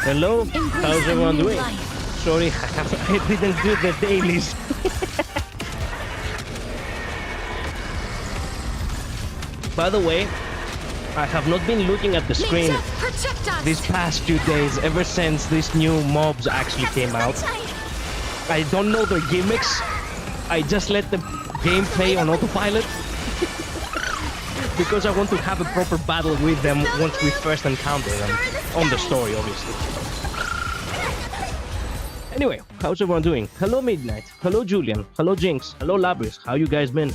Hello, how's everyone doing? Sorry, I didn't do the dailies. By the way, I have not been looking at the screen these past few days, ever since these new mobs actually came out. I don't know their gimmicks. I just let the game play on autopilot. Because I want to have a proper battle with them once we first encounter them. On the story, obviously. Anyway, how's everyone doing? Hello Midnight, hello Julian, hello Jinx, hello Labris, how you guys been?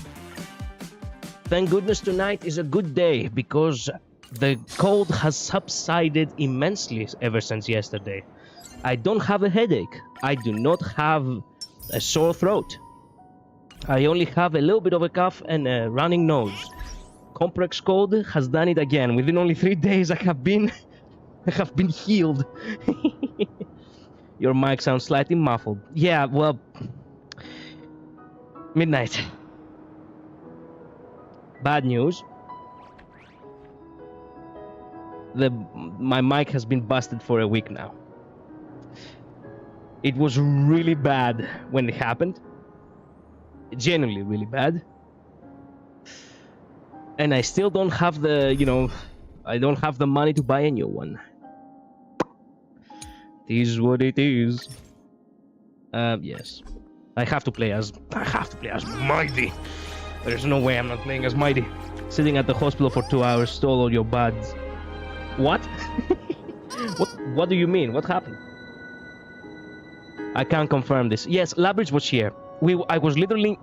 Thank goodness tonight is a good day because the cold has subsided immensely ever since yesterday. I don't have a headache. I do not have a sore throat. I only have a little bit of a cough and a running nose. Comprex cold has done it again. Within only 3 days I have been healed. Your mic sounds slightly muffled. Yeah, well, Midnight. Bad news. My mic has been busted for a week now. It was really bad when it happened. Genuinely really bad. And I still don't have the, I don't have the money to buy a new one. It is what it is. Yes. I have to play as Mighty. There's no way I'm not playing as Mighty. Sitting at the hospital for 2 hours, stole all your buds. What? What do you mean? What happened? I can't confirm this. Yes, Labridge was here. I was literally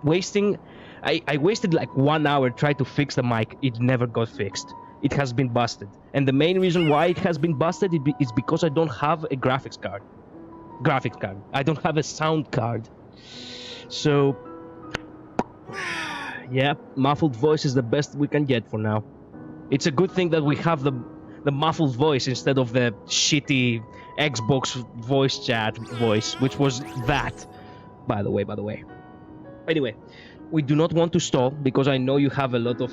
wasting... I wasted like 1 hour trying to fix the mic. It never got fixed. It has been busted. And the main reason why it has been busted is because I don't have a graphics card. I don't have a sound card. So... yeah, muffled voice is the best we can get for now. It's a good thing that we have the muffled voice instead of the shitty Xbox voice chat voice, which was that, by the way. Anyway, we do not want to stall because I know you have a lot of...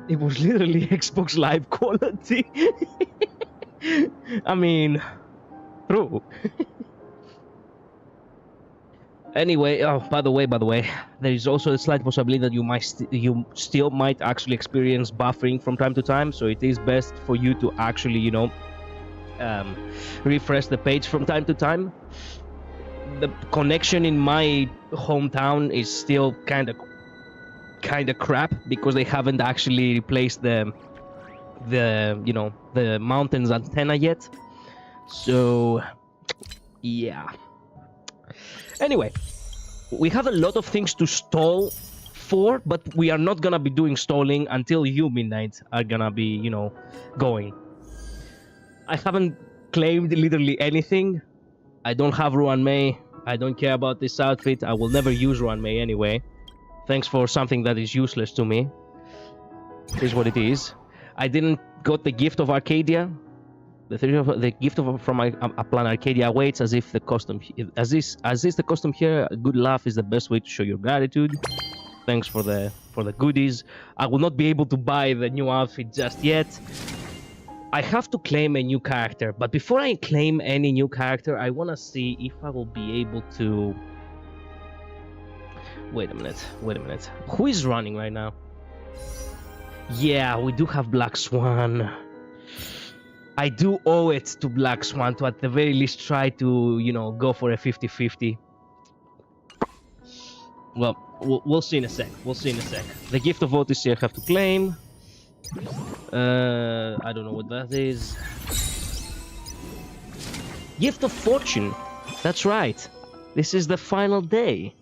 it was literally Xbox Live quality. I mean, true. Anyway, oh, by the way, there is also a slight possibility that you still might actually experience buffering from time to time. So it is best for you to actually, refresh the page from time to time. The connection in my hometown is still kind of crap because they haven't actually replaced the mountain's antenna yet. So, yeah. Anyway, we have a lot of things to stall for, but we are not gonna be doing stalling until you, Midnight, are gonna be, going. I haven't claimed literally anything. I don't have Ruan Mei. I don't care about this outfit. I will never use Ruan Mei anyway. Thanks for something that is useless to me. It is what it is. I didn't got the gift of Arcadia. The gift from a Planarcadia awaits as if the custom the custom here. A good laugh is the best way to show your gratitude. Thanks for the goodies. I will not be able to buy the new outfit just yet. I have to claim a new character, but before I claim any new character, I want to see if I will be able to... Wait a minute. Who is running right now? Yeah, we do have Black Swan. I do owe it to Black Swan to at the very least try to, go for a 50-50. Well, we'll see in a sec. The gift of Otis here I have to claim. I don't know what that is. Gift of Fortune. That's right. This is the final day.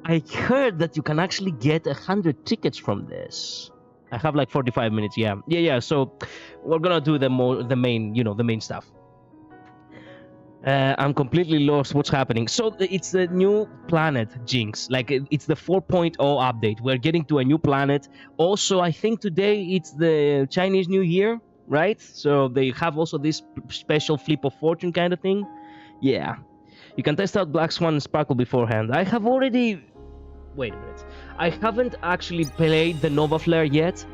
I heard that you can actually get 100 tickets from this. I have like 45 minutes. Yeah. So we're gonna do the main stuff. I'm completely lost. What's happening? So it's the new planet, Jinx. Like it's the 4.0 update. We're getting to a new planet. Also, I think today it's the Chinese New Year, right? So they have also this special flip of fortune kind of thing. Yeah. You can test out Black Swan and Sparkle beforehand. I have already... Wait a minute. I haven't actually played the Nova Flare yet.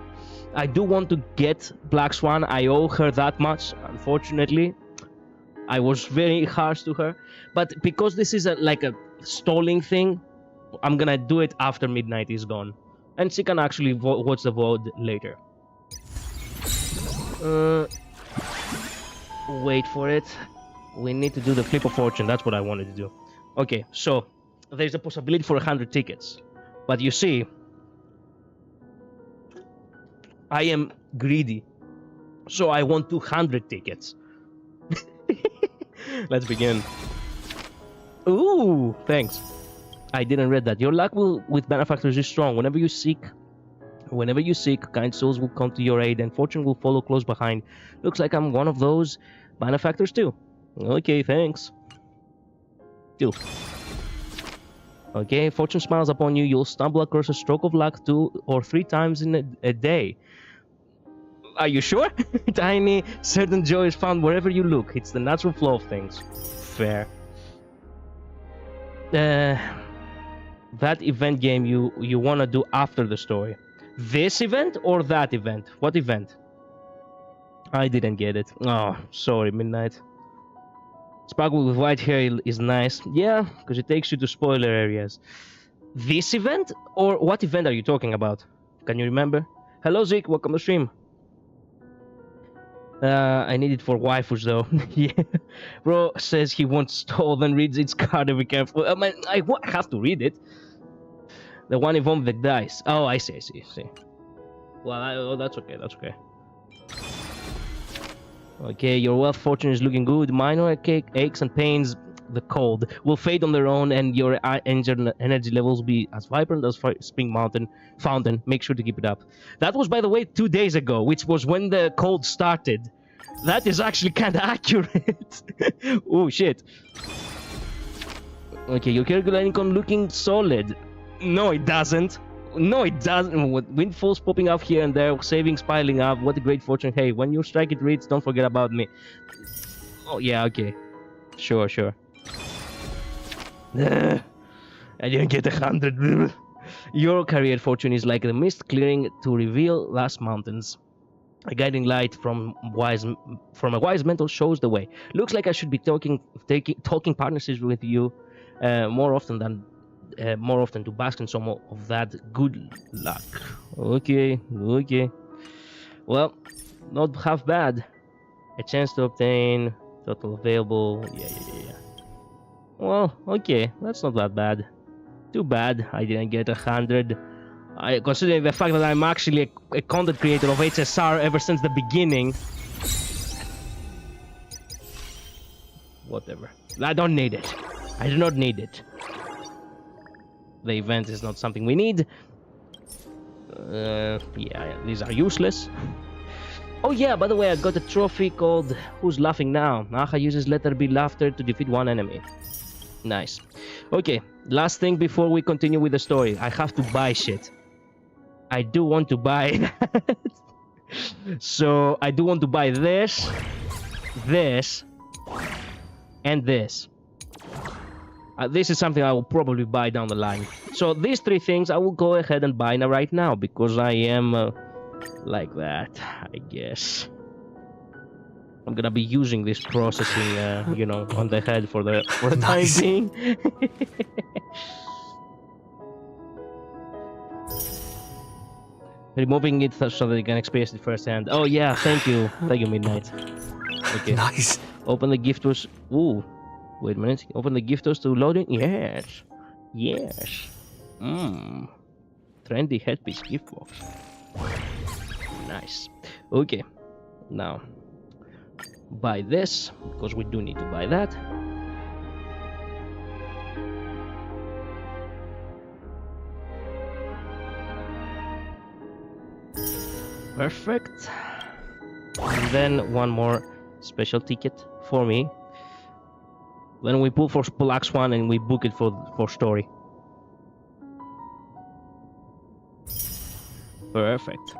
I do want to get Black Swan. I owe her that much, unfortunately. I was very harsh to her. But because this is like a stalling thing, I'm gonna do it after midnight is gone. And she can actually watch the VOD later. Wait for it. We need to do the flip of fortune. That's what I wanted to do. Okay, so there's a possibility for 100 tickets. But you see, I am greedy. So I want 200 tickets. Let's begin. Ooh, thanks. I didn't read that. Your luck with benefactors is strong. Whenever you seek, kind souls will come to your aid and fortune will follow close behind. Looks like I'm one of those benefactors too. Okay, thanks. 2. Okay, fortune smiles upon you. You'll stumble across a stroke of luck 2 or 3 times in a day. Are you sure? Tiny, certain joy is found wherever you look. It's the natural flow of things. Fair. That event game you want to do after the story. This event or that event? What event? I didn't get it. Oh, sorry, Midnight. Sparkle with white hair is nice. Yeah, because it takes you to spoiler areas. This event? Or what event are you talking about? Can you remember? Hello, Zeke. Welcome to stream. I need it for waifus though. Yeah. Bro says he wants stole, then reads its card to be careful. I mean, I have to read it. The one involved the dice. Oh, I see. Well, that's okay. Okay, your wealth fortune is looking good. Minor aches and pains, the cold, will fade on their own, and your energy levels will be as vibrant as Spring Mountain Fountain. Make sure to keep it up. That was, by the way, 2 days ago, which was when the cold started. That is actually kind of accurate. Oh, shit. Okay, your calculating income looking solid. No, it doesn't. Windfalls popping up here and there, savings piling up. What a great fortune. Hey, when you strike it reads, don't forget about me. Oh, yeah, okay. Sure. I didn't get 100. Your career fortune is like the mist clearing to reveal last mountains. A guiding light from a wise mentor shows the way. Looks like I should be talking partnerships with you more often to bask in some of that good luck. Okay. Well, not half bad. A chance to obtain total available. Yeah. Well, okay, that's not that bad. Too bad I didn't get 100. Considering the fact that I'm actually a content creator of HSR ever since the beginning. Whatever. I don't need it. I do not need it. The event is not something we need. Yeah, these are useless. Oh yeah, by the way, I got a trophy called Who's Laughing Now? Naha uses letter B laughter to defeat one enemy. Nice. Okay, last thing before we continue with the story. I have to buy shit. I do want to buy that. So, I do want to buy this, and this. This is something I will probably buy down the line. So, these 3 things I will go ahead and buy right now because I am like that, I guess. I'm gonna be using this processing, on the head for the time being. Removing it so that you can experience it firsthand. Oh yeah, thank you, Midnight. Okay. Nice. Open the gifters. Ooh, wait a minute. Open the gifters to loading. Yes. Trendy headpiece gift box. Nice. Okay. Now. Buy this, because we do need to buy that. Perfect. And then one more special ticket for me. Then we pull for Black Swan and we book it for story. Perfect.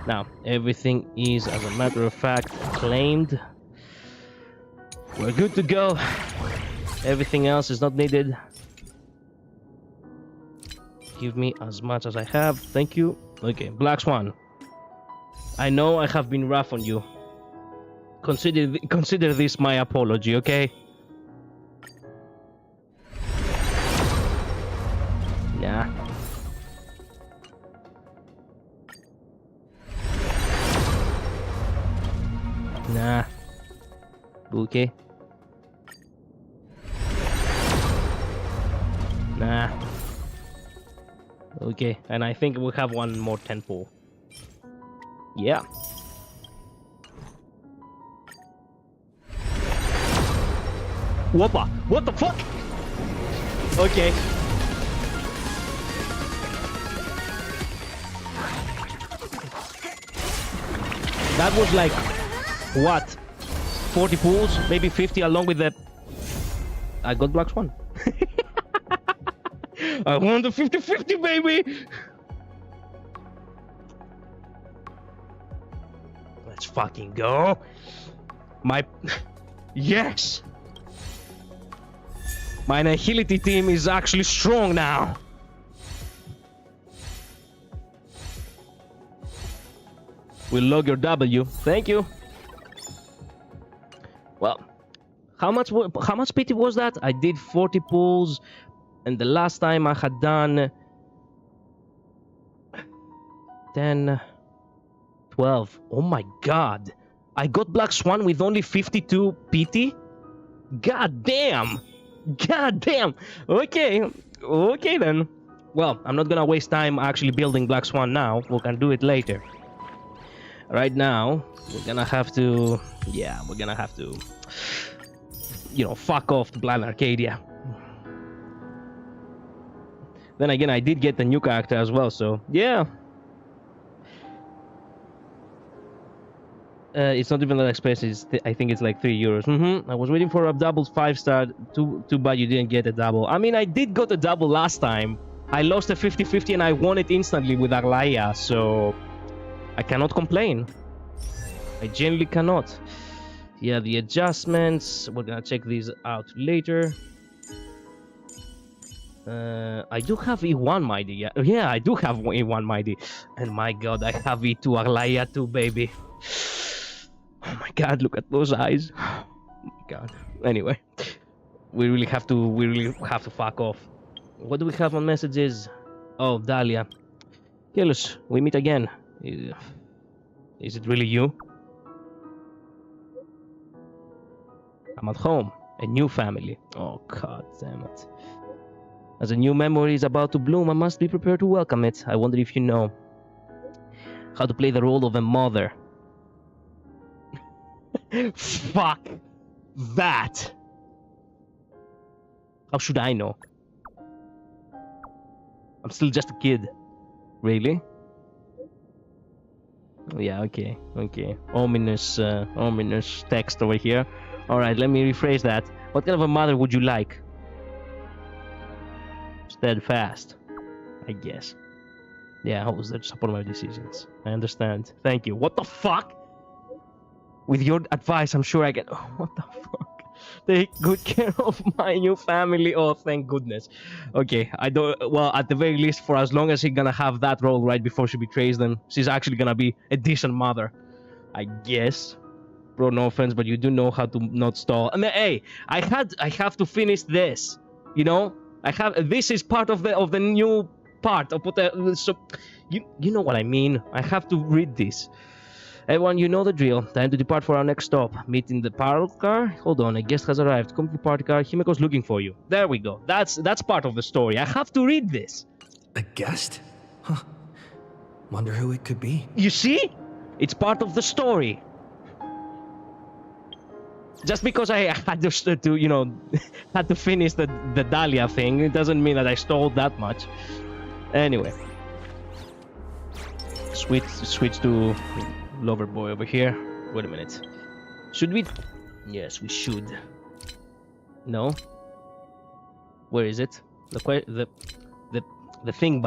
Now, everything is, as a matter of fact, claimed. We're good to go. Everything else is not needed. Give me as much as I have. Thank you. Okay, Black Swan. I know I have been rough on you. Consider this my apology, okay? Nah. Nah. Okay. Nah. Okay, and I think we have one more 10-4. Yeah. Whoppa! What the fuck? Okay. That was like, what? 40 pools, maybe 50 along with the... I got Black Swan. I won the 50-50, baby! Let's fucking go. My... Yes! My Nihility team is actually strong now. We'll log your W. Thank you. Well, how much pity was that? I did 40 pulls, and the last time I had done 10, 12. Oh my god. I got Black Swan with only 52 pity? God damn. God damn. Okay. Okay then. Well, I'm not gonna waste time actually building Black Swan now. We can do it later. Right now, we're gonna have to... Yeah, we're gonna have to... You know, fuck off to Planarcadia. Then again, I did get the new character as well, so... Yeah. It's not even that expensive. I think it's like €3. I was waiting for a double 5-star. Too bad you didn't get a double. I mean, I did got a double last time. I lost a 50-50 and I won it instantly with Arlaia, so... I cannot complain. I genuinely cannot. Yeah, the adjustments. We're gonna check these out later. I do have E1 Mighty. Yeah, I do have E1 Mighty. And my god, I have E2 Arlaia too, baby. Oh my god, look at those eyes. Oh my god. Anyway, we really have to fuck off. What do we have on messages? Oh, Dahlia. Kelos, we meet again. Is it really you? I'm at home. A new family. Oh god damn it. As a new memory is about to bloom, I must be prepared to welcome it. I wonder if you know how to play the role of a mother. Fuck that. How should I know? I'm still just a kid. Really? Yeah, okay. Ominous text over here. Alright, let me rephrase that. What kind of a mother would you like? Steadfast, I guess. Yeah, I was there to support my decisions. I understand. Thank you. What the fuck? With your advice, I'm sure I can... Oh, what the fuck? Take good care of my new family. Oh, thank goodness. Okay, I don't... Well, at the very least, for as long as she's gonna have that role right before she betrays them, she's actually gonna be a decent mother. I guess. Bro, no offense, but you do know how to not stall. I mean, hey, I have to finish this. You know? This is part of the new part. So, you know what I mean. I have to read this. Everyone, you know the drill. Time to depart for our next stop. Meet in the parlor car. Hold on, a guest has arrived. Come to the party car. Himeko's looking for you. There we go. That's part of the story. I have to read this. A guest? Huh. Wonder who it could be. You see? It's part of the story. Just because I had to you know, had to finish the Dahlia thing, it doesn't mean that I stole that much. Anyway. Switch to Lover Boy over here. Wait a minute. Should we? Yes, we should. No. Where is it? The thing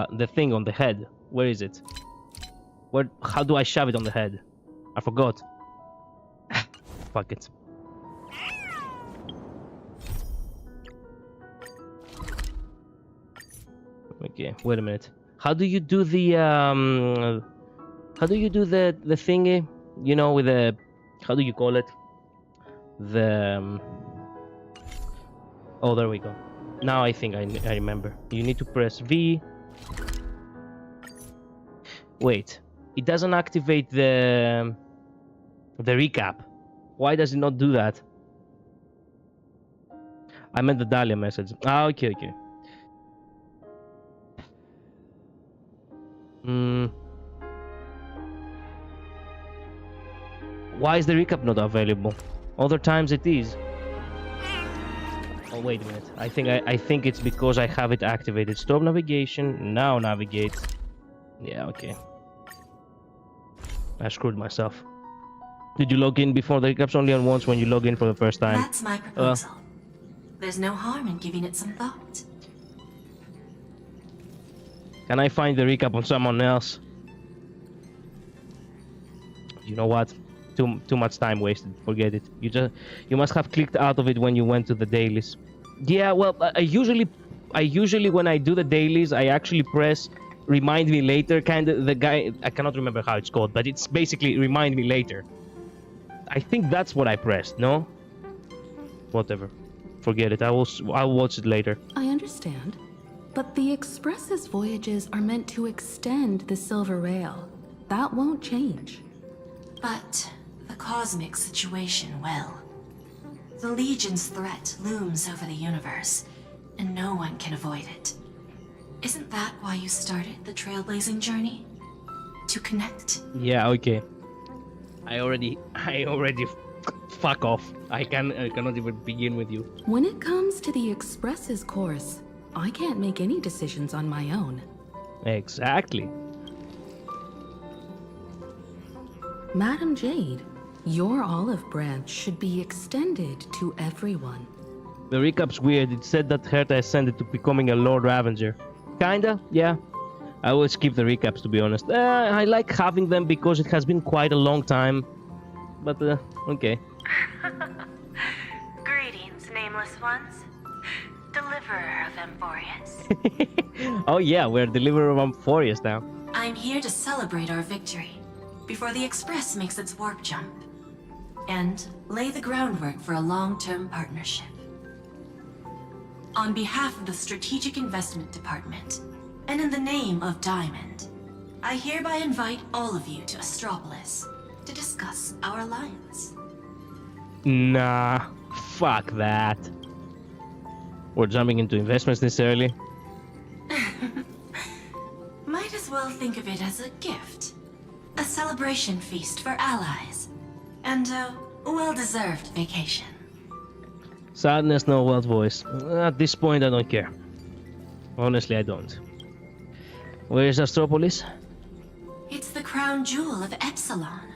on the head. Where is it? Where? How do I shove it on the head? I forgot. Fuck it. Okay, wait a minute. How do you do the How do you do the thingy? You know, with the... How do you call it? The... Oh, there we go. Now I think I remember. You need to press V. Wait. It doesn't activate the recap. Why does it not do that? I meant the Dahlia message. Ah, okay. Why is the recap not available? Other times it is. Oh, wait a minute. I think it's because I have it activated. Stop navigation. Now navigate. Yeah, okay. I screwed myself. Did you log in before? The recap's only on once when you log in for the first time. That's my proposal. There's no harm in giving it some thought. Can I find the recap on someone else? You know what? Too much time wasted. Forget it. You must have clicked out of it when you went to the dailies. Yeah, well, I usually when I do the dailies, I actually press remind me later. Kind of the guy. I cannot remember how it's called, but it's basically remind me later. I think that's what I pressed. No. Whatever. Forget it. I'll watch it later. I understand. But the Express's voyages are meant to extend the Silver Rail. That won't change. But the cosmic situation will. The Legion's threat looms over the universe, and no one can avoid it. Isn't that why you started the trailblazing journey? To connect? Yeah, okay. I already fuck off. I cannot even begin with you. When it comes to the Express's course, I can't make any decisions on my own. Exactly. Madam Jade, your olive branch should be extended to everyone. The recap's weird. It said that Herta ascended to becoming a Lord Ravager. Kinda, yeah. I will skip the recaps, to be honest. I like having them because it has been quite a long time. But, okay. Greetings, nameless ones. Deliverer of Amphorius. Oh yeah, we're Deliverer of Amphorius now. I'm here to celebrate our victory before the Express makes its warp jump, and lay the groundwork for a long-term partnership. On behalf of the Strategic Investment Department, and in the name of Diamond, I hereby invite all of you to Astropolis to discuss our alliance. Nah, fuck that. We're jumping into investments this early. Might as well think of it as a gift. A celebration feast for allies. And a well-deserved vacation. Sadness, no wild voice. At this point, I don't care. Honestly, I don't. Where is Astropolis? It's the crown jewel of Epsilon.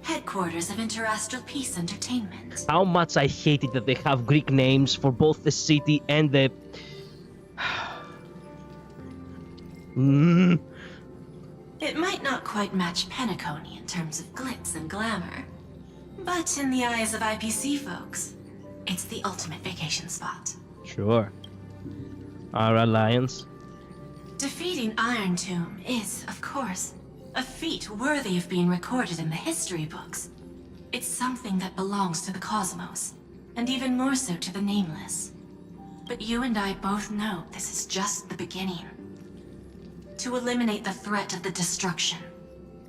Headquarters of Interastral Peace Entertainment. How much I hate it that they have Greek names for both the city and the... It might not quite match Penacony in terms of glitz and glamour, but in the eyes of IPC folks, it's the ultimate vacation spot. Sure. Our alliance? Defeating Iron Tomb is, of course, a feat worthy of being recorded in the history books. It's something that belongs to the cosmos, and even more so to the Nameless. But you and I both know this is just the beginning. To eliminate the threat of the destruction,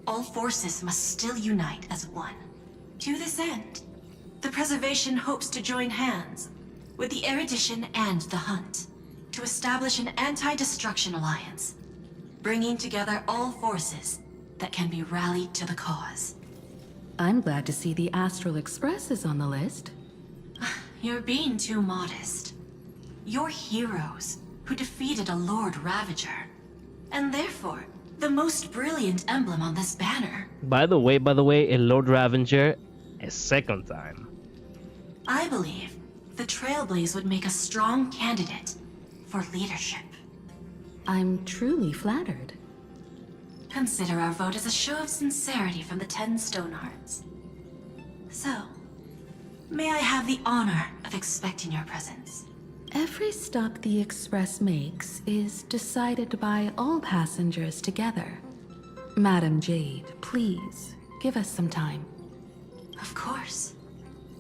all forces must still unite as one. To this end, the Preservation hopes to join hands with the Erudition and the Hunt to establish an anti-destruction alliance, bringing together all forces that can be rallied to the cause. I'm glad to see the Astral Express is on the list. You're being too modest. You're heroes who defeated a Lord Ravager, and therefore the most brilliant emblem on this banner. By the way, a Lord Ravager a second time. I believe the Trailblaze would make a strong candidate for leadership. I'm truly flattered. Consider our vote as a show of sincerity from the 10 Stonehearts. So, may I have the honor of expecting your presence? Every stop the Express makes is decided by all passengers together. Madam Jade, Please, give us some time. Of course.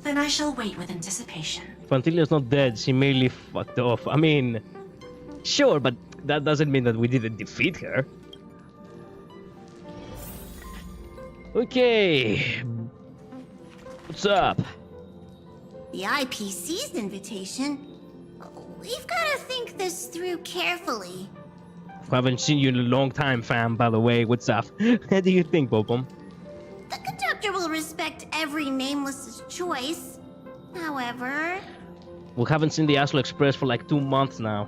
Then I shall wait with anticipation. Fantilia's not dead, she merely fucked off. I mean, sure, but that doesn't mean that we didn't defeat her. Okay. What's up? The IPC's invitation? We've got to think this through carefully. Haven't seen you in a long time, fam, by the way. What's up? How do you think, Popom? The conductor will respect every nameless's choice. However... We haven't seen the Astral Express for like 2 months now.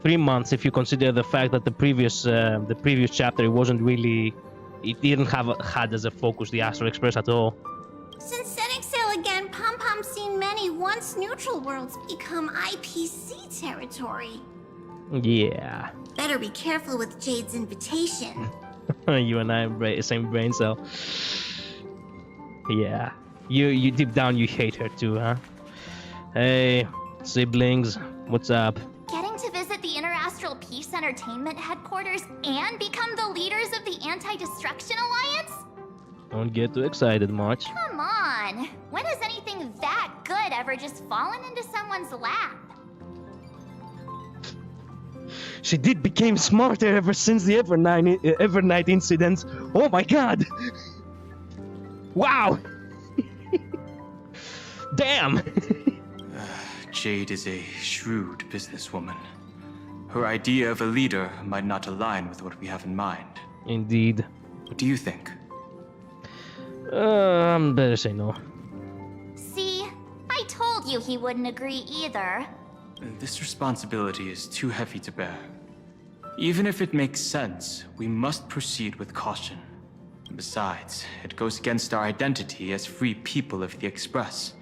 3 months if you consider the fact that the previous chapter it wasn't really... It didn't had as a focus the Astral Express at all. Since setting sail again, Pom-Pom's seen many once neutral worlds become IPC territory. Yeah. Better be careful with Jade's invitation. You and I are same brain cell. Yeah. You deep down you hate her too, huh? Hey, siblings, what's up? Getting to visit the Interastral Peace Entertainment headquarters and become the leaders of the Anti-Destruction Alliance? Don't get too excited, March. Come on! When has anything that good ever just fallen into someone's lap? She did become smarter ever since the Evernight incident. Oh my god! Wow! Damn! Jade is a shrewd businesswoman. Her idea of a leader might not align with what we have in mind. Indeed. What do you think? Better say no. See? I told you he wouldn't agree either. This responsibility is too heavy to bear. Even if it makes sense, we must proceed with caution. Besides, it goes against our identity as free people of the Express.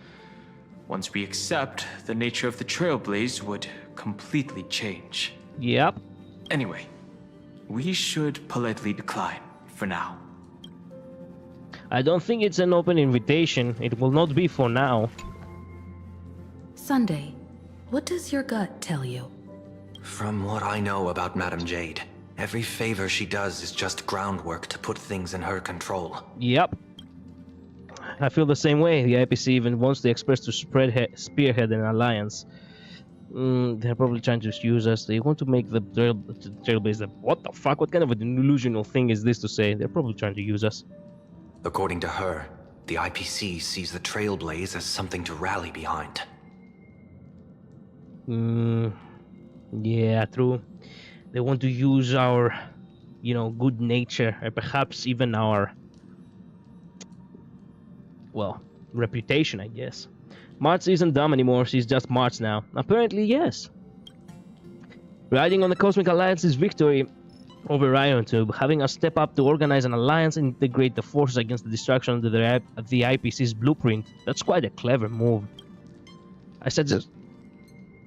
Once we accept, the nature of the Trailblaze would completely change. Yep. Anyway, we should politely decline for now. I don't think it's an open invitation. It will not be for now. Sunday, what does your gut tell you? From what I know about Madame Jade, every favor she does is just groundwork to put things in her control. Yep. I feel the same way. The IPC even wants the Express to spearhead an alliance. They're probably trying to use us. They want to make the Trailblaze. What the fuck? What kind of a delusional thing is this to say? They're probably trying to use us. According to her, the IPC sees the Trailblaze as something to rally behind. Yeah, true. They want to use our, good nature, or perhaps even our, reputation, I guess. March isn't dumb anymore, she's just March now. Apparently, yes. Riding on the Cosmic Alliance's victory over Iron Tube, having us step up to organize an alliance and integrate the forces against the destruction of the IPC's blueprint. That's quite a clever move. I suggest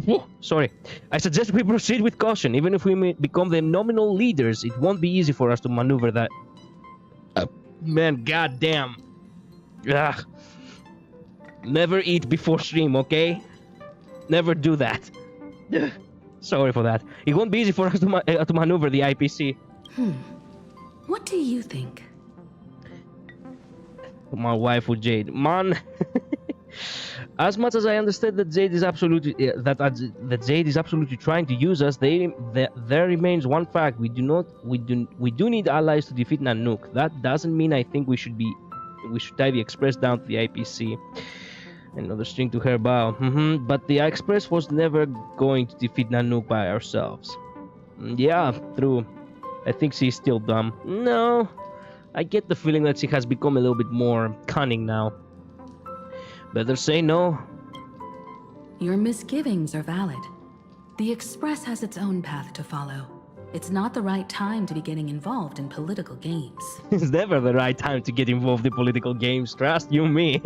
we proceed with caution. Even if we may become the nominal leaders, it won't be easy for us to maneuver that. Man, goddamn. Ugh. Never eat before stream, okay? Never do that. Sorry for that. It won't be easy for us to maneuver the IPC. What do you think? My wife with Jade. Man. As much as I understand that Jade is absolutely that Jade is absolutely trying to use us, there remains one fact: we do need allies to defeat Nanook. That doesn't mean I think we should tie the Express down to the IPC. Another string to her bow. But the Express was never going to defeat Nanook by ourselves. Yeah, true. I think she's still dumb. No, I get the feeling that she has become a little bit more cunning now. Better say no. Your misgivings are valid. The Express has its own path to follow. It's not the right time to be getting involved in political games. It's never the right time to get involved in political games, trust you me.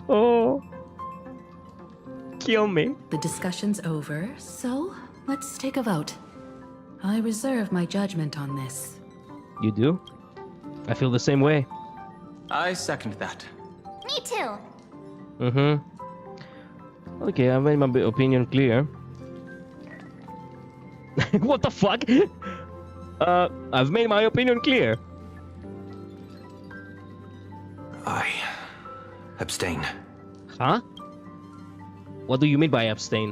Oh. Kill me. The discussion's over, so let's take a vote. I reserve my judgment on this. You do? I feel the same way. I second that. Me too. Okay, I've made my opinion clear. What the fuck? I've made my opinion clear. Abstain. Huh? What do you mean by abstain?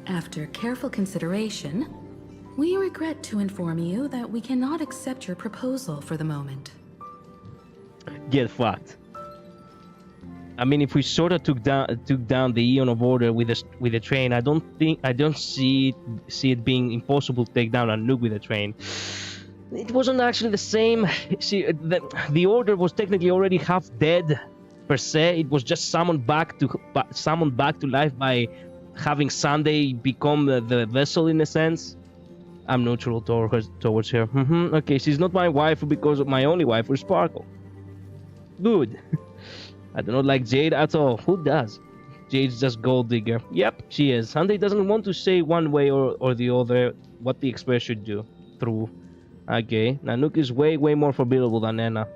After careful consideration, we regret to inform you that we cannot accept your proposal for the moment. Get fucked. I mean, if we sort of took down the Eon of Order with a train, I don't see it being impossible to take down a nuke with a train. It wasn't actually the same. See, the Order was technically already half dead, per se. It was just summoned back to life by having Sunday become the vessel in a sense. I'm neutral towards her. Okay, she's not my wife because of my only wife, Sparkle. Good. I do not like Jade at all. Who does? Jade's just gold digger. Yep, she is. Sunday doesn't want to say one way or the other what the Express should do. True. Okay, Nanook is way more formidable than Enna.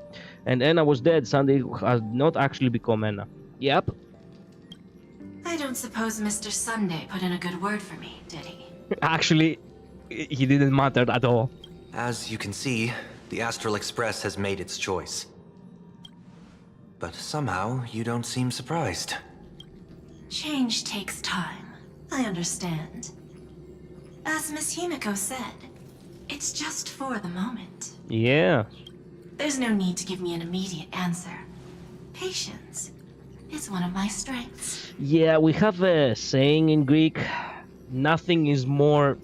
And Enna was dead. Sunday has not actually become Enna. Yep. I don't suppose Mr. Sunday put in a good word for me, did he? Actually, he didn't matter at all. As you can see, the Astral Express has made its choice. But somehow, you don't seem surprised. Change takes time. I understand. As Miss Himiko said, it's just for the moment. Yeah. There's no need to give me an immediate answer. Patience is one of my strengths. Yeah, we have a saying in Greek. Nothing is more...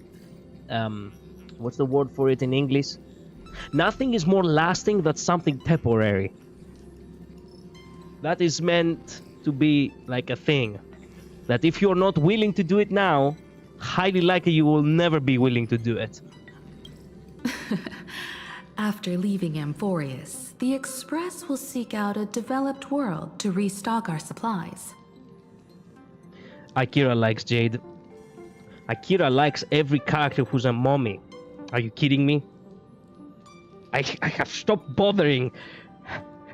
what's the word for it in English? Nothing is more lasting than something temporary. That is meant to be like a thing. That if you're not willing to do it now, highly likely you will never be willing to do it. After leaving Amphorius, the Express will seek out a developed world to restock our supplies. Akira likes Jade. Akira likes every character who's a mommy. Are you kidding me? I have stopped bothering.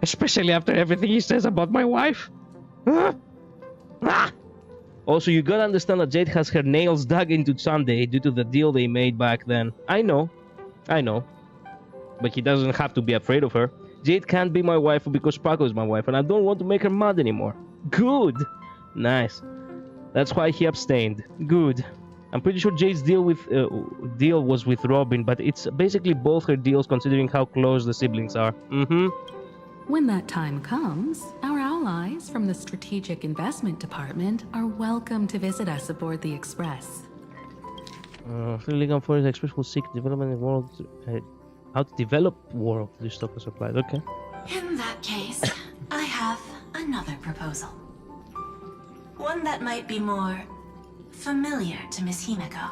Especially after everything he says about my wife. Also, you gotta understand that Jade has her nails dug into Sunday due to the deal they made back then. I know. But he doesn't have to be afraid of her. Jade can't be my wife because Sparkle is my wife, and I don't want to make her mad anymore. Good. Nice. That's why he abstained. Good. I'm pretty sure Jade's deal was with Robin, but it's basically both her deals considering how close the siblings are. When that time comes, our allies from the Strategic Investment Department are welcome to visit us aboard the Express. Legal Forest Express will seek development in the world, how to develop world to stock the supplies. Okay. In that case, I have another proposal. One that might be more familiar to Miss Himiko.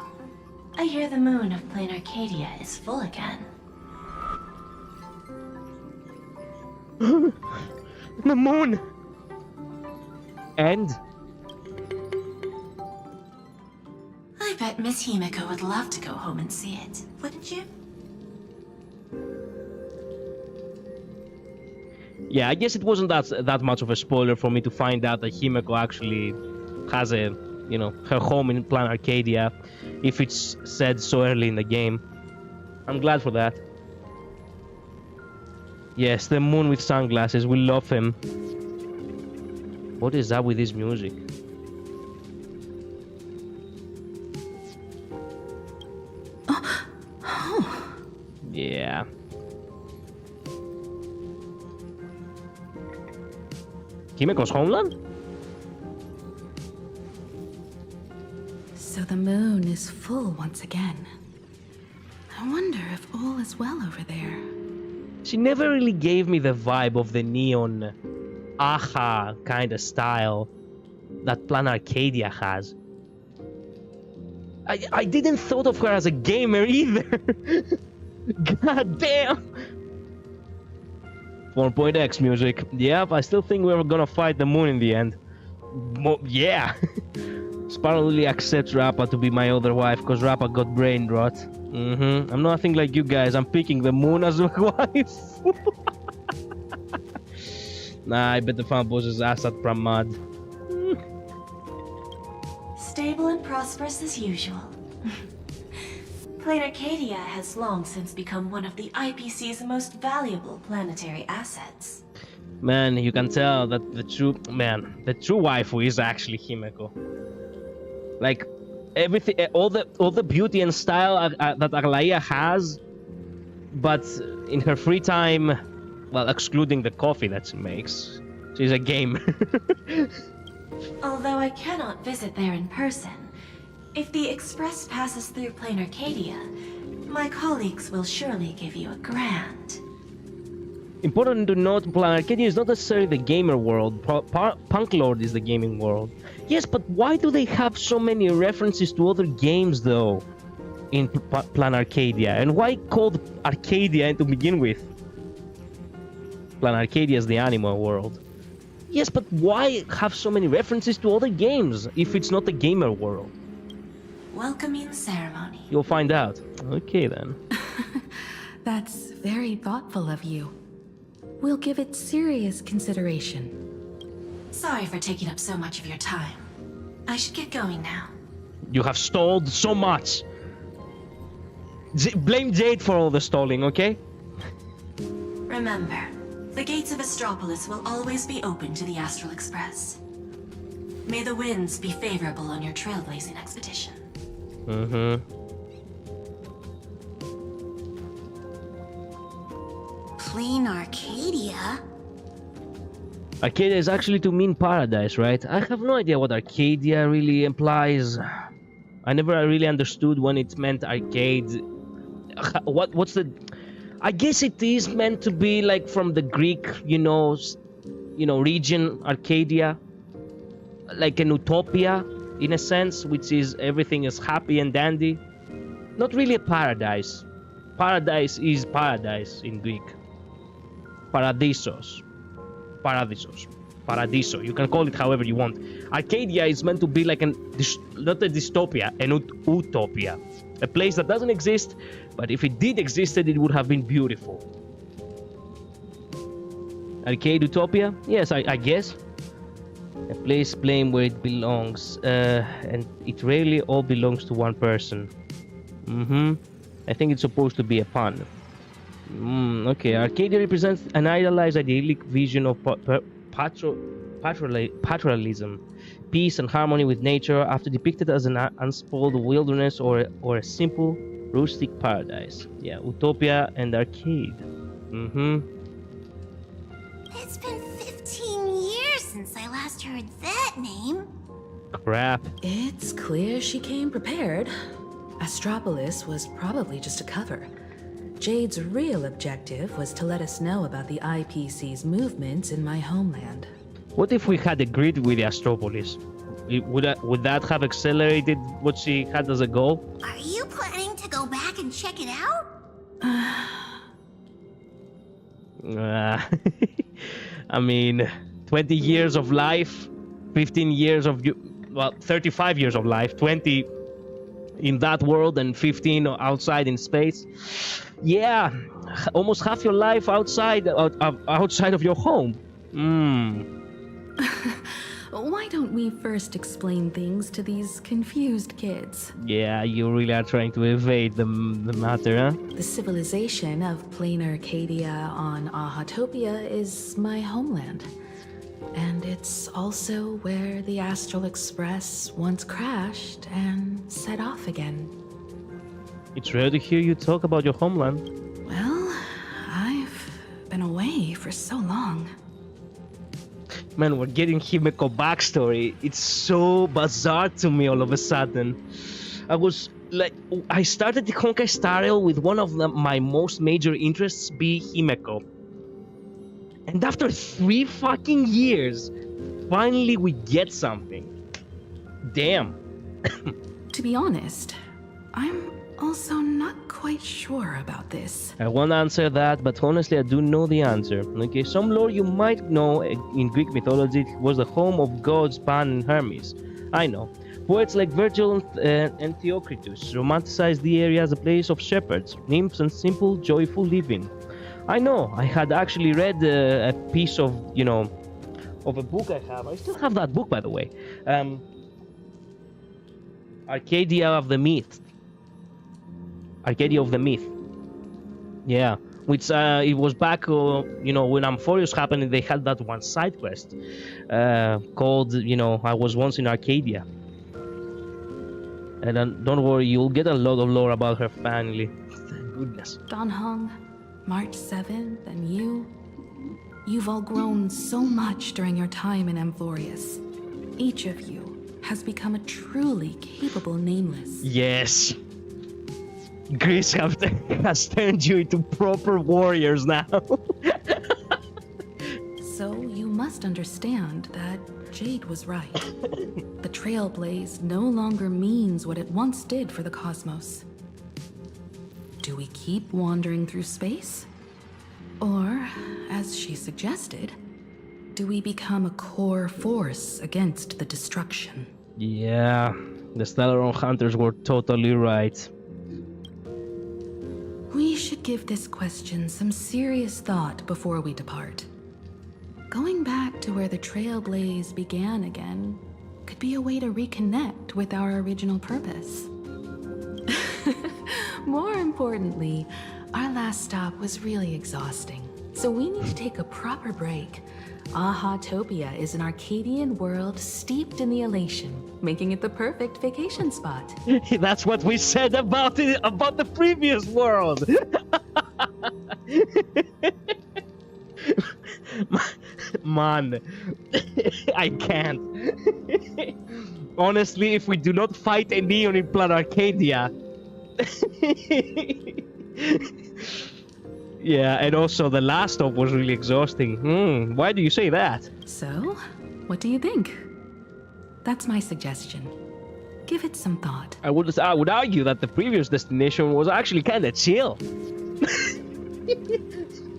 I hear the moon of Planarcadia is full again. The moon! And? I bet Miss Himiko would love to go home and see it, wouldn't you? Yeah, I guess it wasn't that much of a spoiler for me to find out that Himiko actually has a, her home in Planarcadia, if it's said so early in the game. I'm glad for that. Yes, the moon with sunglasses. We love him. What is up with this music? Yeah. Himiko's homeland? So the moon is full once again. I wonder if all is well over there. She never really gave me the vibe of the neon aha kind of style that Planarcadia has. I didn't thought of her as a gamer either. God damn. 4.x music. Yep, I still think we were gonna fight the moon in the end. Yeah. Sparrow really accepts Rappa to be my other wife because Rappa got brain rot. I'm nothing like you guys. I'm picking the moon as my wife. Nah, I bet the fan boss is ass at Pramad. Stable and prosperous as usual. Planarcadia has long since become one of the IPC's most valuable planetary assets. Man, you can tell that the true waifu is actually Himeko. Like everything, all the beauty and style that Aglaia has, but in her free time, well, excluding the coffee that she makes, she's a gamer. Although I cannot visit there in person, if the Express passes through Planarcadia, my colleagues will surely give you a grand. Important to note, Planarcadia is not necessarily the gamer world. Punk Lord is the gaming world. Yes, but why do they have so many references to other games, though, in Planarcadia? And why called Arcadia to begin with? Planarcadia is the animal world. Yes, but why have so many references to other games if it's not the gamer world? Welcoming ceremony. You'll find out. Okay, then. That's very thoughtful of you. We'll give it serious consideration. Sorry for taking up so much of your time. I should get going now. You have stalled so much. Blame Jade for all the stalling, okay? Remember, the gates of Astropolis will always be open to the Astral Express. May the winds be favorable on your trailblazing expedition. Planarcadia? Arcadia is actually to mean paradise, right? I have no idea what Arcadia really implies. I never really understood when it meant arcade. What's the... I guess it is meant to be like from the Greek, region, Arcadia. Like an utopia, in a sense, which is everything is happy and dandy. Not really a paradise. Paradise is paradise in Greek. Paradisos. Paradiso. You can call it however you want. Arcadia is meant to be like not a dystopia, an utopia. A place that doesn't exist, but if it did exist, it would have been beautiful. Arcade utopia? Yes, I guess. A place blame where it belongs, and it rarely all belongs to one person. I think it's supposed to be a pun. Okay, Arcadia represents an idealized, idyllic vision of patriotism, peace and harmony with nature, after depicted as an unspoiled wilderness or a simple, rustic paradise. Yeah, utopia and arcade. It's been 15 years since I last heard that name. Crap. It's clear she came prepared. Astropolis was probably just a cover. Jade's real objective was to let us know about the IPC's movements in my homeland. What if we had agreed with the Astropolis? Would that have accelerated what she had as a goal? Are you planning to go back and check it out? I mean, 20 years of life, 15 years of... 35 years of life, 20 in that world and 15 outside in space. Yeah, almost half your life outside of your home. Why don't we first explain things to these confused kids? Yeah, you really are trying to evade the matter, huh? The civilization of Planarcadia on Ahatopia is my homeland. And it's also where the Astral Express once crashed and set off again. It's rare to hear you talk about your homeland. Well, I've been away for so long. Man, we're getting Himeko backstory. It's so bizarre to me all of a sudden. I started the HonkaiStarRail with one of my most major interests be Himeko. And after 3 fucking years, finally we get something. Damn. To be honest, I'm also not quite sure about this. I won't answer that, but honestly I do know the answer. Okay, some lore you might know in Greek mythology was the home of gods Pan and Hermes. I know. Poets like Virgil and Theocritus romanticized the area as a place of shepherds, nymphs and simple, joyful living. I know, I had actually read a piece of, of a book I have. I still have that book, by the way. Arcadia of the Myth. Arcadia of the Myth. Yeah, which it was back, when Amphorius happened, they had that one side quest called, I Was Once in Arcadia. And don't worry, you'll get a lot of lore about her family. Thank goodness. Don Hong, March 7th, and you've all grown so much during your time in Amphorius. Each of you has become a truly capable Nameless. Yes. Greece has turned you into proper warriors now. So you must understand that Jade was right. The Trailblaze no longer means what it once did for the cosmos. Do we keep wandering through space? Or, as she suggested, do we become a core force against the destruction? Yeah, the Stellaron Hunters were totally right. We should give this question some serious thought before we depart. Going back to where the Trailblaze began again could be a way to reconnect with our original purpose. More importantly, our last stop was really exhausting, so we need to take a proper break. Ahatopia is an Arcadian world steeped in the elation, making it the perfect vacation spot. That's what we said about the previous world. Man, I can't. Honestly, if we do not fight a Neon in Planarcadia. Yeah, and also the last stop was really exhausting. Why do you say that? So, what do you think? That's my suggestion. Give it some thought. I would argue that the previous destination was actually kind of chill.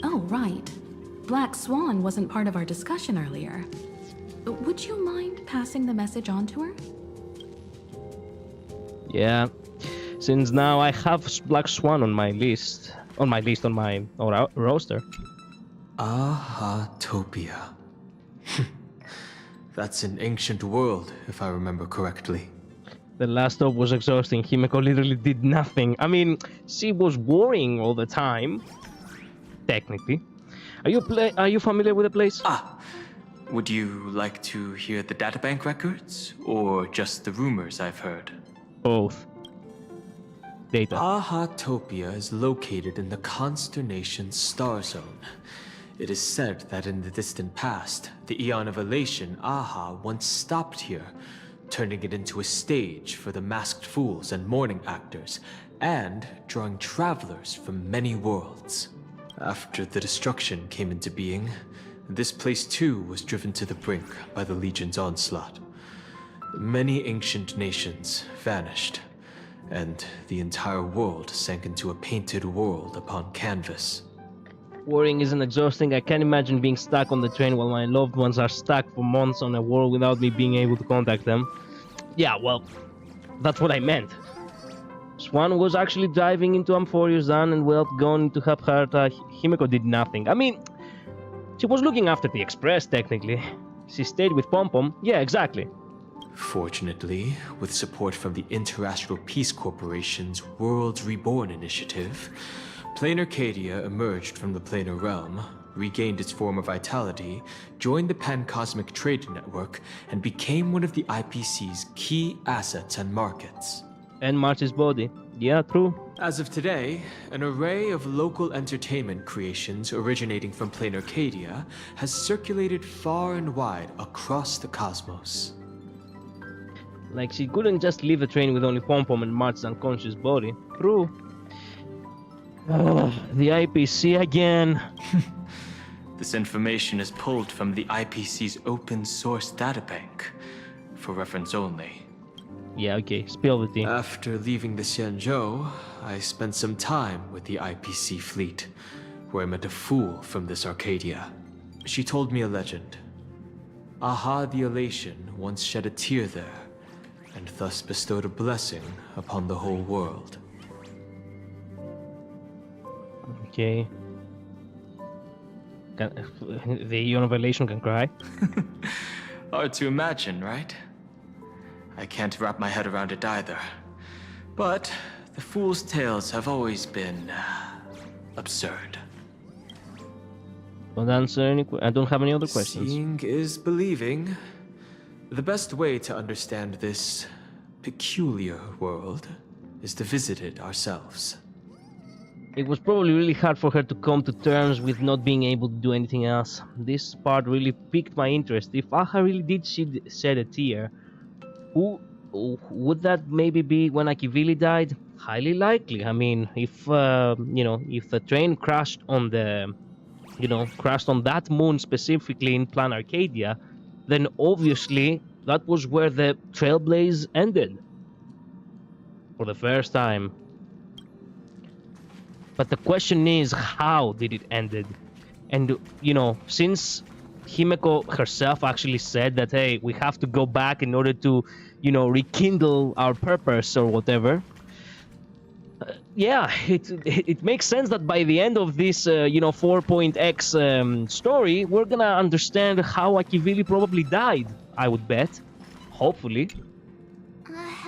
Oh, right. Black Swan wasn't part of our discussion earlier. Would you mind passing the message on to her? Yeah, since now I have Black Swan on my roster. Ahatopia. That's an ancient world, if I remember correctly. The last stop was exhausting. Himeko literally did nothing. I mean, she was worrying all the time. Technically. Are you familiar with the place? Would you like to hear the databank records, or just the rumors I've heard? Both. Data. Ahatopia is located in the constellation Star Zone. It is said that in the distant past, the Eon of Elation, Aha, once stopped here, turning it into a stage for the masked fools and mourning actors, and drawing travelers from many worlds. After the destruction came into being, this place too was driven to the brink by the Legion's onslaught. Many ancient nations vanished, and the entire world sank into a painted world upon canvas. Worrying isn't exhausting. I can't imagine being stuck on the train while my loved ones are stuck for months on a world without me being able to contact them. Yeah, well, that's what I meant. Swan was actually diving into Amphorius Dan and going to help her. Himeko did nothing. I mean, she was looking after the Express, technically. She stayed with Pom-Pom. Yeah, exactly. Fortunately, with support from the Interastral Peace Corporation's Worlds Reborn initiative, Planarcadia emerged from the planar realm, regained its former vitality, joined the Pan-Cosmic Trade Network, and became one of the IPC's key assets and markets. And March's body. Yeah, true. As of today, an array of local entertainment creations originating from Planarcadia has circulated far and wide across the cosmos. Like, she couldn't just leave the train with only Pom-Pom and March's unconscious body. True. The IPC again. This information is pulled from the IPC's open source databank, for reference only. Yeah, okay, spill the tea. After leaving the Xianzhou, I spent some time with the IPC fleet, where I met a fool from this Arcadia. She told me a legend. Aha the Elation once shed a tear there, and thus bestowed a blessing upon the whole world. Okay. The Eon of Elation can cry? Hard to imagine, right? I can't wrap my head around it either. But The fool's tales have always been absurd. Don't answer any. I don't have any other questions. Seeing is believing. The best way to understand this peculiar world is to visit it ourselves. It was probably really hard for her to come to terms with not being able to do anything else. This part really piqued my interest. If Aha really did shed a tear, who would that maybe be when Akivili died? Highly likely. I mean, if if the train crashed on the, crashed on that moon specifically in Planarcadia, then obviously that was where the Trailblaze ended. For the first time. But the question is, how did it ended? And, since Himeko herself actually said that, hey, we have to go back in order to, rekindle our purpose or whatever. Yeah, it makes sense that by the end of this, 4.x story, we're gonna understand how Akivili probably died, I would bet. Hopefully.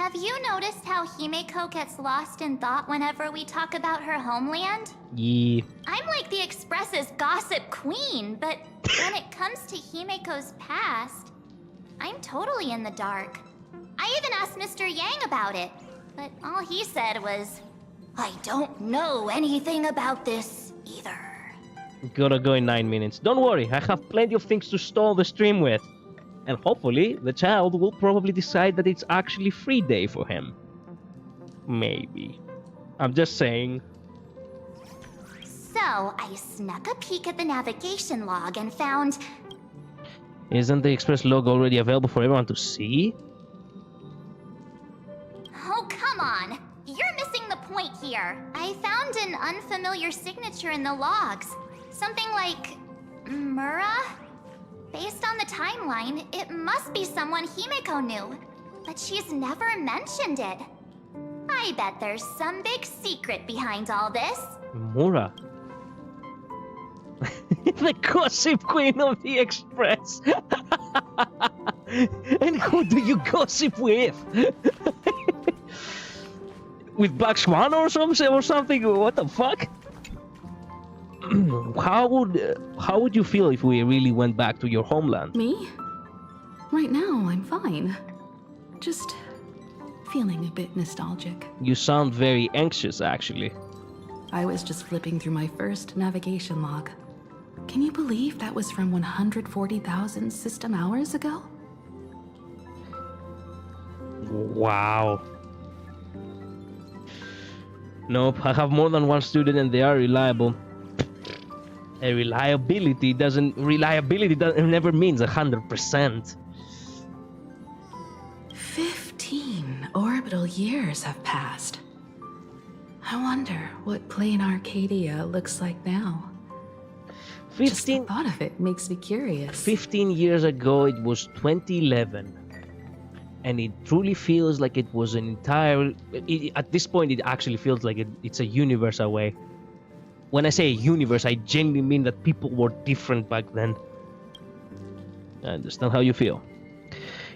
Have you noticed how Himeko gets lost in thought whenever we talk about her homeland? Yeah. I'm like the Express's gossip queen, but when it comes to Himeko's past, I'm totally in the dark. I even asked Mr. Yang about it, but all he said was, I don't know anything about this either. Gotta go in 9 minutes. Don't worry, I have plenty of things to stall the stream with. And hopefully, the child will probably decide that it's actually free day for him. Maybe. I'm just saying. So, I snuck a peek at the navigation log and found... Isn't the Express log already available for everyone to see? Oh, come on! You're missing the point here. I found an unfamiliar signature in the logs. Something like... Mura? Based on the timeline, it must be someone Himeko knew. But she's never mentioned it. I bet there's some big secret behind all this. Mura. The gossip queen of the Express. And who do you gossip with? With Black Swan or something? What the fuck? How would you feel if we really went back to your homeland? Me? Right now, I'm fine. Just feeling a bit nostalgic. You sound very anxious, actually. I was just flipping through my first navigation log. Can you believe that was from 140,000 system hours ago? Wow. Nope, I have more than one student and they are reliable. Reliability never means 100%. 15 orbital years have passed. I wonder what Planarcadia looks like now. 15. Just the thought of it makes me curious. 15 years ago, it was 2011. And it truly feels like it was an entire... at this point, it actually feels like it's a universe away. When I say universe, I genuinely mean that people were different back then. I understand how you feel.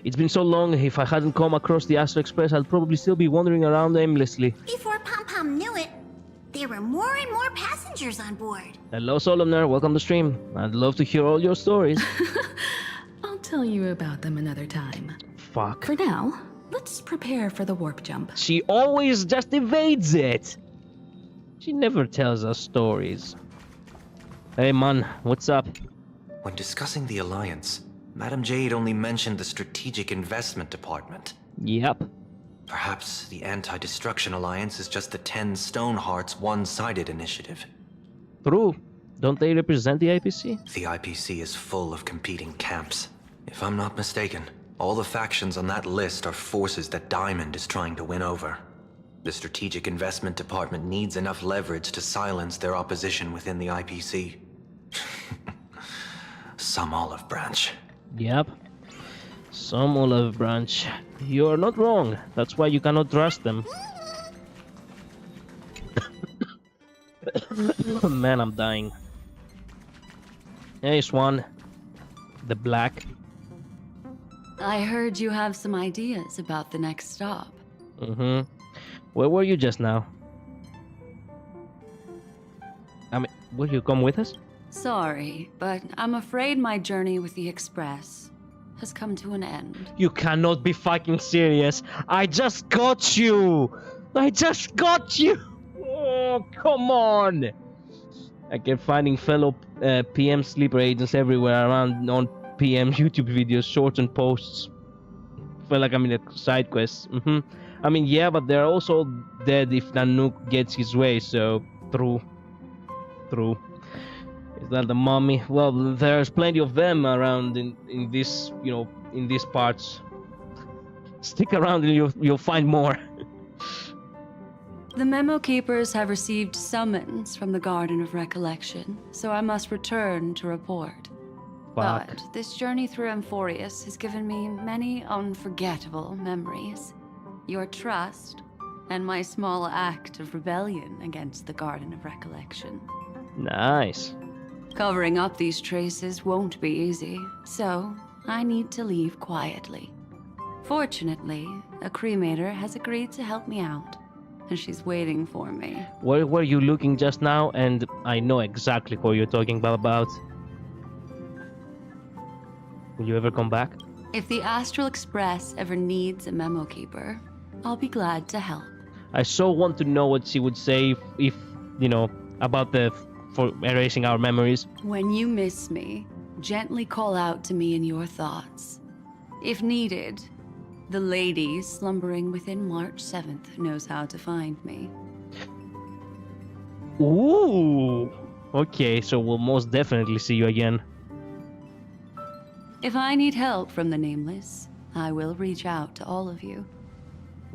It's been so long, if I hadn't come across the Astro Express, I'd probably still be wandering around aimlessly. Before Pom Pom knew it, there were more and more passengers on board. Hello, Solemner. Welcome to stream. I'd love to hear all your stories. I'll tell you about them another time. Fuck. For now, let's prepare for the warp jump. She always just evades it. She never tells us stories. Hey, man. What's up? When discussing the Alliance, Madame Jade only mentioned the Strategic Investment Department. Yep. Perhaps the Anti-Destruction Alliance is just the 10 Stonehearts one-sided initiative. True. Don't they represent the IPC? The IPC is full of competing camps. If I'm not mistaken, all the factions on that list are forces that Diamond is trying to win over. The Strategic Investment Department needs enough leverage to silence their opposition within the IPC. Some olive branch. Yep. Some olive branch. You're not wrong. That's why you cannot trust them. Man, I'm dying. Hey, Swan. The Black. I heard you have some ideas about the next stop. Mm-hmm. Where were you just now? I mean, will you come with us? Sorry, but I'm afraid my journey with the Express has come to an end. You cannot be fucking serious. I just got you. I just got you. Oh, come on. I kept finding fellow PM sleeper agents everywhere around on PM YouTube videos, shorts and posts. Feel like I'm in a side quest. I mean, yeah, but they're also dead if Nanook gets his way, so true. Is that the mummy? Well, there's plenty of them around in this, you know, in these parts. Stick around and you'll find more. The Memo Keepers have received summons from the Garden of Recollection, so I must return to report. Fuck. But this journey through Amphorius has given me many unforgettable memories. Your trust, and my small act of rebellion against the Garden of Recollection. Nice. Covering up these traces won't be easy, so I need to leave quietly. Fortunately, a cremator has agreed to help me out, and she's waiting for me. Where were you looking just now? And I know exactly what you're talking about. Will you ever come back? If the Astral Express ever needs a Memo Keeper, I'll be glad to help. I so want to know what she would say if you know, about for erasing our memories. When you miss me, gently call out to me in your thoughts. If needed, the lady slumbering within March 7th knows how to find me. Ooh. Okay, so we'll most definitely see you again. If I need help from the Nameless, I will reach out to all of you.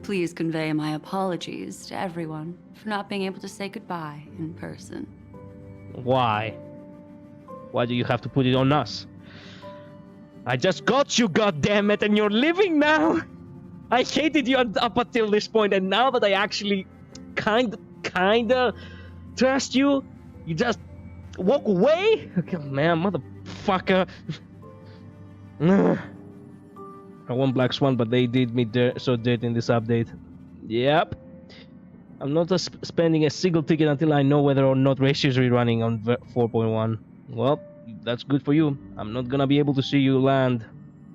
Please convey my apologies to everyone for not being able to say goodbye in person. Why? Why do you have to put it on us? I just got you, goddammit, and you're living now! I hated you up until this point, and now that I actually kinda trust you, you just walk away? Okay, man, motherfucker. I want Black Swan, but they did me so dirty in this update. Yep. I'm not spending a single ticket until I know whether or not Race is rerunning on 4.1. Well, that's good for you. I'm not gonna be able to see you land.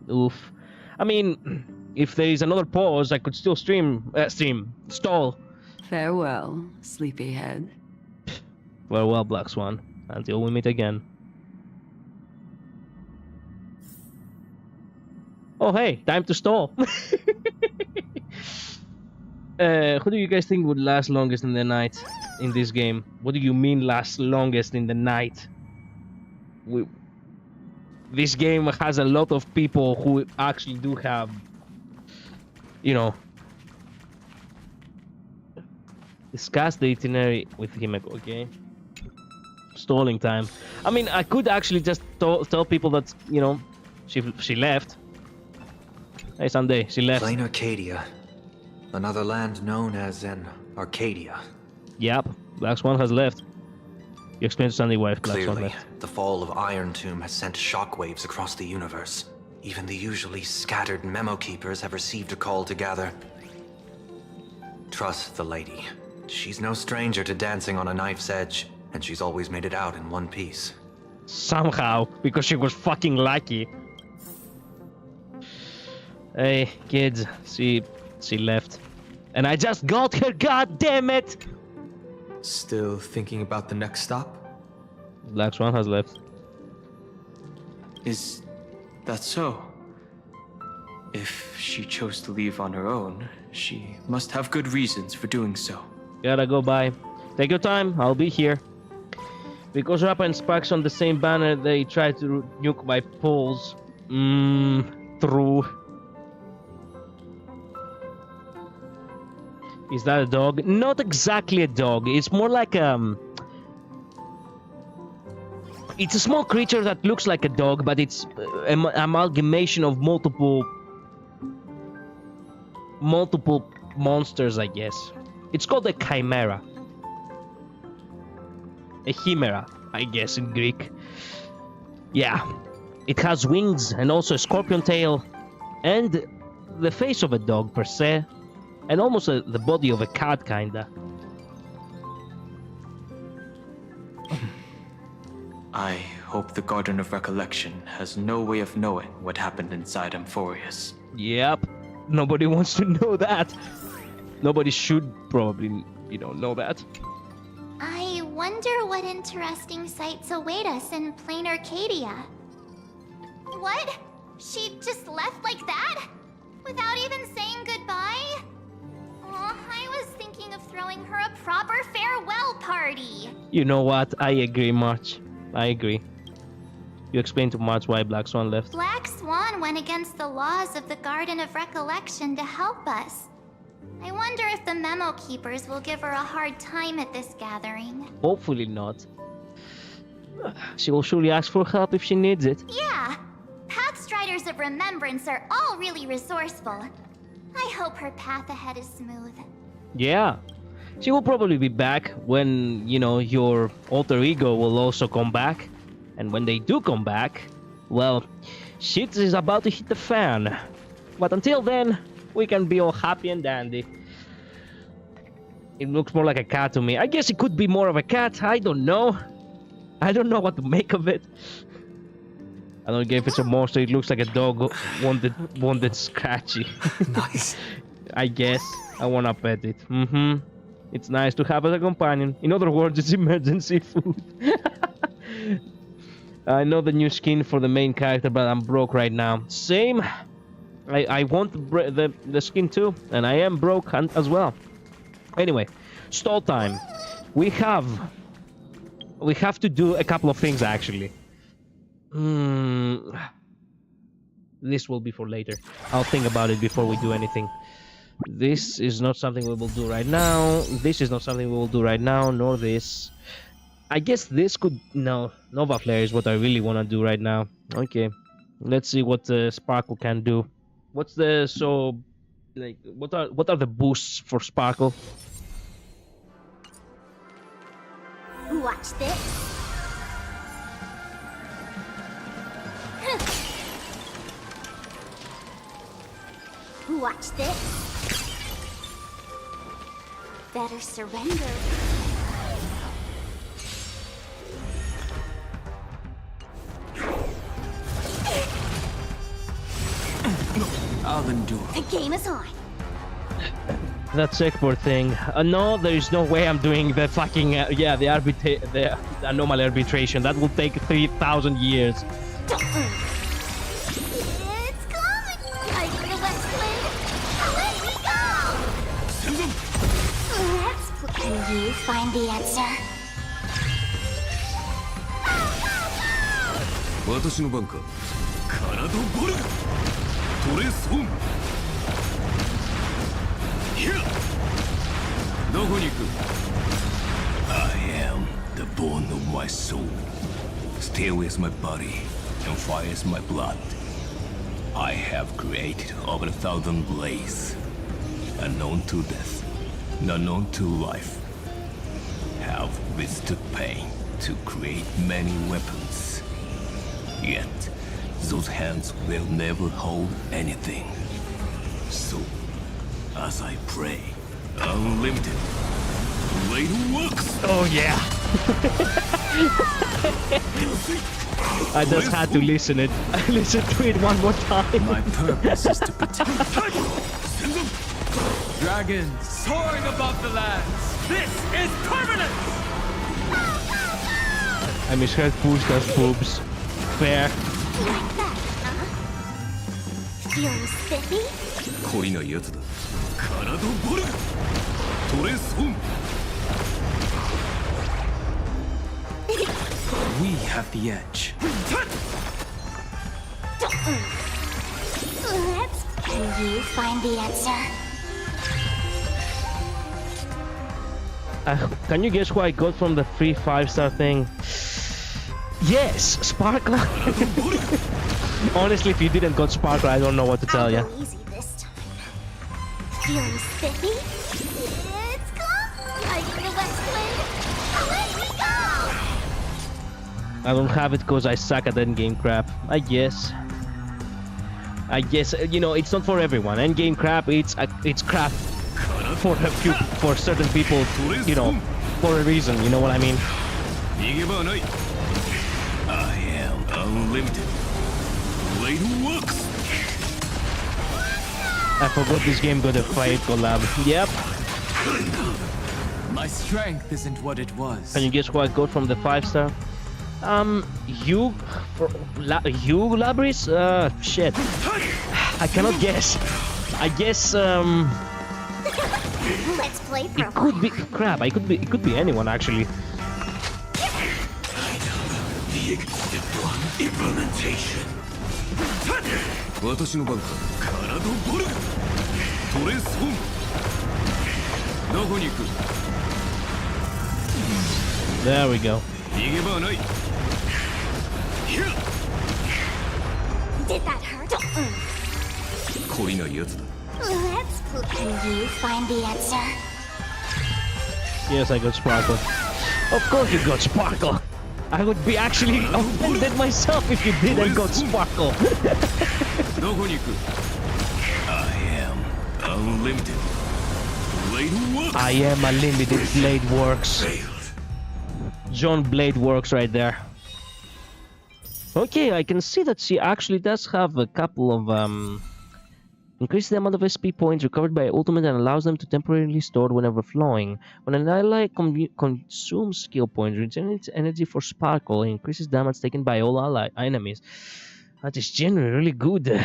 Oof. I mean, if there is another pause, I could still stall. Farewell, sleepyhead. Farewell, Black Swan. Until we meet again. Oh, hey, time to stall. Who do you guys think would last longest in the night in this game? What do you mean last longest in the night? This game has a lot of people who actually do have, you know, discuss the itinerary with him. Okay, stalling time. I mean, I could actually just tell people that, you know, she left. Hey, Sunday, she left. Planarcadia. Another land known as an Arcadia. Yep, Black Swan has left. You explained to Sunday why Black Swan Clearly, left. the fall of Iron Tomb has sent shockwaves across the universe. Even the usually scattered Memo Keepers have received a call to gather. Trust the lady. She's no stranger to dancing on a knife's edge, and she's always made it out in one piece. Somehow, because she was fucking lucky. Hey, kids, she left. And I just got her, god damn it! Still thinking about the next stop? Black Swan has left. Is that so? If she chose to leave on her own, she must have good reasons for doing so. Gotta go by. Take your time, I'll be here. Because Rappa and Sparks on the same banner, they tried to nuke my poles. True. Is that a dog? Not exactly a dog. It's more like it's a small creature that looks like a dog, but it's an amalgamation of multiple monsters, I guess. It's called a chimera. A chimera, I guess, in Greek. Yeah. It has wings and also a scorpion tail and the face of a dog per se. And almost the body of a cat, kinda. I hope the Garden of Recollection has no way of knowing what happened inside Amphorius. Yep. Nobody wants to know that. Nobody should probably, know that. I wonder what interesting sights await us in Planarcadia. What? She just left like that? Without even saying goodbye? Oh, I was thinking of throwing her a proper farewell party. You know what? I agree, March. I agree. You explained to March why Black Swan left. Black Swan went against the laws of the Garden of Recollection to help us. I wonder if the Memo Keepers will give her a hard time at this gathering. Hopefully not. She will surely ask for help if she needs it. Yeah. Pathstriders of Remembrance are all really resourceful. I hope her path ahead is smooth. Yeah. She will probably be back when, your alter ego will also come back. And when they do come back, well, shit is about to hit the fan. But until then, we can be all happy and dandy. It looks more like a cat to me. I guess it could be more of a cat. I don't know. I don't know what to make of it. I don't care if it's a monster. It looks like a dog wanted scratchy. Nice. I guess I wanna pet it. It's nice to have as a companion. In other words, it's emergency food. I know the new skin for the main character, but I'm broke right now. Same. I want the skin too, and I am broke as well. Anyway, stall time. We have to do a couple of things actually. This will be for later. I'll think about it before we do anything. This is not something we will do right now. This is not something we will do right now, nor this. I guess this could... No, Nova Flare is what I really want to do right now. Okay, let's see what Sparkle can do. What's the... So... Like, what are the boosts for Sparkle? Watch this. Watch this. Better surrender. I'll endure. The game is on. That checkboard thing. No, there is no way I'm doing the fucking... the anomaly arbitration. That will take 3,000 years. It's coming! Like the West Wind. Let me go! Can you find the answer? 私の番か。カラドボルグ。トレソン。どこに行く I am the bone of my soul. Steel is my body, and fire is my blood. I have created over 1,000 blades, unknown to death, unknown to life. Have withstood pain to create many weapons. Yet, those hands will never hold anything. So, as I pray, unlimited, blade works! Oh yeah! I just had to listen it. I listened to it one more time. My purpose is to protect dragons soaring above the lands. This is permanent. I misheard Pooch does boobs. Fair. Like that, huh? Feeling spiffy? 懲りないやつだ。カラドボルグ。トレソン。We have the edge. Can you find the answer? Can you guess who I got from the free 5-star thing? Yes, Sparkle. Honestly, if you didn't got Sparkle, I don't know what to tell you. I'll go easy this time. Feeling spiffy? It's gone. Like the West Wind. Let me go! I don't have it because I suck at endgame crap. I guess, it's not for everyone. Endgame crap, it's crap for certain people, you know, for a reason. You know what I mean? I am unlimited. Blade works. I forgot this game got a fight collab. Yep. My strength isn't what it was. Can you guess who I got from the 5-star? You Labris? Shit. I cannot guess. I guess, Let's play it could be crap. It could be anyone actually. The implementation. 私の番か。体ボルグ。トレンスフォーム。どこに行く？ There we go. 逃げ場はない。 Did that hurt? 懲りないやつだ。 Let's play. Can you find the answer? Yes, I got Sparkle. Of course you got Sparkle. I would be actually offended myself if you didn't got Sparkle. どこに行く？ I am unlimited. Blade works. I am unlimited. Blade works. John Blade works right there. Okay, I can see that she actually does have a couple of increases the amount of SP points recovered by ultimate and allows them to temporarily stored whenever flowing. When an ally consumes skill points, regenerates energy for Sparkle and increases damage taken by all ally enemies. That is generally really good.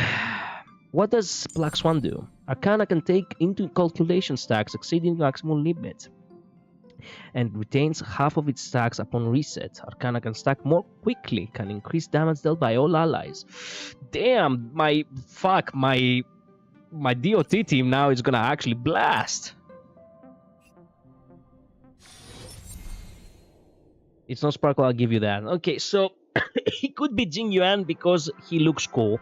What does Black Swan do? Arcana can take into calculation stacks exceeding maximum limit and retains half of its stacks upon reset. Arcana can stack more quickly, can increase damage dealt by all allies. Damn, my DOT team now is gonna actually blast. It's not Sparkle, I'll give you that. Okay, so he could be Jing Yuan because he looks cool.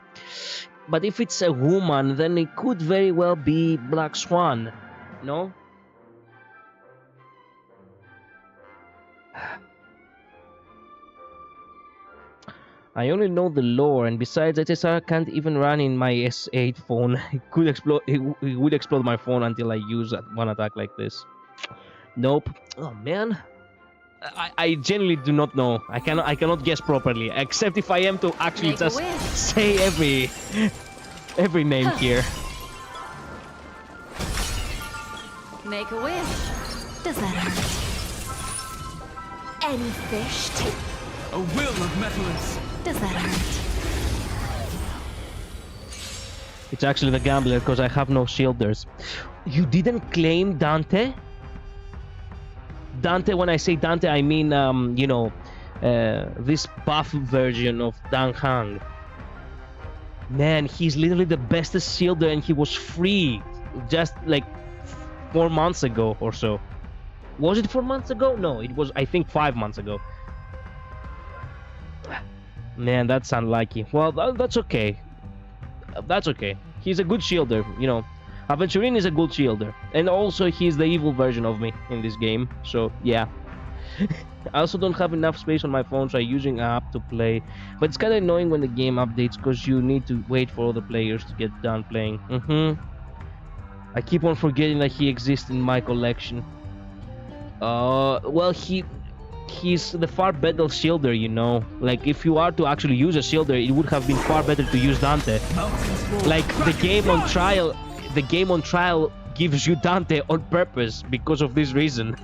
But if it's a woman, then it could very well be Black Swan, no? I only know the lore, and besides, HSR can't even run in my S8 phone. It could explode. It would explode my phone until I use one attack like this. Nope. Oh man, I genuinely do not know. I cannot guess properly, except if I am to actually just say every name here. Make a wish. Does that hurt? Any fish? A will of metallers. Does that hurt? It's actually the gambler because I have no shielders. You didn't claim Dante? Dante, when I say Dante, I mean, you know, this buff version of Dan Hang. Man, he's literally the bestest shielder and he was free just like 4 months ago or so. Was it 4 months ago? No, it was, I think, 5 months ago. Man, that's unlucky. Well, that's okay. That's okay. He's a good shielder, you know. Aventurin is a good shielder. And also, he's the evil version of me in this game. So, yeah. I also don't have enough space on my phone, so I'm using an app to play. But it's kind of annoying when the game updates, because you need to wait for all the players to get done playing. I keep on forgetting that he exists in my collection. Well, he's the far better shielder, you know. Like, if you are to actually use a shielder, it would have been far better to use Dante. Like, the game on trial gives you Dante on purpose because of this reason.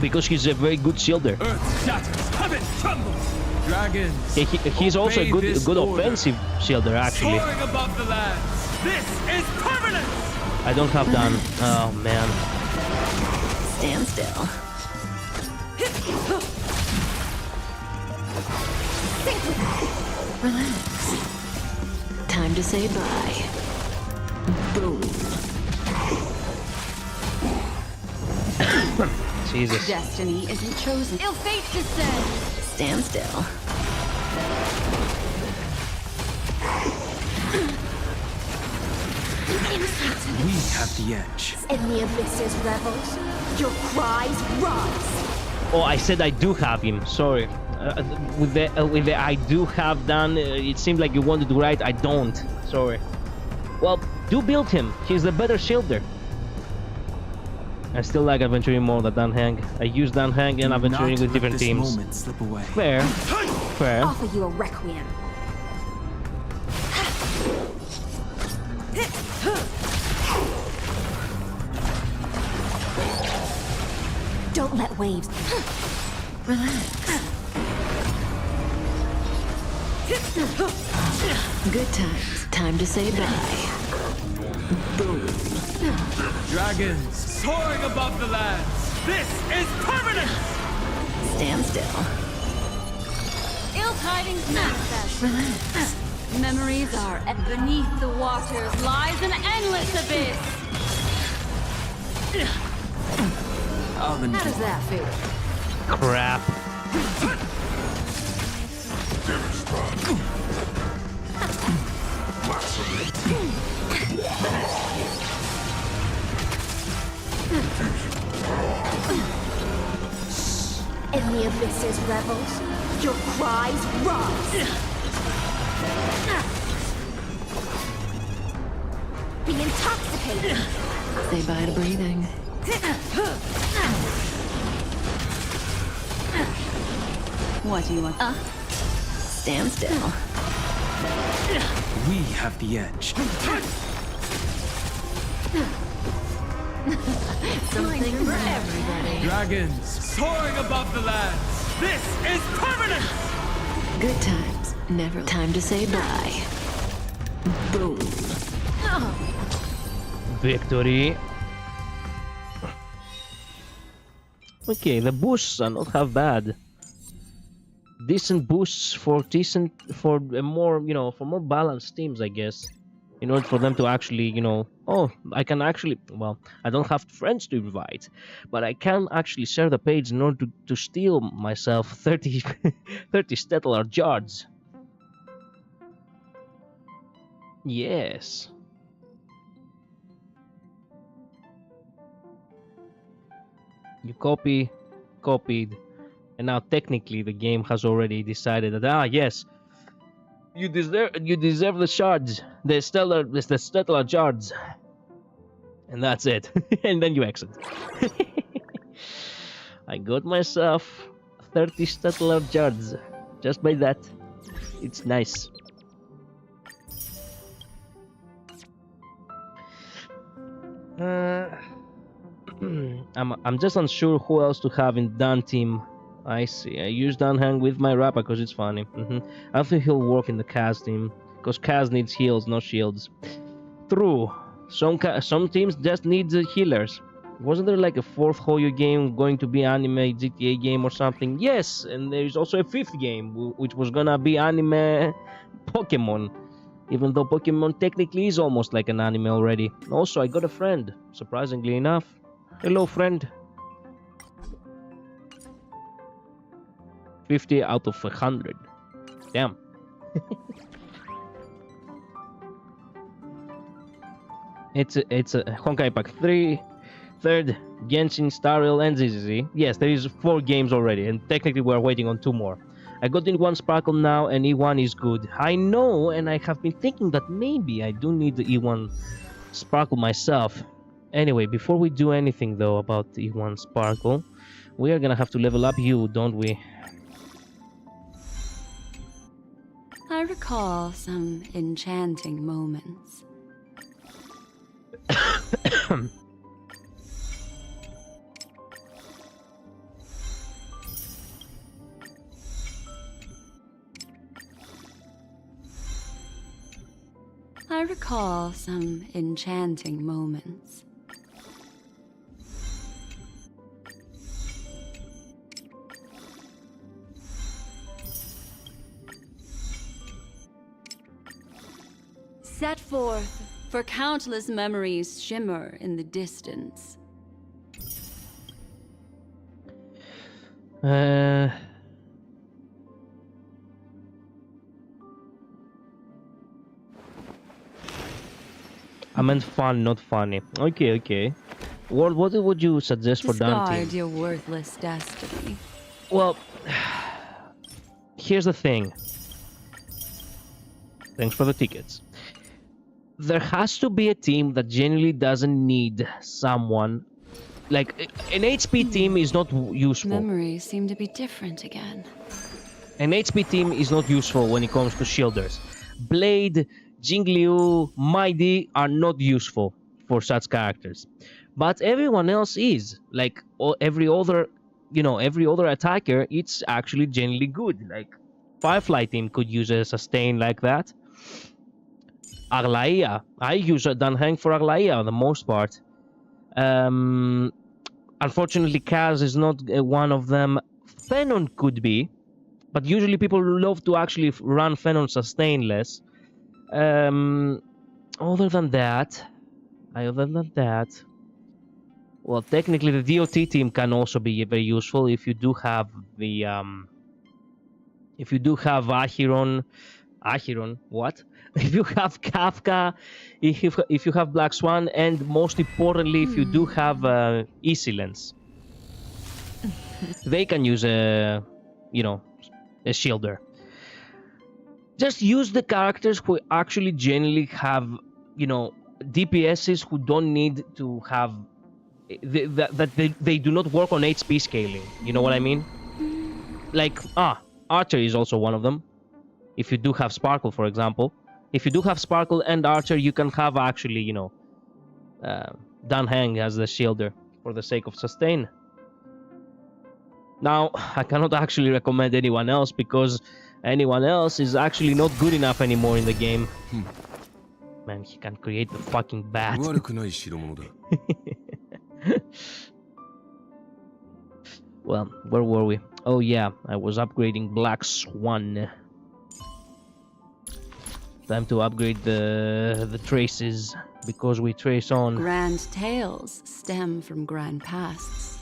Because he's a very good shielder. Earth shatters, heaven trembles. Dragons. He's also a good offensive shielder, actually. Soaring above the lands. This is permanent. I don't have done. Oh man. Stand still. Relax. Time to say bye. Boom. Jesus. Destiny isn't chosen. Ill fate descend. Stand still. We have the edge. In the abyss's revels, your cries rise. Oh, I said I do have him. Sorry. With the I do have done, it seemed like you wanted to write I don't. Sorry. Well, do build him. He's the better shielder. I still like adventuring more than Dan Hang. I use Dan Hang and adventuring with different teams. Moment slip away. Fair. Fair. Offer you a requiem. Don't let waves. Relax. Good times. Time to say bye. Boom. Dragons soaring above the lands. This is permanent! Stand still. Ill tidings manifest. Relax. Memories are beneath the waters lies an endless abyss. How does that feel? Crap. In the abyss's revels, your cries rise. Be intoxicated. Say bye to breathing. What do you want? Stand still. we have the edge. Something for everybody. Dragons soaring above the lands. This is permanent! Good times. Never time to say bye. Boom. Victory. Okay, the boosts are not half bad. Decent boosts for a more, for more balanced teams, I guess. In order for them to actually, oh, I can actually, well, I don't have friends to invite, but I can actually share the page in order to steal myself 30 stellar shards. Yes. You copied, and now technically the game has already decided that yes, you deserve the shards, the stellar shards, and that's it. And then you exit. I got myself 30 stellar shards just by that. It's nice. I'm just unsure who else to have in Dan team. I see. I use Dan Hang with my Rappa because it's funny. I think he'll work in the Kaz team because Kaz needs heals, not shields. True. Some teams just need healers. Wasn't there like a fourth Hoyo game going to be anime GTA game or something? Yes, and there's also a fifth game which was gonna be anime Pokemon. Even though Pokemon technically is almost like an anime already. Also, I got a friend, surprisingly enough. Hello, friend. 50 out of 100. Damn. It's a Honkai Pack 3, 3rd, Genshin, StarRail, and ZZZ. Yes, there is 4 games already, and technically we're waiting on 2 more. I got E1 Sparkle now, and E1 is good. I know, and I have been thinking that maybe I do need the E1 Sparkle myself. Anyway, before we do anything though about the E1 Sparkle, we are gonna have to level up you, don't we? I recall some enchanting moments. I recall some enchanting moments. Set forth, for countless memories shimmer in the distance. I meant fun, not funny. Okay. What would you suggest for Dante? Discard your worthless destiny. Well, here's the thing. Thanks for the tickets. There has to be a team that genuinely doesn't need someone like an HP team is not useful. Memories seem to be different again. An HP team is not useful when it comes to shielders. Blade, Jingliu, Mighty are not useful for such characters. But everyone else is. Like every other, every other attacker, it's actually generally good. Like Firefly team could use a sustain like that. Aglaia, I use a Danheng for Aglaia on the most part. Unfortunately, Kaz is not one of them. Fenon could be. But usually people love to actually run Fenon sustainless. Other than that, well, technically the DOT team can also be very useful if you do have the Acheron, what? If you have Kafka, if you have Black Swan, and most importantly, if you do have Isilence, they can use a shielder. Just use the characters who actually generally have, DPSs who don't need to have they do not work on HP scaling. You know what I mean? Like Archer is also one of them. If you do have Sparkle, for example, if you do have Sparkle and Archer, you can have actually Danheng as the shielder for the sake of sustain. Now, I cannot actually recommend anyone else because anyone else is actually not good enough anymore in the game. Man, he can create the fucking bat. Well, where were we? Oh yeah, I was upgrading Black Swan. Time to upgrade the traces because we trace on. Grand tales stem from grand pasts.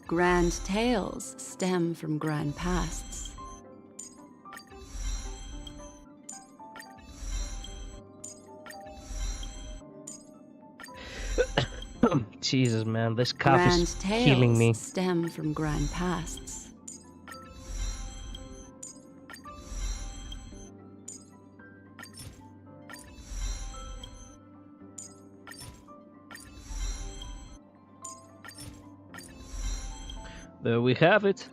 Grand tales stem from grand pasts. Jesus, man, this cough is killing me. Grand tales stem from grand pasts. There we have it.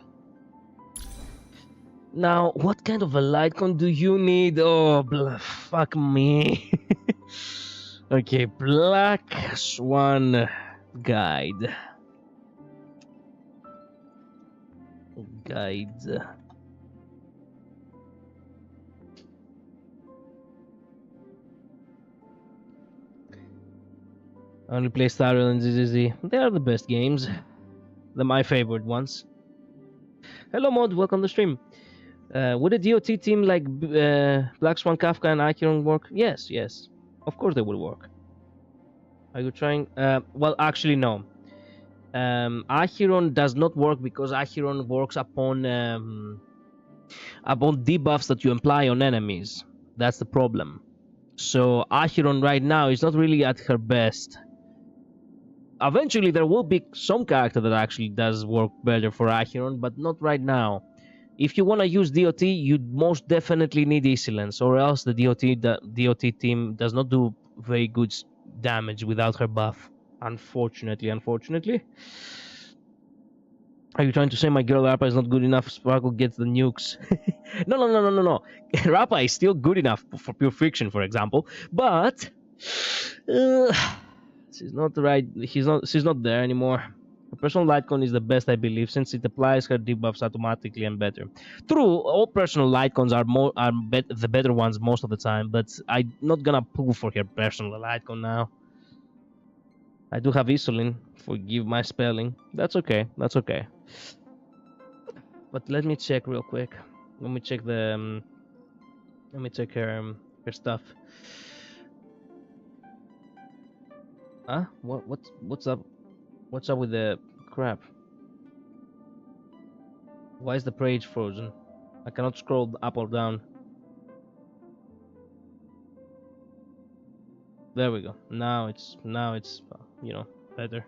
Now, what kind of a light con do you need? Oh, fuck me. Okay, Black Swan Guide. I only play StarRail and ZZZ. They are the best games. They're my favorite ones. Hello, Mod. Welcome to the stream. Would a DOT team like Black Swan, Kafka, and Acheron work? Yes. Of course they will work. Are you trying? Well, actually, no. Acheron does not work because Acheron works upon debuffs that you apply on enemies. That's the problem. So Acheron right now is not really at her best. Eventually, there will be some character that actually does work better for Acheron, but not right now. If you want to use DOT, you most definitely need Isilence, or else the DOT team does not do very good damage without her buff. Unfortunately. Are you trying to say my girl Rappa is not good enough? Sparkle gets the nukes. No. Rappa is still good enough for pure friction, for example, but she's not right. She's not there anymore. A personal lightcon is the best, I believe, since it applies her debuffs automatically and better. True, all personal lightcons are the better ones most of the time, but I'm not gonna pull for her personal lightcon now. I do have Isolin. Forgive my spelling. That's okay. But let me check real quick. Let me check her stuff. Huh? What's up? What's up with the crap? Why is the page frozen? I cannot scroll up or down. There we go. Now it's better.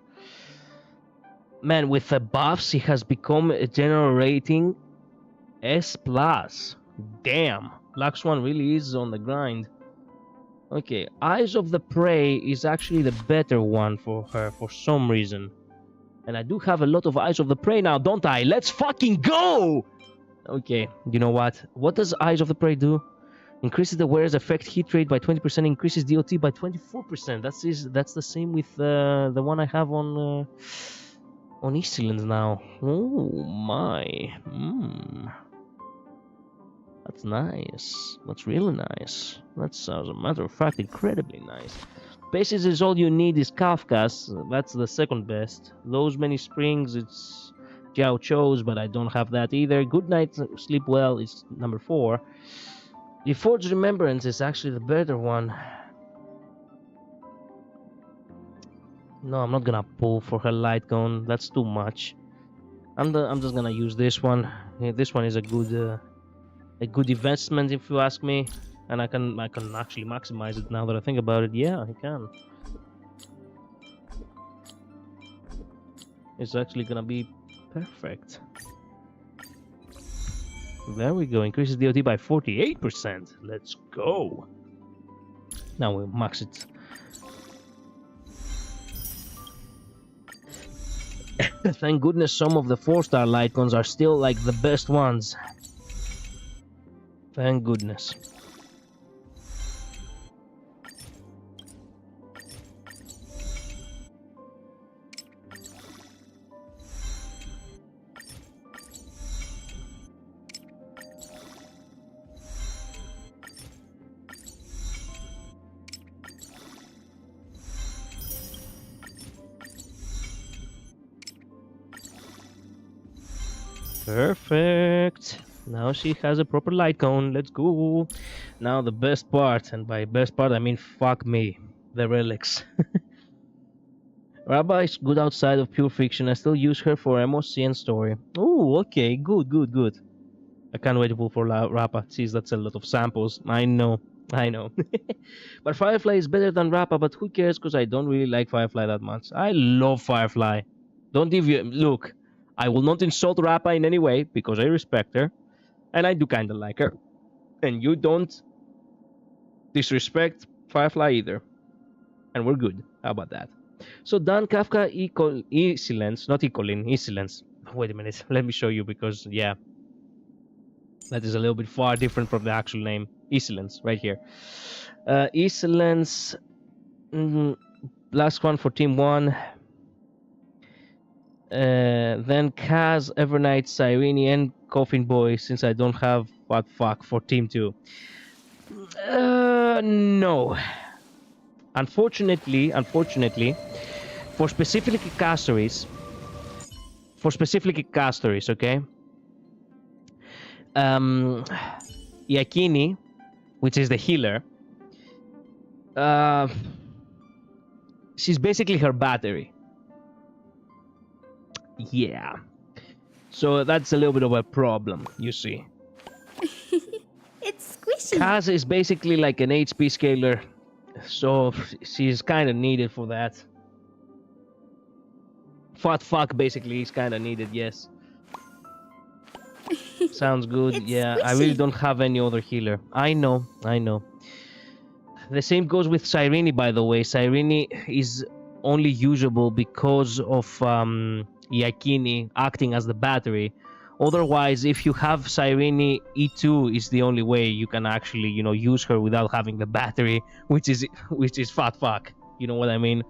Man, with the buffs, he has become a general rating S+. Damn. Black Swan really is on the grind. Okay, Eyes of the Prey is actually the better one for her for some reason. And I do have a lot of Eyes of the Prey now, don't I? Let's fucking go! Okay, you know what? What does Eyes of the Prey do? Increases the wearer's effect hit rate by 20%, increases DOT by 24%. That's the same with the one I have on Eastlands now. Oh my. That's nice. That's really nice. That's, as a matter of fact, incredibly nice. Basis is all you need is Kafka's. That's the second best. Those many springs, it's Jiao Cho's, but I don't have that either. Good night, sleep well is number 4. The Forged Remembrance is actually the better one. No, I'm not gonna pull for her light gun. That's too much. I'm just gonna use this one. Yeah, this one is a good investment, if you ask me, and I can actually maximize it now that I think about it. Yeah, I can. It's actually gonna be perfect. There we go. Increases DOT by 48%. Let's go. Now we'll max it. Thank goodness some of the 4-star light guns are still like the best ones. Thank goodness. Perfect. Now she has a proper light cone. Let's go. Now the best part, and by best part I mean fuck me, the relics. Rabba is good outside of pure fiction. I still use her for MOC and story. Oh, okay, good. I can't wait to pull for Rappa. Jeez, that's a lot of samples. I know. But Firefly is better than Rappa, but who cares, because I don't really like Firefly that much. I love Firefly. Don't even look. I will not insult Rappa in any way, because I respect her. And I do kinda like her. And you don't disrespect Firefly either. And we're good. How about that? So Dan Kafka E-Silence, not Ecolin, E-Silence. Wait a minute, let me show you, because yeah. That is a little bit far different from the actual name. E-Silence, right here. E-Silence, last one for Team 1. Then Kaz, Evernight, Cyrene, and Coffin Boy, since I don't have what fuck for Team 2. No. Unfortunately, for specific casteries, okay? Yakini, which is the healer, she's basically her battery. Yeah. So that's a little bit of a problem, you see. It's squishy. Kaz is basically like an HP scaler, so she's kind of needed for that. Fat fuck basically is kind of needed, yes. Sounds good. It's yeah, squishy. I really don't have any other healer. I know. The same goes with Cyrene, by the way. Cyrene is only usable because of Yakini acting as the battery. Otherwise, if you have Cyrene, E2 is the only way you can actually, use her without having the battery, which is fat fuck. You know what I mean?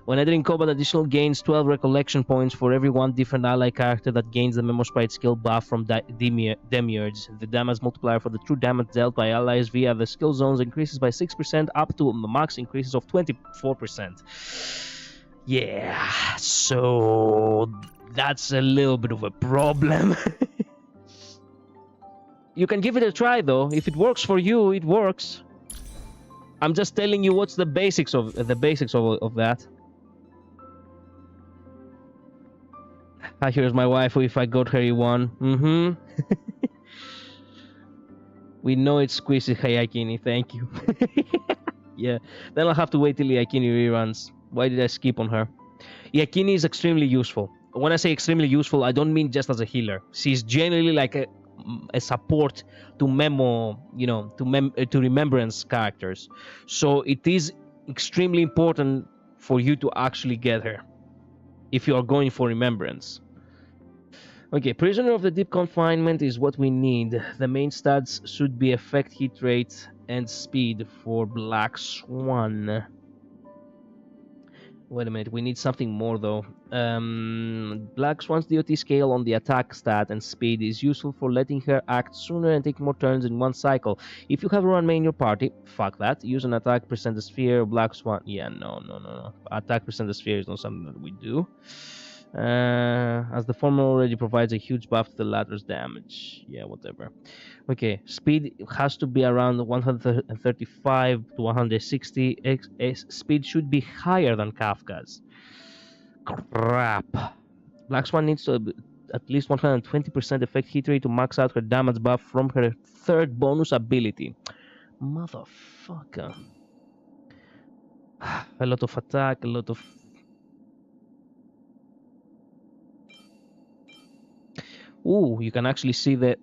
When entering combat, additional gains 12 recollection points for every one different ally character that gains the Memo Sprite skill buff from Demiurge. The damage multiplier for the true damage dealt by allies via the skill zones increases by 6% up to a max increases of 24%. Yeah, so that's a little bit of a problem. You can give it a try though. If it works for you, it works. I'm just telling you what's the basics of that. Here's my wife. If I got her E1. We know it's squeezy Hayakini. Thank you. Yeah. Then I'll have to wait till Yakini reruns. Why did I skip on her? Yakini is extremely useful. When I say extremely useful, I don't mean just as a healer. She's generally like a support to memo, you know, to remembrance characters. So it is extremely important for you to actually get her if you are going for remembrance. Okay, Prisoner of the Deep Confinement is what we need. The main stats should be effect, hit rate, and speed for Black Swan. Wait a minute, we need something more though. Black Swan's DOT scale on the attack stat and speed is useful for letting her act sooner and take more turns in one cycle. If you have a runmate in your party, fuck that. Use an attack percent sphere, Black Swan. Yeah, no. Attack percent sphere is not something that we do. As the former already provides a huge buff to the latter's damage. Yeah, whatever. Okay, speed has to be around 135 to 160. Speed should be higher than Kafka's. Crap. Black Swan needs to at least 120% effect hit rate to max out her damage buff from her third bonus ability. Motherfucker. A lot of attack, a lot of... Ooh, you can actually see the...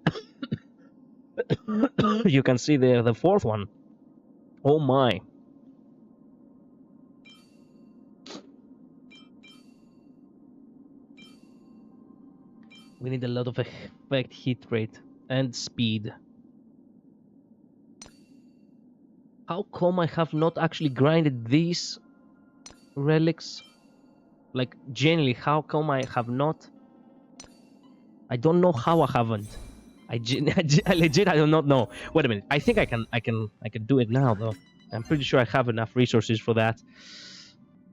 you can see the fourth one. Oh my. We need a lot of effect hit rate and speed. How come I have not actually grinded these relics? Like, genuinely, how come I have not? I don't know how I haven't. I legit, I do not know. Wait a minute. I think I can do it now though. I'm pretty sure I have enough resources for that.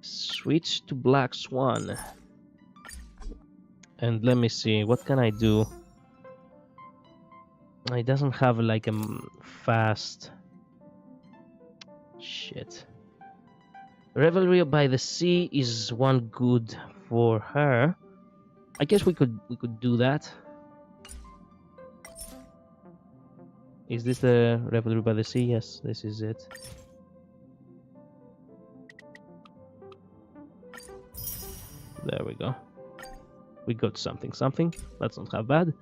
Switch to Black Swan. And let me see, what can I do? It doesn't have like a fast... Shit. Revelry by the Sea is one good for her. I guess we could do that. Is this the Revelry by the Sea? Yes, this is it. There we go. We got something. That's not half bad.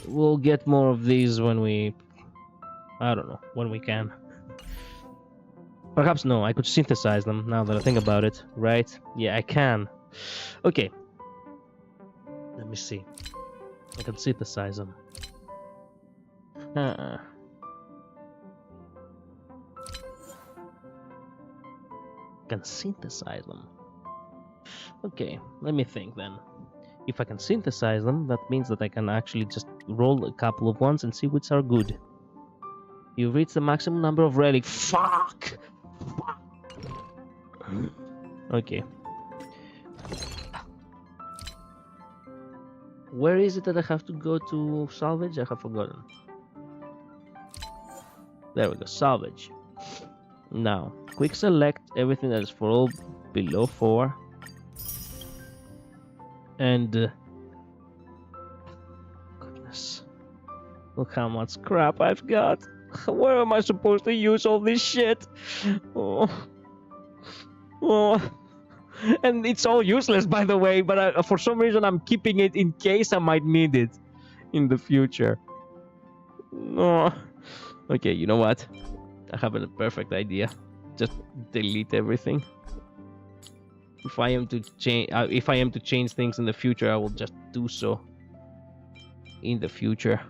We'll get more of these when we... I don't know, when we can. Perhaps no, I could synthesize them now that I think about it, right? Yeah, I can. Okay. Let me see. I can synthesize them. Can synthesize them. Okay, let me think then. If I can synthesize them, that means that I can actually just roll a couple of ones and see which are good. You've reached the maximum number of relics. Fuck! Okay. Where is it that I have to go to salvage? I have forgotten. There we go, salvage. Now, quick select everything that is for all below 4. And... goodness. Look how much crap I've got. Where am I supposed to use all this shit? Oh. And it's all useless, by the way, but for some reason I'm keeping it in case I might need it in the future. Oh. Okay, you know what? I have a perfect idea. Just delete everything. If I am to change things in the future, I will just do so in the future.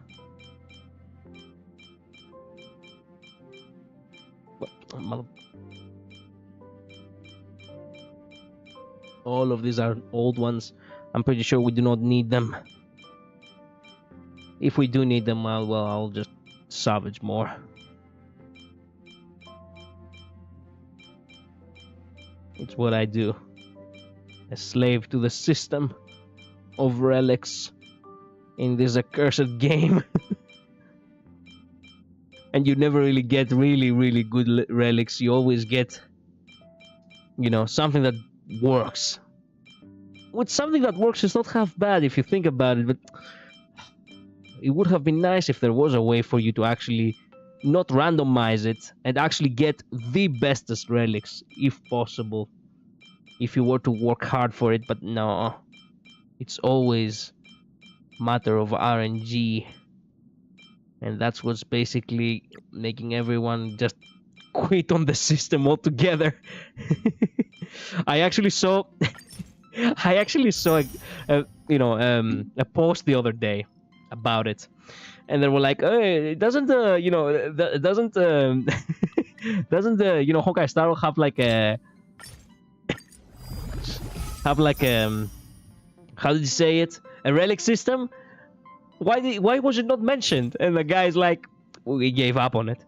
All of these are old ones. I'm pretty sure we do not need them. If we do need them, well, I'll just salvage more. It's what I do. A slave to the system of relics in this accursed game. And you never really get really good relics. You always get, you know, something that works. With something that works, it's not half bad if you think about it, but it would have been nice if there was a way for you to actually not randomize it and actually get the bestest relics, if possible, if you were to work hard for it. But no, it's always matter of RNG. And that's what's basically making everyone just quit on the system altogether. I actually saw a post the other day about it, and they were like, "Hey, doesn't doesn't HonkaiStarRail have like how did you say it, a relic system? Why was it not mentioned?" And the guy's like, "We gave up on it."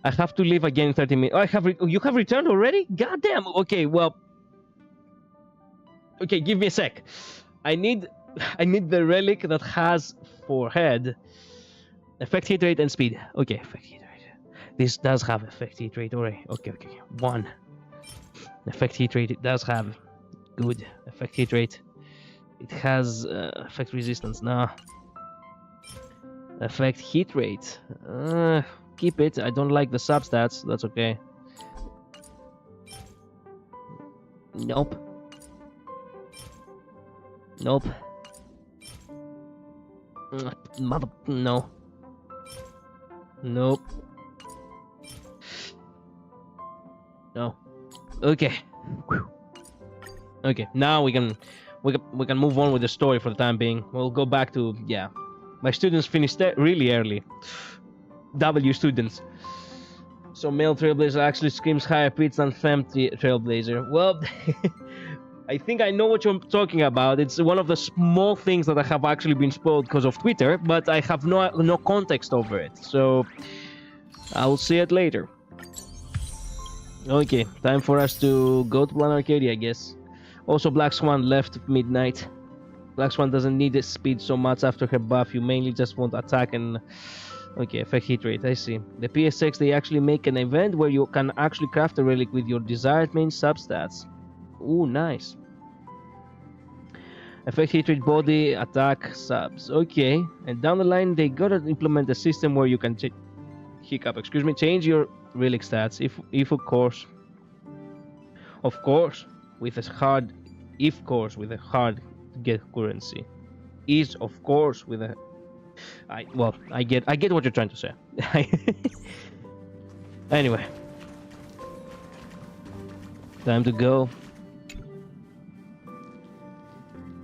I have to leave again in 30 minutes. Oh, you have returned already? God damn. Okay, well. Okay, give me a sec. I need the relic that has forehead, effect hit rate, and speed. Okay, effect hit rate. This does have effect hit rate already. Okay. 1. Effect hit rate it does have. Good. Effect hit rate. It has effect resistance. Nah. Effect hit rate. Keep it. I don't like the substats. That's okay. Nope. Mother. No. Nope. No. Okay. Okay. Now we can move on with the story for the time being. We'll go back to My students finished really early. W students. So male trailblazer actually screams higher pitch than femme trailblazer. Well, I think I know what you're talking about. It's one of the small things that I have actually been spoiled because of Twitter, but I have no context over it. So I'll see it later. Okay, time for us to go to Planarcadia, I guess. Also, Black Swan left at midnight. Black Swan doesn't need the speed so much after her buff. You mainly just want attack and... Okay, effect hit rate, I see. The PSX, they actually make an event where you can actually craft a relic with your desired main substats. Ooh, nice. Effect hit rate, body, attack, subs. Okay, and down the line, they gotta implement a system where you can... change your relic stats, if of course, with a hard... If course, with a hard to get currency. Is, of course, with a... I get what you're trying to say. Anyway, time to go.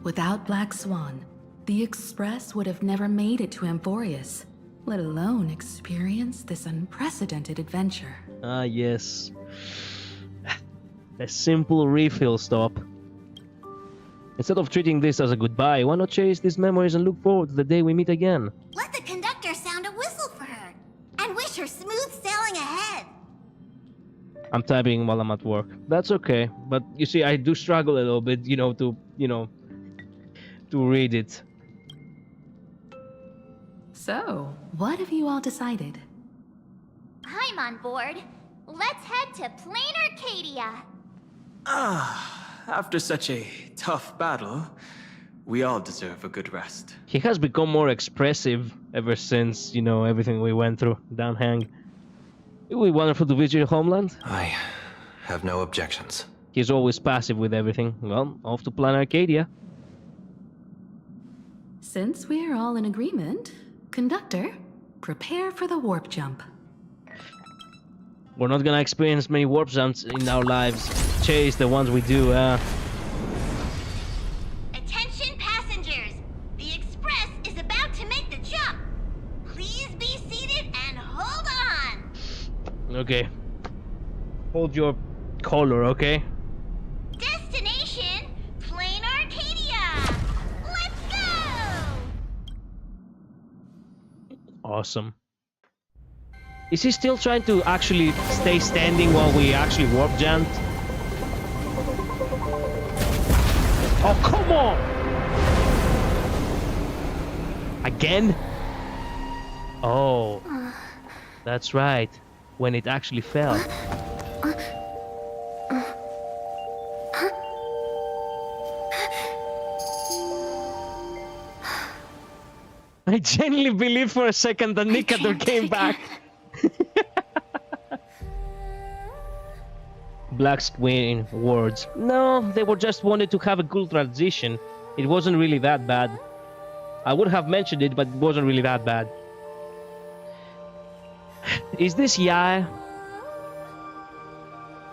Without Black Swan, the Express would have never made it to Amphorius, let alone experience this unprecedented adventure. Ah, yes. A simple refill stop. Instead of treating this as a goodbye, why not cherish these memories and look forward to the day we meet again? Let the conductor sound a whistle for her, and wish her smooth sailing ahead. I'm typing while I'm at work. That's okay, but you see, I do struggle a little bit, to read it. So, what have you all decided? I'm on board. Let's head to Planarcadia. After such a tough battle, we all deserve a good rest. He has become more expressive ever since, everything we went through. Downhang. It would be wonderful to visit your homeland. I have no objections. He's always passive with everything. Well, off to Planarcadia. Since we're all in agreement, Conductor, prepare for the warp jump. We're not gonna experience many warp jumps in our lives. Chase the ones we do, Attention passengers! The Express is about to make the jump. Please be seated and hold on. Okay. Hold your collar, okay? Destination, Planarcadia. Let's go! Awesome. Is he still trying to actually stay standing while we actually warp jumped? Oh, come on! Again? Oh. That's right. When it actually fell. I genuinely believed for a second that Nikator came back. Black Square words. No, they were just wanted to have a cool transition. It wasn't really that bad. I would have mentioned it, but it wasn't really that bad. Is this Yae?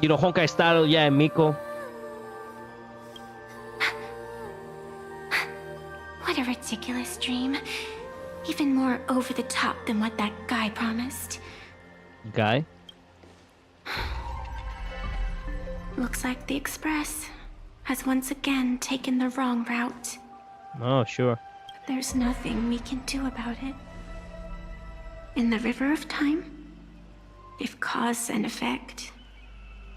You know, HonkaiStarRail, Yae Miko? What a ridiculous dream. Even more over the top than what that guy promised. Guy? Looks like the Express has once again taken the wrong route. Oh, sure. There's nothing we can do about it. In the river of time, if cause and effect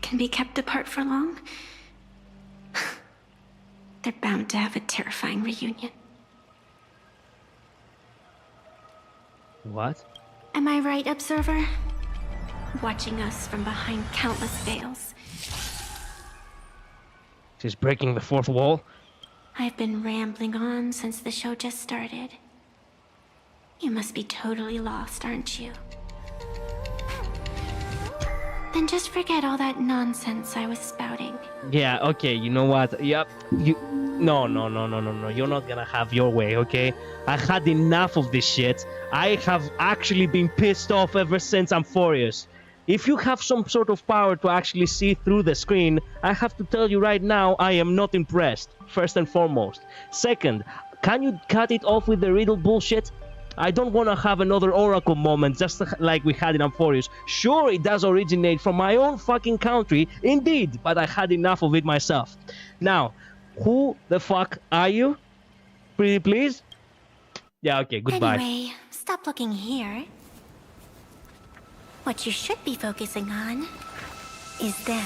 can be kept apart for long, they're bound to have a terrifying reunion. What? Am I right, Observer? Watching us from behind countless veils. She's breaking the fourth wall? I've been rambling on since the show just started. You must be totally lost, aren't you? Then just forget all that nonsense I was spouting. Yeah, okay, you know what? Yep. No. You're not gonna have your way, okay? I had enough of this shit. I have actually been pissed off ever since. I'm furious. If you have some sort of power to actually see through the screen, I have to tell you right now, I am not impressed, first and foremost. Second, can you cut it off with the riddle bullshit? I don't want to have another Oracle moment just like we had in Amphorius. Sure, it does originate from my own fucking country, indeed, but I had enough of it myself. Now, who the fuck are you? Pretty please? Yeah, okay, goodbye. Anyway, stop looking here. What you should be focusing on is them.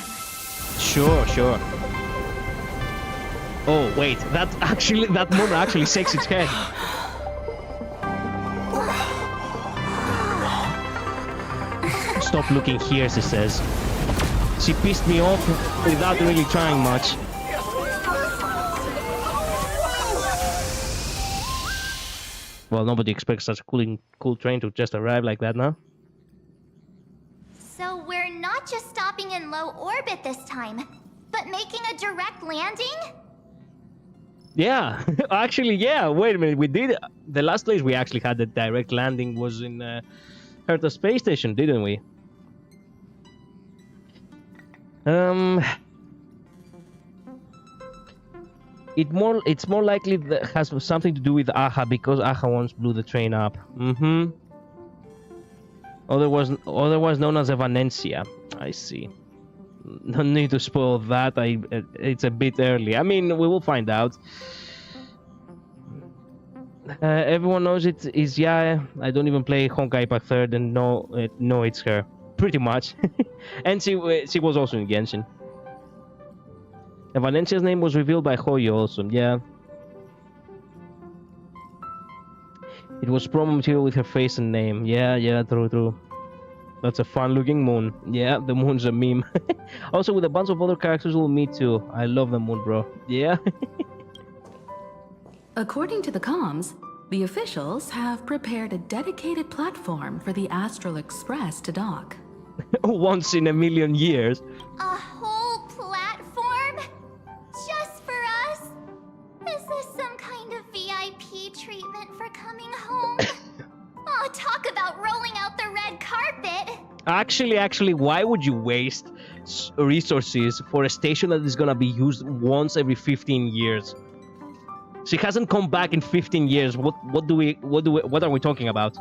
Sure. Oh, wait, that moon actually shakes its head. Stop looking here, she says. She pissed me off without really trying much. Well, nobody expects such a cool train to just arrive like that now. So we're not just stopping in low orbit this time, but making a direct landing? Yeah, actually, yeah. Wait a minute, we did. The last place we actually had the direct landing was in Herta Space Station, didn't we? It's more likely that has something to do with Aha, because Aha once blew the train up. Otherwise known as Evanencia. I see. No need to spoil that. It's a bit early. I mean, we will find out. Everyone knows it is Yae. I don't even play Honkai Pack 3rd and know it's her. Pretty much. And she was also in Genshin. Evanencia's name was revealed by Hoyo also, yeah. It was promo material with her face and name. Yeah, true. That's a fun-looking moon. Yeah, the moon's a meme. Also, with a bunch of other characters we'll meet too. I love the moon, bro. Yeah. According to the comms, the officials have prepared a dedicated platform for the Astral Express to dock. Once in a million years. A whole platform? Just for us? Is this some kind of VIP treatment for coming home? Oh, talk about rolling out the red carpet! Actually, why would you waste resources for a station that is gonna be used once every 15 years? She hasn't come back in 15 years. What are we talking about?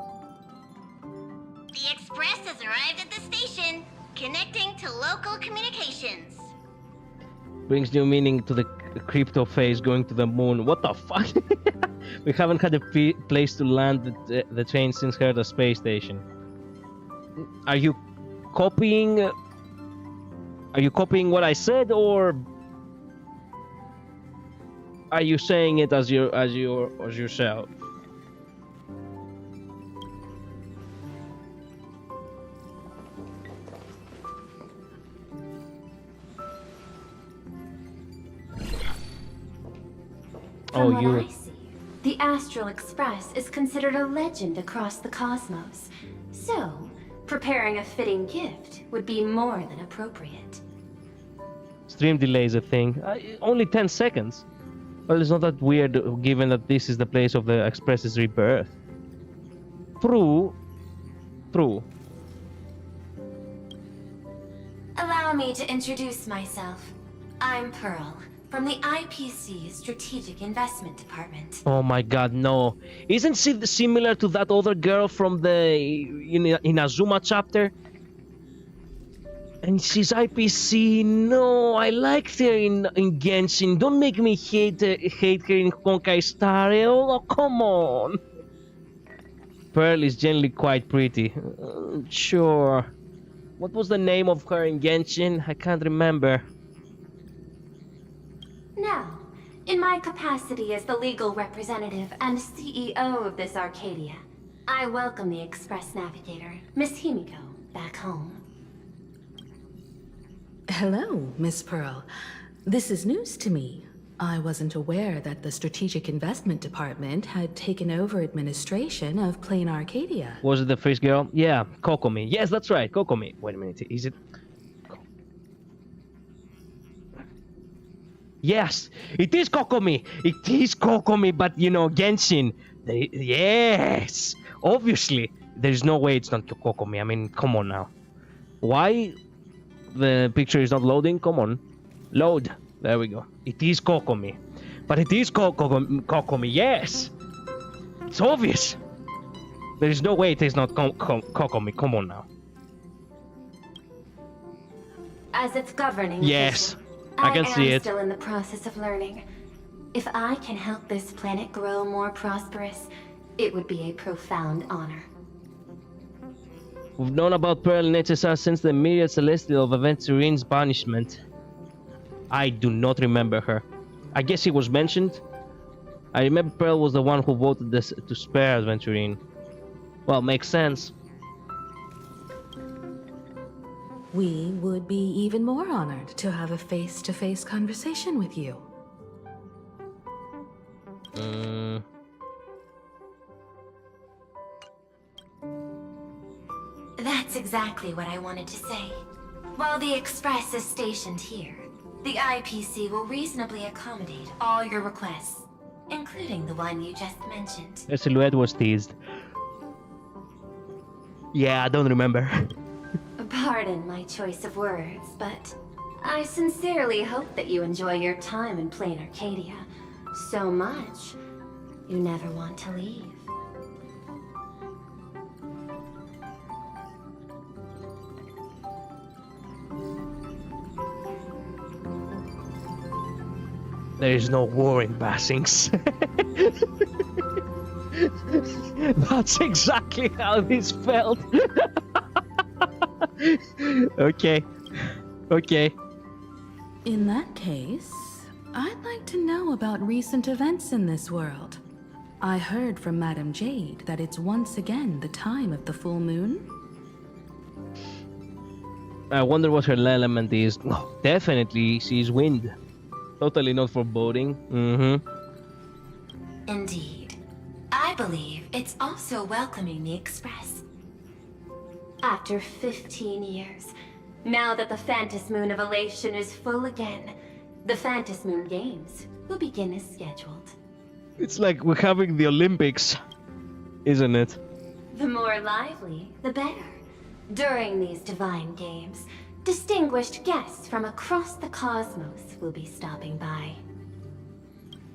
The express has arrived at the station, connecting to local communications. Brings new meaning to the crypto phase going to the moon. What the fuck? We haven't had a place to land the train since Herta Space Station. Are you copying? Are you copying what I said, or are you saying it as yourself? From what I see, the Astral Express is considered a legend across the cosmos. So, preparing a fitting gift would be more than appropriate. Stream delay is a thing. Only 10 seconds. Well, it's not that weird, given that this is the place of the Express's rebirth. True. True. Allow me to introduce myself. I'm Pearl, from the IPC Strategic Investment Department. Oh my god, no. Isn't she similar to that other girl from the Inazuma chapter? And she's IPC. No, I liked her in Genshin. Don't make me hate her in HonkaiStarRail. Oh, come on. Pearl is generally quite pretty. Sure. What was the name of her in Genshin? I can't remember. Now, in my capacity as the legal representative and CEO of this Arcadia, I welcome the Express Navigator, Miss Himiko, back home. Hello, Miss Pearl. This is news to me. I wasn't aware that the Strategic Investment Department had taken over administration of Planarcadia. Was it the first girl? Yeah, Kokomi. Yes, that's right, Kokomi. Wait a minute, is it? Yes, it is Kokomi. It is Kokomi, but you know, Genshin. Yes, obviously. There's no way it's not Kokomi. I mean, come on now. Why the picture is not loading? Come on. Load. There we go. It is Kokomi. But it is Kokomi, yes. It's obvious. There is no way it is not Kokomi. Come on now. As its governing Yes. official, I can see am it. still in the process of learning. If I can help this planet grow more prosperous, it would be a profound honor. We've known about Pearl and HSR since the myriad celestial of Aventurine's banishment. I do not remember her. I guess she was mentioned. I remember Pearl was the one who voted this to spare Aventurine. Well, makes sense. We would be even more honored to have a face-to-face conversation with you. That's exactly what I wanted to say. While the Express is stationed here, the IPC will reasonably accommodate all your requests, including the one you just mentioned. Her silhouette was teased. Yeah, I don't remember. Pardon my choice of words, but I sincerely hope that you enjoy your time in Planarcadia so much you never want to leave. There is no war in Bassings. That's exactly how this felt. Okay. Okay. In that case, I'd like to know about recent events in this world. I heard from Madame Jade that it's once again the time of the full moon. I wonder what her element is. Oh, definitely she's wind. Totally not foreboding. Indeed. I believe it's also welcoming the Express. After 15 years, now that the Phantom Moon of Elation is full again, the Phantom Moon Games will begin as scheduled. It's like we're having the Olympics, isn't it? The more lively, the better. During these divine games, distinguished guests from across the cosmos will be stopping by.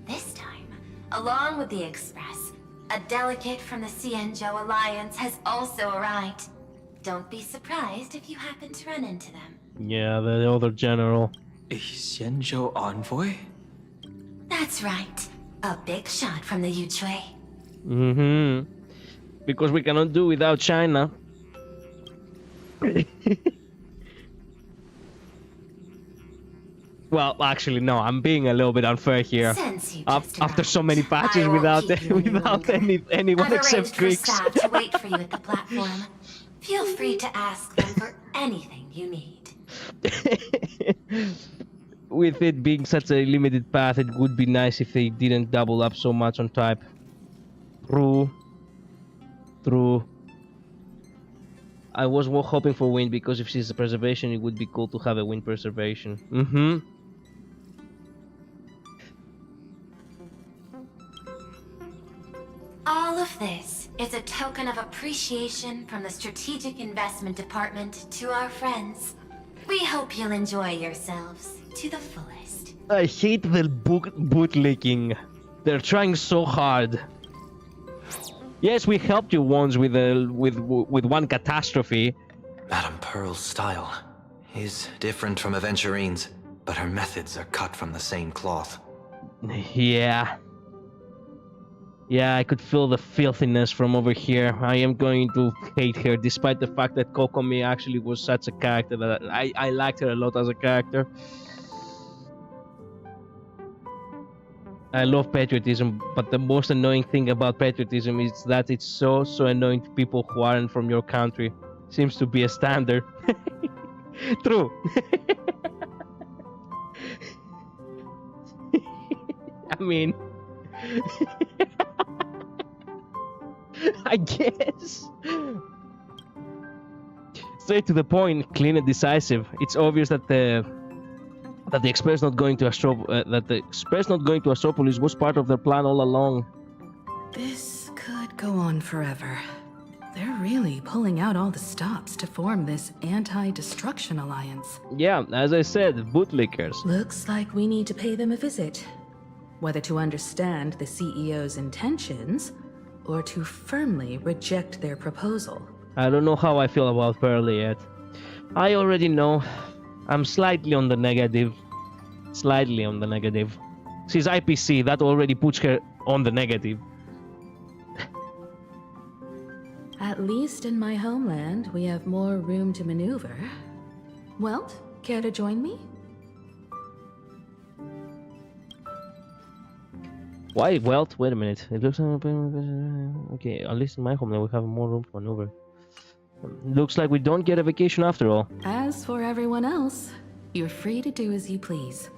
This time, along with the Express, a delegate from the Xianzhou Alliance has also arrived. Don't be surprised if you happen to run into them. Yeah, the other general. A Xianzhou envoy? That's right. A big shot from the Yuchui. Because we cannot do without China. Well, actually, no. I'm being a little bit unfair here. Since you just After so arrived, many patches I won't without keep you any without longer. anyone I've except arranged for Greeks. staff to wait for you at the platform. Feel free to ask them for anything you need. With it being such a limited path, it would be nice if they didn't double up so much on type. True. True. I was hoping for wind because if she's a preservation, it would be cool to have a wind preservation. All of this is a token of appreciation from the Strategic Investment Department to our friends. We hope you'll enjoy yourselves to the fullest. I hate the bootlicking. They're trying so hard. Yes, we helped you once with one catastrophe. Madame Pearl's style is different from Aventurine's, but her methods are cut from the same cloth. Yeah. Yeah, I could feel the filthiness from over here. I am going to hate her, despite the fact that Kokomi actually was such a character that I liked her a lot as a character. I love patriotism, but the most annoying thing about patriotism is that it's so annoying to people who aren't from your country. Seems to be a standard. True. I mean... I guess. Straight to the point, clean and decisive. It's obvious that the express not going to Astropolis was part of their plan all along. This could go on forever. They're really pulling out all the stops to form this anti-destruction alliance. Yeah, as I said, bootlickers. Looks like we need to pay them a visit. Whether to understand the CEO's intentions, or to firmly reject their proposal. I don't know how I feel about Pearl yet. I already know. I'm slightly on the negative. Slightly on the negative. She's IPC, that already puts her on the negative. At least in my homeland, we have more room to maneuver. Welt, care to join me? Why Welt? Wait a minute. It looks okay. At least in my homeland, we have more room to maneuver. Looks like we don't get a vacation after all. As for everyone else, you're free to do as you please.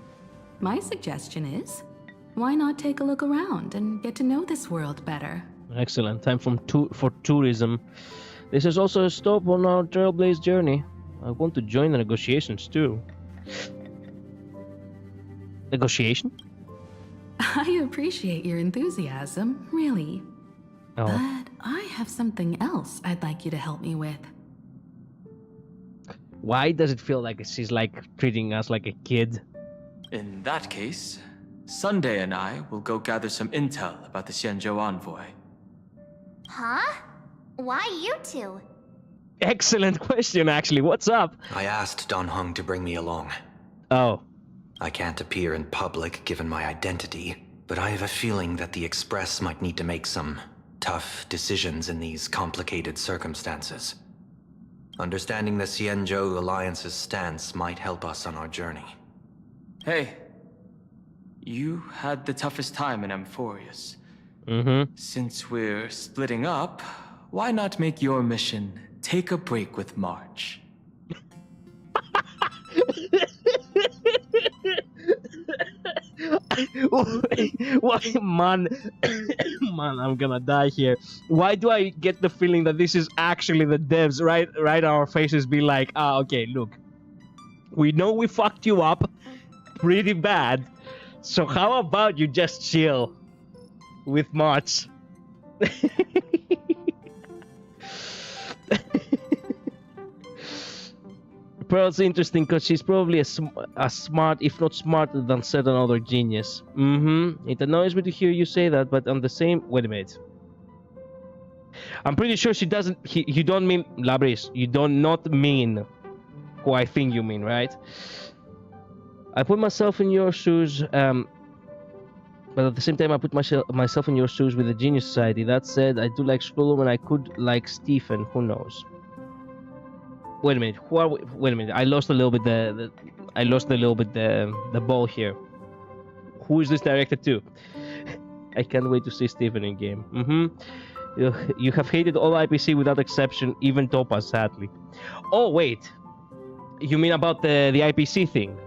My suggestion is, why not take a look around and get to know this world better? Excellent. Time for tourism. This is also a stop on our Trailblaze journey. I want to join the negotiations too. Negotiation? I appreciate your enthusiasm, really. Oh. But I have something else I'd like you to help me with. Why does it feel like she's treating us like a kid? In that case, Sunday and I will go gather some intel about the Xianzhou envoy. Huh? Why you two? Excellent question, actually. What's up? I asked Don Hung to bring me along. Oh. I can't appear in public given my identity, but I have a feeling that the Express might need to make some tough decisions in these complicated circumstances. Understanding the Xianzhou Alliance's stance might help us on our journey. Hey, you had the toughest time in Amphorius. Mm-hmm. Since we're splitting up, why not make your mission take a break with March? Why, man, I'm gonna die here. Why do I get the feeling that this is actually the devs right our faces be like, okay, look, we know we fucked you up pretty bad, so how about you just chill with March? Pearl's interesting because she's probably a smart, if not smarter than certain other genius. It annoys me to hear you say that, but on the same... Wait a minute. I'm pretty sure she doesn't... You don't mean... Labris, you do not mean who I think you mean, right? I put myself in your shoes, but at the same time I put myself in your shoes with the Genius Society. That said, I do like Scrollum and I could like Stephen, who knows. Wait a minute. Who are we? Wait a minute. I lost a little bit the ball here. Who is this directed to? I can't wait to see Stephen in game. You have hated all IPC without exception, even Topaz, sadly. Oh wait, you mean about the IPC thing?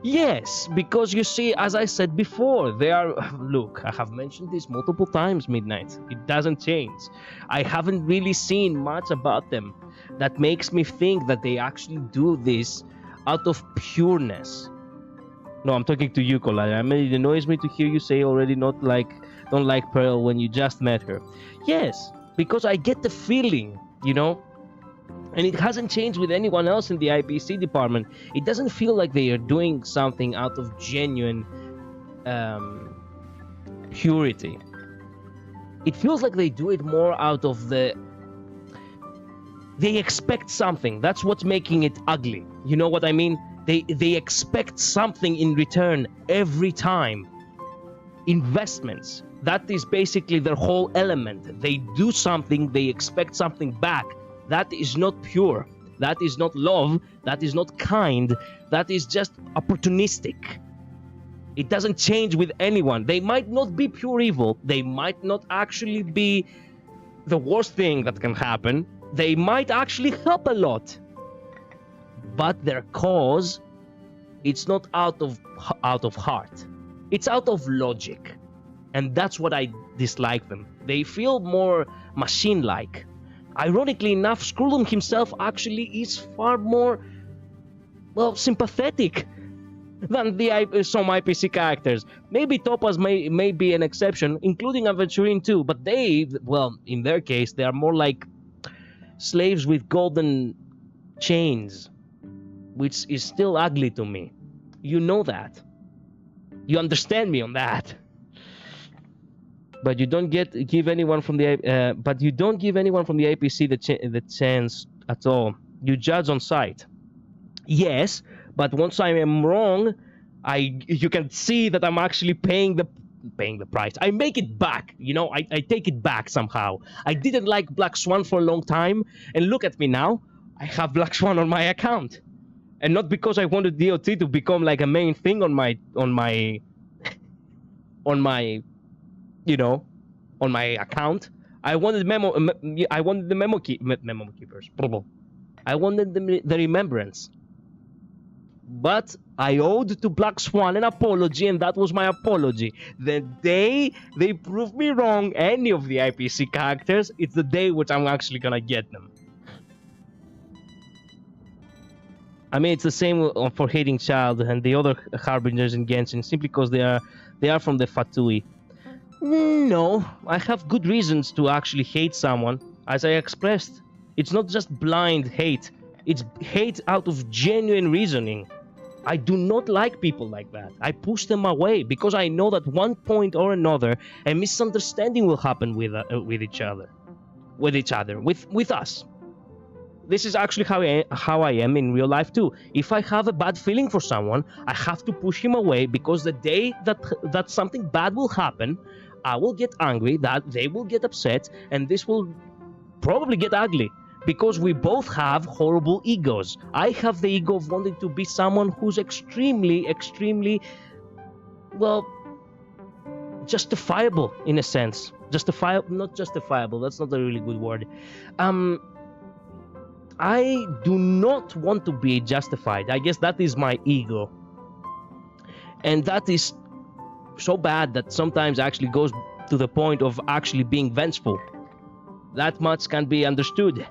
Yes, because you see, as I said before, they are... Look, I have mentioned this multiple times, Midnight. It doesn't change. I haven't really seen much about them that makes me think that they actually do this out of pureness. No, I'm talking to you, Kolaya. I mean, it annoys me to hear you say already don't like Pearl when you just met her. Yes, because I get the feeling, you know, and it hasn't changed with anyone else in the IPC department. It doesn't feel like they are doing something out of genuine purity. It feels like they do it more out of they expect something. That's what's making it ugly. You know what I mean? They expect something in return every time. Investments. That is basically their whole element. They do something, they expect something back. That is not pure. That is not love. That is not kind. That is just opportunistic. It doesn't change with anyone. They might not be pure evil. They might not actually be the worst thing that can happen. They might actually help a lot. But their cause, it's not out of heart. It's out of logic. And that's what I dislike them. They feel more machine-like. Ironically enough, Skrullum himself actually is far more, well, sympathetic than some IPC characters. Maybe Topaz may be an exception, including Aventurine too, but they, well, in their case, they are more like slaves with golden chains, which is still ugly to me. You know that. You understand me on that. But you don't give anyone from the APC the chance at all. You judge on sight. Yes, but once I am wrong, you can see that I'm actually paying the price. I make it back. You know, I take it back somehow. I didn't like Black Swan for a long time, and look at me now. I have Black Swan on my account, and not because I wanted DOT to become like a main thing on my you know, on my account. I wanted the memo keepers. I wanted the remembrance. But I owed to Black Swan an apology, and that was my apology. The day they prove me wrong, any of the IPC characters, it's the day which I'm actually gonna get them. I mean, it's the same for Hating Child and the other Harbingers in Genshin, simply because they are from the Fatui. No, I have good reasons to actually hate someone, as I expressed. It's not just blind hate. It's hate out of genuine reasoning. I do not like people like that. I push them away because I know that one point or another, a misunderstanding will happen with us. This is actually how I am in real life too. If I have a bad feeling for someone, I have to push him away, because the day that something bad will happen, I will get angry, that they will get upset, and this will probably get ugly, because we both have horrible egos. I have the ego of wanting to be someone who's extremely, well, justifiable in a sense. Not justifiable, that's not a really good word. I do not want to be justified. I guess that is my ego. And that is so bad that sometimes actually goes to the point of actually being vengeful. That much can be understood.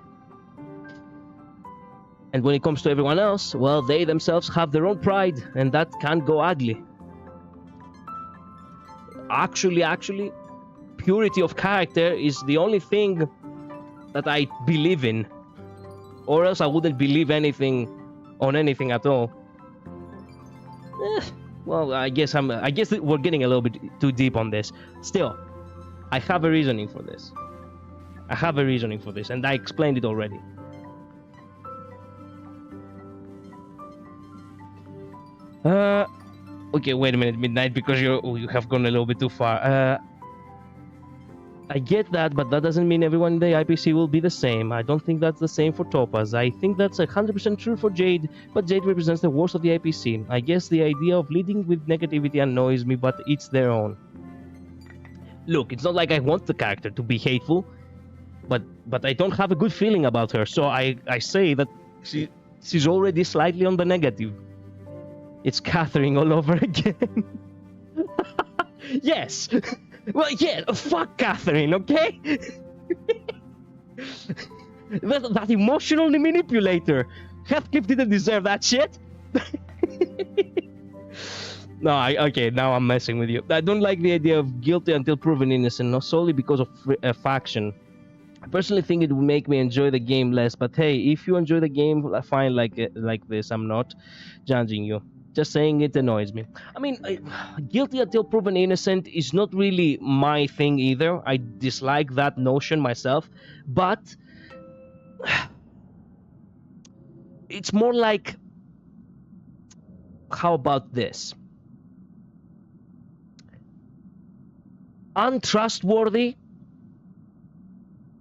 And when it comes to everyone else, well, they themselves have their own pride, and that can go ugly. Actually, purity of character is the only thing that I believe in. Or else I wouldn't believe anything on anything at all. Well, I guess we're getting a little bit too deep on this. Still, I have a reasoning for this. And I explained it already. Okay, wait a minute, Midnight, because you have gone a little bit too far. I get that, but that doesn't mean everyone in the IPC will be the same. I don't think that's the same for Topaz. I think that's 100% true for Jade, but Jade represents the worst of the IPC. I guess the idea of leading with negativity annoys me, but it's their own. Look, it's not like I want the character to be hateful, but I don't have a good feeling about her, so I say that she's already slightly on the negative. It's Catherine all over again. Yes! Well, yeah, fuck Catherine, okay? that emotional manipulator. Heathcliff didn't deserve that shit. No, okay, now I'm messing with you. I don't like the idea of guilty until proven innocent, not solely because of a faction. I personally think it would make me enjoy the game less, but hey, if you enjoy the game, fine like this. I'm not judging you. Just saying it annoys me. I mean, guilty until proven innocent is not really my thing either. I dislike that notion myself, but it's more like, how about this? Untrustworthy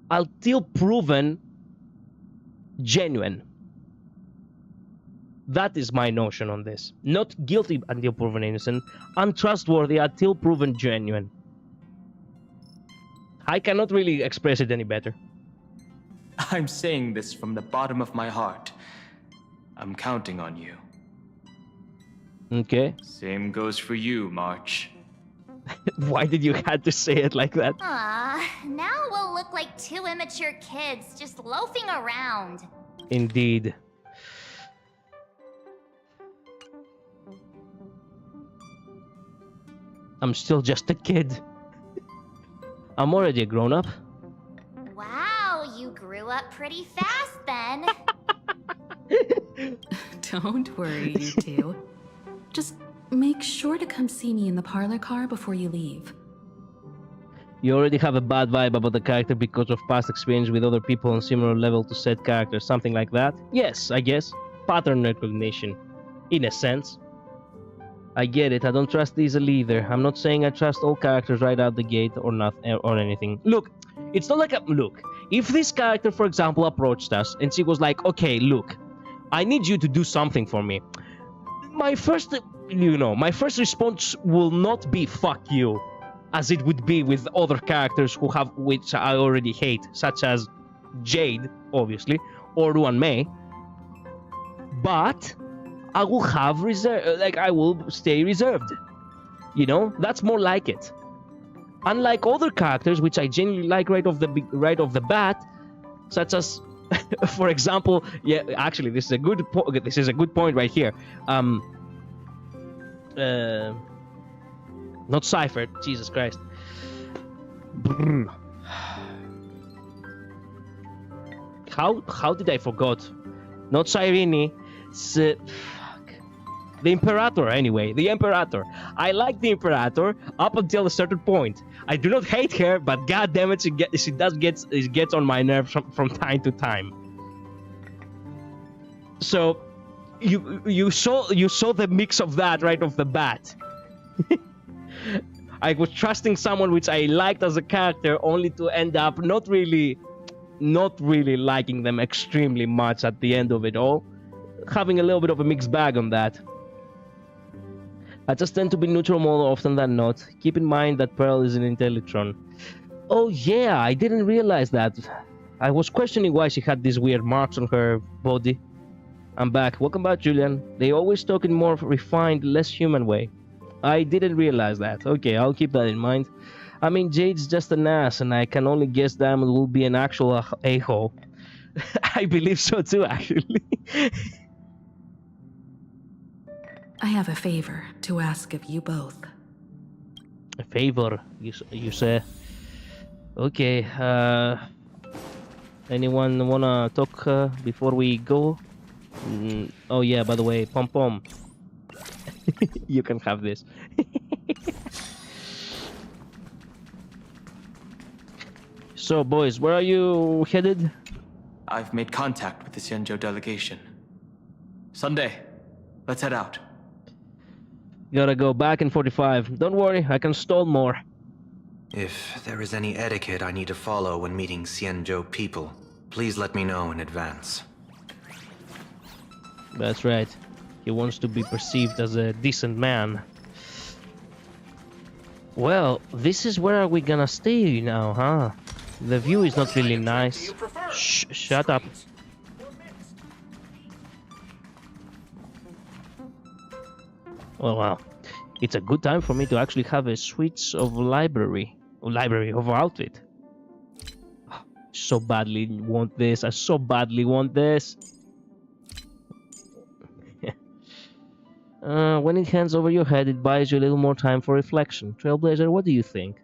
until proven genuine. That is my notion on this. Not guilty until proven innocent, untrustworthy until proven genuine. I cannot really express it any better. I'm saying this from the bottom of my heart. I'm counting on you. Okay. Same goes for you, March. Why did you have to say it like that? Now we'll look like two immature kids just loafing around. Indeed. I'm still just a kid. I'm already a grown-up. Wow, you grew up pretty fast then. Don't worry, you two. Just make sure to come see me in the parlor car before you leave. You already have a bad vibe about the character because of past experience with other people on similar level to said character, something like that? Yes, I guess. Pattern recognition. In a sense. I get it, I don't trust easily either. I'm not saying I trust all characters right out the gate or not or anything. Look, it's not like look, if this character, for example, approached us and she was like, okay, look, I need you to do something for me. My first response will not be fuck you, as it would be with other characters which I already hate, such as Jade, obviously, or Ruan Mei. But I will have I will stay reserved. You know, that's more like it. Unlike other characters, which I genuinely like right off the bat, such as, for example, yeah, actually, this is a good point right here. Not Cypher, Jesus Christ. How did I forgot? Not Cyrene. The Imperator, anyway. The Imperator. I like the Imperator up until a certain point. I do not hate her, but goddammit, she gets on my nerves from time to time. So, you saw the mix of that right off the bat. I was trusting someone which I liked as a character, only to end up not really liking them extremely much at the end of it all. Having a little bit of a mixed bag on that. I just tend to be neutral more often than not. Keep in mind that Pearl is an Intellitron. Oh yeah, I didn't realize that. I was questioning why she had these weird marks on her body. I'm back. Welcome back, Julian. They always talk in more refined, less human way. I didn't realize that. Okay, I'll keep that in mind. I mean, Jade's just an ass, and I can only guess Diamond will be an actual a-hole. I believe so too, actually. I have a favor to ask of you both. A favor, you say? Okay, anyone wanna talk before we go? Oh yeah, by the way, Pom Pom. You can have this. So, boys, where are you headed? I've made contact with the Xianzhou delegation. Sunday, let's head out. Gotta go back in 45. Don't worry, I can stall more. If there is any etiquette I need to follow when meeting Xianzhou people, please let me know in advance. That's right. He wants to be perceived as a decent man. Well, this is where we gonna stay now, huh? The view is not really nice. Shh, shut up. Well, it's a good time for me to actually have a switch of library of outfit. So badly want this. I so badly want this. When it hands over your head, it buys you a little more time for reflection. Trailblazer, what do you think?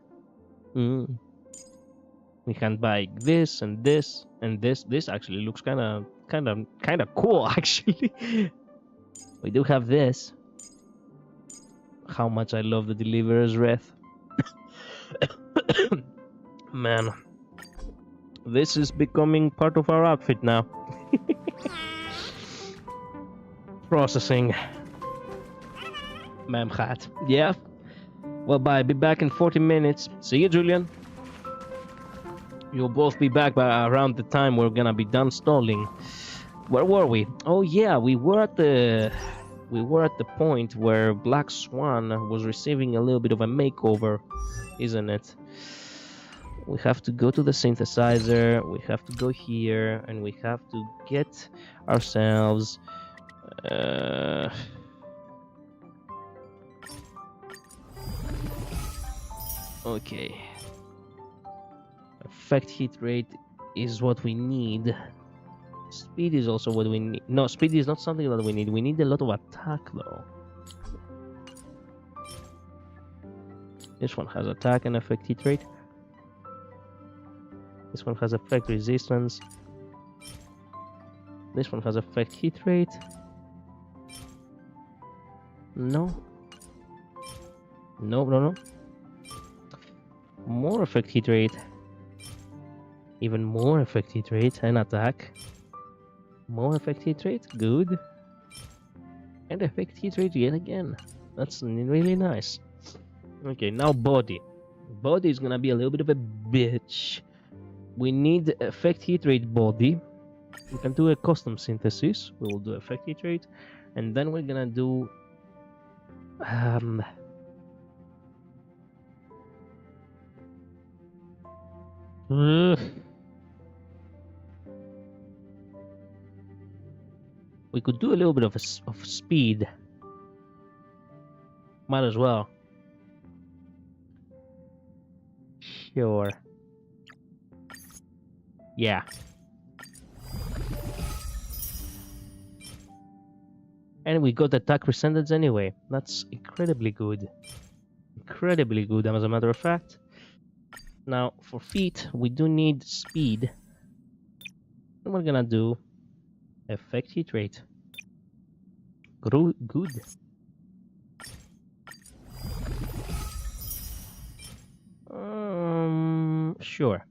We can buy this and this and this. This actually looks kind of cool. Actually, we do have this. How much I love the Deliverer's Wrath. Man, this is becoming part of our outfit now. Processing. Memchat. Yeah. Well, bye. Be back in 40 minutes. See you, Julian. You'll both be back by around the time we're gonna be done stalling. Where were we? Oh yeah, we were at the point where Black Swan was receiving a little bit of a makeover, isn't it? We have to go to the synthesizer, we have to go here, and we have to get ourselves okay. Effect hit rate is what we need. Speed is also what we need. No, speed is not something that we need. We need a lot of attack though. This one has attack and effect hit rate. This one has effect resistance. This one has effect hit rate. No. No. More effect hit rate. Even more effect hit rate and attack. More effect hit rate, good. And effect hit rate yet again. That's really nice. Okay, now body. Body is gonna be a little bit of a bitch. We need effect hit rate body. We can do a custom synthesis. We will do effect hit rate. And then we're gonna do we could do a little bit of speed. Might as well. Sure. Yeah. And we got attack percentage anyway. That's incredibly good. Incredibly good, as a matter of fact. Now, for feet, we do need speed. And we're gonna do effect hit rate. Good. Sure.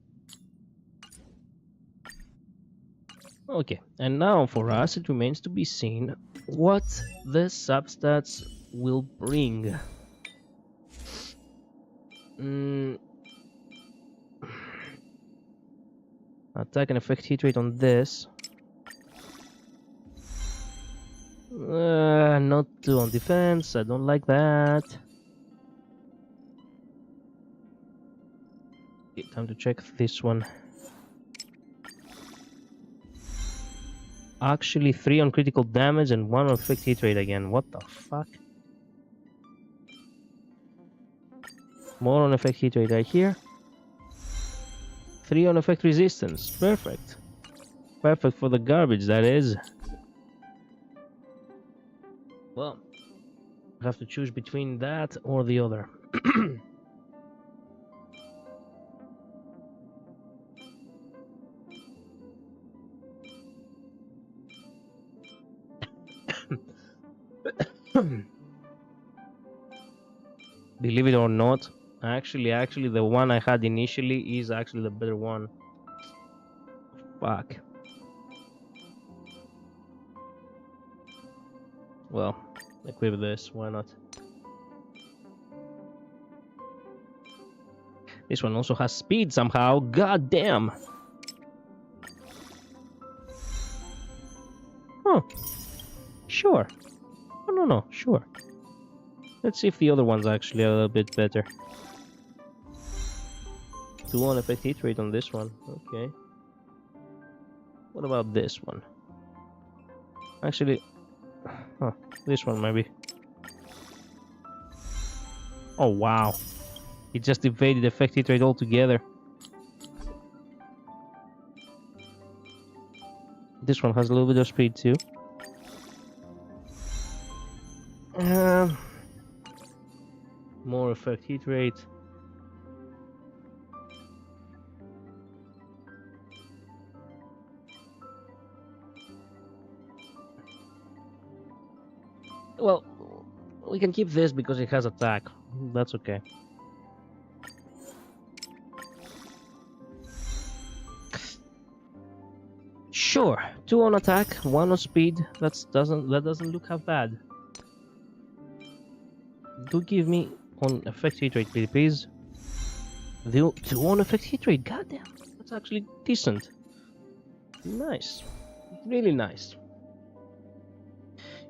Okay, and now for us it remains to be seen what the substats will bring. Attack and effect hit rate on this. Not 2 on defense, I don't like that. Okay, time to check this one. Actually 3 on critical damage and 1 on effect hit rate again. What the fuck? More on effect hit rate right here. 3 on effect resistance. Perfect. Perfect for the garbage, that is. Well, I have to choose between that or the other. Believe it or not, actually the one I had initially is actually the better one. Fuck. Well, equip this, why not? This one also has speed somehow, god damn! Huh. Sure. Oh, no, sure. Let's see if the other one's actually a little bit better. 2 on effect hit rate on this one, okay. What about this one? Actually, this one maybe. Oh wow, it just evaded effect hit rate altogether. This one has a little bit of speed too. More effect hit rate. Well, we can keep this because it has attack. That's okay. Sure, 2 on attack, 1 on speed. That doesn't look half bad. Do give me on effect hit rate, please. The 2 on effect hit rate. Goddamn, that's actually decent. Nice, really nice.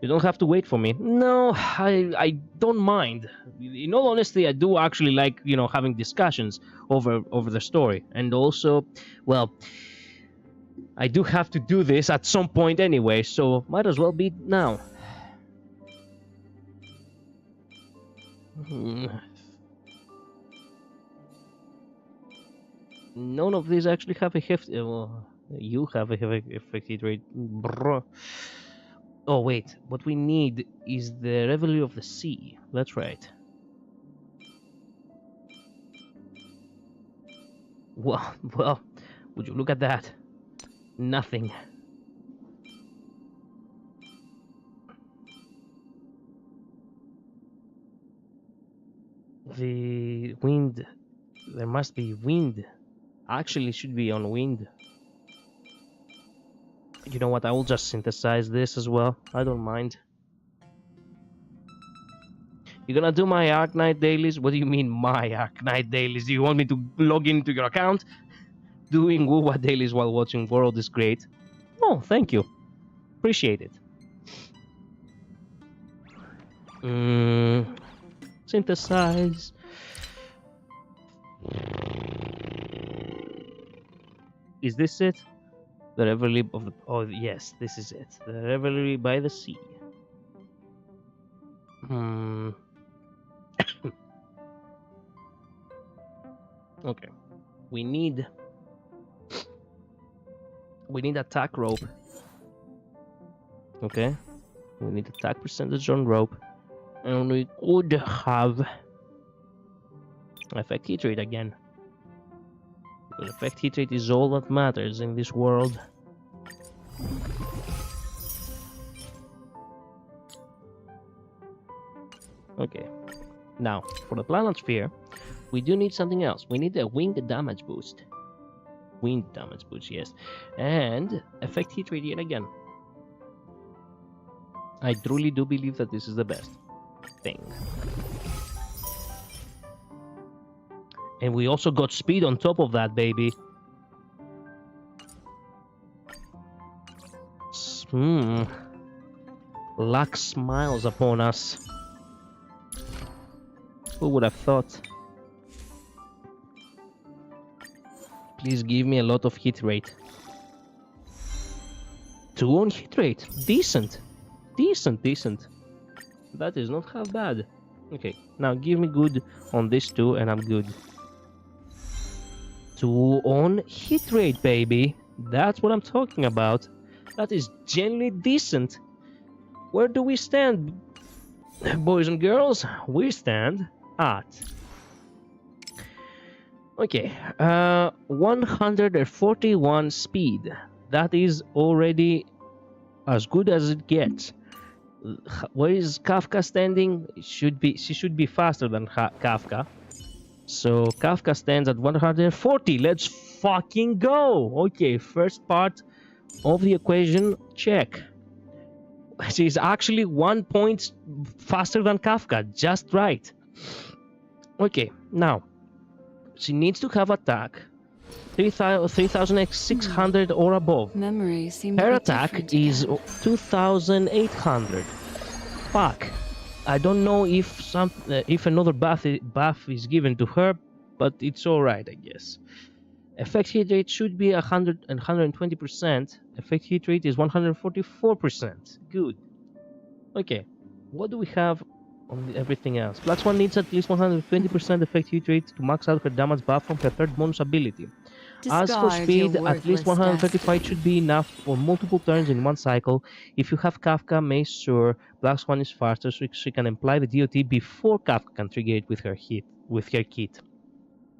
You don't have to wait for me. No, I don't mind. In all honesty, I do actually like, you know, having discussions over the story, and also, well, I do have to do this at some point anyway, so might as well be now. None of these actually have a hefty. Well, you have a effective rate, bro. Oh wait, what we need is the Revelry of the Sea. That's right. Well, would you look at that? Nothing. The wind. There must be wind. Actually, it should be on wind. You know what? I will just synthesize this as well. I don't mind. You're gonna do my Arknight dailies? What do you mean, my Arknight dailies? Do you want me to log into your account? Doing Wuwa dailies while watching World is great. Oh, thank you. Appreciate it. Synthesize. Is this it? The Revelry of the... Oh, yes, this is it. The Revelry by the Sea. Okay. We need attack rope. Okay. We need attack percentage on rope. And we could have effect hit rate again. Because effect hit rate is all that matters in this world. Okay. Now, for the Planet Sphere, we do need something else. We need a winged damage boost. Wind damage boost, yes. And effect hit rate yet again. I truly do believe that this is the best thing. And we also got speed on top of that, baby. Luck smiles upon us. Who would have thought? Please give me a lot of hit rate. 2 on hit rate. Decent. Decent. That is not half bad. Okay, now give me good on this 2 and I'm good. 2 on hit rate, baby. That's what I'm talking about. That is genuinely decent. Where do we stand, boys and girls? We stand at... Okay, 141 speed. That is already as good as it gets. Where is Kafka standing? She should be faster than Kafka. So Kafka stands at 140. Let's fucking go. Okay, first part of the equation, check. She's actually 1 point faster than Kafka, just right. Okay, now she needs to have attack 3,600 or above. Memory seems Her attack is 2,800. Fuck. I don't know if another buff is given to her, but it's alright, I guess. Effect hit rate should be 100 and 120%. Effect hit rate is 144%. Good. Okay, what do we have on everything else? Black Swan needs at least 120% effect hit rate to max out her damage buff from her third bonus ability. As for Discard speed, your at least worthless 135 destiny. should be enough for multiple turns in one cycle. If you have Kafka, make sure Black Swan is faster so she can apply the DOT before Kafka can trigger it with her kit.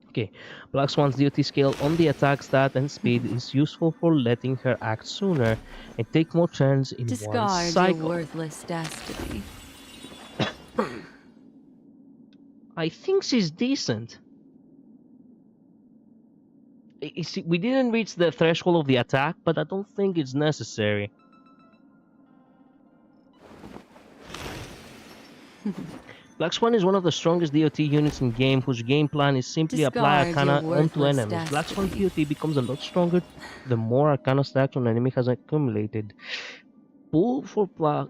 Okay, Black Swan's DOT scale on the attack stat and speed is useful for letting her act sooner and take more turns in one Discard your cycle. worthless destiny. I think she's decent. You see, we didn't reach the threshold of the attack, but I don't think it's necessary. Black Swan is one of the strongest DOT units in game, whose game plan is simply apply Discard your Arcana onto worthless enemies. Black Swan's destiny. DOT becomes a lot stronger the more Arcana stacks an enemy has accumulated. Pull for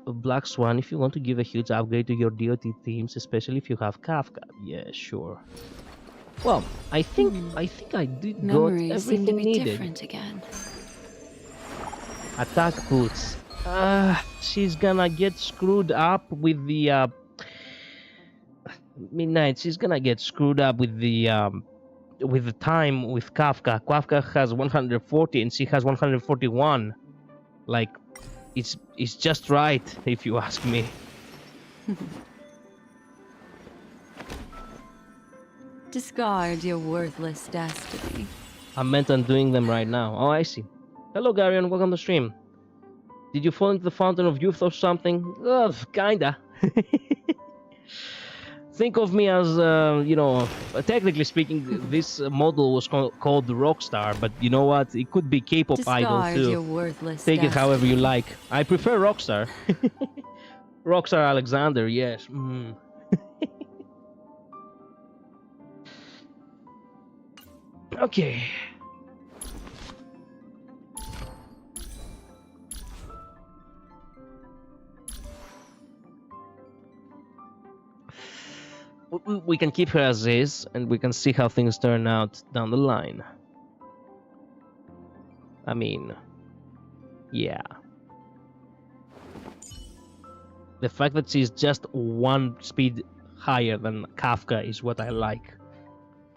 Black Swan if you want to give a huge upgrade to your DOT teams, especially if you have Kafka. Yeah, sure. Well, I think I did got Memories seem to everything be needed. different again. Attack boots. She's gonna get screwed up with the Midnight. She's gonna get screwed up with the time with Kafka. Kafka has 140 and she has 141. Like, it's just right if you ask me. Discard your worthless destiny. I meant on doing them right now. Oh, I see. Hello, Garion. Welcome to the stream. Did you fall into the fountain of youth or something? Kinda. Think of me as, technically speaking, this model was called the Rockstar, but you know what? It could be K-pop idol Discard too. your worthless Take it destiny. however you like. I prefer Rockstar. Rockstar Alexander, yes. Okay. We can keep her as is, and we can see how things turn out down the line. I mean, yeah. The fact that she's just one speed higher than Kafka is what I like.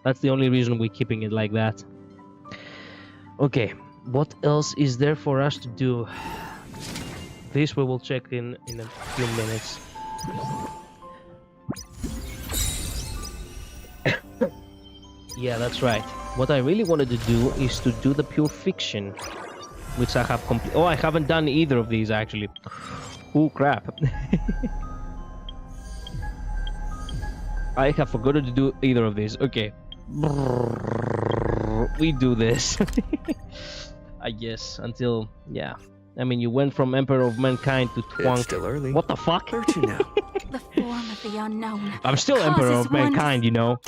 That's the only reason we're keeping it like that. Okay, what else is there for us to do? This we will check in a few minutes. Yeah, that's right. What I really wanted to do is to do the pure fiction, which I have Oh, I haven't done either of these actually. Oh crap. I have forgotten to do either of these. Okay. We do this. I guess until, yeah. I mean, you went from Emperor of Mankind to Twunk. It's still early. What the fuck? Where'd you now? The form of the unknown. I'm still Emperor of Mankind, you know.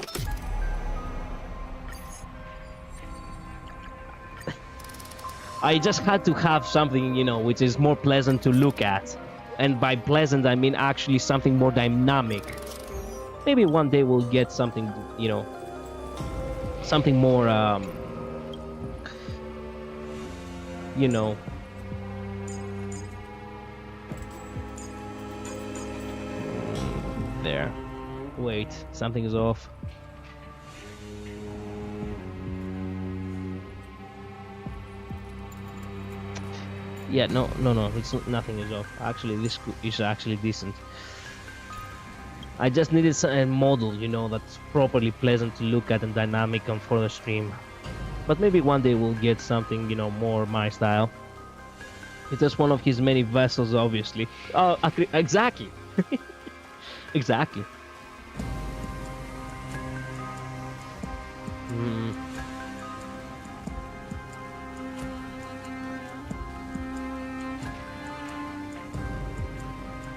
I just had to have something, which is more pleasant to look at. And by pleasant, I mean actually something more dynamic. Maybe one day we'll get something, something more, There. Wait, something is off. Yeah, no, it's nothing is off. Actually, this is actually decent. I just needed a model, that's properly pleasant to look at and dynamic on for the stream. But maybe one day we'll get something, more my style. It's just one of his many vessels, obviously. Oh, exactly. Exactly.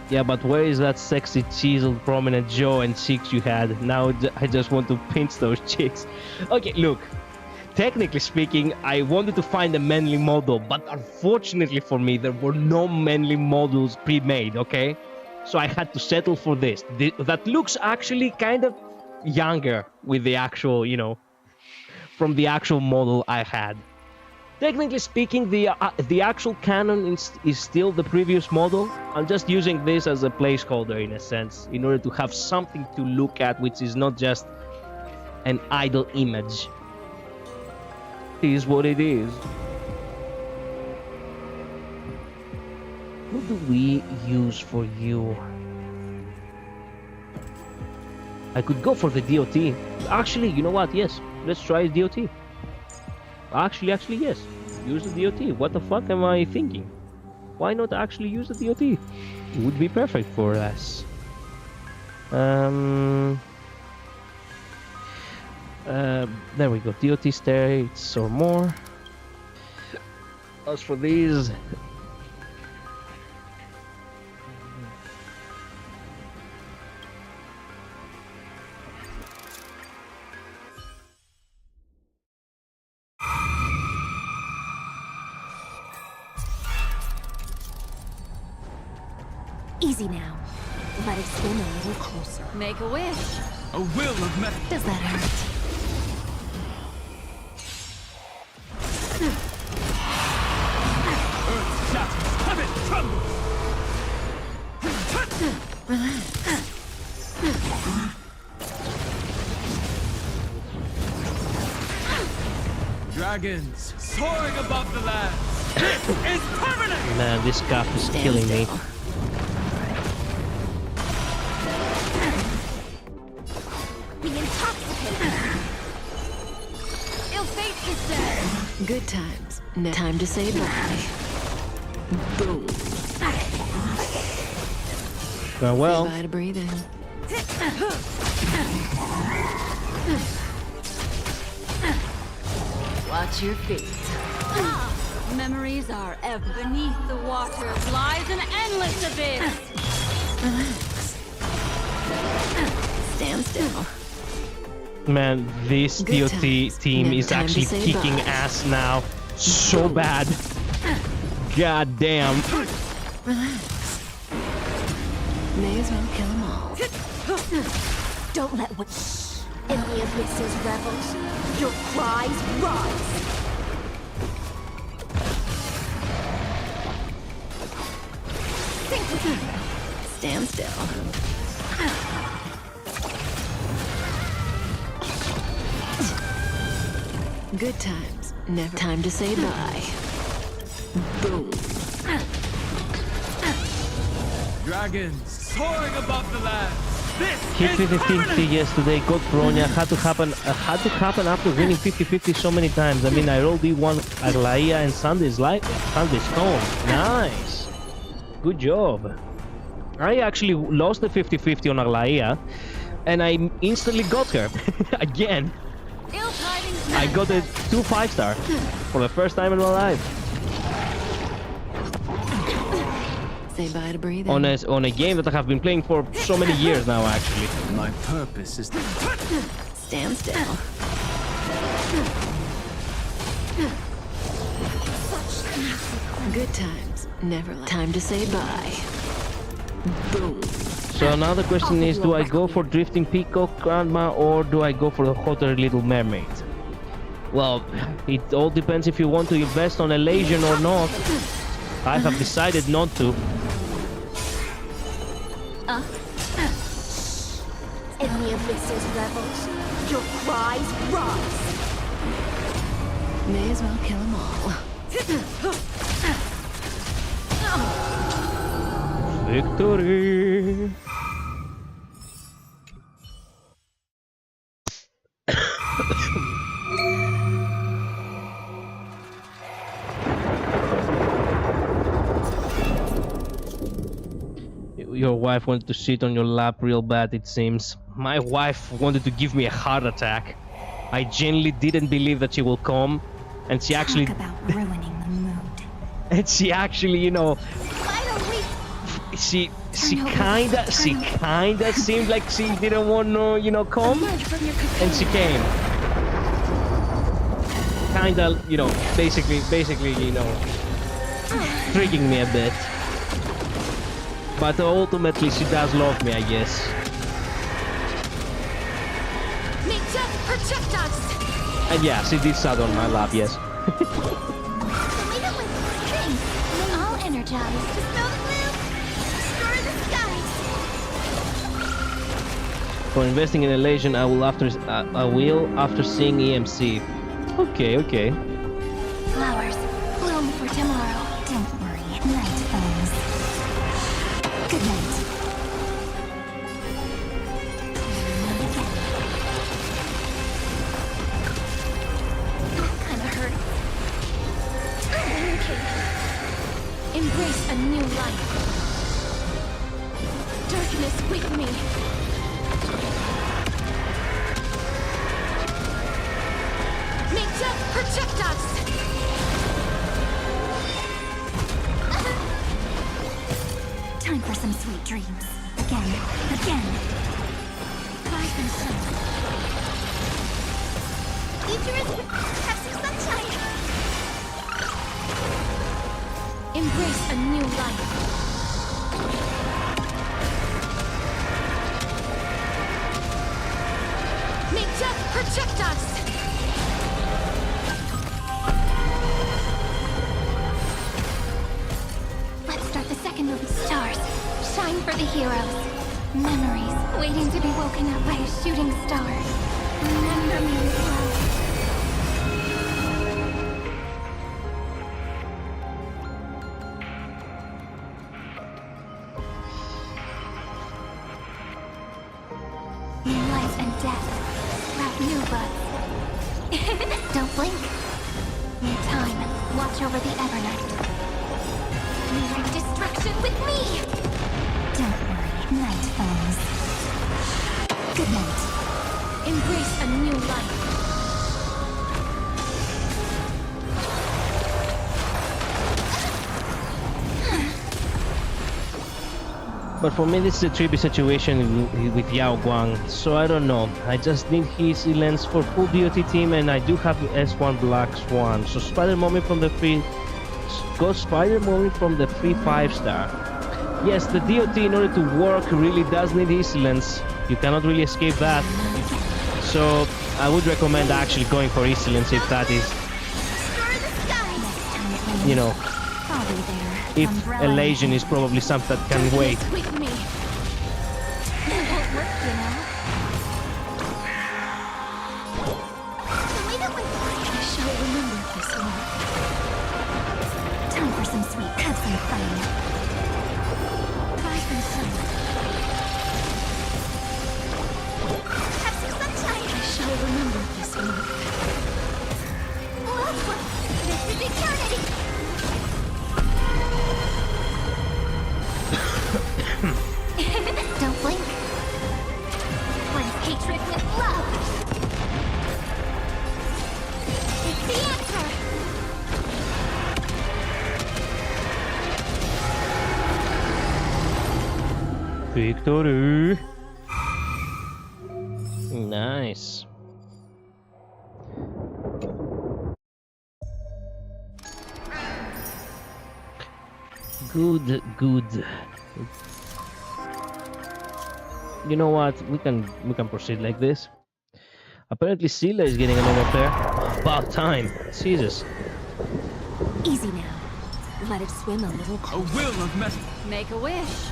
Yeah, but where is that sexy, chiseled, prominent jaw and cheeks you had? Now I just want to pinch those cheeks. Okay, look. Technically speaking, I wanted to find a manly model, but unfortunately for me, there were no manly models pre-made, okay? So I had to settle for this. That looks actually kind of younger with the actual, from the actual model I had. Technically speaking, the actual canon is still the previous model. I'm just using this as a placeholder in a sense, in order to have something to look at, which is not just an idle image. is what it is. What do we use for you? I could go for the DOT. Actually, you know what? Yes, let's try DOT. Actually, yes. Use the DOT. What the fuck am I thinking? Why not actually use the DOT? It would be perfect for us. There we go. DOT states or more. As for these, Easy now. Let it spin a little closer. Make a wish. A will of metal. Does that hurt? Earth shatters. Heaven trembles. Dragons soaring above the land. This is permanent. man, this scarf is killing me. Be intoxicated. Ill fate is dead. Good times. Time to say bye. Boom. Well. Bye to breathe in. Watch your feet. Memories are ever beneath the water lies an endless abyss. Relax. Stand still. Man, this Good DOT times. team Never is time to actually say kicking bye. ass now. So bad. God damn. Relax. May as well kill them all. Don't let what in the abyss's revels. Your cries rise. Think with me. Stand still. Good times. Never time to say bye. Boom. Dragons soaring above the land. This Hit is 50-50 permanent. yesterday, got Bronya, had to happen after winning 50-50 so many times. I mean, I rolled D1 Aglaia and Sunday's Stone. Nice. Good job. I actually lost the 50-50 on Aglaia, and I instantly got her. Again. I got a 2 5-star for the first time in my life. Say bye to breathing. On a game that I have been playing for so many years now, actually. My purpose is to Stand still. Good times. Never time to say bye. Boom. So now the question is, do I go for Drifting Peacock Grandma or do I go for the Hotter Little Mermaid? Well, it all depends if you want to invest on Elation or not. I have decided not to. In the abyss's revels. Your cries rise. May as well kill them all. Victory! Your wife wanted to sit on your lap real bad, it seems. My wife wanted to give me a heart attack. I genuinely didn't believe that she will come, and she actually... Talk about ruining the mood. And she actually, you know... She kinda seemed like she didn't want to, you know, come, and she came. Kinda, you know, basically, you know, tricking me a bit. But ultimately, she does love me, I guess. May death protect us! And yeah, she did sat on my lap, yes. The leader was king. All energized. Dispel the gloom. Destroy the skies. For investing in Elation, I will after seeing EMC. Okay, okay. Flowers bloom for tomorrow. Don't worry, night falls. Good night. That kinda hurt. Okay. Embrace a new life. Darkness with me. May death protect us! Time for some sweet dreams. Again. Rise and shine. Future have some sunshine. Embrace a new life. May death protect us! Let's start the second movie. Stars, shine for the heroes. Memories waiting to be woken up by a shooting star. Remember me as well. In life and death, sprout new buds. Don't blink. In time, watch over the Evernight. Rewrite destruction with me! Don't worry, night falls. Good night. Embrace a new life. But for me, this is a tricky situation with Yao Guang, so I don't know. I just need his lens for full DOT team, and I do have S1 Black Swan. So Spider Moment from the free, go Spider Moment from the free 5-star. Yes, the DOT in order to work really does need his lens. You cannot really escape that. So I would recommend actually going for his lens if that is, you know. If elation is probably something that can wait. With me. It won't work, you know. The way that went by, I shall remember this one. Time for some sweet, have some fun. Rise and shine. Have some sunshine. I shall remember this one. Whoa, this is eternity. Don't blink. Blend hatred with love. It's the answer. Victory! Nice. Good. You know what? We can proceed like this. Apparently Scylla is getting another pair. About time. Jesus. Easy now. Let it swim a little A closer. will of mess. Make a wish.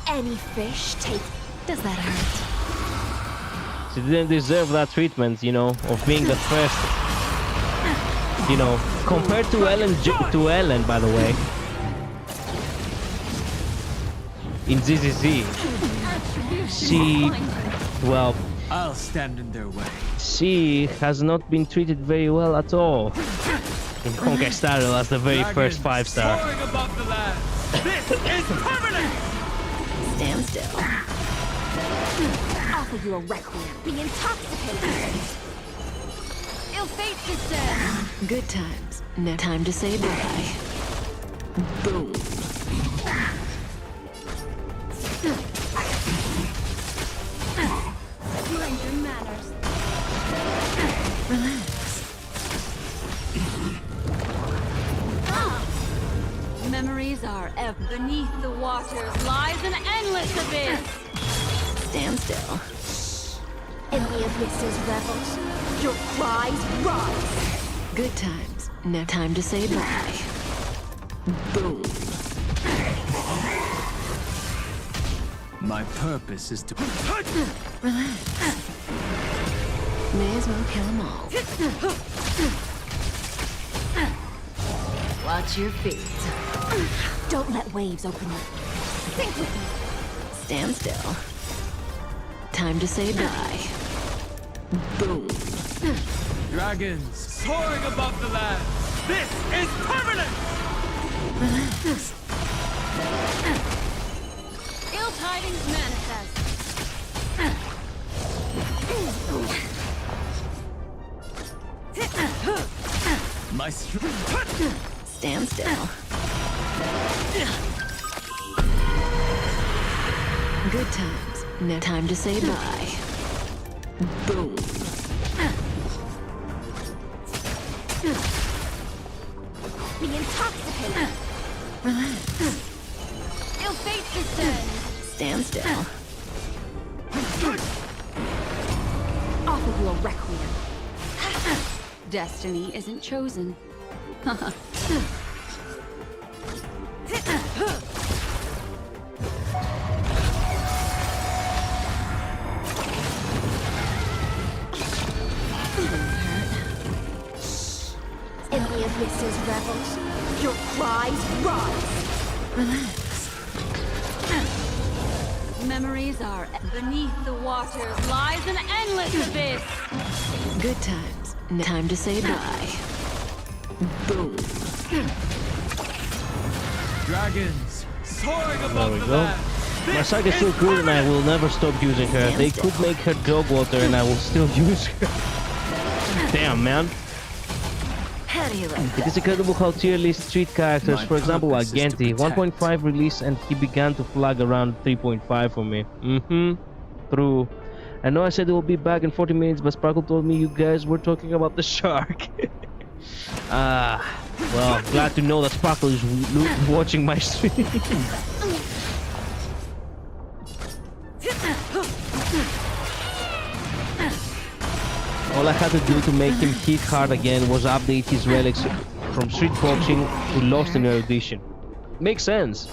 Any fish take... Does that hurt? She didn't deserve that treatment, you know, of being the first. You know, compared to Ellen, by the way. In ZZZ, she, well, I'll stand in their way. she has not been treated very well at all in HonkaiStarRail as the very first 5-star. Soaring above the land. This is permanent. Stand still. Offer you a requiem. Be intoxicated. Ill fate descend. Good times. No time to say bye. Boom. Mind your manners. Relax. Memories are ever beneath the waters lies an endless abyss. Stand still. In the abyss's revels, your cries rise. Good times. No time to say bye. Boom. My purpose is to... Relax. May as well kill them all. Watch your feet. Don't let waves open you. Think with me. Stand still. Time to say bye. Boom. Dragons soaring above the land. This is permanent! Relax. Ill tidings manifest. My strength. Stand still. Good times. No time to say bye. Boom. Be intoxicated. Relax. Ill fate descends. Stand still. Off of your requiem. Destiny isn't chosen. In the abysses revels, your cries rise. Relax. Memories are beneath the waters lies an endless abyss. Good times. No time to say bye. Boom. Dragons soaring There above we the go. land. My side is still good and I will never stop using her. They could make her dog water and I will still use her. Damn, man. How do you like It is incredible how tier list treat characters. For example, like Genti, 1.5 release and he began to flag around 3.5 for me. True. I know I said it will be back in 40 minutes, but Sparkle told me you guys were talking about the shark. Well, glad to know that Sparkle is watching my stream. All I had to do to make him hit hard again was update his relics from street boxing to Lost in Erudition. Makes sense.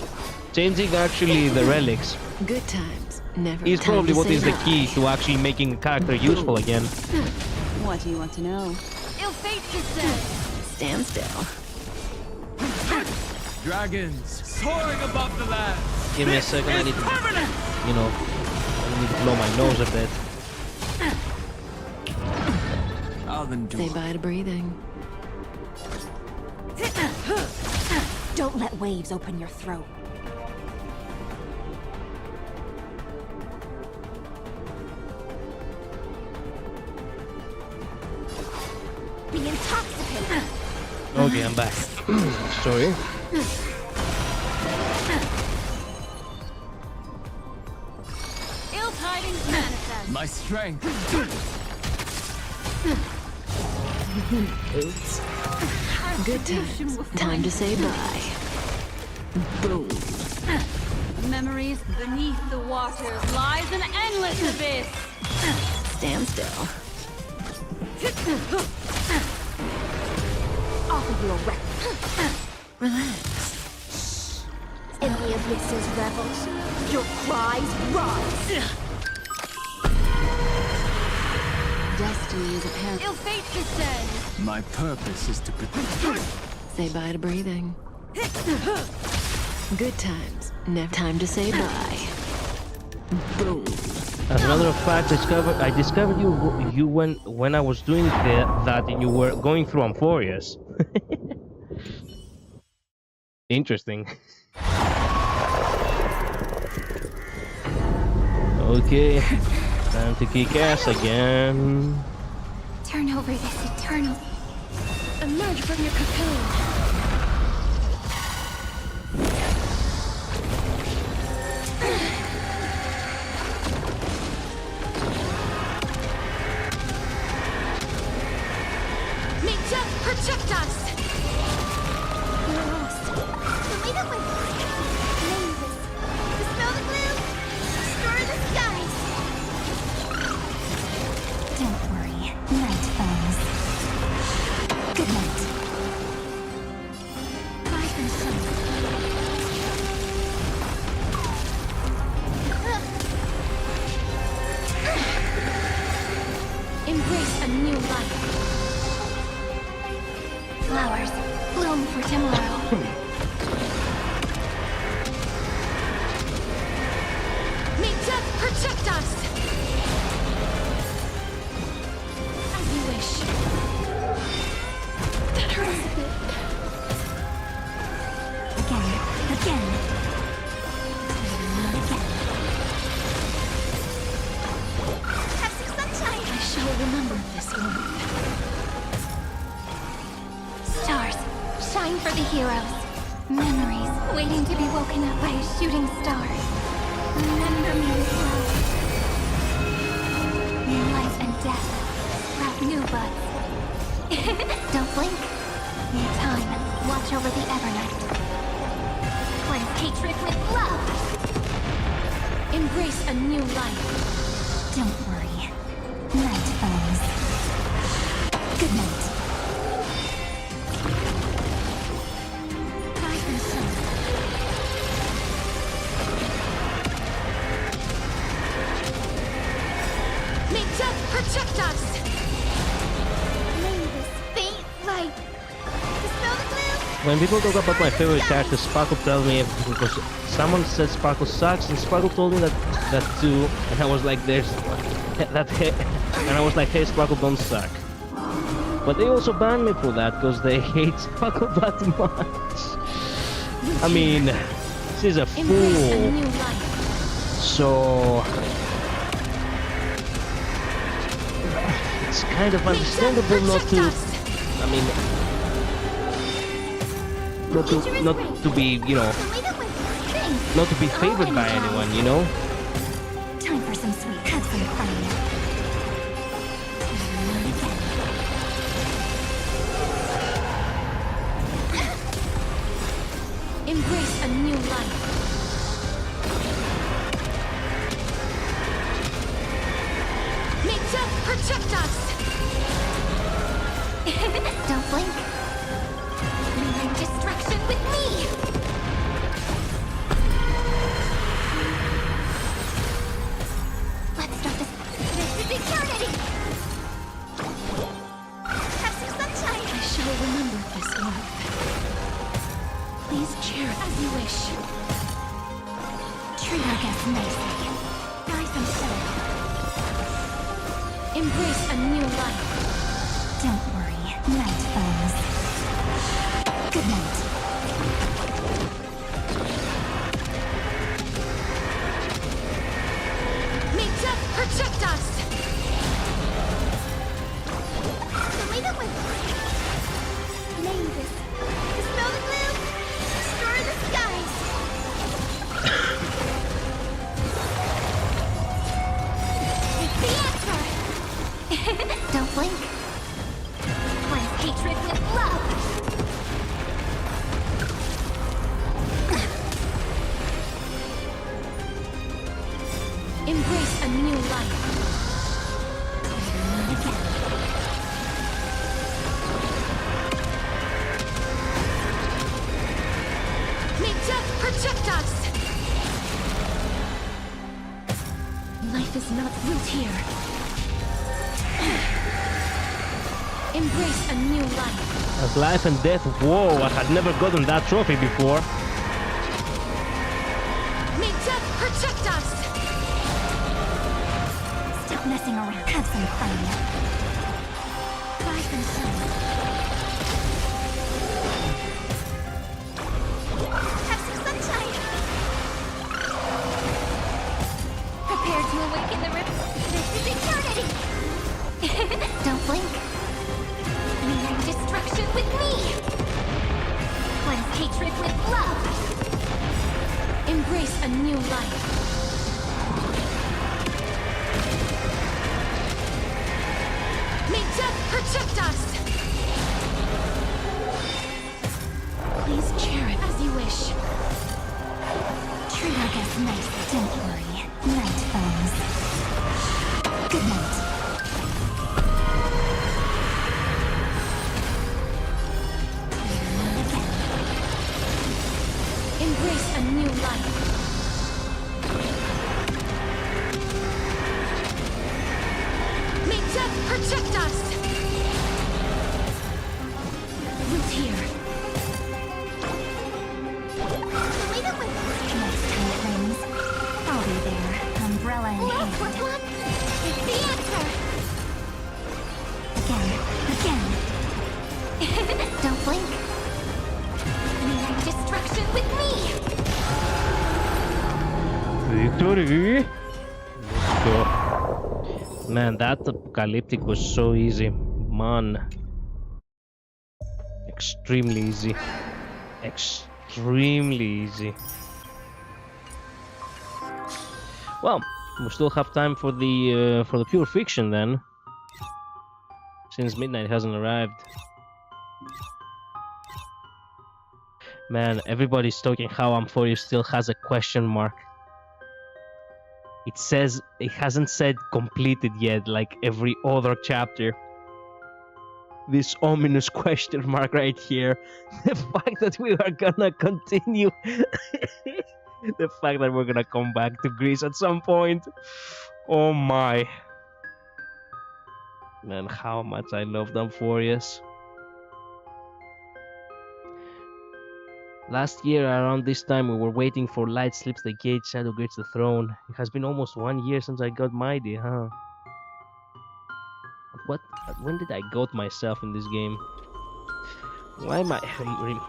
Changing actually the relics good times? Never. is time probably to what say is the bye. key to actually making a character useful again. What do you want to know? Ill fate descends. Stand still. Dragons soaring above the land. Give me a second, I need to, you know, I need to blow my nose a bit. I'll endure. Say bye to breathing. Don't let waves open your throat. Be intoxicated. Okay, I'm back. Sorry. Ill tidings manifest. My strength. Oops. Good times. Time to say bye. Boom. Memories beneath the waters lies an endless abyss. Stand still. Off of your requiem. Relax. In the abysses revels, your cries rise. Destiny is apparent. Ill fate descends. My purpose is to protect. Say bye to breathing. Good times. Never time to say bye. Boom. As a matter of fact, I discovered you when I was doing that and you were going through Amphorias. Interesting. Okay, time to kick ass again. Turn over this eternal. Emerge from your cocoon. May death protect us! We're lost. The weight of my body. Nameless. Dispel the gloom. Restore the skies. Don't worry. Night falls. Good night. Bye for some. Embrace a new life. Flowers bloom for tomorrow. May death protect us! As you wish. That hurts a bit. Again. Again. Have some sunshine! I shall remember this moment. Stars, shine for the heroes. Memories waiting to be woken up by a shooting star. Remember me as well. Life and death sprout new buds. Don't blink. In time, watch over the Evernight. Cleanse hatred with love. Embrace a new life. Don't worry. Night falls. Good night. Rise and sun. May death protect us! May this faint light dispel the gloom! When people talk about my favorite character, Sparkle tells me because someone said Sparkle sucks, and Sparkle told me that too, and I was like, there's that, and I was like, hey, Sparkle, don't suck. But they also banned me for that because they hate Sparkle that much. I mean, she's a fool, so it's kind of understandable not to. I mean. Not to be, you know, not to be favored by anyone, you know? Time for some sweet, have some fun. Embrace a new life. May death protect us! Don't blink. Destruction with me! Let's start this. This is eternity! Have some sunshine! I shall remember this warmth. Please cheer as you wish. Treat our guests nicely. Rise and shine. Embrace a new life. Don't worry, night falls. Good night. May death protect us! The way that went. Name this. Dispel the gloom. Destroy the skies. It's the answer! Don't blink. Cleanse hatred with love. Embrace a new life. May death protect us! Life is not root here. Embrace a new life. As life and death, whoa, I had never gotten that trophy before. May death protect us! Stop messing around. Have some fun. Rise and shine. Have some sunshine. Prepare to awaken the river. This is eternity. Don't blink. Meaning destruction with me. Cleanse hatred with love. Embrace a new life. May death protect us! Please share it as you wish. Treat our guests nicely, don't worry. Night falls. Good night. Embrace a new life. Again. Don't blink. Ignite destruction with me! Victory! Let's go. Man, that apocalyptic was so easy. Man. Extremely easy. Extremely easy. Well, we still have time for the pure fiction then. Since midnight hasn't arrived. Man, everybody's talking how Amphorio still has a question mark. It says it hasn't said completed yet, like every other chapter. This ominous question mark right here. The fact that we are gonna continue. The fact that we're gonna come back to Greece at some point. Oh my. Man, how much I love Amphorius. Last year, around this time, we were waiting for Light Slips the Gate, Shadow Grips the Throne. It has been almost 1 year since I got Mighty, huh? When did I got myself in this game? Why am I...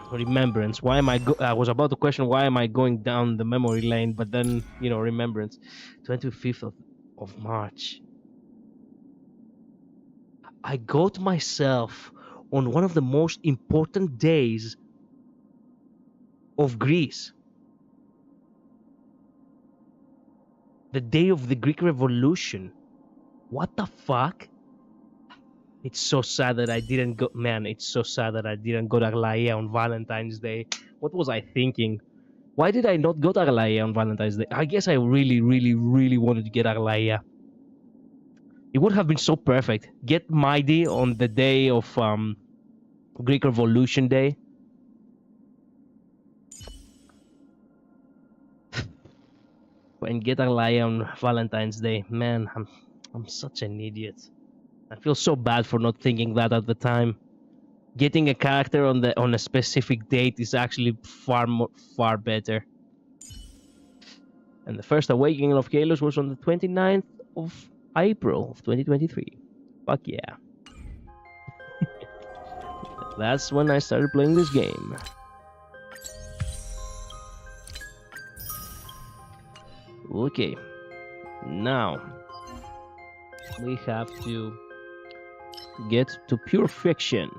remembrance. Why am I... I was about to question why am I going down the memory lane, but then, you know, remembrance. 25th of March. I got myself on one of the most important days of Greece. The day of the Greek Revolution. What the fuck? It's so sad that I didn't go... Man, it's so sad that I didn't go to Aglaia on Valentine's Day. What was I thinking? Why did I not go to Aglaia on Valentine's Day? I guess I really, really, really wanted to get Aglaia. It would have been so perfect. Get Mighty on the day of Greek Revolution Day. And get Aglaia on Valentine's Day. Man, I'm such an idiot. I feel so bad for not thinking that at the time. Getting a character on a specific date is actually far better. And the first awakening of Kalos was on the 29th of April of 2023. Fuck yeah. That's when I started playing this game. Okay. Now we have to get to pure fiction.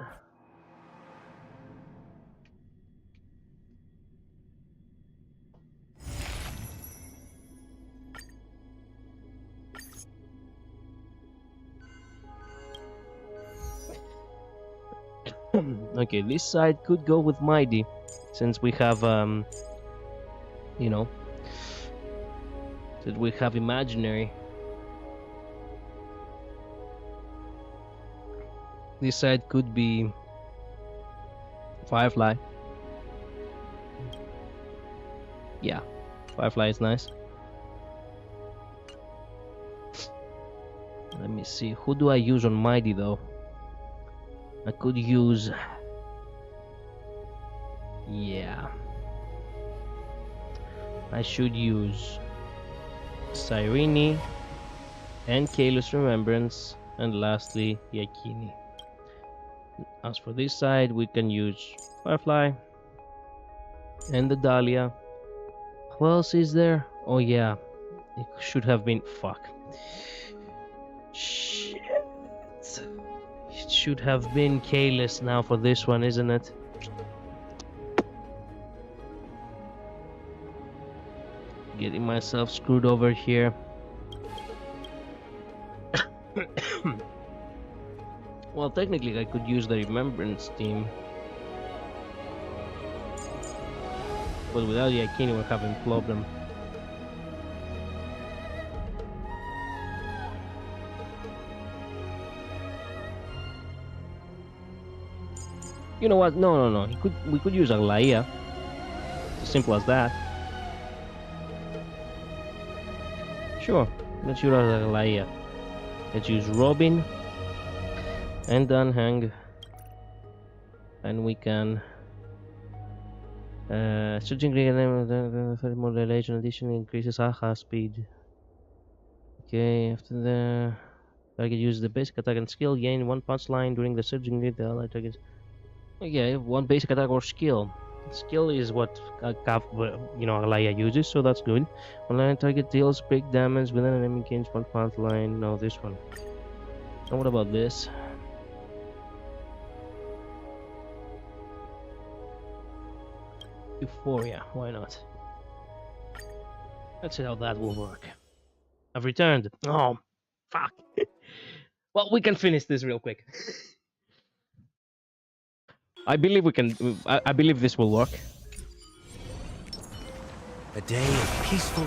Okay, this side could go with Mighty, since we have, you know, that we have imaginary. This side could be Firefly. Yeah, Firefly is nice. Let me see, who do I use on Mighty though? I could use... Yeah. I should use Cyrene and Kalos Remembrance, and lastly Yakini. As for this side, we can use Firefly and the Dahlia. Who else is there? Oh yeah, it should have been... Fuck. Shit. It should have been Kalos now for this one, isn't it? Getting myself screwed over here. Well, technically I could use the Remembrance team. But without Yakini we're having a problem. You know what? No. We could use Aglaia. It's as simple as that. Sure, let's use Aglaia. Let's use Robin and Dunhang, and we can searching modulation addition increases AHA speed. Okay, after the Target uses the basic attack and skill. Gain 1 punch line during the surging hit. The allied target. Okay, 1 basic attack or skill. Skill is what Alaya uses, so that's good. Online target deals break damage within an enemy gains 1 punch line. No, this one. And what about this? Euphoria, why not? Let's see how that will work. I've returned. Oh, fuck. Well, we can finish this real quick. I believe we can. I believe this will work. A day of peaceful.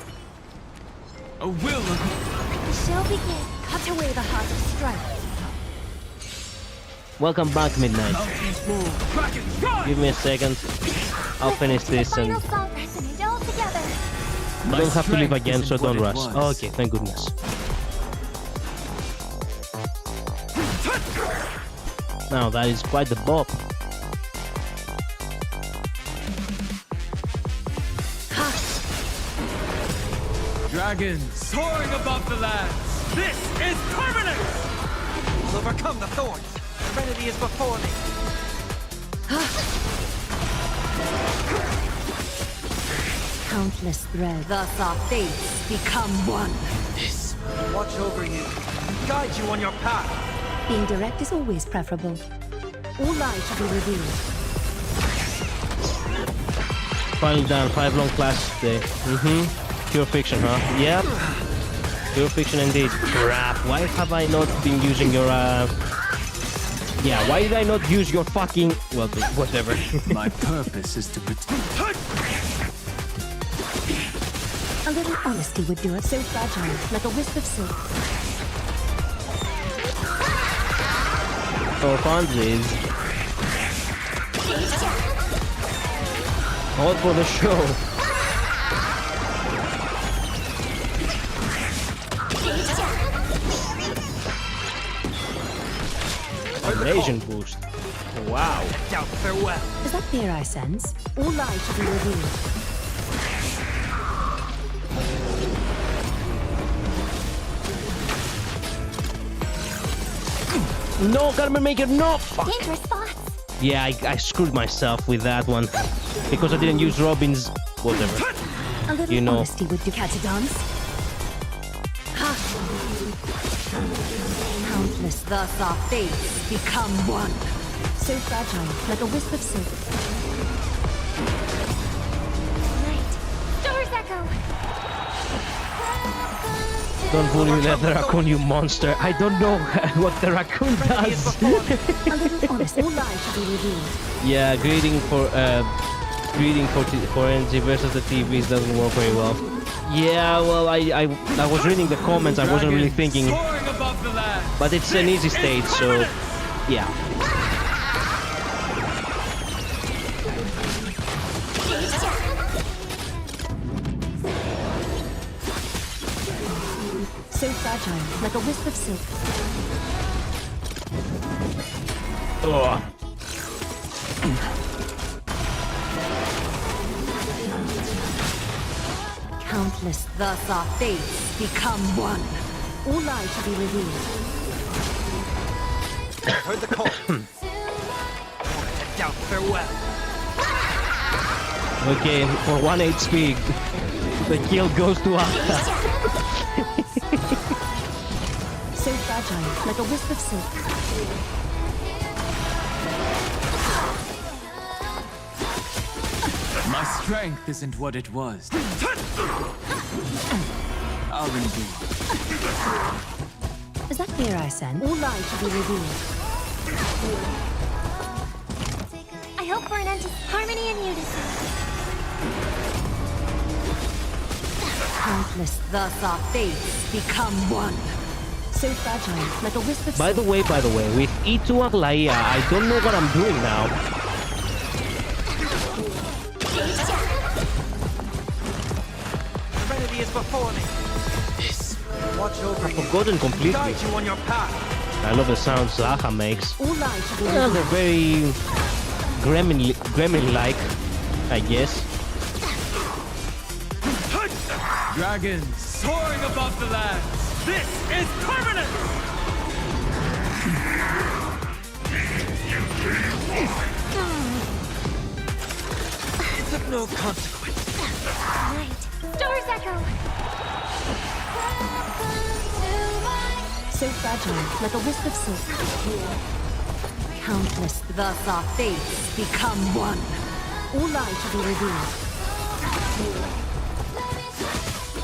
A will of. We shall begin. Cut away the heart of strife. Welcome back, Midnight. Give me a second. I'll finish this and. Final song resonate all together. You don't have to leave again, so don't rush. Oh, okay, thank goodness. Now that is quite the bop. Dragons soaring above the lands. This is permanent! I'll overcome the thorns. Serenity is before me. Countless threads. Thus our fates become one. This will watch over you, guide you on your path. Being direct is always preferable. All lies should be revealed. Finally done. 5 long classes today. Pure fiction, huh? Yep. Pure fiction indeed. Crap. Why have I not been using your Yeah, why did I not use your fucking... Well, whatever. My purpose is to protect. A little honesty would do it. So fragile, like a wisp of silk. For funsies. All for the show. Invasion boost. Wow. Doubt farewell. Is that fear I sense? All lies should be revealed. No, Carmen Maker, no! Fuck. Dangerous spots. Yeah, I screwed myself with that one. Because I didn't use Robin's... whatever. A little You know. honesty would do. Cat to dance. Countless, thus our fates become one. So fragile, like a wisp of silk. Night. Stars echo. Don't bully me, the raccoon, you monster. I don't know what the raccoon does. A little honesty. All lies should be revealed. Yeah, greeting for NG versus the TVs doesn't work very well. Yeah, well, I was reading the comments. I wasn't really thinking. Soaring above the land. But it's an easy stage, so yeah. So fragile, like a wisp of silk. Ugh. Countless, thus our fates become one. All lies should be revealed. Heard the call. Doubt farewell. Okay, for 1 HP, the kill goes to Akka. So fragile, like a wisp of silk. My strength isn't what it was. I'll endure. Is that fear I sense? All lies should be revealed. I hope for an end to harmony and unity. Countless, thus our fates become one. So fragile, like a wisp of By the way, with E2 Aglaia, I don't know what I'm doing now. Serenity is before me. This will watch over I've you, forgotten completely. guide you on your path. I love the sounds Zaha makes. All lies should be Yeah, revealed. they're very gremlin-like, I guess. Dragons soaring above the lands. This is permanent! No consequence. Right. Stars echo. So fragile, like a wisp of silk. Countless. Thus our fates become one. All light to be revealed.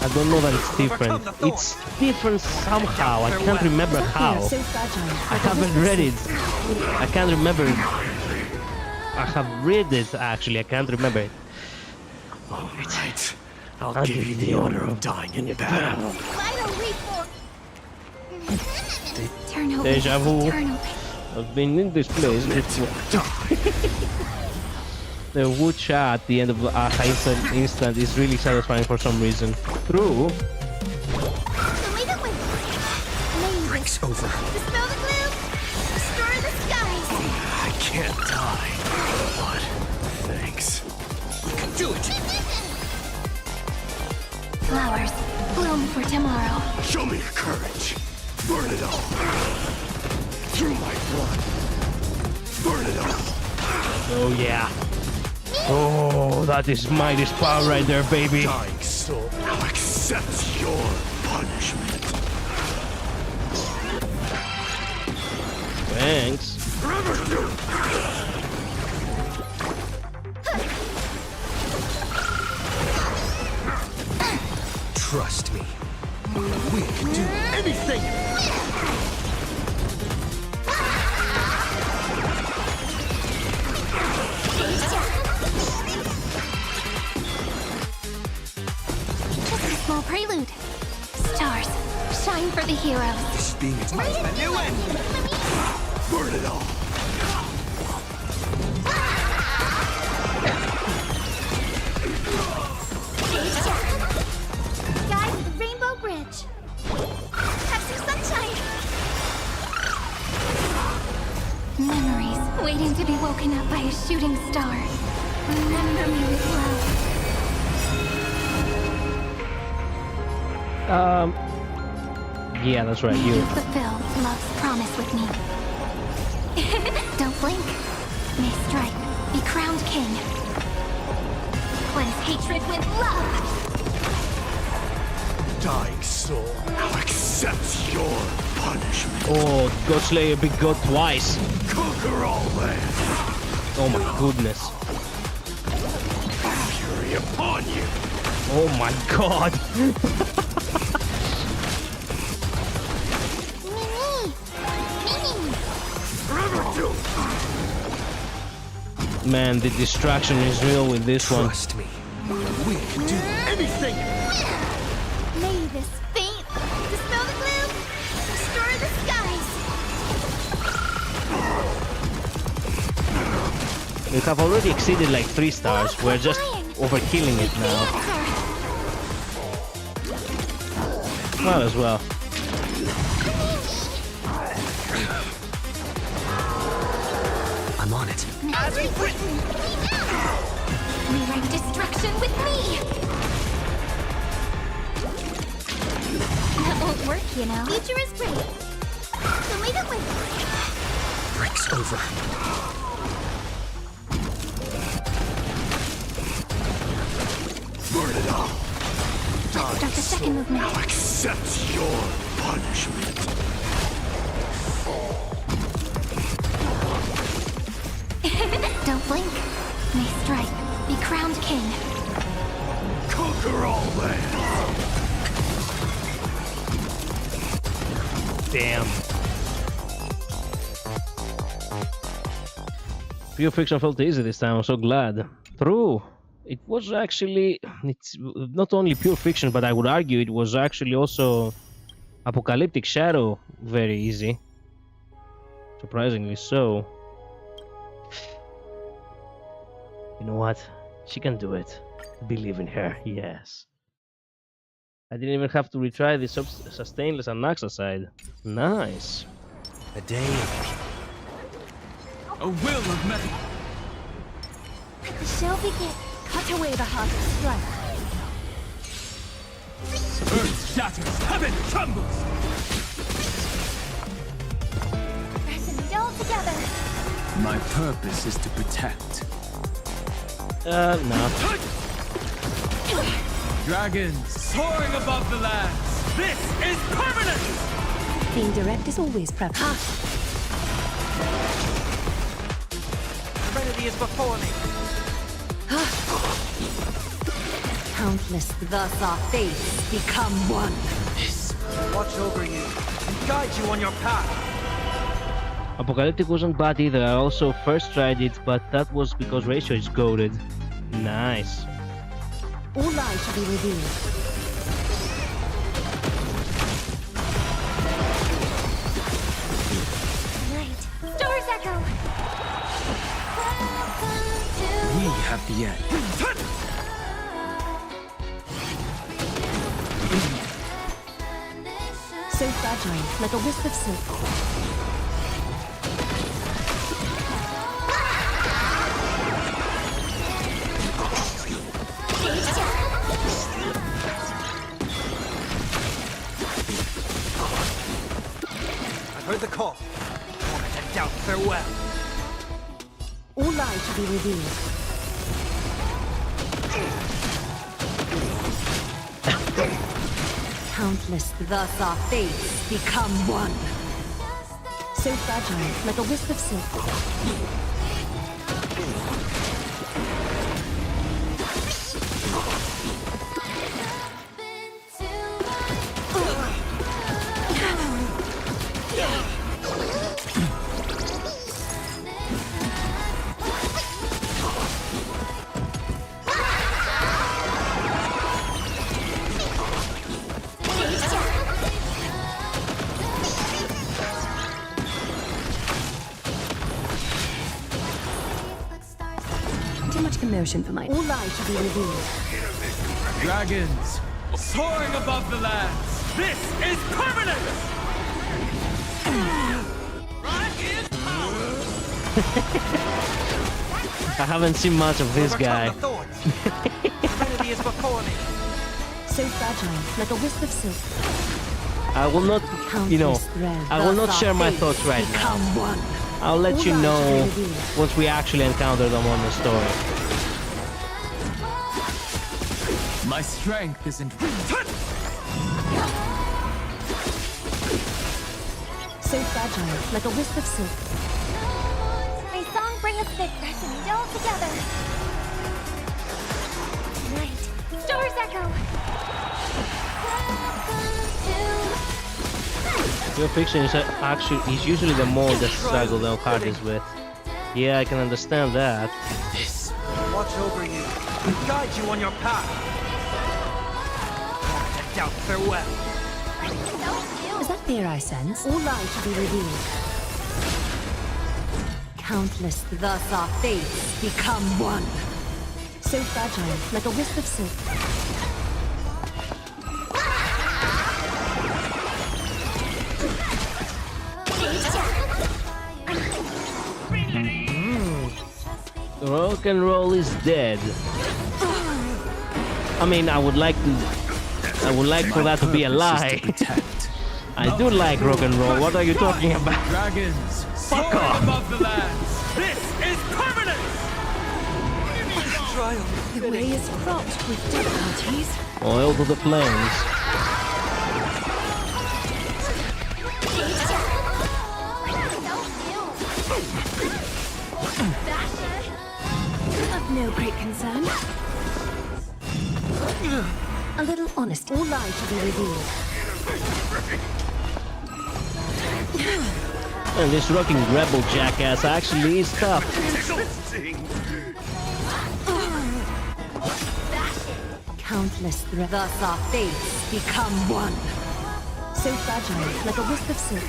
I don't know that it's different. It's different somehow. I can't remember how. So fragile. I haven't read it. I can't remember it. I have read it actually. I can't remember it. All right. I'll give you the honor of dying in battle. Vital reform. Turn over. Deja vu. Turn over. I've been in this place before. The wood chat at the end of the instant is really satisfying for some reason. True. Breaks over. Dispel the gloom. Restore the skies. I can't die. But thanks. You can do it. Flowers bloom for tomorrow. Show me your courage. Burn it all. Through my blood. Burn it all. Oh yeah. Oh, that is mighty power right there, baby. Dying soul, now accept your punishment. Thanks. Trust me. We can do anything. Small prelude. Stars, shine for the heroes. This being its might, a new end. Burn it all. Guide the Rainbow Bridge. Have some sunshine. Memories waiting to be woken up by a shooting star. Remember me with love. Yeah, that's right, you. You fulfill love's promise with me. Don't blink. May strike, be crowned king. Cleanse hatred with love. Dying soul, now accept your punishment. Oh, God Slayer, big God twice. Conquer all lands. Oh my goodness. Fury upon you. Oh my God. Man, the distraction is real with this one. Trust me. We can do anything. May this faint dispel the gloom, restore the skies. We have already exceeded like 3 stars. We're just overkilling it now. Might as well. I'm on it. As we've written, rewrite destruction with me. That won't work, you know. Future is great. So leave it with me. Breaks over. Burn it all. Let's start the second movement. Now accept your punishment. Don't blink. May strike, be crowned king. Conquer all lands. Damn. Pure Fiction felt easy this time, I'm so glad. True. It was actually, it's not only Pure Fiction, but I would argue it was actually also Apocalyptic Shadow very easy. Surprisingly so. You know what? She can do it. Believe in her, yes. I didn't even have to retry the Sustainless and Naxa side. Nice. A day. A will of metal. The shall begin. Cut away the heart of strife. Earth shatters, heaven trembles. Pressing it all together. My purpose is to protect. No. Dragons soaring above the lands. This is permanent! Being direct is always preferable. Serenity is before me. Countless, thus our fates become one. Watch over you and guide you on your path. Apocalyptic wasn't bad either. I also first tried it, but that was because Ratio is goated. Nice. All lies shall be revealed. Stars echo. We have the edge. So fragile, like a wisp of silk. I've heard the call. Moment and doubt, farewell. All lies shall be revealed. Countless, thus our fates become one. So fragile, like a wisp of silk. Too much commotion for my... All lies shall be revealed. Dragons soaring above the lands. This is permanent! I haven't seen much of this guy. Serenity is before me. So fragile, like a wisp of silk. I will not, you know, I will not share my thoughts right now. Become one. I'll let you All lies know shall be revealed. once we actually encounter them on the story. My strength isn't... So fragile, like a wisp of silk. My song brings us this and all together. Right. Stars echo. Your fiction is is usually the mode that struggle the card is with. Yeah, I can understand that. Watch over you and guide you on your path. Moment and doubt, farewell. Is that fear I sense? All lies shall be revealed. Countless, thus our fates become one. So fragile, like a wisp of silk. Rock and roll is dead. I mean, I would like for that to be a lie. I do like rock and roll. What are you talking about? Dragons Fuck soaring off. above the lands. This is permanent! Trial. The way is fraught with difficulties. Oil to the flames. Of no great concern. A little honesty. All lies shall be revealed. And this rocking rebel jackass actually is tough. Countless, thus our fates become one. So fragile, like a wisp of silk.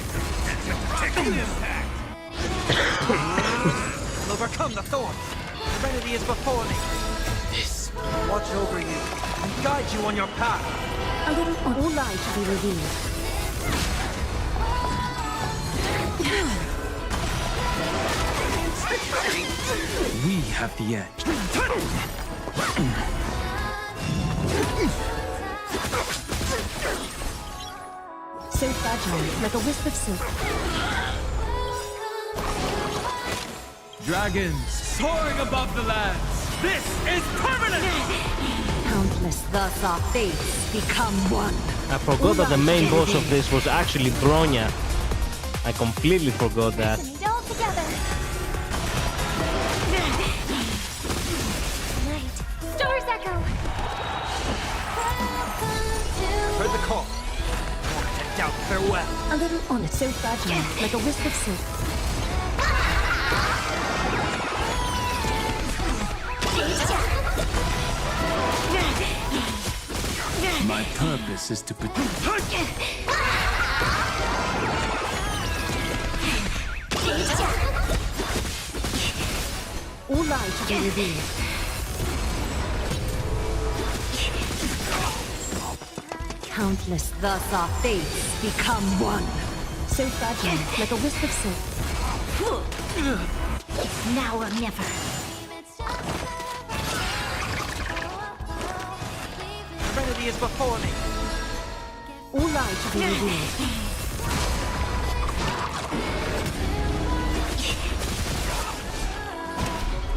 I'll overcome the thorns. Serenity is before me. Watch over you and guide you on your path. A little on all lies shall be revealed. We have the edge. So fragile, like a wisp of silk. Dragons soaring above the lands. This is permanent! Countless thus our fates become one. I forgot that the main boss of this was actually Bronya. I completely forgot that. All together. Night. Stars echo. Heard the call. Head down, farewell. A little honest, so fragile, like a wisp of silk. My purpose is to protect. All lies to be revealed. Countless thus our fates become one. So fragile, like a wisp of silk. It's now or never. Serenity is before me. All lies to be revealed.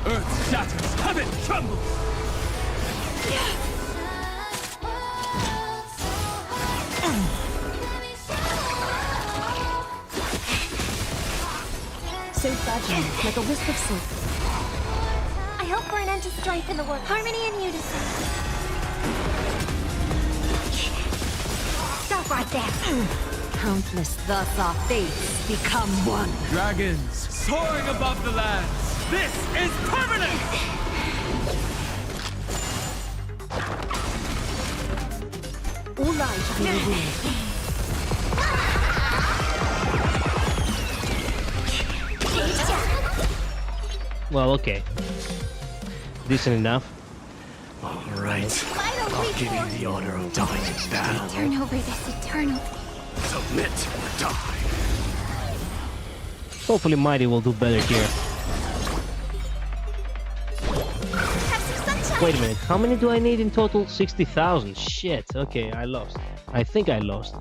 Earth shatters, heaven trembles! So fragile, like a wisp of silk. I hope for an end to strife in the world. Harmony and unison. Stop right there. Countless thus our fates become one. Dragons soaring above the lands! This is permanent! All lies to be revealed. Well, okay. Decent enough. All right. I'll give you the honor of dying in battle. Turn over this eternal. Submit or die. Hopefully Mighty will do better here. Wait a minute, how many do I need in total? 60,000. Shit, okay, I lost. I think I lost.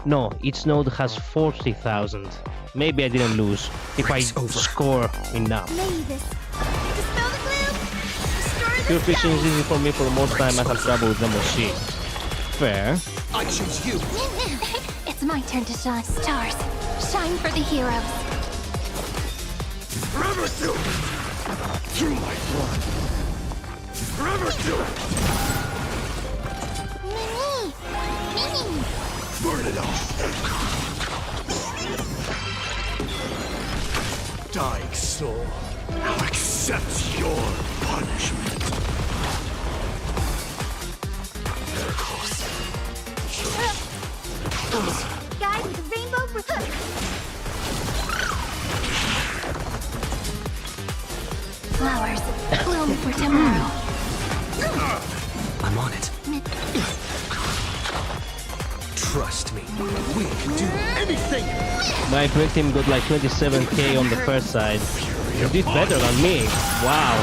No, each node has 40,000. Maybe I didn't lose, if I score enough. Pure fishing is easy for me for the most time. I have trouble with the machine. Fair. I choose you. It's my turn to shine. Stars, shine for the heroes. Forever do it! Through my blood! Forever do it! Mimi! Burn it all! Dying soul, now accept your punishment. Guy with a rainbow hook. Flowers bloom for tomorrow. I'm on it. Trust me, we can do anything! My red team got like 27k on the first side. You did better than me. Wow.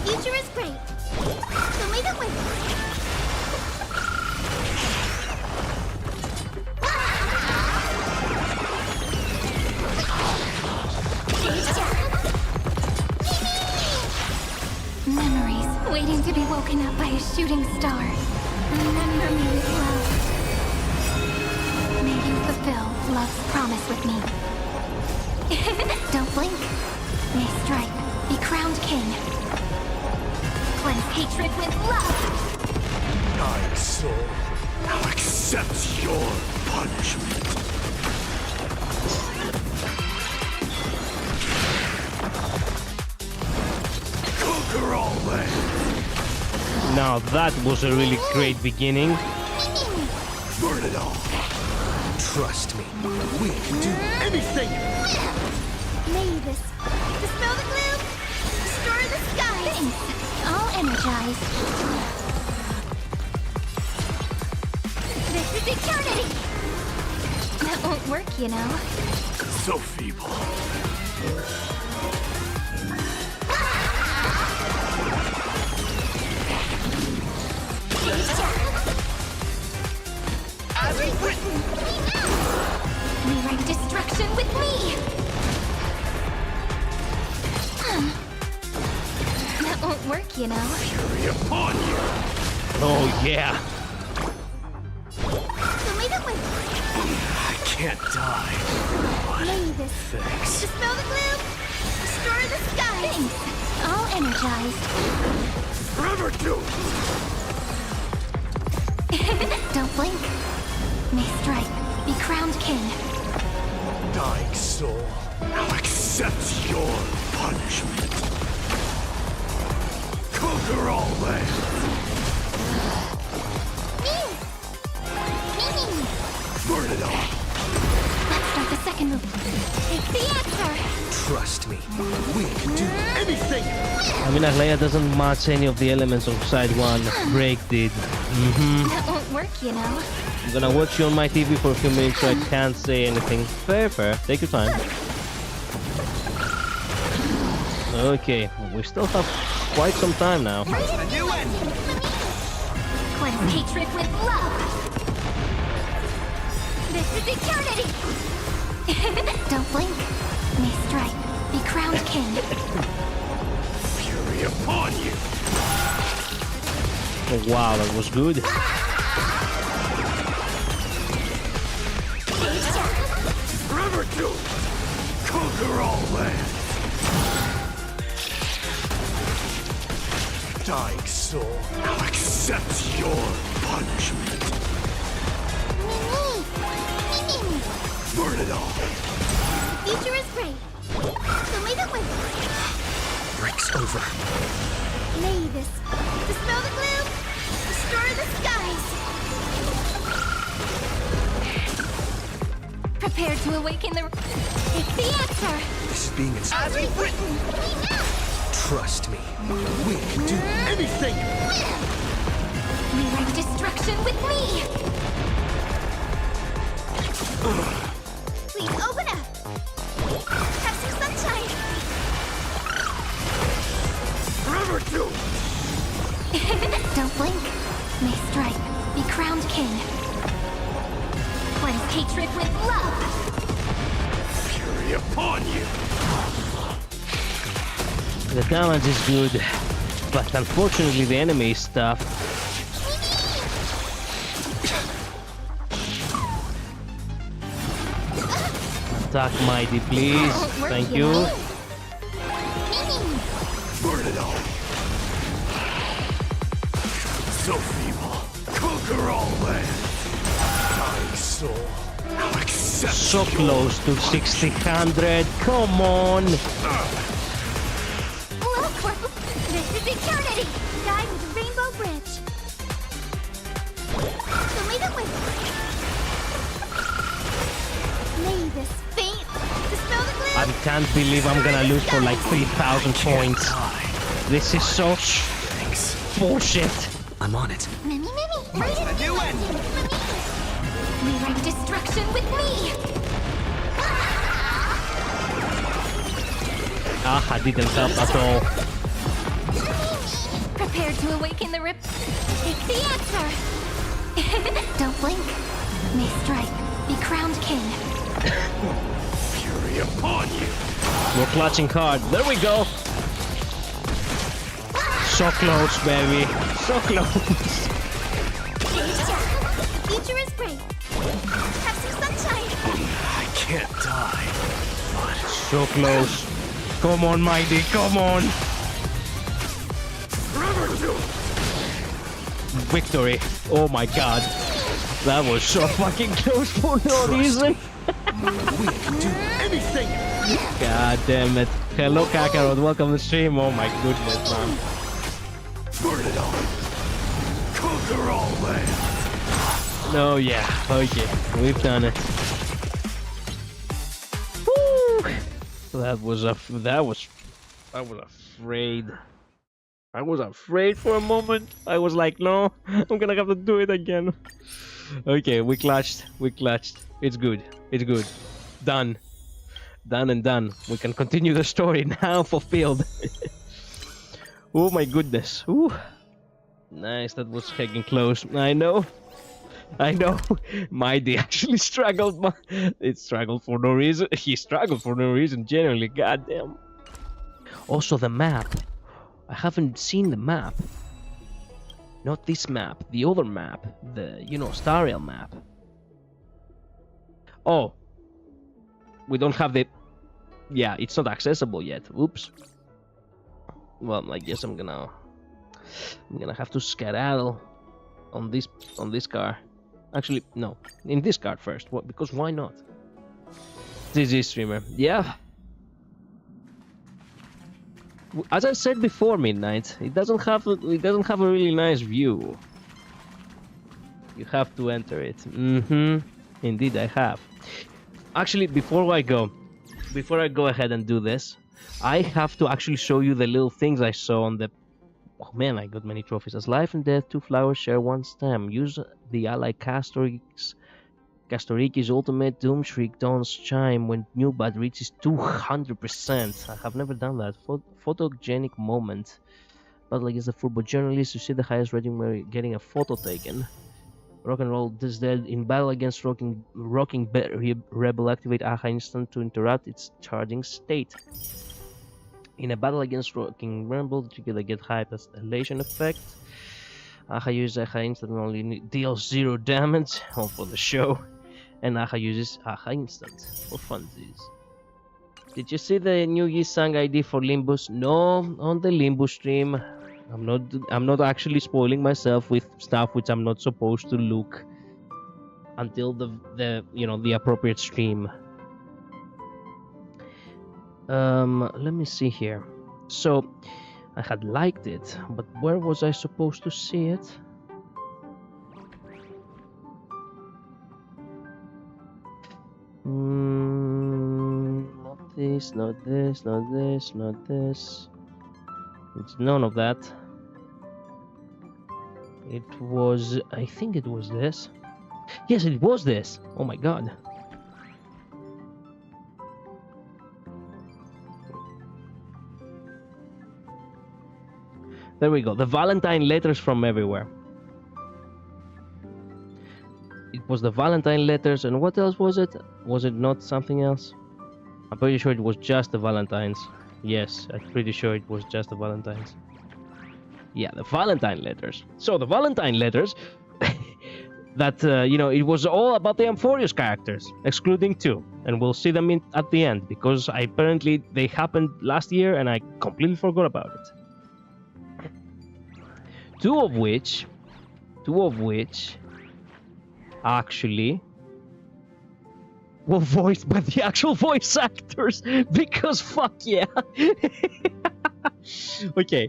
Future is great. So leave it with me. Memories waiting to be woken up by a shooting star. Remember me with love. May you fulfill love's promise with me. Don't blink. May strife be crowned king. Cleanse hatred with love. Dying soul, now accept your punishment. Conquer all lands. Now that was a really great beginning. Burn it all. Trust me, we can do anything! May this dispel the gloom, destroy the skies. All energized. This is eternity. That won't work, you know. So feeble. As written. Rewrite destruction with me. you know. Fury upon you! Oh yeah. So leave it with I can't die. Lay this. Thanks. Dispel the gloom. Destroy the sky. Thanks. All energized. Forever do! Don't blink. May strike. Be crowned king. Dying soul, now accept your punishment. Conquer all lands. Burn it all. Let's start the second move. Take the answer. Trust me, we can do anything! I mean, Aglaya doesn't match any of the elements of side 1. Break did. That won't work, you know. I'm gonna watch you on my TV for a few minutes, so I can't say anything. Fair, fair. Take your time. Okay, we still have quite some time now. Cleanse hatred with love. This is eternity. Don't blink. May strike. Be crowned king. Fury upon you! Oh, wow, that was good. Forever do! Conquer all lands! Dying soul, now accept your punishment. Burn it all! Future is great. So leave it with. Break's over. Lay this. Dispel the gloom. Destroy the skies. Prepare to awaken the. Take the answer. This is being as we've written. Trust me, we can do anything. Rewrite destruction with me. Please open up. Have some sunshine. Forever do! Don't blink. May strike. Be crowned king. Cleanse hatred with love. Fury upon you! The damage is good, but unfortunately the enemy is tough. Attack mighty, please. Thank you. Burn it all! So feeble, conquer all lands! Dying soul, now accept So your close to 1600. Come on. Look, this is eternity. Guide with a rainbow bridge. So leave it with. Lay this faint. Dispel the gloom. I can't believe I'm gonna lose for like 3,000 points. This is so bullshit. I'm on it. Mimi. A new end. Rewrite destruction with me. I didn't help at all. Prepare to awaken the rip. Take the answer. Don't blink. May strike. Be crowned king. fury upon you! We're clutching hard. There we go. So close, baby. So close. Future is great. Have some sunshine. I can't die. So close. Come on, Mighty. Come on. Forever do! Victory. Oh my god. That was so fucking close for no reason. We can do anything! God damn it. Hello, Kakarot. Welcome to the stream. Oh my goodness, man. Burn it all! Conquer all lands! No, yeah. Okay. We've done it. Woo! That was afraid. I was afraid for a moment. I was like, no, I'm gonna have to do it again. Okay, we clutched. We clutched. It's good. It's good. Done. Done and done. We can continue the story now. Fulfilled. Oh my goodness. Ooh. Nice. That was hanging close. I know. I know. Mighty actually struggled. It struggled for no reason. He struggled for no reason. Generally. Goddamn. Also the map. I haven't seen the map. Not this map, the other map. The, StarRail map. Oh. We don't have the... Yeah, it's not accessible yet. Oops. Well, I guess I'm gonna have to skedaddle on this car. Actually, no. In this car first. What? Because why not? GG streamer. Yeah. As I said before, Midnight, it doesn't have a really nice view. You have to enter it. Indeed, I have. Actually, before I go ahead and do this, I have to actually show you the little things I saw on the... Oh man, I got many trophies. As life and death, 2 flowers share 1 stem. Use the ally Castoriki's ultimate Doom Shriek Dawn's Chime when new bat reaches 200%. I have never done that. Photogenic moment. Battle against a football journalist to see the highest rating where getting a photo taken. Rock and roll is dead. In battle against rocking rebel, activate AHA instant to interrupt its charging state. In a battle against rocking rebel, you get high elation effect. AHA uses AHA instant and only deals 0 damage. All for the show. And AHA uses AHA instant for funsies. Did you see the new Yisang ID for Limbus? No, on the Limbus stream. I'm not actually spoiling myself with stuff which I'm not supposed to look until the appropriate stream. Let me see here. So I had liked it, but where was I supposed to see it? Not this, not this, not this, not this. It's none of that. It was... I think it was this. Yes, it was this. Oh my god. There we go. The Valentine letters from everywhere. It was the Valentine letters, and what else was it? Was it not something else? I'm pretty sure it was just the Valentines. Yes, I'm pretty sure it was just the Valentines. Yeah, the Valentine letters. So the Valentine letters, that, it was all about the Amphorius characters, excluding 2. And we'll see them at the end, because apparently they happened last year and I completely forgot about it. Two of which actually were voiced by the actual voice actors, because fuck yeah. Okay,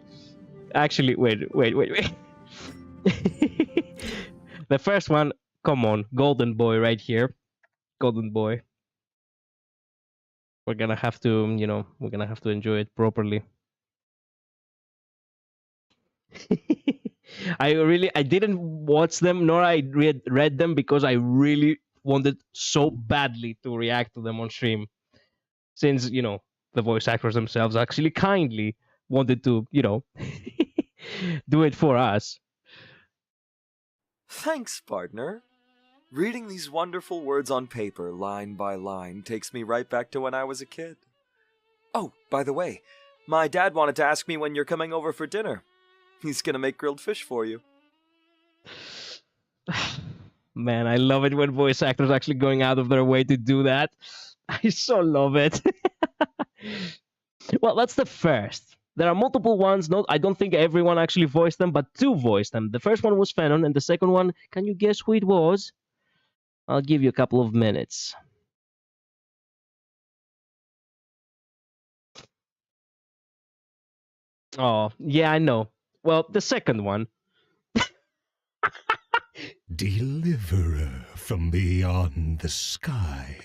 actually, wait. The first one, come on, Golden Boy right here. Golden Boy. We're gonna have to, enjoy it properly. I didn't watch them, nor I read them, because I really wanted so badly to react to them on stream. Since, the voice actors themselves actually kindly wanted to, do it for us. Thanks, partner. Reading these wonderful words on paper, line by line, takes me right back to when I was a kid. Oh, by the way, my dad wanted to ask me when you're coming over for dinner. He's gonna make grilled fish for you. Man, I love it when voice actors actually going out of their way to do that. I so love it. Well, that's the first. There are multiple ones. I don't think everyone actually voiced them, but 2 voiced them. The first one was Fenon, and the second one, can you guess who it was? I'll give you a couple of minutes. Oh, yeah, I know. Well, the second one. Deliverer from beyond the sky,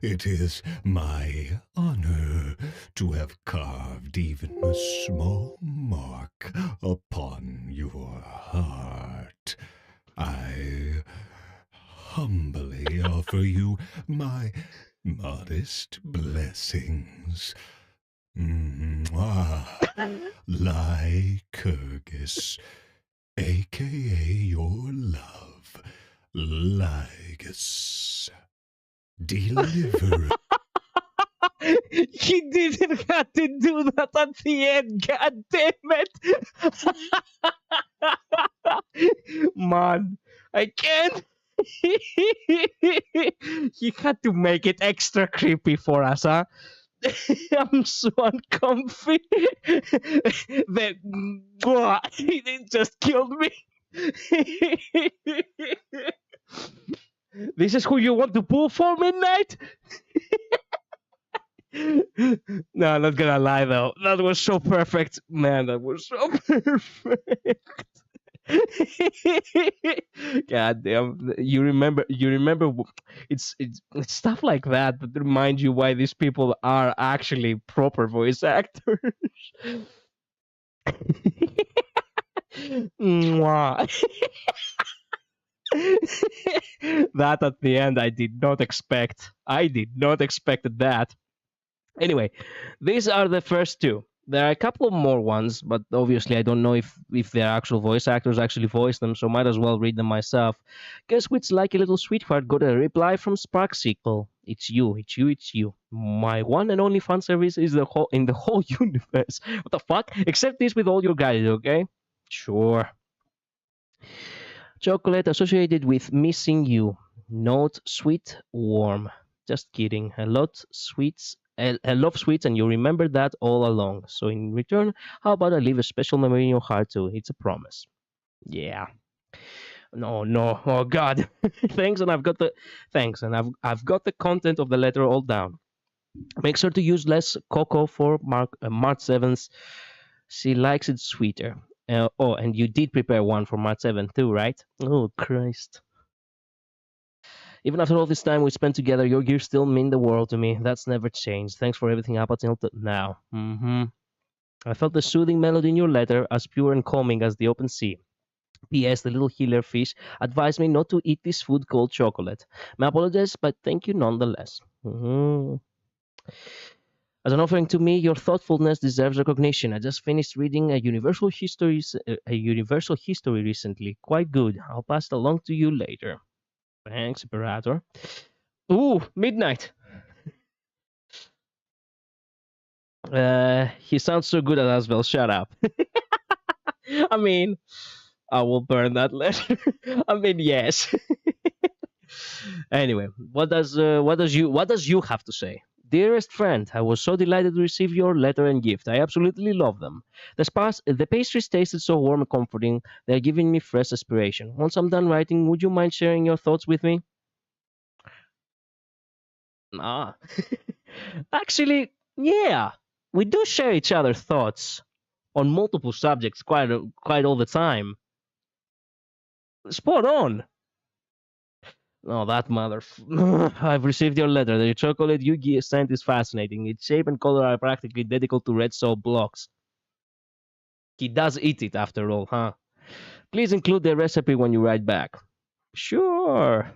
it is my honor to have carved even a small mark upon your heart. I humbly offer you my modest blessings. Lycurgus, aka your love, Lygus. Deliver. He didn't have to do that at the end, god damn it! Man, I can't. He had to make it extra creepy for us, huh? I'm so uncomfy. It just killed me. This is who you want to pull for midnight? No, not gonna lie though. That was so perfect. Man, that was so perfect. God damn. You remember it's stuff like that that remind you why these people are actually proper voice actors. Mwah. That at the end I did not expect. I did not expect that. Anyway, these are the first two. There are a couple of more ones, but obviously I don't know if their actual voice actors actually voiced them, so might as well read them myself. Guess which like a little sweetheart got a reply from Spark Sequel. It's you, it's you, it's you. My one and only fan service is in the whole universe. What the fuck? Accept this with all your guys, okay? Sure. Chocolate associated with missing you. Note sweet, warm. Just kidding. I love sweets, and you remember that all along. So in return, how about I leave a special memory in your heart too? It's a promise. Yeah. No. Oh God. Thanks, and I've got the content of the letter all down. Make sure to use less cocoa for March 7th. She likes it sweeter. And you did prepare one for March 7th too, right? Oh, Christ. Even after all this time we spent together, your gear still mean the world to me. That's never changed. Thanks for everything up until now. I felt the soothing melody in your letter, as pure and calming as the open sea. P.S. The little healer fish advised me not to eat this food called chocolate. My apologies, but thank you nonetheless. As an offering to me, your thoughtfulness deserves recognition. I just finished reading a universal history recently. Quite good. I'll pass it along to you later. Thanks, Imperator. Ooh, midnight. He sounds so good at Asbel. Shut up. I mean, I will burn that letter. I mean, yes. Anyway, what does you have to say? Dearest friend, I was so delighted to receive your letter and gift. I absolutely love them. The pastries tasted so warm and comforting. They're giving me fresh inspiration. Once I'm done writing, would you mind sharing your thoughts with me? Ah. Actually, yeah. We do share each other's thoughts on multiple subjects quite all the time. Spot on. Oh, that mother... I've received your letter. The chocolate you sent is fascinating. Its shape and color are practically identical to red salt blocks. He does eat it, after all, huh? Please include the recipe when you write back. Sure.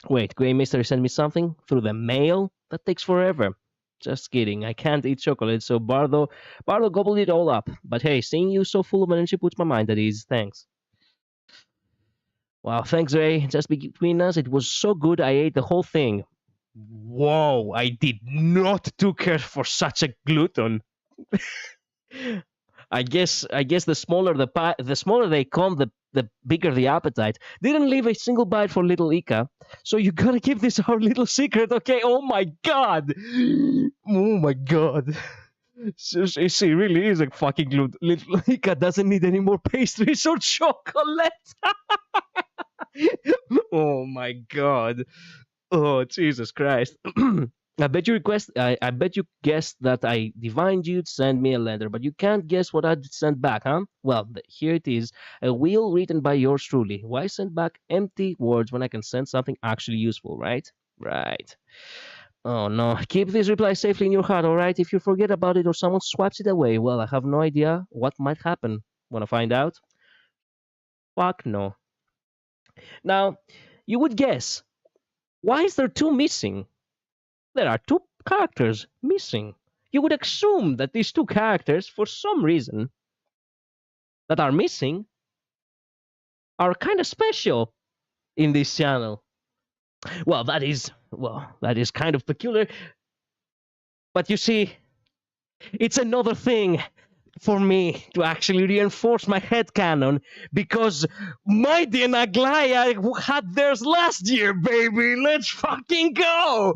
Wait, Grey Mystery sent me something? Through the mail? That takes forever. Just kidding. I can't eat chocolate, so Bardo gobbled it all up. But hey, seeing you so full of energy puts my mind at ease. Thanks. Wow, thanks, Ray. Just between us, it was so good I ate the whole thing. Whoa, I did not took her for such a glutton. I guess the smaller the pie, the smaller they come, the bigger the appetite. Didn't leave a single bite for little Ika, so you gotta keep this our little secret, okay? Oh my god! Oh my god! She really is a fucking glue. Little Ika doesn't need any more pastries or chocolate. Oh my god. Oh Jesus Christ. I bet you guessed that I divined you to send me a letter, but you can't guess what I'd send back, huh? Well, here it is. A will written by yours truly. Why send back empty words when I can send something actually useful, right? Right. Oh no. Keep this reply safely in your heart, alright? If you forget about it or someone swipes it away, well, I have no idea what might happen. Wanna find out? Fuck no. Now, you would guess, why is there two missing? There are two characters missing. You would assume that these two characters, for some reason, that are missing, are kind of special in this channel. Well, that is kind of peculiar. But you see, it's another thing for me to actually reinforce my headcanon, because Mighty and Aglaya had theirs last year, baby. Let's fucking go!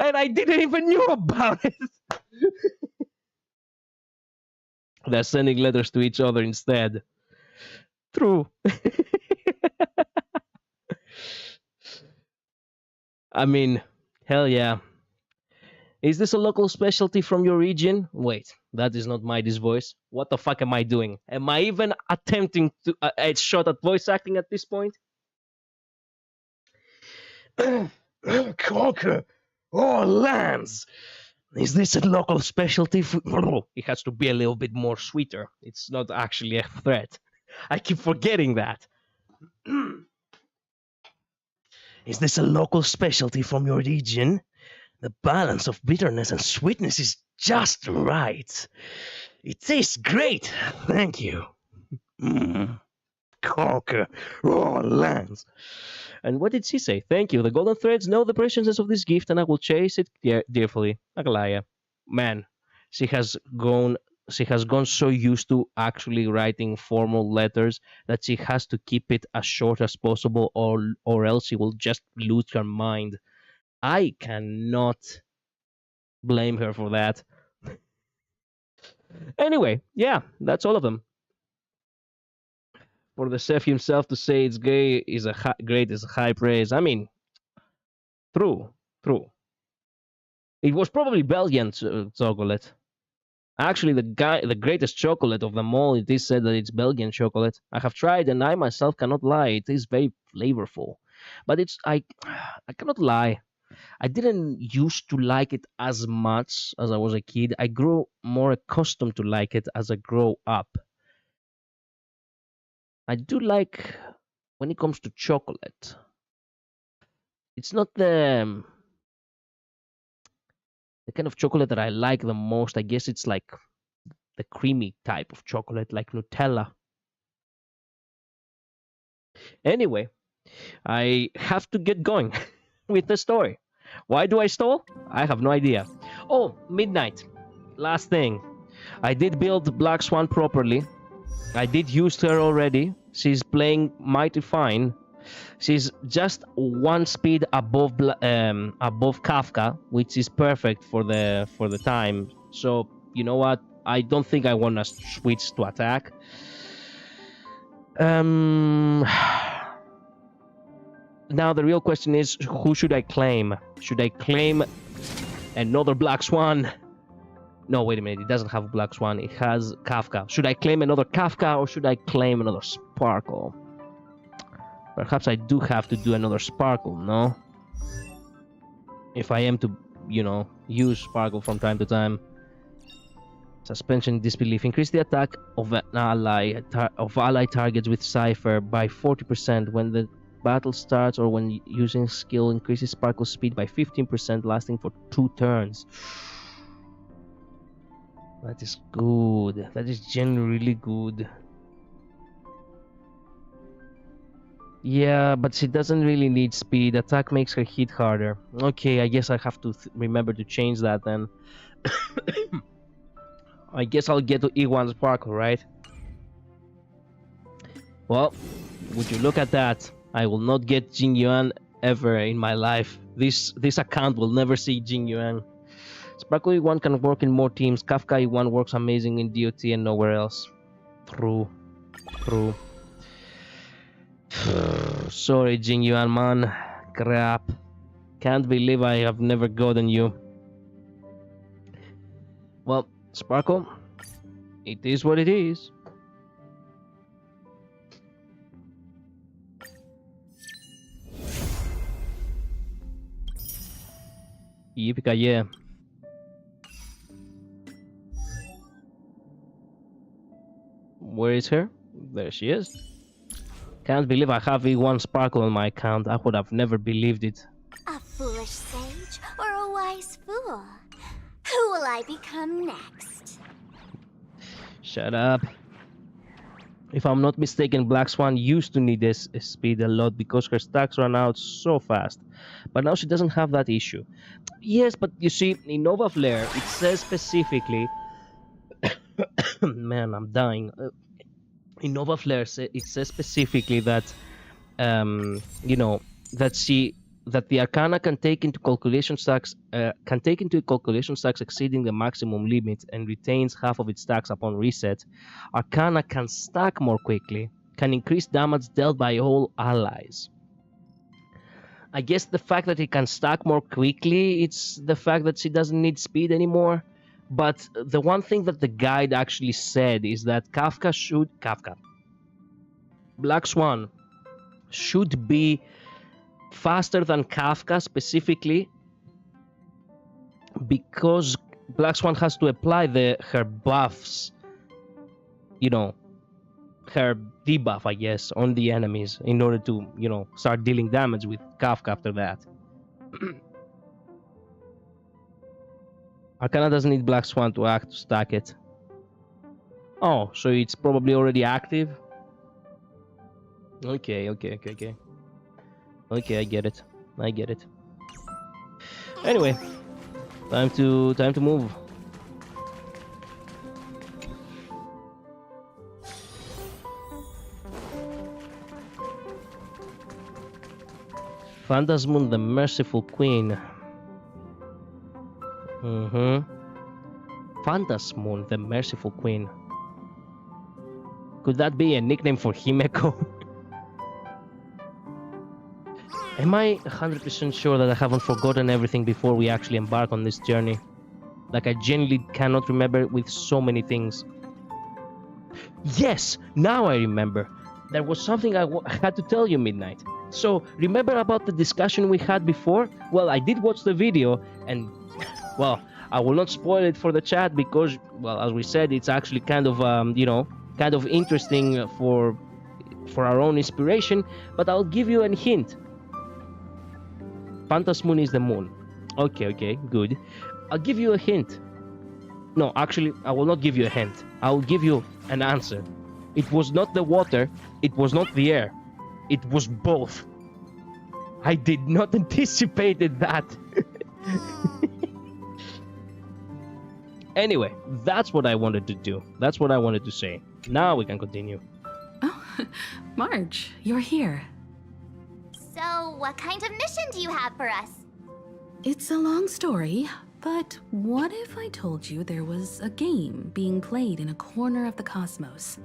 And I didn't even know about it. They're sending letters to each other instead. True. I mean, hell yeah. Is this a local specialty from your region? Wait, that is not Mighty's voice. What the fuck am I doing? Am I even attempting to a shot at voice acting at this point? Conquer all lands. Is this a local specialty? It has to be a little bit more sweeter. It's not actually a threat. I keep forgetting that. Is this a local specialty from your region? The balance of bitterness and sweetness is just right. It tastes great. Thank you. Conquer all lands. And what did she say? Thank you. The golden threads know the preciousness of this gift, and I will chase it dearly. Agalaya. Man, she has gone so used to actually writing formal letters that she has to keep it as short as possible, or else she will just lose her mind. I cannot blame her for that. Anyway, yeah, that's all of them. For the chef himself to say it's gay is great is high praise. I mean, true. It was probably Belgian chocolate. Actually, the greatest chocolate of them all, it is said that it's Belgian chocolate. I have tried, and I myself cannot lie. It is very flavorful, but I cannot lie. I didn't used to like it as much as I was a kid. I grew more accustomed to like it as I grow up. I do like when it comes to chocolate. It's not the kind of chocolate that I like the most. I guess it's like the creamy type of chocolate, like Nutella. Anyway, I have to get going with the story. Why do I stall? I have no idea. Oh, midnight. Last thing. I did build Black Swan properly. I did use her already. She's playing mighty fine. She's just one speed above Kafka, which is perfect for the time. So you know what? I don't think I want to switch to attack. Now the real question is, who should I claim? Should I claim another Black Swan? No, wait a minute. It doesn't have Black Swan. It has Kafka. Should I claim another Kafka, or should I claim another Sparkle? Perhaps I do have to do another Sparkle, no? If I am to, use Sparkle from time to time. Suspension disbelief. Increase the attack of an ally targets with Cypher by 40% when the battle starts, or when using skill. Increases Sparkle speed by 15%, lasting for 2 turns. That is good. That is generally good. Yeah, but she doesn't really need speed. Attack makes her hit harder. Okay, I guess I have to remember to change that then. I guess I'll get to E1 Sparkle, right? Well, would you look at that? I will not get Jing Yuan ever in my life. This account will never see Jing Yuan. Sparkle E1 can work in more teams. Kafka E1 works amazing in DOT and nowhere else. True. Sorry, Jing Yuan, man. Crap. Can't believe I have never gotten you. Well, Sparkle, it is what it is. Yippee-ki-yay. Where is her? There she is. Can't believe I have E1 Sparkle on my account. I would have never believed it. A foolish sage or a wise fool? Who will I become next? Shut up. If I'm not mistaken, Black Swan used to need this speed a lot because her stacks run out so fast. But now she doesn't have that issue. Yes, but you see, in Nova Flare, it says specifically... Man, I'm dying. In Nova Flare, it says specifically that, you know, that the Arcana can take into calculation stacks exceeding the maximum limit and retains half of its stacks upon reset. Arcana can stack more quickly, can increase damage dealt by all allies. I guess the fact that it can stack more quickly, it's the fact that she doesn't need speed anymore. But the one thing that the guide actually said is that Black Swan should be faster than Kafka specifically because Black Swan has to apply her buffs, you know, her debuff, I guess, on the enemies in order to, you know, start dealing damage with Kafka after that. Arcana doesn't need Black Swan to stack it. Oh, so it's probably already active? Okay. Okay, I get it. Anyway, time to move. Phantasmoon, the Merciful Queen. Phantasmoon, the Merciful Queen. Could that be a nickname for Himeko? Am I 100% sure that I haven't forgotten everything before we actually embark on this journey? Like, I genuinely cannot remember with so many things. Yes! Now I remember. There was something I had to tell you, Midnight. So, remember about the discussion we had before? Well, I did watch the video, and, well, I will not spoil it for the chat because, well, as we said, it's actually kind of, you know, kind of interesting for our own inspiration, but I'll give you a hint. Phantasmoon is the moon. Okay, good. I'll give you a hint. No, actually, I will not give you a hint. I will give you an answer. It was not the water, it was not the air. It was both. I did not anticipate that. Anyway, that's what I wanted to do. That's what I wanted to say. Now we can continue. Oh, Marge, you're here. So, what kind of mission do you have for us? It's a long story, but what if I told you there was a game being played in a corner of the cosmos?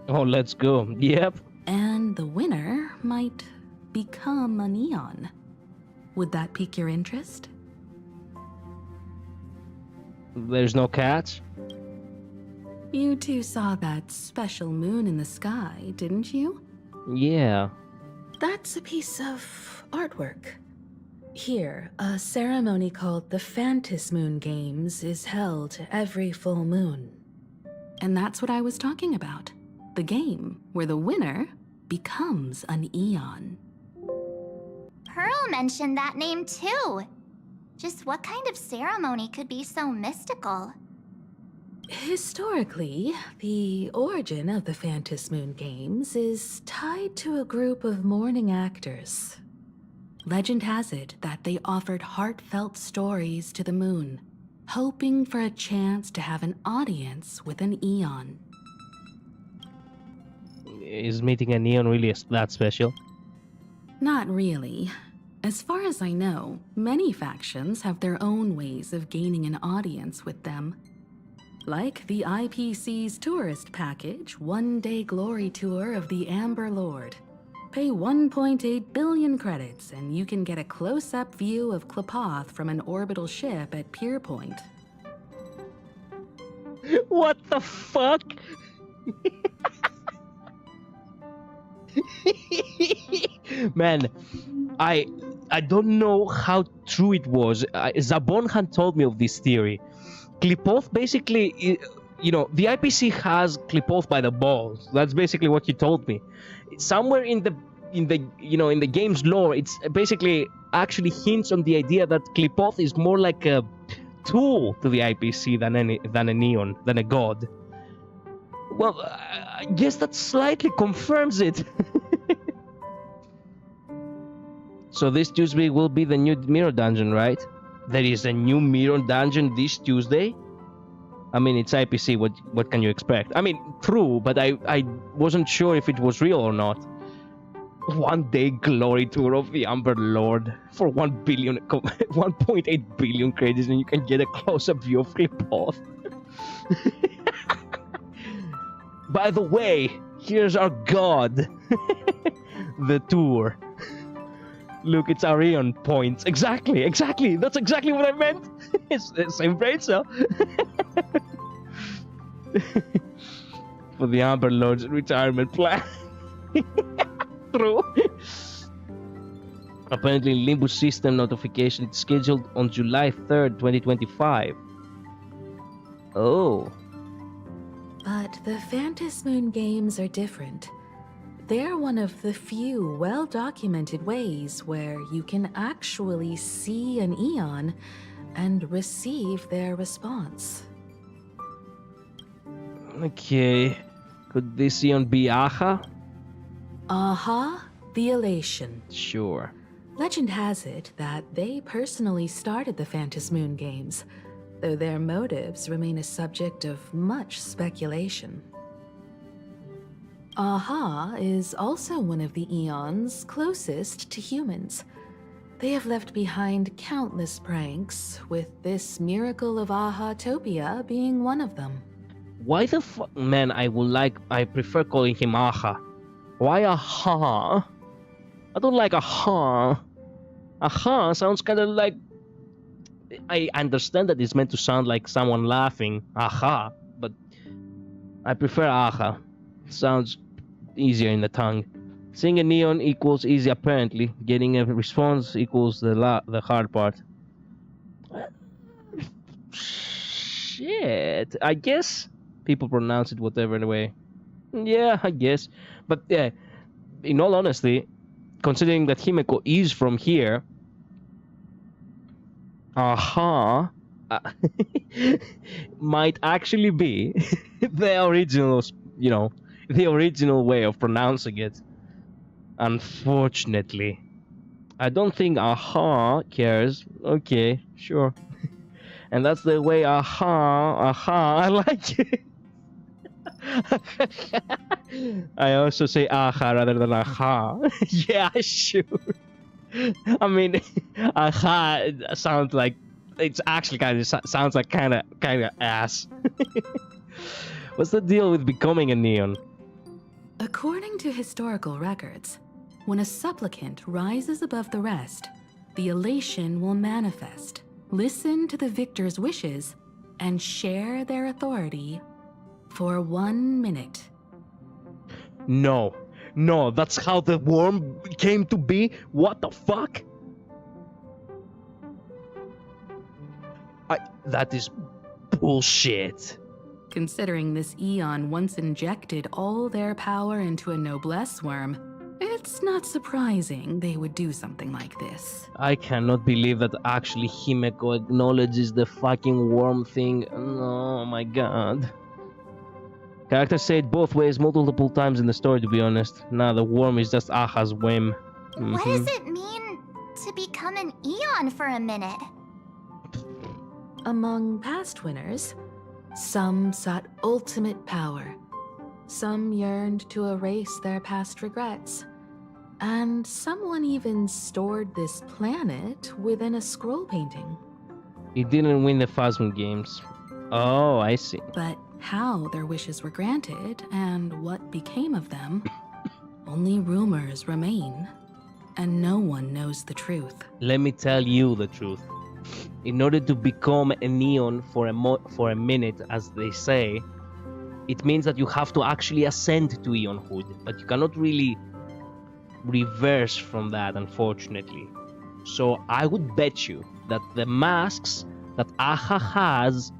Oh, let's go. Yep. And the winner might become a neon. Would that pique your interest? There's no catch? You two saw that special moon in the sky, didn't you? Yeah. That's a piece of artwork. Here, a ceremony called the Phantasmoon Games is held every full moon. And that's what I was talking about. The game where the winner becomes an Eon. Pearl mentioned that name too. Just what kind of ceremony could be so mystical? Historically, the origin of the Phantasmoon Games is tied to a group of mourning actors. Legend has it that they offered heartfelt stories to the moon, hoping for a chance to have an audience with an Eon. Is meeting a neon really that special? Not really. As far as I know, many factions have their own ways of gaining an audience with them. Like the IPC's tourist package, one-day glory tour of the Amber Lord. Pay 1.8 billion credits and you can get a close-up view of Klapoth from an orbital ship at Pier Point. What the fuck? Man, I don't know how true it was. Zabon had told me of this theory. Klapoth basically, you know, the IPC has Klapoth by the balls. That's basically what he told me. Somewhere in the game's lore, it's basically actually hints on the idea that Klapoth is more like a tool to the IPC than a neon, than a god. Well, I guess that slightly confirms it. So this Tuesday will be the new mirror dungeon, right? There is a new mirror dungeon this Tuesday? I mean, it's IPC, what can you expect? I mean, true, but I wasn't sure if it was real or not. 1 day glory tour of the Amber Lord for 1.8 billion credits, and you can get a close-up view of Ripoff. By the way, here's our god. The tour. Look, it's Arion points. Exactly. That's exactly what I meant. It's the same brain cell. For the Amber Lord's retirement plan. True. Apparently, Limbus system notification is scheduled on July 3rd, 2025. Oh. But the Phantasmoon games are different. They're one of the few well-documented ways where you can actually see an Eon and receive their response. Okay. Could this Eon be Aha? Aha, the Elation. Sure. Legend has it that they personally started the Phantasmoon games, though their motives remain a subject of much speculation. Aha is also one of the Eons closest to humans. They have left behind countless pranks, with this miracle of Aha-topia being one of them. Why the fuck? Man, I prefer calling him Aha. Why Aha? I don't like Aha. Aha sounds kind of like... I understand that it's meant to sound like someone laughing. Aha. But I prefer Aha. Sounds easier in the tongue. Seeing a neon equals easy apparently. Getting a response equals the hard part. Shit. I guess people pronounce it whatever way. Yeah, I guess. But yeah, in all honesty, considering that Himeko is from here, Aha might actually be the original, the original way of pronouncing it. Unfortunately, I don't think Aha cares. Okay, sure. And that's the way Aha, I like it. I also say Aha rather than Aha. Yeah, sure. I mean, Aha sounds like it's actually sounds like kind of ass. What's the deal with becoming a neon? According to historical records, when a supplicant rises above the rest, the elation will manifest, listen to the victor's wishes, and share their authority for 1 minute. No, that's how the worm came to be? What the fuck? That is bullshit. Considering this Eon once injected all their power into a noblesse worm, it's not surprising they would do something like this. I cannot believe that actually Himeko acknowledges the fucking worm thing. Oh my god. Characters say it both ways multiple times in the story, to be honest. Nah, the worm is just Aha's whim. What does it mean to become an Eon for a minute? Among past winners, some sought ultimate power. Some yearned to erase their past regrets. And someone even stored this planet within a scroll painting. He didn't win the Phasma games. Oh, I see. But how their wishes were granted and what became of them, only rumors remain, and no one knows the truth. Let me tell you the truth. In order to become a neon for a minute, as they say, it means that you have to actually ascend to Eonhood, but you cannot really reverse from that, unfortunately. So I would bet you that the masks that Aha has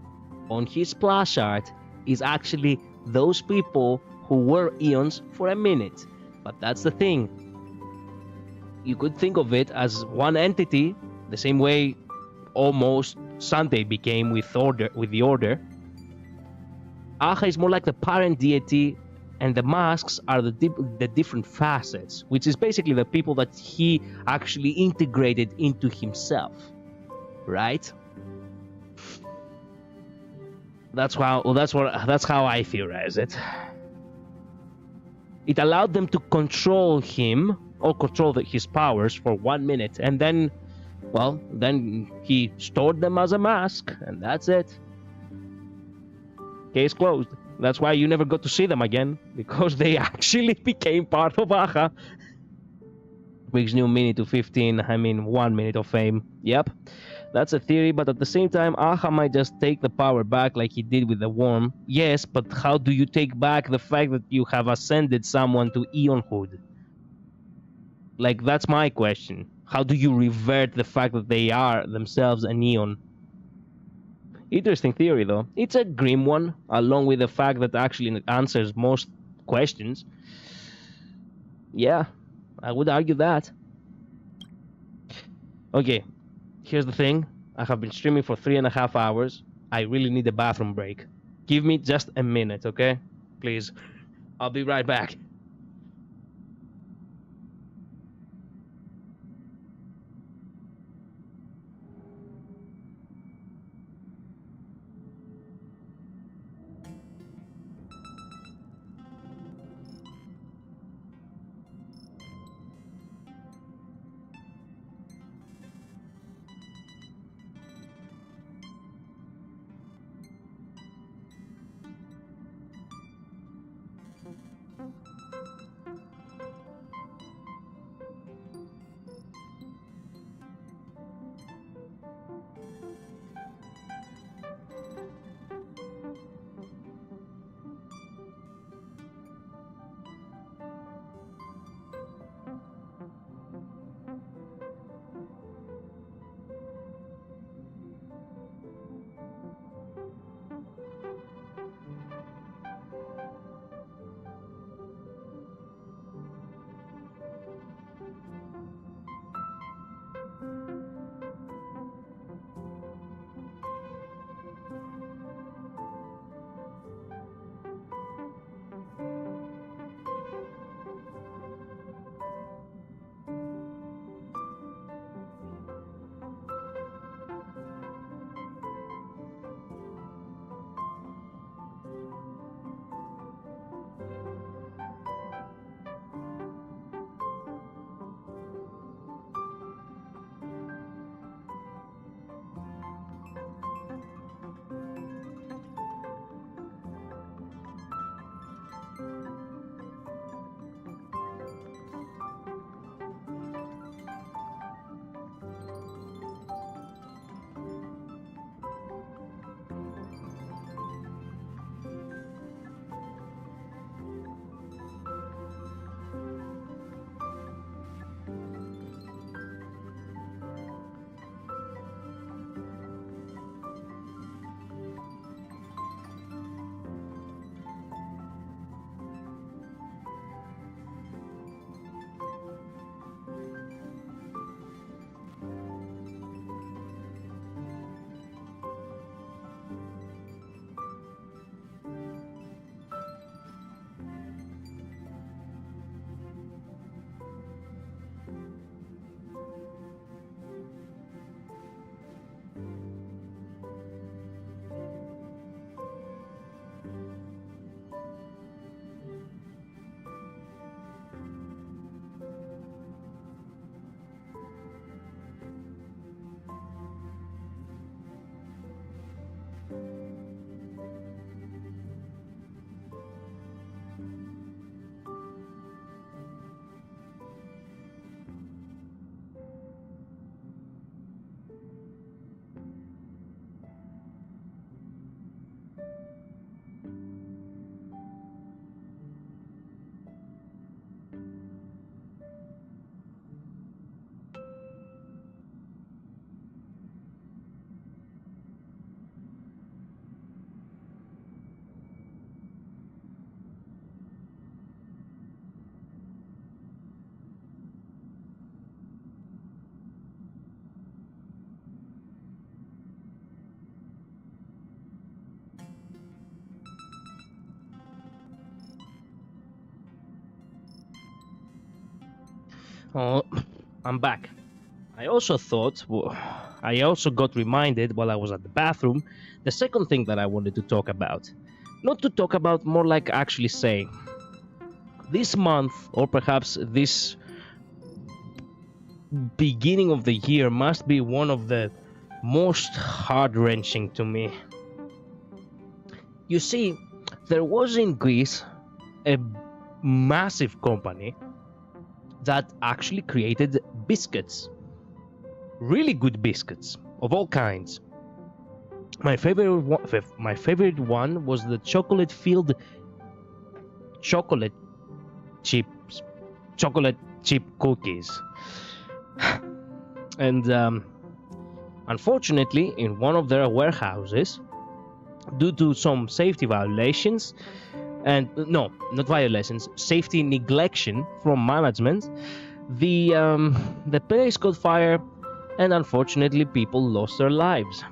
on his splash art is actually those people who were Eons for a minute. But that's the thing. You could think of it as one entity, the same way almost Sunday became with the Order. Aha is more like the parent deity, and the masks are the different facets, which is basically the people that he actually integrated into himself, right? That's how I theorize it. It allowed them to control him or control his powers for 1 minute, and then, well, then he stored them as a mask, and that's it. Case closed. That's why you never got to see them again, because they actually became part of Aha. Brings new minute to 15, 1 minute of fame. Yep, that's a theory, but at the same time, Aha might just take the power back like he did with the worm. Yes, but how do you take back the fact that you have ascended someone to Eonhood? Like, that's my question. How do you revert the fact that they are themselves an Eon? Interesting theory, though. It's a grim one, along with the fact that actually answers most questions. Yeah, I would argue that. Okay, here's the thing. I have been streaming for 3.5 hours. I really need a bathroom break. Give me just a minute, okay? Please. I'll be right back. Oh, I'm back. I also got reminded while I was at the bathroom, the second thing that I wanted to talk about. Not to talk about, more like actually saying. This month, or perhaps this beginning of the year, must be one of the most heart-wrenching to me. You see, there was in Greece a massive company that actually created biscuits. Really good biscuits of all kinds. My favorite one was the chocolate chip cookies. And unfortunately, in one of their warehouses, due to some safety violations, and no, not violations, safety neglection from management, the place caught fire, and unfortunately people lost their lives.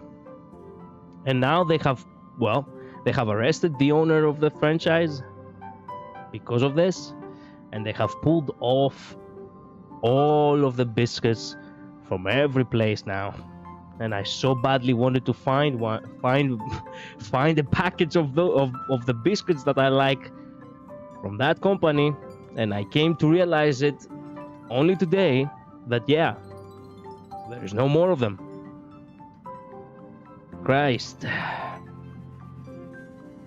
And now they have arrested the owner of the franchise because of this, and they have pulled off all of the biscuits from every place now. And I so badly wanted to find a package of the biscuits that I like from that company, and I came to realize it only today that there is no more of them. Christ.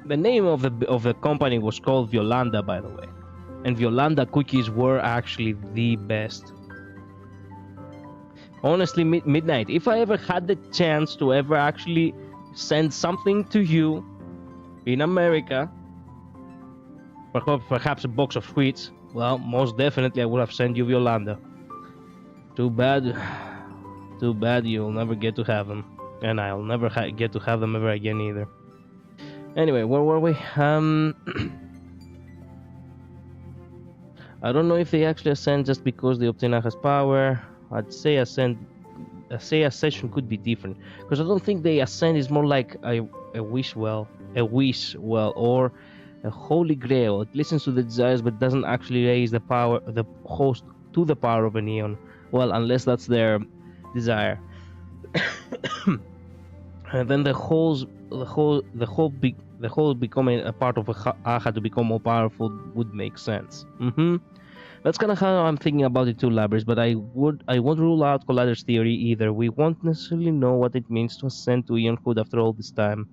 The name of the company was called Violanda, by the way, and Violanda cookies were actually the best. Honestly, Midnight, if I ever had the chance to ever actually send something to you in America, perhaps a box of sweets, well, most definitely I would have sent you Violanda. Too bad you'll never get to have them, and I'll never get to have them ever again either. Anyway, where were we? I don't know if they actually ascend just because they obtain has power. I'd say ascension could be different, because I don't think they ascend is more like a wish well, or a holy grail. It listens to the desires but doesn't actually raise the host to the power of an eon. Well, unless that's their desire. And then the whole becoming a part of a Aha to become more powerful would make sense. That's kind of how I'm thinking about it too, Labyrinth, but I won't rule out Collider's theory either. We won't necessarily know what it means to ascend to Eonhood after all this time.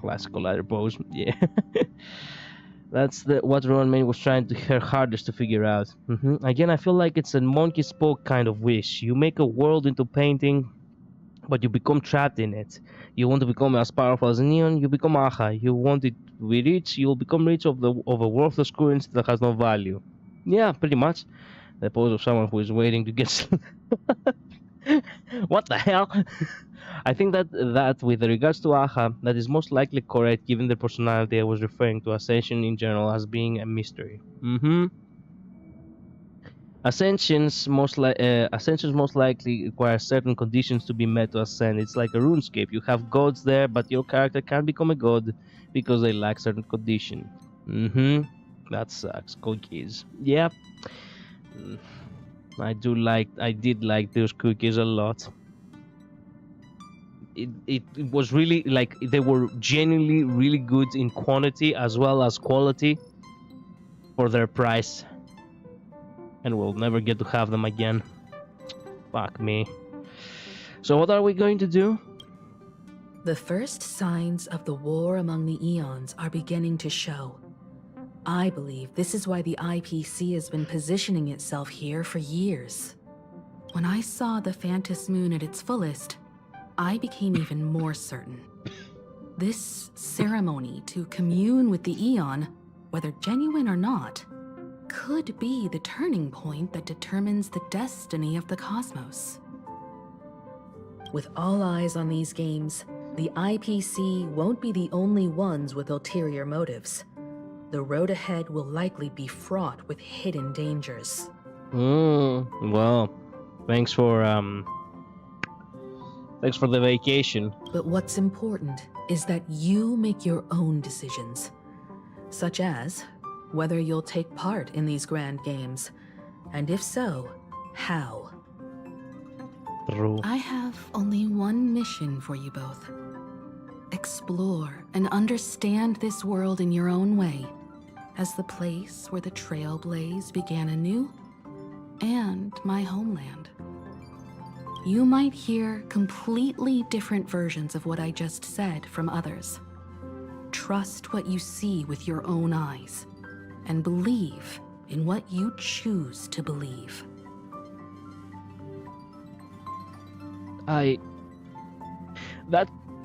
Classic Collider pose, yeah. That's what Rowan Main was trying her hardest to figure out. Again, I feel like it's a monkey spoke kind of wish. You make a world into painting, but you become trapped in it. You want to become as powerful as an Eon, you become Aha. You want it to be rich, you'll become rich of a worthless currency that has no value. Yeah, pretty much. The pose of someone who is waiting to get... What the hell? I think that with regards to Aha, that is most likely correct given the personality I was referring to Ascension in general as being a mystery. Ascensions most likely require certain conditions to be met to ascend. It's like a RuneScape. You have gods there, but your character can't become a god because they lack certain condition. That sucks. Cookies. Yep. I did like those cookies a lot. It was really like they were genuinely really good in quantity as well as quality for their price. And we'll never get to have them again. Fuck me. So what are we going to do? The first signs of the war among the Eons are beginning to show. I believe this is why the IPC has been positioning itself here for years. When I saw the Phantos Moon at its fullest, I became even more certain. This ceremony to commune with the Eon, whether genuine or not, could be the turning point that determines the destiny of the cosmos. With all eyes on these games, the IPC won't be the only ones with ulterior motives. The road ahead will likely be fraught with hidden dangers. Well, thanks for the vacation. But what's important is that you make your own decisions, such as whether you'll take part in these grand games, And if so, how? True. I have only one mission for you both. Explore and understand this world in your own way, as the place where the Trailblaze began anew, and my homeland. You might hear completely different versions of what I just said from others. Trust what you see with your own eyes, and believe in what you choose to believe.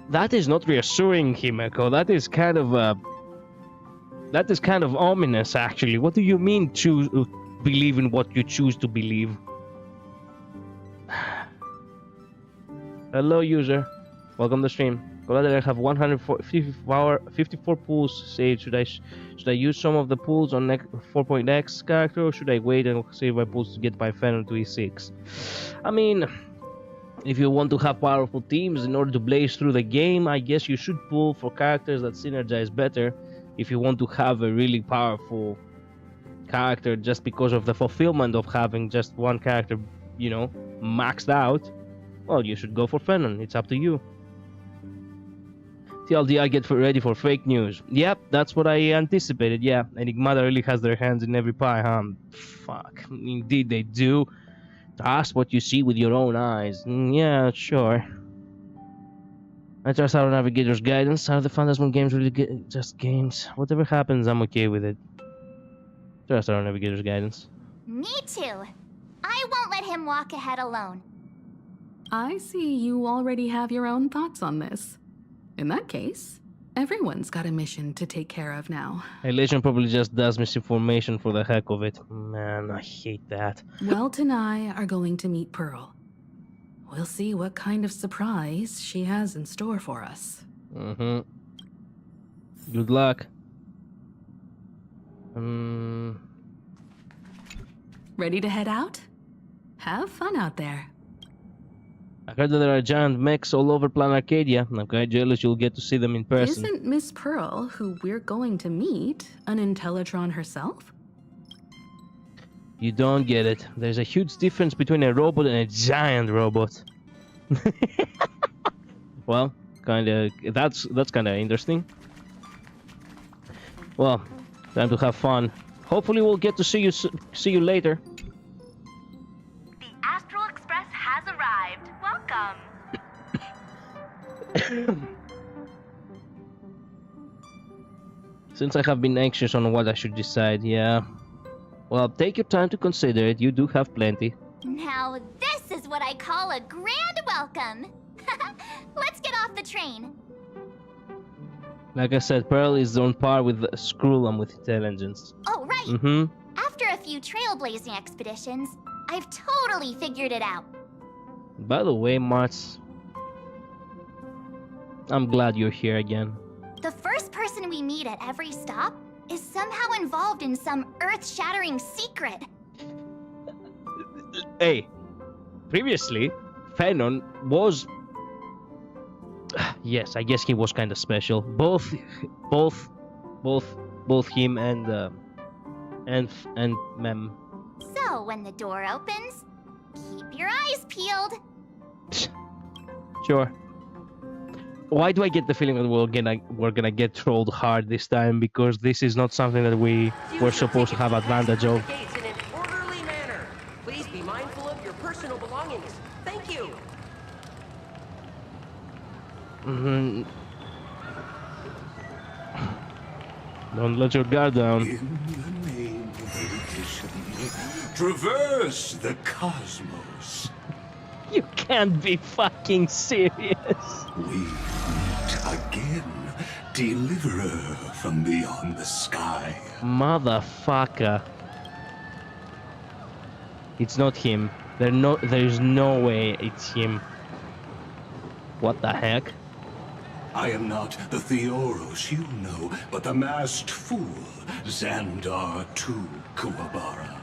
That is not reassuring, Himeko. That is kind of ominous, actually. What do you mean believe in what you choose to believe? Hello, user. Welcome to the stream. Glad I have 154 pools saved. Should I use some of the pools on 4.x character, or should I wait and save my pools to get my Phenom to E6? I mean, if you want to have powerful teams in order to blaze through the game, I guess you should pull for characters that synergize better. If you want to have a really powerful character just because of the fulfillment of having just one character, you know, maxed out, well, you should go for Phenom. It's up to you. TLDR, get ready for fake news. Yep, that's what I anticipated. Yeah, Enigmata really has their hands in every pie, huh? Fuck, indeed they do. Trust what you see with your own eyes. Yeah, sure. I trust our navigator's guidance. Are the Phantasmal games really just games? Whatever happens, I'm okay with it. Trust our navigator's guidance. Me too. I won't let him walk ahead alone. I see you already have your own thoughts on this. In that case, everyone's got a mission to take care of now. Elation probably just does misinformation for the heck of it. Man, I hate that. Welt and I are going to meet Pearl. We'll see what kind of surprise she has in store for us. Mm-hmm. Good luck. Ready to head out? Have fun out there. I heard that there are giant mechs all over Planarcadia. I'm quite jealous you'll get to see them in person. Isn't Miss Pearl, who we're going to meet, an Intellitron herself? You don't get it. There's a huge difference between a robot and a giant robot. Well, that's kinda interesting. Well, time to have fun. Hopefully we'll get to see you later. The Astral Express has arrived. Welcome. Since I have been anxious on what I should decide, yeah. Well, take your time to consider it. You do have plenty. Now this is what I call a grand welcome. Let's get off the train. Like I said, Pearl is on par with Skrull and with intelligence. Oh, right. Mm-hmm. After a few trailblazing expeditions, I've totally figured it out. By the way, Martz, I'm glad you're here again. The first person we meet at every stop is somehow involved in some earth-shattering secret. Hey, previously, Phenom was... Yes, I guess he was kind of special. Both him and Mem. So when the door opens, keep your eyes peeled. Sure. Why do I get the feeling that we're gonna get trolled hard this time? Because this is not something that we were supposed to have advantage of. Gates in an orderly manner. Please be mindful of your personal belongings. Thank you. Mm-hmm. Don't let your guard down. In the name of erudition, traverse the cosmos. You can't be fucking serious. We meet again, deliverer from beyond the sky. Motherfucker. It's not him. There's no way it's him. What the heck? I am not the Theoros you know, but the masked fool, Xandar II Kuwabara.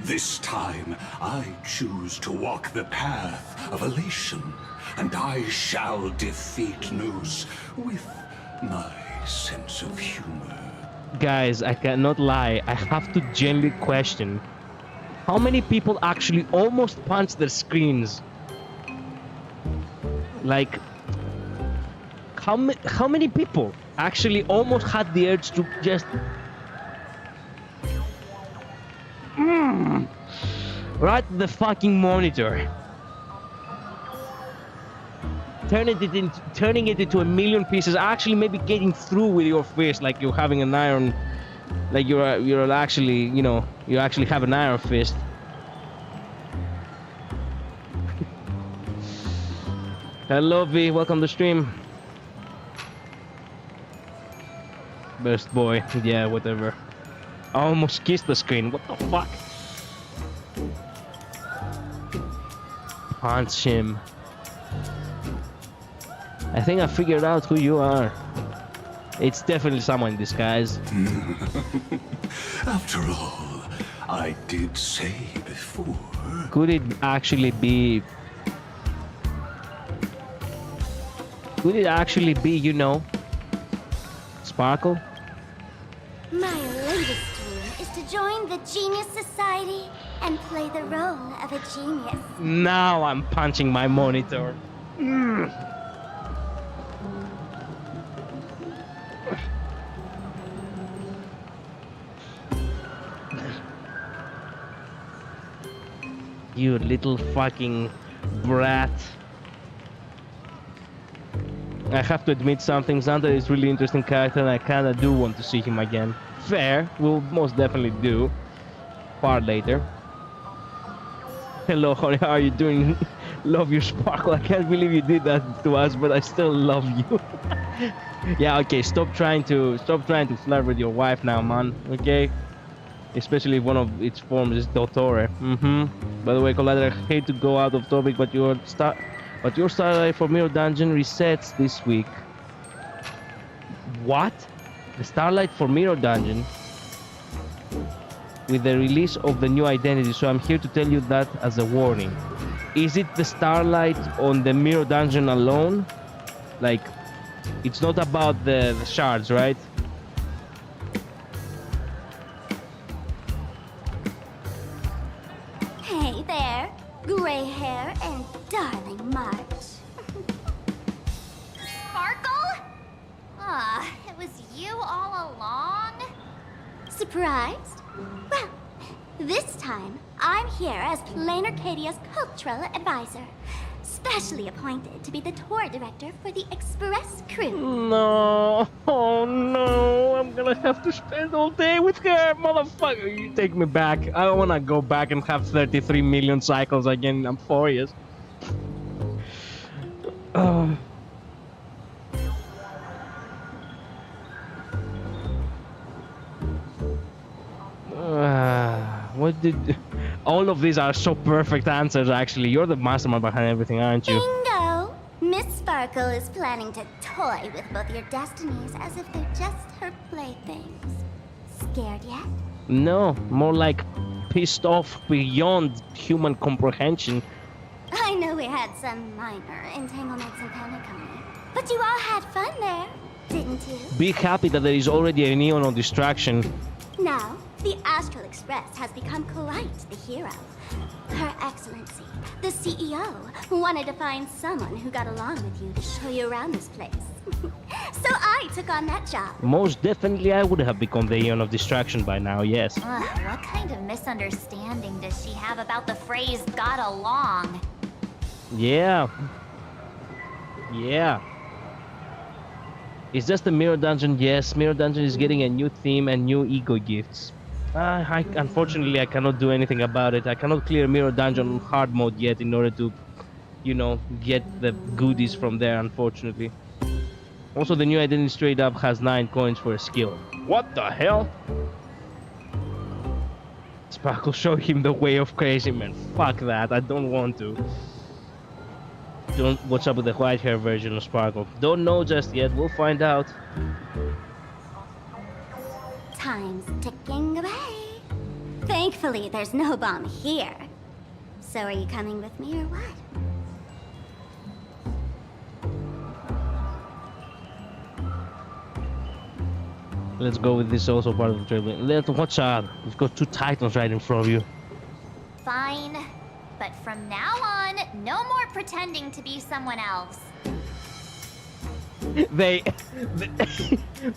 This time, I choose to walk the path of elation, and I shall defeat Noose with my sense of humor. Guys, I cannot lie. I have to genuinely question How many people actually almost punch their screens? Like, how many people actually almost had the urge to just right at the fucking monitor, turning it into a million pieces, actually maybe getting through with your fist, like you're having an iron, like you're actually, you know, you actually have an iron fist. Hello V, welcome to stream. Best boy, yeah, whatever. I almost kissed the screen, what the fuck? Punch him. I think I figured out who you are. It's definitely someone in disguise. After all, I did say before. Could it actually be... Could it actually be, you know, Sparkle? My latest dream is to join the Genius Society and play the role of a genius. Now I'm punching my monitor. You little fucking brat. I have to admit something, Xander is really interesting character and I kinda do want to see him again. Fair, we'll most definitely do. Far later. Hello honey, how are you doing? Love your Sparkle, I can't believe you did that to us, but I still love you. Yeah, okay, stop trying to flirt with your wife now, man, okay? Especially if one of its forms is Dottore. By the way, Collider, I hate to go out of topic, but your Starlight for Mirror Dungeon resets this week. What? The Starlight for Mirror Dungeon? With the release of the new identity, so I'm here to tell you that as a warning. Is it the Starlight on the Mirror Dungeon alone? Like, it's not about the shards, right? Hey there, gray hair and darling March. Sparkle? Ah, it was you all along? Surprised? Well, this time, I'm here as Planarcadia's cultural advisor, specially appointed to be the tour director for the express crew. No, oh no, I'm gonna have to spend all day with her, motherfucker. You take me back. I don't wanna go back and have 33 million cycles again. I'm furious. What did... All of these are so perfect answers, actually. You're the mastermind behind everything, aren't you? Bingo! Miss Sparkle is planning to toy with both your destinies as if they're just her playthings. Scared yet? No, more like pissed off beyond human comprehension. I know we had some minor entanglements and panic coming, but you all had fun there, didn't you? Be happy that there is already a neon on distraction. Now, the Astral Express has become quite the hero. Her Excellency, the CEO, wanted to find someone who got along with you to show you around this place. So I took on that job. Most definitely I would have become the eon of distraction by now, yes. What kind of misunderstanding does she have about the phrase got along? Yeah. Yeah. It's just a Mirror Dungeon, yes. Mirror Dungeon is getting a new theme and new ego gifts. Unfortunately, I cannot do anything about it. I cannot clear Mirror Dungeon on hard mode yet in order to, you know, get the goodies from there, unfortunately. Also, the new identity straight up has 9 coins for a skill. What the hell? Sparkle, show him the way of crazy man. Fuck that, I don't want to. Don't. What's up with the white hair version of Sparkle? Don't know just yet, we'll find out. Time's ticking away. Thankfully, there's no bomb here. So are you coming with me or what? Let's go with this also part of the trailer. Let's watch out. We've got 2 titans right in front of you. Fine. But from now on, no more pretending to be someone else. The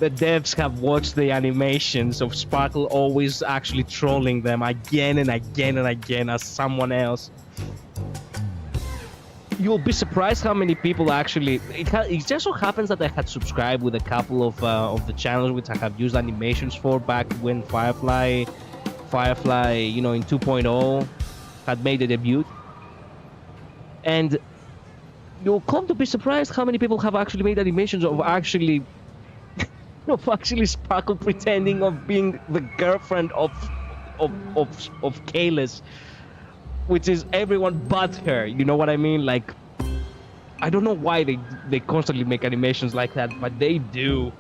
devs have watched the animations of Sparkle always actually trolling them again and again and again as someone else. You'll be surprised how many people actually... It just so happens that I had subscribed with a couple of the channels which I have used animations for back when Firefly, you know, in 2.0 had made a debut. And you'll come to be surprised how many people have actually made animations of actually... Sparkle pretending of being the girlfriend of Kalis. Which is everyone but her, you know what I mean? Like, I don't know why they constantly make animations like that, but they do.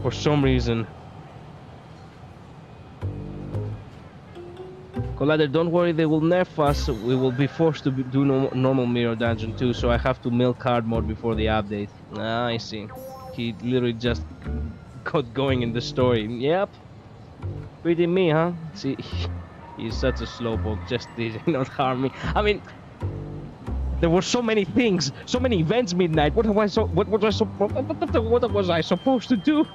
For some reason. Collider, don't worry, they will nerf us. We will be forced to do normal Mirror Dungeon too, so I have to milk hard mode before the update. Ah, I see. He literally just got going in the story. Yep. Pretty me, huh? See... He's such a slowpoke, just did not harm me. I mean, there were so many things, so many events midnight. What was I supposed to do?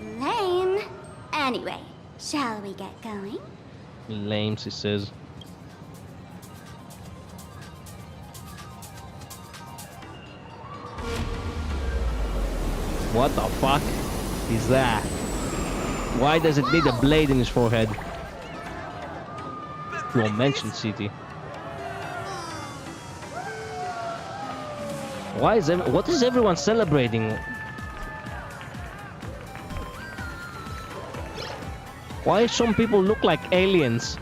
Lame. Anyway, shall we get going? Lame, she says. What the fuck is that? Why does it need a blade in his forehead? Don't mention city. What is everyone celebrating? Why some people look like aliens?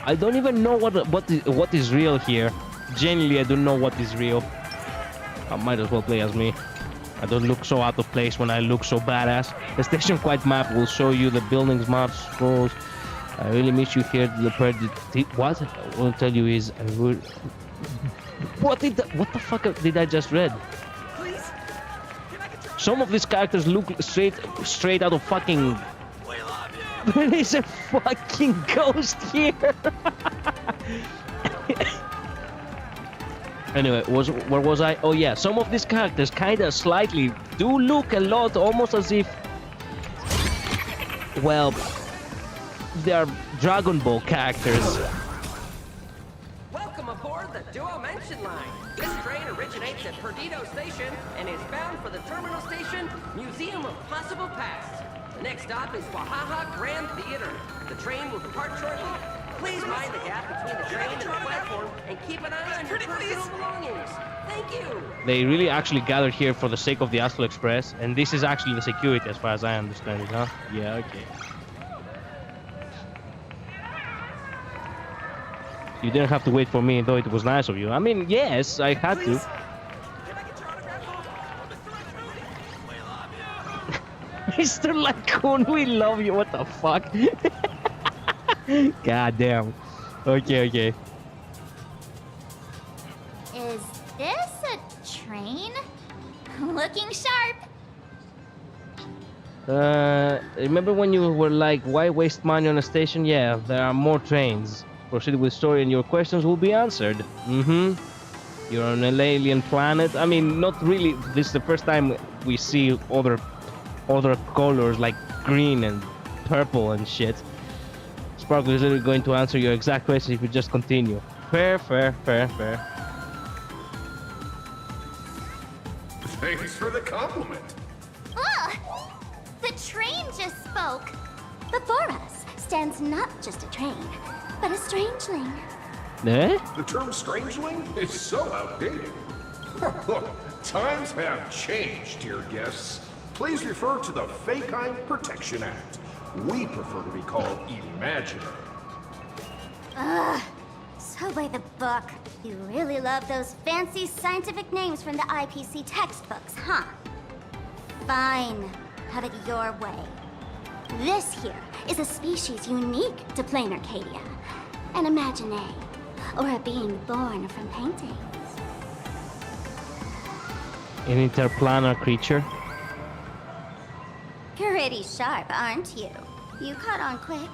I don't even know what is real here. Genuinely, I don't know what is real. I might as well play as me. I don't look so out of place when I look so badass. The station quiet map will show you the buildings, maps, scrolls. I really miss you here. What? I will tell you is... What the fuck did I just read? Some of these characters look straight out of fucking... There is a fucking ghost here! Anyway, where was I? Oh yeah, some of these characters kinda slightly do look a lot almost as if... Well... They are Dragon Ball characters. Welcome aboard the Duo Mention Line. This train originates at Perdido Station and is bound for the terminal station, Museum of Possible Past. The next stop is Wahaha Grand Theater. The train will depart shortly. Please mind the gap between the train and the platform and keep an eye on your personal belongings. Thank you. They really actually gathered here for the sake of the Astral Express, and this is actually the security as far as I understand it, huh? Yeah, okay. You didn't have to wait for me, though it was nice of you. I mean, yes, I had to. Mr. Lacoon, we love you. What the fuck? God damn. Okay. Is this a train? Looking sharp. Remember when you were like, why waste money on a station? Yeah, there are more trains. Proceed with story and your questions will be answered. You're on an alien planet. I mean, not really. This is the first time we see other colors like green and purple and shit. Sparkle is literally going to answer your exact question if you just continue. Fair. Thanks for the compliment. Ugh! The train just spoke. Before us stands not just a train, but a strangeling. Eh? The term strangeling is so outdated. Look, times have changed, dear guests. Please refer to the Fekine Protection Act. We prefer to be called imaginary. Ugh. So by the book. You really love those fancy scientific names from the IPC textbooks, huh? Fine. Have it your way. This here is a species unique to Planarcadia. An imaginary, or a being born from paintings. An interplanar creature. Pretty sharp, aren't you? You caught on quick.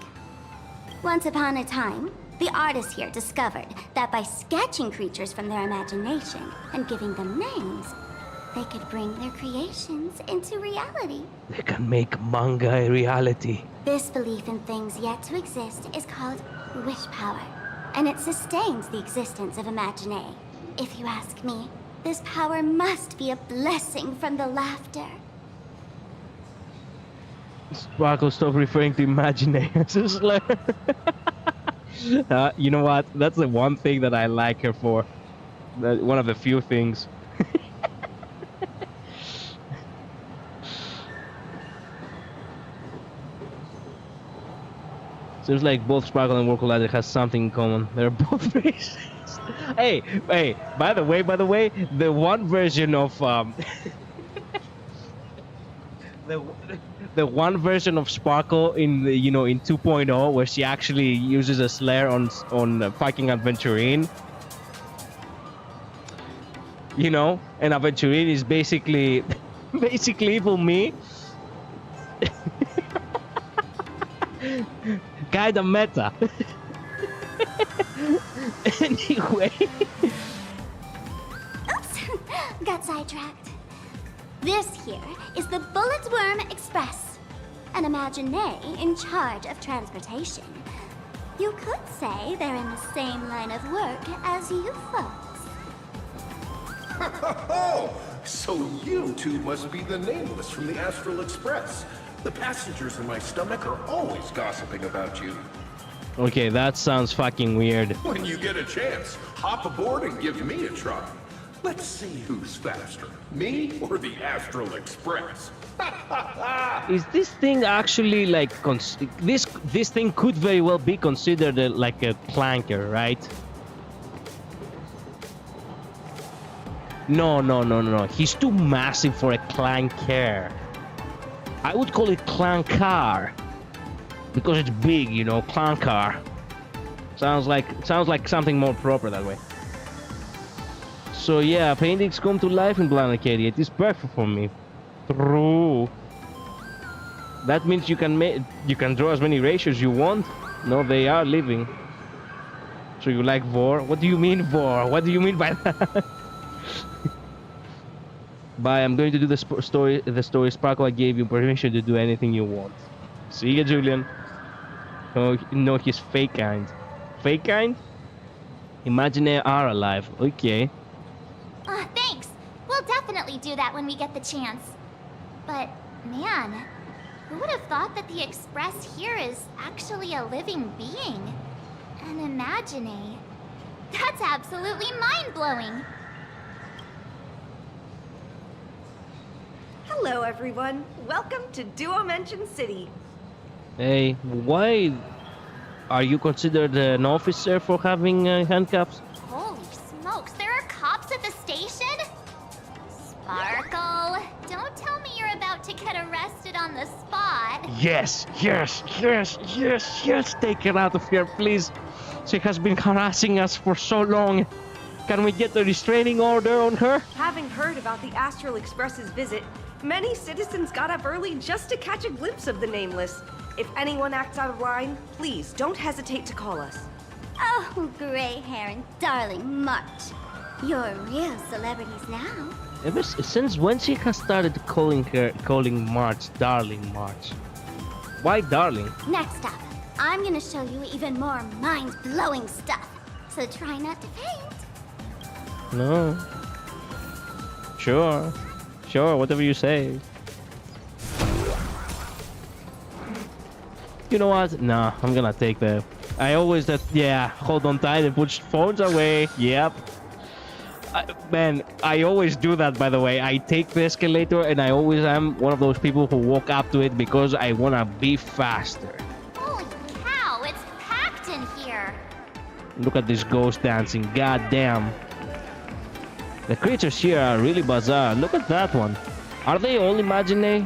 Once upon a time, the artists here discovered that by sketching creatures from their imagination and giving them names, they could bring their creations into reality. They can make manga a reality. This belief in things yet to exist is called wish power, and it sustains the existence of Imagine. If you ask me, this power must be a blessing from the laughter. Sparkle, stop referring to Imagine as a slur. You know what? That's the one thing that I like her for. One of the few things. Seems like both Sparkle and World Collider has something in common. They're both racist. Hey, by the way, the one version of the one version of Sparkle in the, in 2.0 where she actually uses a slur on fucking Aventurine. And Aventurine is basically evil me. Kinda meta. Anyway. Oops, got sidetracked. This here is the Bullet Worm Express, an Imagine in charge of transportation. You could say they're in the same line of work as you folks. So you two must be the Nameless from the Astral Express. The passengers in my stomach are always gossiping about you. Okay, that sounds fucking weird. When you get a chance, hop aboard and give me a try. Let's see who's faster, me or the Astral Express. Is this thing actually like this thing could very well be considered like a clanker, right? No. He's too massive for a clanker. I would call it clankar because it's big, clankar. Sounds like something more proper that way. So yeah, paintings come to life in Planarcadia. It is perfect for me. True. That means you can draw as many ratios you want. No, they are living. So you like vor? What do you mean vor? What do you mean by that? Bye. I'm going to do the story. Sparkle, I gave you permission to do anything you want. See ya, Julian. Oh, no, he's fake kind. Fake kind? Imagine are alive. Okay. Thanks. We'll definitely do that when we get the chance. But, man, who would have thought that the Express here is actually a living being? An Imagine. That's absolutely mind-blowing. Hello, everyone. Welcome to Duomension City. Hey, why are you considered an officer for having handcuffs? Holy smokes, there are cops at the station? Sparkle, don't tell me you're about to get arrested on the spot. Yes, take her out of here, please. She has been harassing us for so long. Can we get a restraining order on her? Having heard about the Astral Express's visit, many citizens got up early just to catch a glimpse of the Nameless. If anyone acts out of line, please don't hesitate to call us. Oh, gray hair and darling March. You're real celebrities now. Ever since when she has started calling March Darling March? Why Darling? Next up, I'm gonna show you even more mind-blowing stuff. So try not to faint. No. Sure, whatever you say. You know what? Nah, I'm gonna take the... I always hold on tight and put phones away. Yep. Man, I always do that, by the way. I take the escalator and I always am one of those people who walk up to it because I wanna be faster. Holy cow, it's packed in here. Look at this ghost dancing, goddamn. The creatures here are really bizarre. Look at that one. Are they all Imagine? Only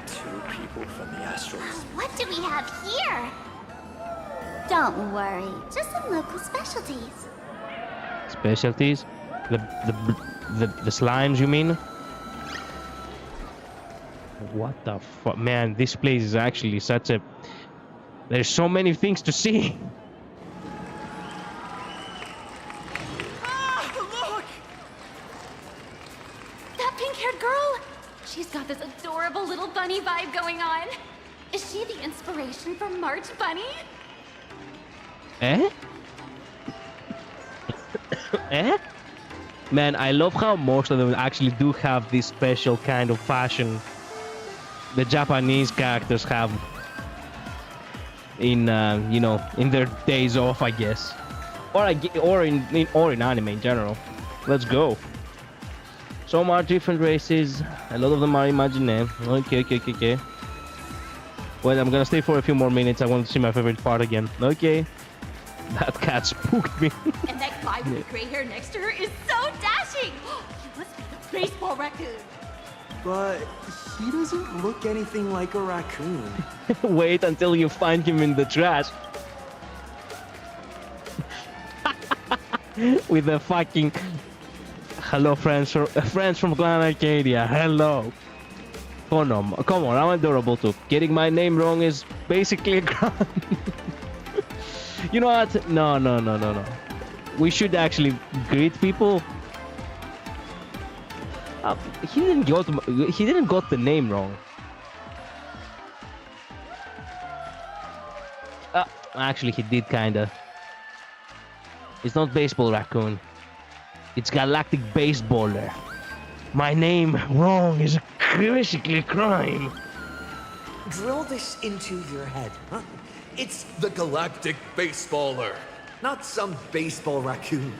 2 people from the Astral. What do we have here? Don't worry, just some local specialties. Specialties? The slimes, you mean? What the fuck? Man, this place is actually such a... There's so many things to see. Look! That pink-haired girl! She's got this adorable little bunny vibe going on. Is she the inspiration for March Bunny? Eh? Eh? Man, I love how most of them actually do have this special kind of fashion the Japanese characters have in, you know, in their days off, I guess, or in anime in general. Let's go. So much different races. A lot of them are imaginary. Okay. Well, I'm gonna stay for a few more minutes. I want to see my favorite part again. Okay. That cat spooked me. And that guy with the gray hair next to her is so dashing! He must be the baseball raccoon. But he doesn't look anything like a raccoon. Wait until you find him in the trash. With the fucking... Hello, friends from Planarcadia. Hello. Come on, I'm adorable too. Getting my name wrong is basically a crime. You know what? No. We should actually greet people. He didn't got the name wrong. Actually, he did kinda. It's not baseball raccoon. It's galactic baseballer. My name wrong is basically a crime. Drill this into your head, huh? It's the galactic baseballer, not some baseball raccoon.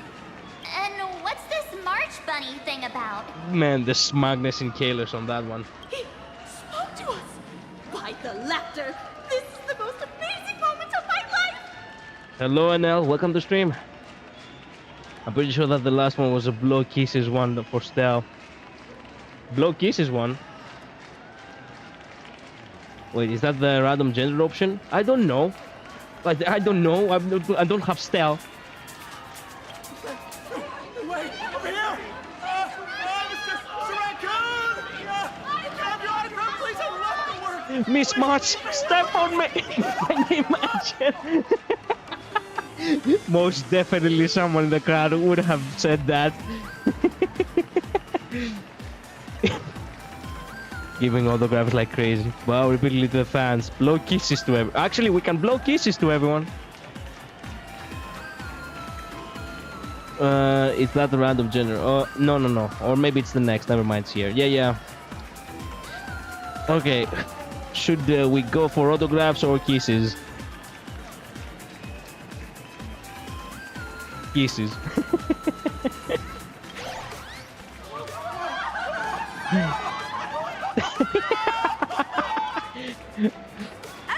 And what's this March Bunny thing about? Man, the smugness in Kalos on that one. He spoke to us! By the laughter! This is the most amazing moment of my life! Hello, NL. Welcome to stream. I'm pretty sure that the last one was a blow kisses one for Stel. Blow kisses one? Wait, is that the random gender option? I don't know. I don't know. I don't have Stel. Wait, over here! Mr. Raccoon! Grab your autograph, please. I love the work. Miss March, step on me! Can you imagine? Most definitely someone in the crowd would have said that. Giving autographs like crazy. Wow, repeatedly to the fans. Blow kisses to everyone. Actually, we can blow kisses to everyone. Is that the random gender? No. Or maybe it's the next. Never mind, it's here. Yeah. Okay. Should we go for autographs or kisses? Kisses.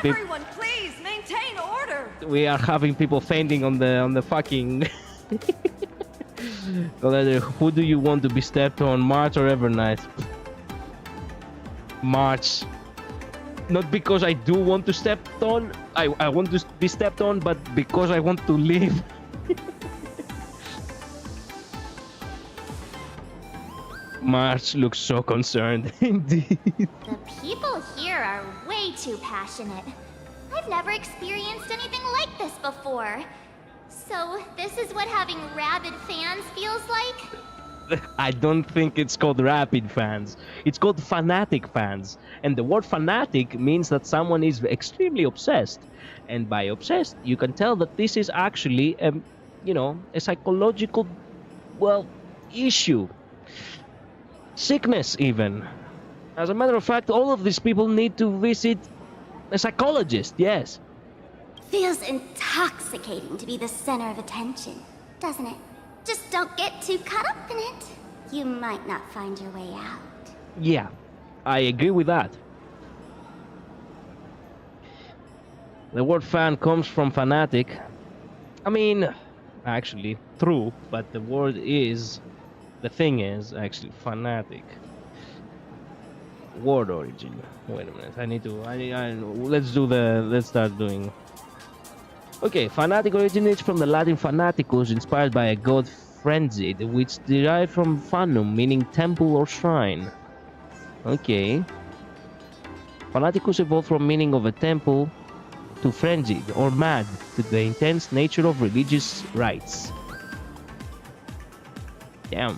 Everyone, please maintain order. We are having people fainting on the fucking. Who do you want to be stepped on, March or Evernight? March. Not because I do want to step on. I want to be stepped on, but because I want to live. March looks so concerned. Indeed. The people here are way too passionate. I've never experienced anything like this before. So, this is what having rabid fans feels like? I don't think it's called rapid fans. It's called fanatic fans. And the word fanatic means that someone is extremely obsessed. And by obsessed, you can tell that this is actually, a psychological, issue. Sickness, even. As a matter of fact, all of these people need to visit a psychologist, yes. Feels intoxicating to be the center of attention, doesn't it? Just don't get too caught up in it. You might not find your way out. Yeah, I agree with that. The word fan comes from fanatic. I mean, actually, true, but the word is... The thing is, actually, fanatic. Word origin. Wait a minute, I need to... Let's start doing... Okay, fanatic originates from the Latin fanaticus, inspired by a god frenzied, which derived from fanum, meaning temple or shrine. Okay. Fanaticus evolved from meaning of a temple to frenzied or mad to the intense nature of religious rites. Damn.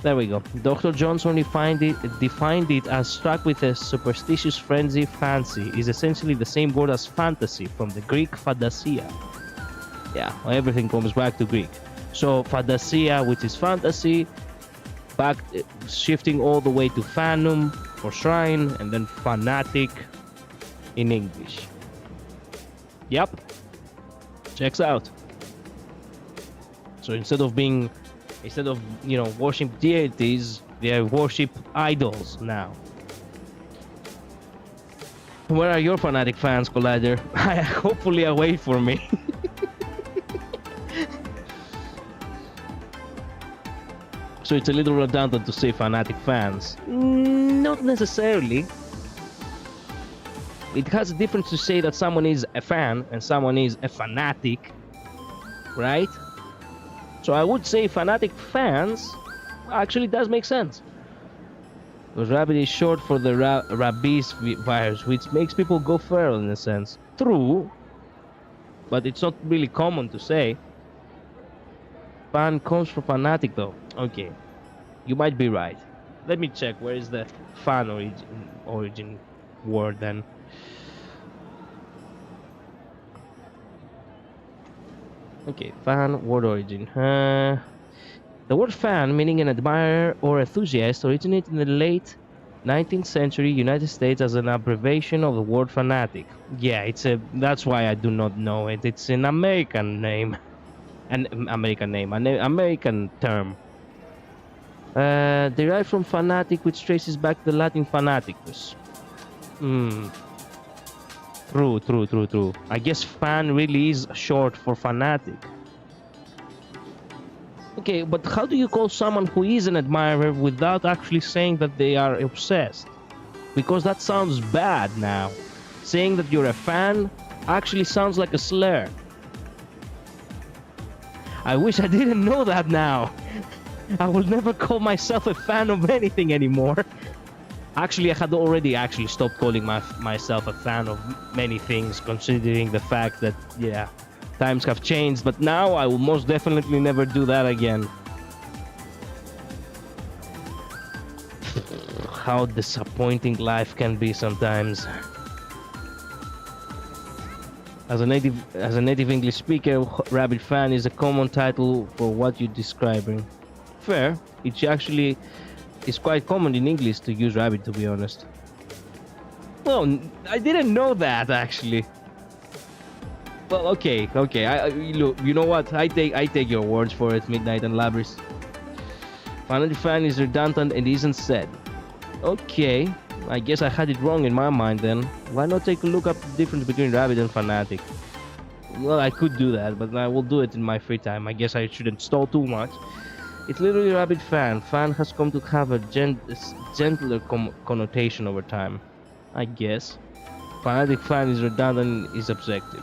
There we go. Dr. Johnson defined it as struck with a superstitious frenzy. Fancy is essentially the same word as fantasy from the Greek phantasia. Yeah, everything comes back to Greek. So phantasia, which is fantasy, back shifting all the way to fanum for shrine, and then fanatic in English. Yep. Checks out. So instead of worship deities, they worship idols now. Where are your fanatic fans, Collider? Hopefully away from me. So it's a little redundant to say fanatic fans. Not necessarily. It has a difference to say that someone is a fan and someone is a fanatic, right? So I would say fanatic fans actually does make sense. Because rabbit is short for the rabies virus, which makes people go feral in a sense. True, but it's not really common to say. Fan comes from fanatic though. Okay, you might be right. Let me check where is the fan origin word then. Okay, fan word origin. The word fan, meaning an admirer or enthusiast, originated in the late 19th century United States as an abbreviation of the word fanatic. Yeah, that's why I do not know it. It's an American name. An American term. Derived from fanatic, which traces back to the Latin fanaticus. True. I guess fan really is short for fanatic. Okay, but how do you call someone who is an admirer without actually saying that they are obsessed? Because that sounds bad now. Saying that you're a fan actually sounds like a slur. I wish I didn't know that now. I will never call myself a fan of anything anymore. Actually, I had already stopped calling myself a fan of many things, considering the fact that, yeah, times have changed, but now I will most definitely never do that again. How disappointing life can be sometimes. As a native English speaker, rabbit fan is a common title for what you're describing. Fair. It actually is quite common in English to use rabbit, to be honest. Well, I didn't know that actually. Well, okay. Look, you know what? I take your words for it, Midnight and Labris. Fanatic fan is redundant and isn't said. Okay, I guess I had it wrong in my mind then. Why not take a look up the difference between rabbit and fanatic? Well, I could do that, but I will do it in my free time. I guess I shouldn't stall too much. It's literally rabbit fan. Fan has come to have a gentler connotation over time, I guess. Fanatic fan is redundant, is objective.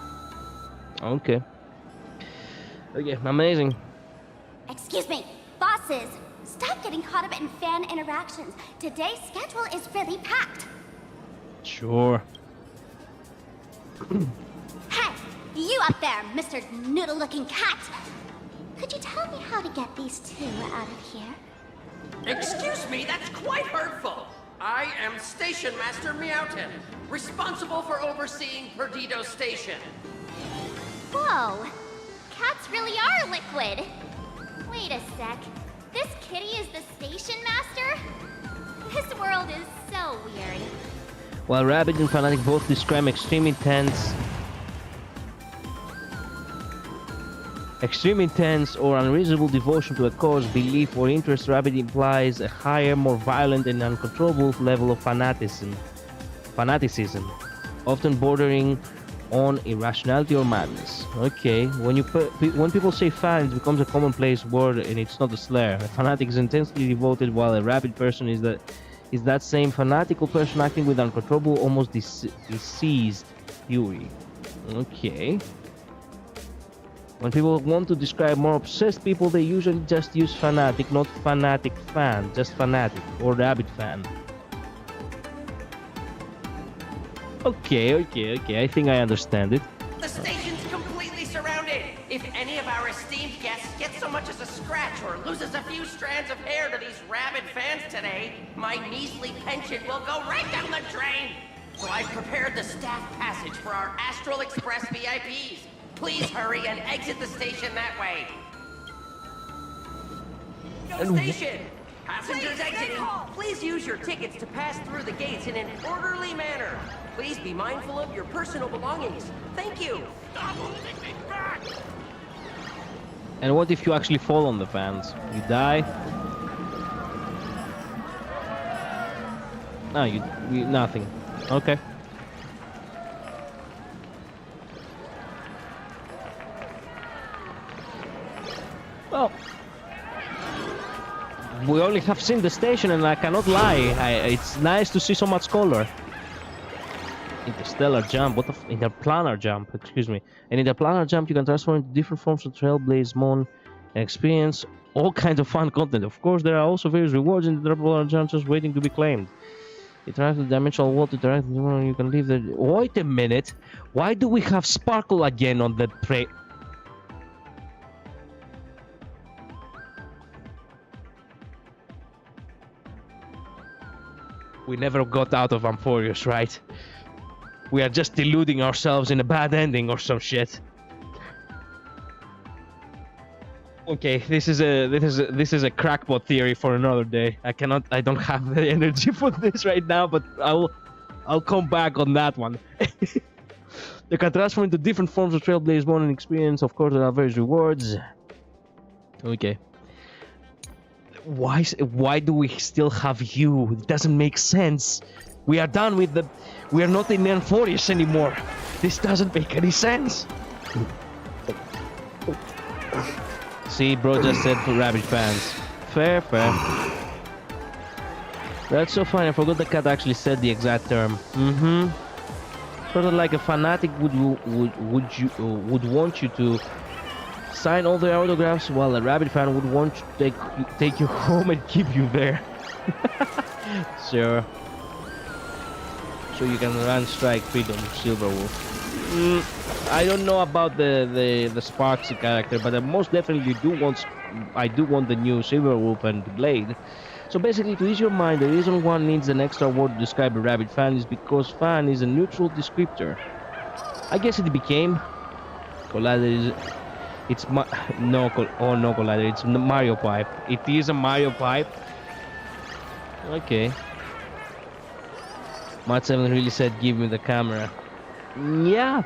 Okay, amazing. Excuse me, bosses. Stop getting caught up in fan interactions. Today's schedule is really packed. Sure. Hey, you up there, Mr. Noodle-looking cat. Could you tell me how to get these two out of here? Excuse me, that's quite hurtful. I am Station Master Meowton, responsible for overseeing Perdido Station. Whoa, cats really are liquid. Wait a sec. This kitty is the station master? This world is so weird. While rabbit and fanatic both describe extreme intense or unreasonable devotion to a cause, belief, or interest, rabbit implies a higher, more violent and uncontrollable level of fanaticism, often bordering on irrationality or madness. Okay, when people say fan, it becomes a commonplace word and it's not a slur. A fanatic is intensely devoted, while a rabid person is that same fanatical person acting with uncontrollable, almost diseased fury. Okay. When people want to describe more obsessed people, they usually just use fanatic, not fanatic fan, just fanatic or rabbit fan. Okay, I think I understand it. The station's completely surrounded. If any of our esteemed guests gets so much as a scratch or loses a few strands of hair to these rabid fans today, my measly pension will go right down the drain. So I've prepared the staff passage for our Astral Express VIPs. Please hurry and exit the station that way. Go station! Passengers exiting, please use your tickets to pass through the gates in an orderly manner. Please be mindful of your personal belongings. Thank you. Stop holding me back! And what if you actually fall on the fans? You die? No, you nothing. Okay. Well, we only have seen the station, and I cannot lie. It's nice to see so much color. Interstellar jump. What the interplanar jump? Excuse me. An interplanar jump, you can transform into different forms of Trailblaze Mon and experience all kinds of fun content. Of course, there are also various rewards in the interplanar jumps just waiting to be claimed. Interact with the dimensional wall to interact with the you can leave the. Wait a minute. Why do we have sparkle again on the prey? We never got out of Amphorius, right? We are just deluding ourselves in a bad ending or some shit. Okay, this is a crackpot theory for another day. I don't have the energy for this right now, but I'll come back on that one. You can transform into different forms of Trailblaze Mon and experience. Of course, there are various rewards. Okay. Why do we still have you? It doesn't make sense. We are done with the. We are not in Amphorius anymore. This doesn't make any sense. See, bro just said for rabbit fans. Fair. That's so funny. I forgot the cat actually said the exact term. Sort of like a fanatic would want you to sign all the autographs, while a rabbit fan would want to take you home and keep you there. Sure. So you can run, strike, freedom, Silverwolf. I don't know about the Sparksy character, but I most definitely I do want the new Silverwolf and Blade. So basically, to ease your mind, the reason one needs an extra word to describe a rabbit fan is because fan is a neutral descriptor. I guess it became. Collider is. It's no Collider. It's Mario Pipe. It is a Mario Pipe. Okay. Matt 7 really said, "Give me the camera." Yeah.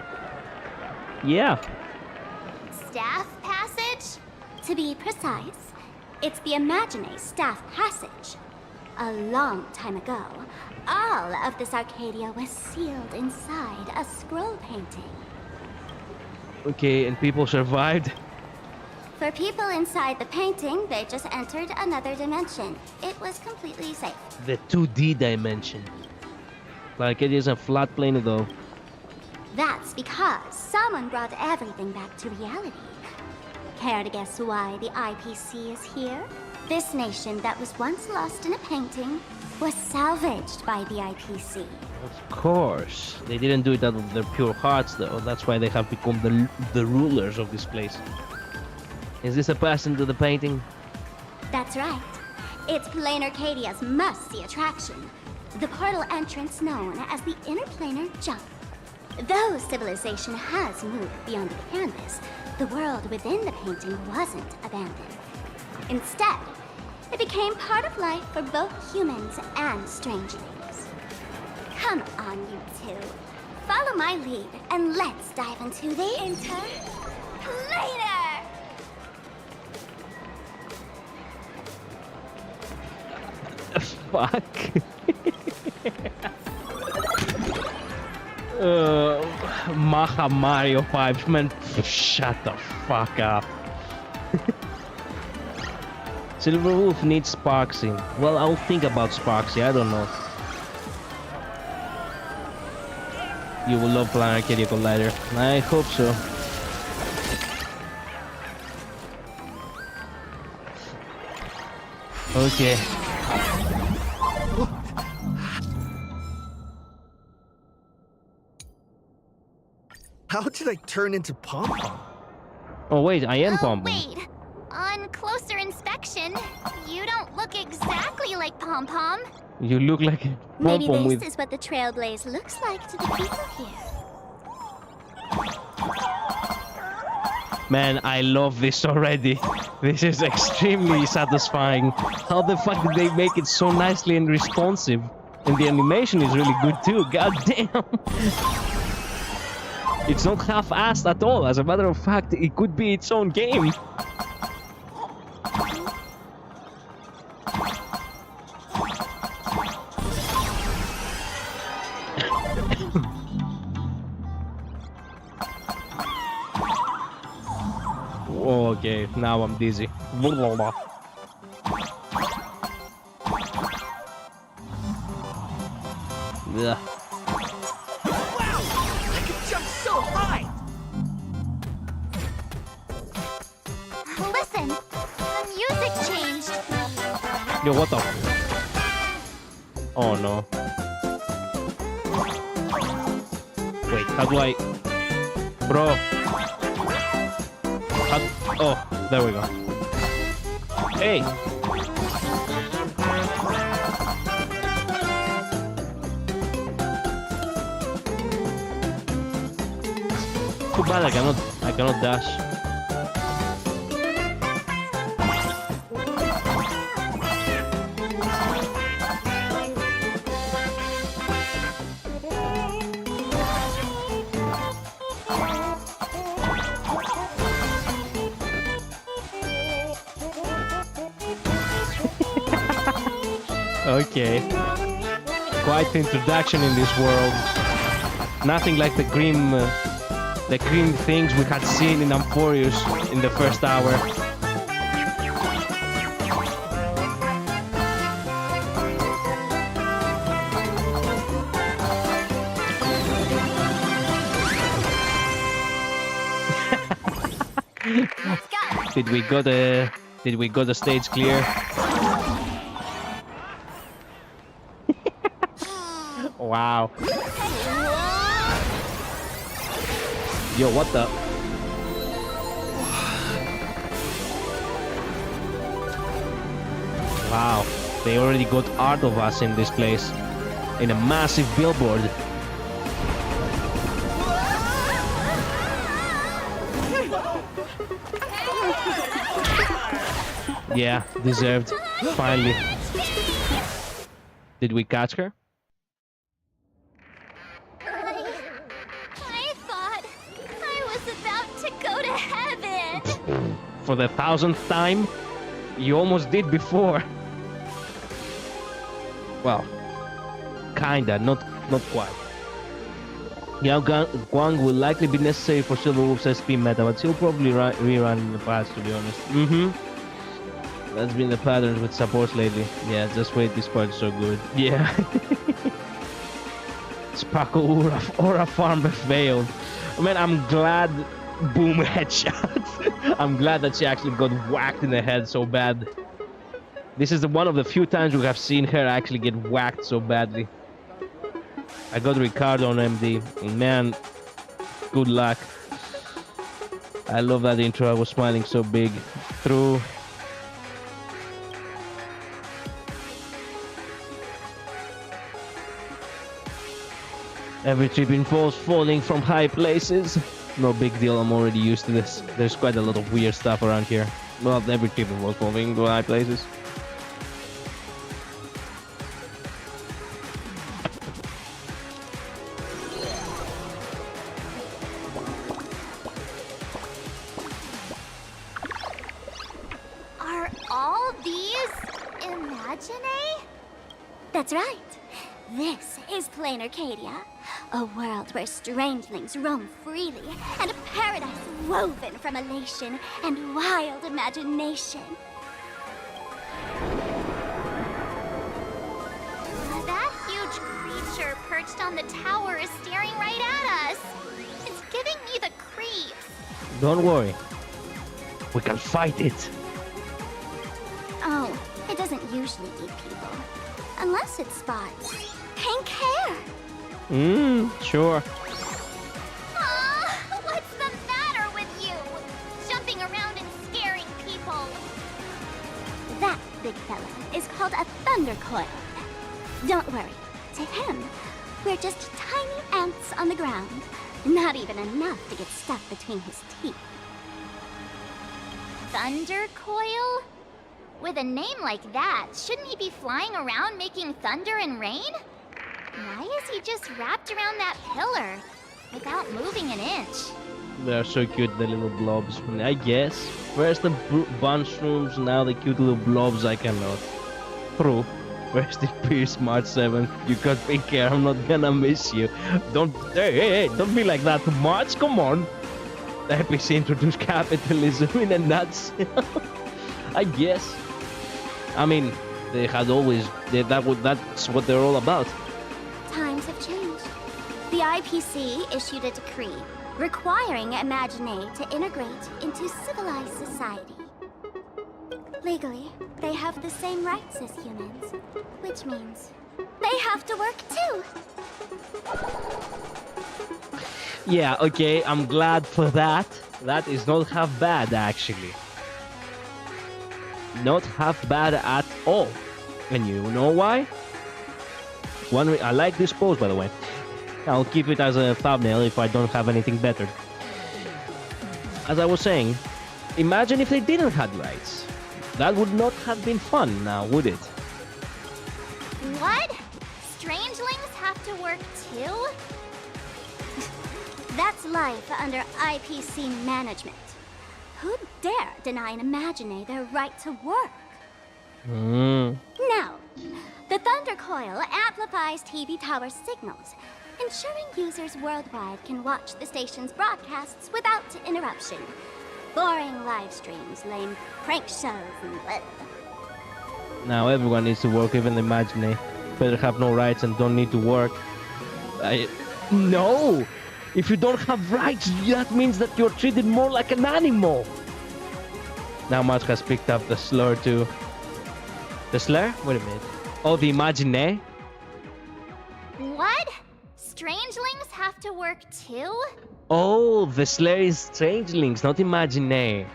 Staff passage? To be precise, it's the Imagine staff passage. A long time ago, all of this Arcadia was sealed inside a scroll painting. Okay, and people survived? For people inside the painting, they just entered another dimension. It was completely safe. The 2D dimension. Like it is a flat plane though. That's because someone brought everything back to reality. Care to guess why the IPC is here? This nation that was once lost in a painting was salvaged by the IPC. Of course. They didn't do it out of their pure hearts though. That's why they have become the rulers of this place. Is this a pass into the painting? That's right. It's Planarcadia's must-see attraction. The portal entrance known as the Interplanar Jump. Though civilization has moved beyond the canvas, the world within the painting wasn't abandoned. Instead, it became part of life for both humans and strangelings. Come on, you two. Follow my lead, and let's dive into the Interplanar! Fuck. Maha Mario Pipes, man. Shut the fuck up. Silver Wolf needs Sparksy. Well, I'll think about Sparksy, I don't know. You will love Planarcadia Collider. I hope so. Okay. How did I turn into Pom-Pom? Oh wait, I am Pom-Pom. Wait. On closer inspection, you don't look exactly like Pom-Pom. You look like a Maybe Pom-Pom this with... is what the Trailblaze looks like to the people here. Man, I love this already. This is extremely satisfying. How the fuck did they make it so nicely and responsive? And the animation is really good too, god damn. It's not half-assed at all. As a matter of fact, it could be its own game. Okay, now I'm dizzy. Yeah. Wow! I can jump so high! Listen, the music changed. Yo, what the? Oh no. Wait, how do I... Bro. Oh, there we go. Hey! Too bad I cannot dash. Okay. Quite the introduction in this world. Nothing like the grim things we had seen in Amphorius in the first hour. Did we got the stage clear? Wow. Yo, what the? Wow. They already got art of us in this place. In a massive billboard. Yeah, deserved. Finally. Did we catch her? I thought I was about to go to heaven. For the 1000th time? You almost did before. Well, kinda, not quite. Yao Guang will likely be necessary for Silver Wolf's SP meta, but he'll probably rerun in the past, to be honest. That's been the pattern with supports lately. Yeah, just wait, this part is so good. Yeah. Sparkle Aura Farmer failed. I mean, I'm glad boom headshot. I'm glad that she actually got whacked in the head so bad. This is one of the few times we have seen her actually get whacked so badly. I got Ricardo on MD. And man, good luck. I love that intro. I was smiling so big. Through. Every trip involves falling from high places. No big deal, I'm already used to this. There's quite a lot of weird stuff around here. Well, every trip involves falling to high places. Are all these imaginae? That's right. This is Planarcadia, a world where strangelings roam freely, and a paradise woven from elation and wild imagination. perched on the tower is staring right at us. It's giving me the creeps. Don't worry. We can fight it. Oh, it doesn't usually eat people. Unless it spots pink hair. Sure. What's the matter with you? Jumping around and scaring people. That big fella is called a thunder coil. Don't worry. To him, we're just tiny ants on the ground. Not even enough to get stuck between his teeth. Thunder coil? With a name like that, shouldn't he be flying around making thunder and rain? Why is he just wrapped around that pillar without moving an inch? They're so cute, the little blobs. I guess. Where's the mushrooms? Now the cute little blobs I cannot. True. Rest in peace, March 7th. You got pink hair, I'm not gonna miss you. Hey, don't be like that, March, come on. The IPC introduced capitalism in a nutshell. I guess. I mean, they had always, that's what they're all about. Times have changed. The IPC issued a decree requiring Imagine to integrate into civilized society. Legally, they have the same rights as humans, which means they have to work too. Yeah, okay, I'm glad for that. That is not half bad, actually. Not half bad at all. And you know why? I like this pose, by the way. I'll keep it as a thumbnail if I don't have anything better. As I was saying, imagine if they didn't have rights. That would not have been fun now, would it? What? Strangelings have to work too? That's life under IPC management. Who'd dare deny an Imagine their right to work? Now, the Thunder Coil amplifies TV tower signals, ensuring users worldwide can watch the station's broadcasts without interruption. Boring live streams, lame prank shows, and blah. Now everyone needs to work, even the Imagine. Better have no rights and don't need to work. No! If you don't have rights, that means that you're treated more like an animal. Now March has picked up the slur too. The slur? Wait a minute. Oh, the Imagine? What? Strangelings have to work too? Oh, the slur is Strangelings, not Imagine.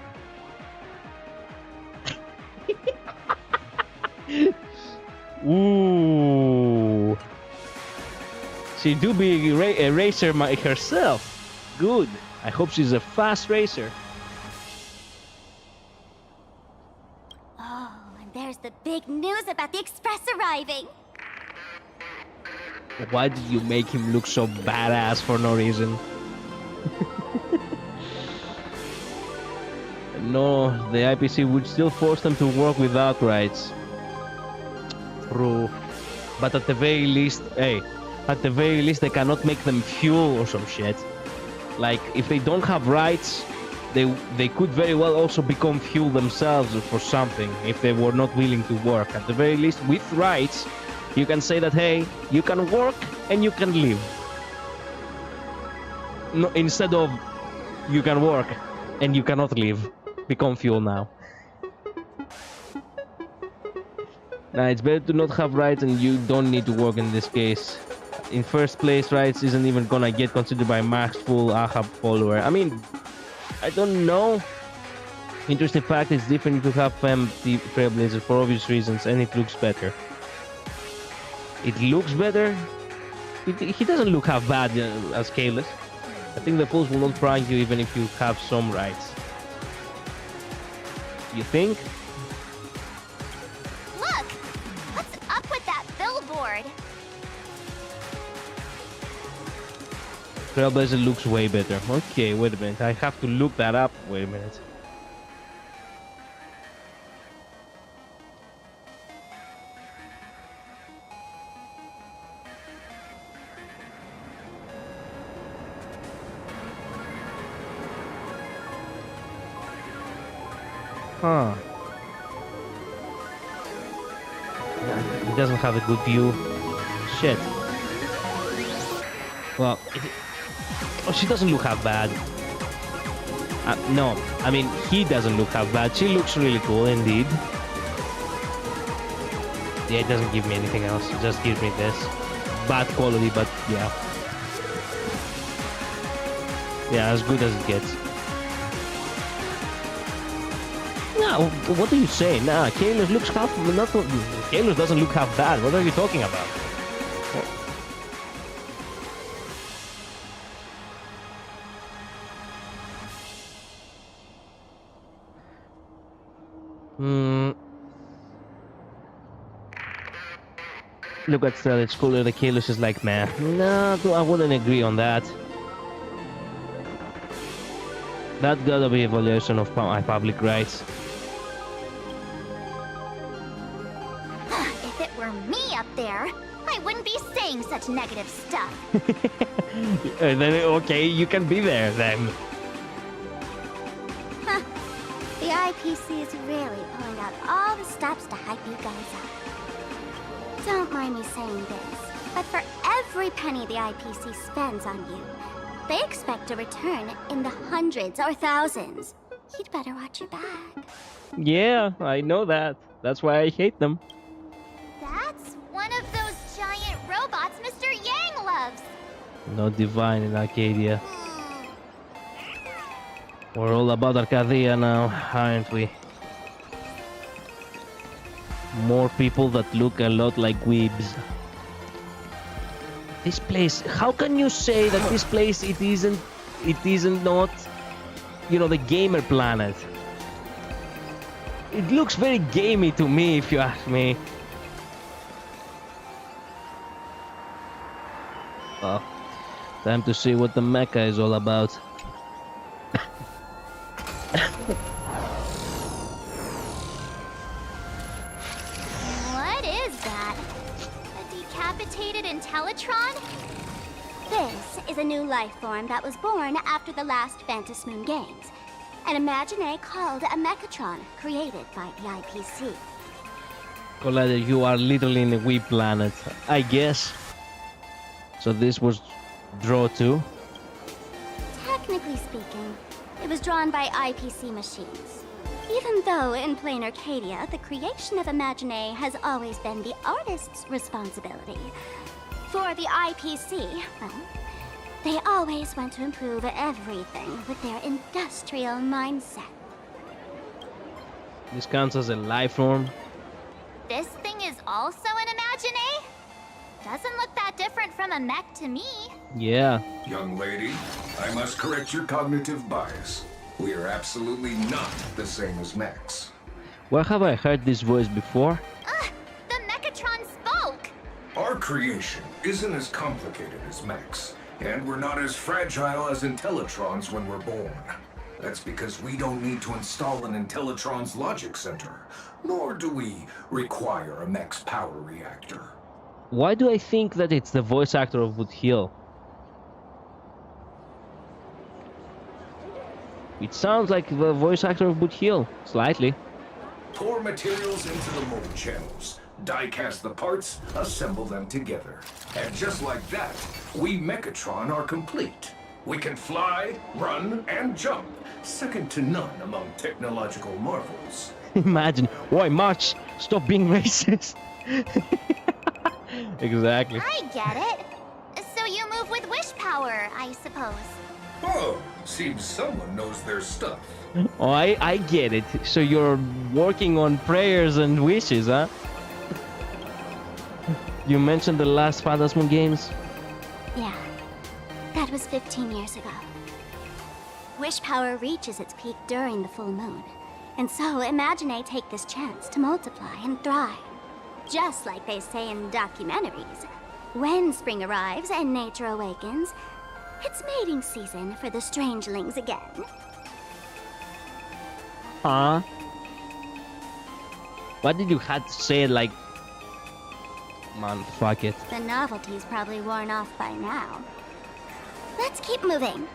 Ooh. She do be a racer herself. Good. I hope she's a fast racer. Oh, and there's the big news about the express arriving. Why did you make him look so badass for no reason? No, the IPC would still force them to work without rights. True. But at the very least, at the very least they cannot make them fuel or some shit. Like, if they don't have rights, they could very well also become fuel themselves for something if they were not willing to work. At the very least, with rights, you can say that, hey, you can work and you can live. No, instead of, you can work and you cannot live. Become fuel now. Nah, it's better to not have rights and you don't need to work in this case. In first place, rights isn't even gonna get considered by max full Ahab follower. I mean, I don't know. Interesting fact, it's different if you have empty Trailblazer for obvious reasons and it looks better. It looks better? He doesn't look half bad as Kalis. I think the fools will not prank you even if you have some rights. You think? Look! What's up with that billboard? Trailblazer looks way better. Okay, wait a minute. I have to look that up. Wait a minute. Huh. He doesn't have a good view. Shit. Well, oh, she doesn't look half bad. No, I mean, he doesn't look half bad. She looks really cool, indeed. Yeah, it doesn't give me anything else. It just gives me this. Bad quality, but yeah. Yeah, as good as it gets. No, what are you saying? Nah, Kalos looks half... Kalos doesn't look half bad. What are you talking about? Look at Stella, it's cooler. The Kalos is like, man. No, I wouldn't agree on that. That gotta be a violation of my public rights. If it were me up there, I wouldn't be saying such negative stuff. Then, okay, you can be there then. Huh. The IPC is really pulling out all the stops to hype you guys up. Don't mind me saying this, but for every penny the IPC spends on you, they expect a return in the hundreds or thousands. You'd better watch your back. Yeah, I know that. That's why I hate them. That's one of those giant robots Mr. Yang loves. No divine in Arcadia. We're all about Arcadia now, aren't we? More people that look a lot like weebs. This place, how can you say that this place it isn't not, you know, the gamer planet? It looks very gamey to me, if you ask me. Well, time to see what the mecha is all about. What is that? A decapitated Intellitron? This is a new life form that was born after the last Phantom Moon Games. An Imagine called a Mechatron, created by the IPC. Collider, you are literally in a wee planet, I guess. So this was Draw 2? Technically speaking, it was drawn by IPC machines. Even though in Planarcadia, the creation of Imagine has always been the artist's responsibility. For the IPC, well, they always want to improve everything with their industrial mindset. This counts as a life form? This thing is also an Imagine? Doesn't look that different from a mech to me. Yeah. Young lady, I must correct your cognitive bias. We are absolutely not the same as mechs. Where have I heard this voice before? The Mechatron spoke! Our creation isn't as complicated as mechs, and we're not as fragile as Intellitrons when we're born. That's because we don't need to install an Intellitron's logic center, nor do we require a mech's power reactor. Why do I think that it's the voice actor of Wood Hill? It sounds like the voice actor of Wood Hill, slightly. Pour materials into the mold channels, die-cast the parts, assemble them together. And just like that, we Mechatron are complete. We can fly, run, and jump, second to none among technological marvels. Imagine, why March? Stop being racist. Exactly. I get it. So you move with wish power, I suppose. Oh, seems someone knows their stuff. Oh, I get it. So you're working on prayers and wishes, huh? You mentioned the last Phantom Moon Games? Yeah. That was 15 years ago. Wish power reaches its peak during the full moon. And so Imagine take this chance to multiply and thrive. Just like they say in documentaries. When spring arrives and nature awakens, it's mating season for the strangelings again. Huh? Why did you have to say it like... Man, fuck it. The novelty's probably worn off by now. Let's keep moving.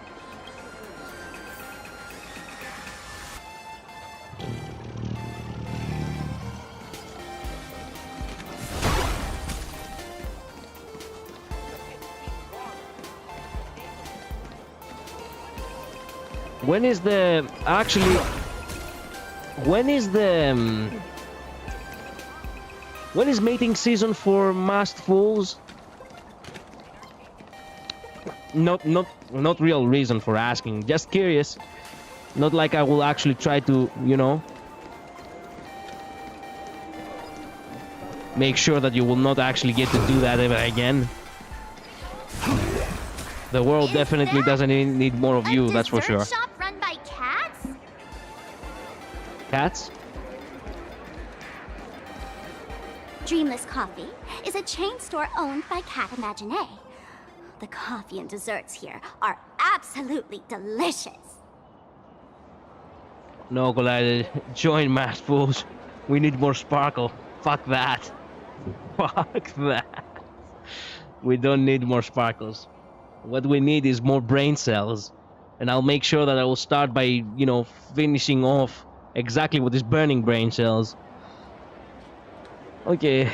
When is the... Actually... When is the... when is mating season for masked fools? Not real reason for asking. Just curious. Not like I will actually try to, you know... make sure that you will not actually get to do that ever again. The world definitely doesn't need more of you, that's for sure. Shop run by cats? Cats? Dreamless Coffee is a chain store owned by Cat Imaginé. The coffee and desserts here are absolutely delicious. No, Collider. Join Masked Fools. We need more sparkle. Fuck that. Fuck that. We don't need more sparkles. What we need is more brain cells. And I'll make sure that I will start by, you know, finishing off exactly what is burning brain cells. Okay.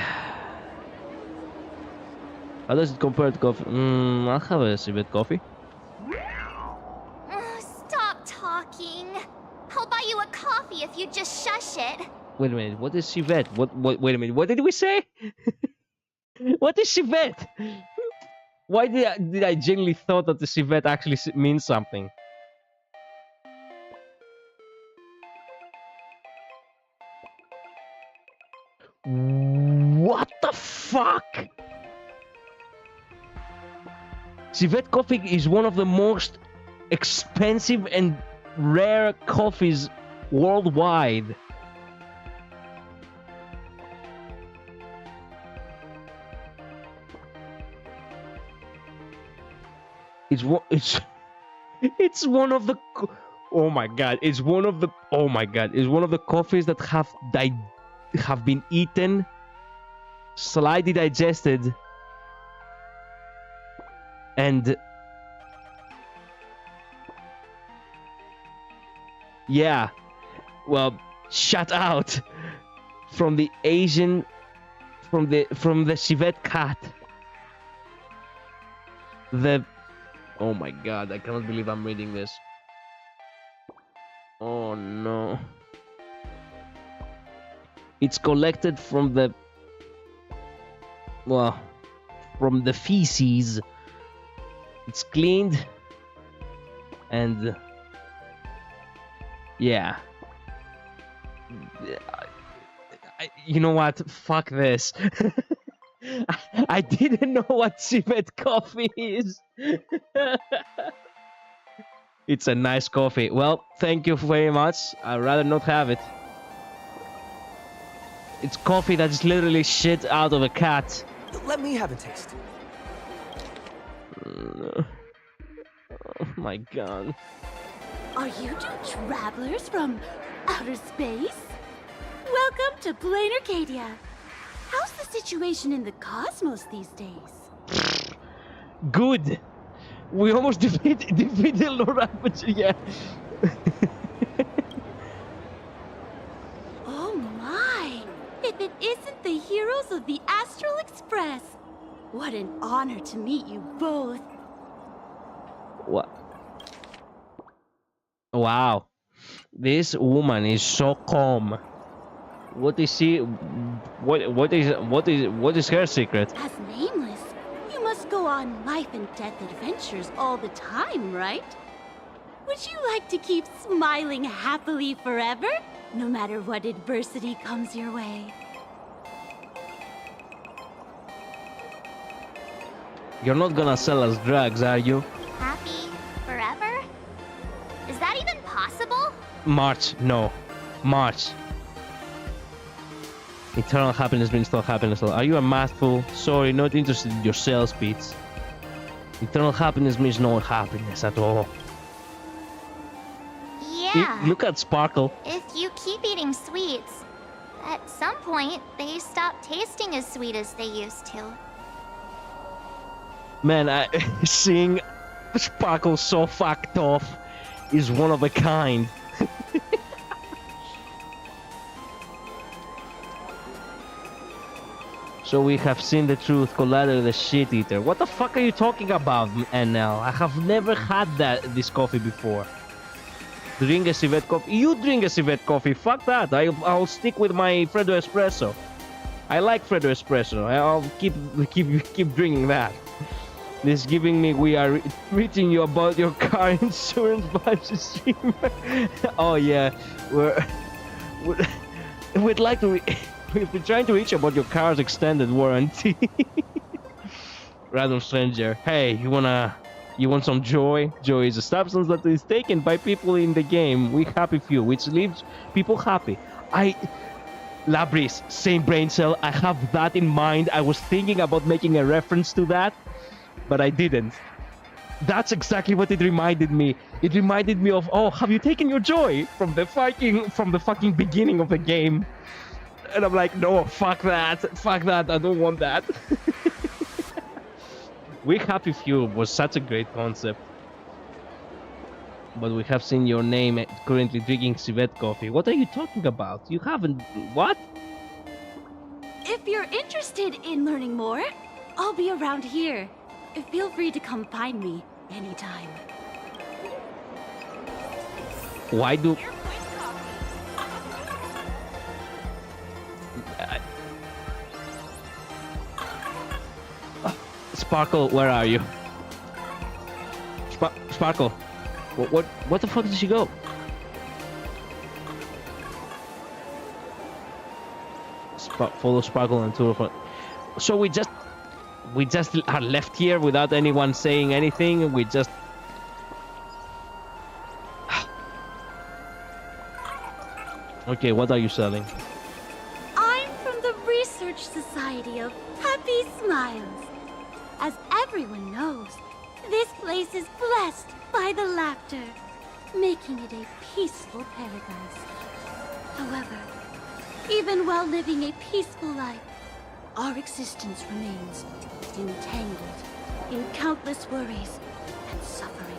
How does it compare to coffee? I'll have a civet coffee. Stop talking. I'll buy you a coffee if you just shush it. Wait a minute, what is civet? Wait a minute, what did we say? What is civet? Why did I genuinely thought that the civet actually means something? What the fuck? Civet coffee is one of the most expensive and rare coffees worldwide. It's one of the oh my god, it's one of the coffees that have been eaten, slightly digested, and yeah, well, shut out from the Asian, from the civet cat. Oh my god, I cannot believe I'm reading this. Oh no. It's collected from the... well, from the feces. It's cleaned. And... yeah. You know what? Fuck this. I didn't know what civet coffee is. It's a nice coffee. Well, thank you very much. I'd rather not have it. It's coffee that's literally shit out of a cat. Let me have a taste. Oh my god. Are you two travelers from outer space? Welcome to Planarcadia. How's the situation in the cosmos these days? Good. We almost defeated Lord Aperture, yeah. Oh my! If it isn't the heroes of the Astral Express! What an honor to meet you both. What? Wow. This woman is so calm. What is she? What is her secret? As nameless, you must go on life and death adventures all the time, right? Would you like to keep smiling happily forever, no matter what adversity comes your way? You're not gonna sell us drugs, are you? Happy forever? Is that even possible? March, no. March. Eternal happiness means no happiness. Are you a math fool? Sorry, not interested in your sales pitch. Eternal happiness means no happiness at all. Yeah. Look at Sparkle. If you keep eating sweets, at some point, they stop tasting as sweet as they used to. Man, seeing Sparkle so fucked off is one of a kind. So we have seen the truth, Collider the shit eater. What the fuck are you talking about, NL? I have never had this coffee before. Drink a civet coffee. You drink a civet coffee. Fuck that. I'll stick with my Freddo Espresso. I like Freddo Espresso. I'll keep drinking that. This giving me we are reaching you about your car insurance vibes streamer. Oh yeah, we'd like to. We've been trying to reach about your car's extended warranty. Random stranger. Hey, you want some joy? Joy is a substance that is taken by people in the game. We happy few, which leaves people happy. Labris, same brain cell. I have that in mind. I was thinking about making a reference to that, but I didn't. That's exactly what it reminded me. It reminded me of, oh, have you taken your joy from the fucking beginning of the game? And I'm like, no, fuck that, I don't want that. We Happy Few was such a great concept. But we have seen your name currently drinking civet coffee. What are you talking about? You haven't... What? If you're interested in learning more, I'll be around here. Feel free to come find me anytime. Why do... Sparkle, where are you? Sparkle, what the fuck did she go? Follow Sparkle and Tour. So we just are left here without anyone saying anything. We just... Okay, what are you selling? I'm from the Research Society of Happy Smiles. As everyone knows, this place is blessed by the laughter, making it a peaceful paradise. However, even while living a peaceful life, our existence remains entangled in countless worries and suffering.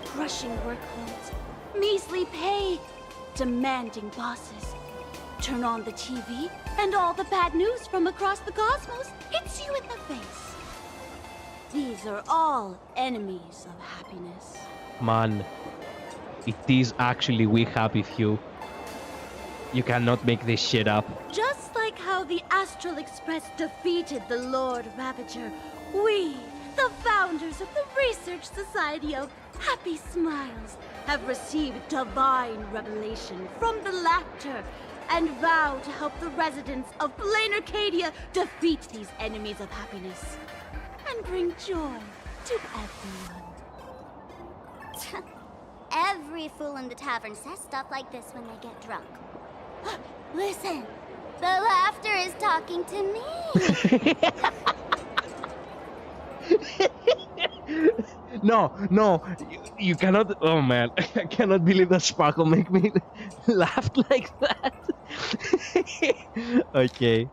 Crushing workloads, measly pay, demanding bosses. Turn on the TV, and all the bad news from across the cosmos hits you in the face. These are all enemies of happiness. Man, it is actually We Happy Few. You cannot make this shit up. Just like how the Astral Express defeated the Lord Ravager, we, the founders of the Research Society of Happy Smiles, have received divine revelation from the laughter and vow to help the residents of Planarcadia defeat these enemies of happiness and bring joy to everyone. Every fool in the tavern says stuff like this when they get drunk. Listen, the laughter is talking to me. No, you cannot. Oh man, I cannot believe that Sparkle make me laugh like that. Okay,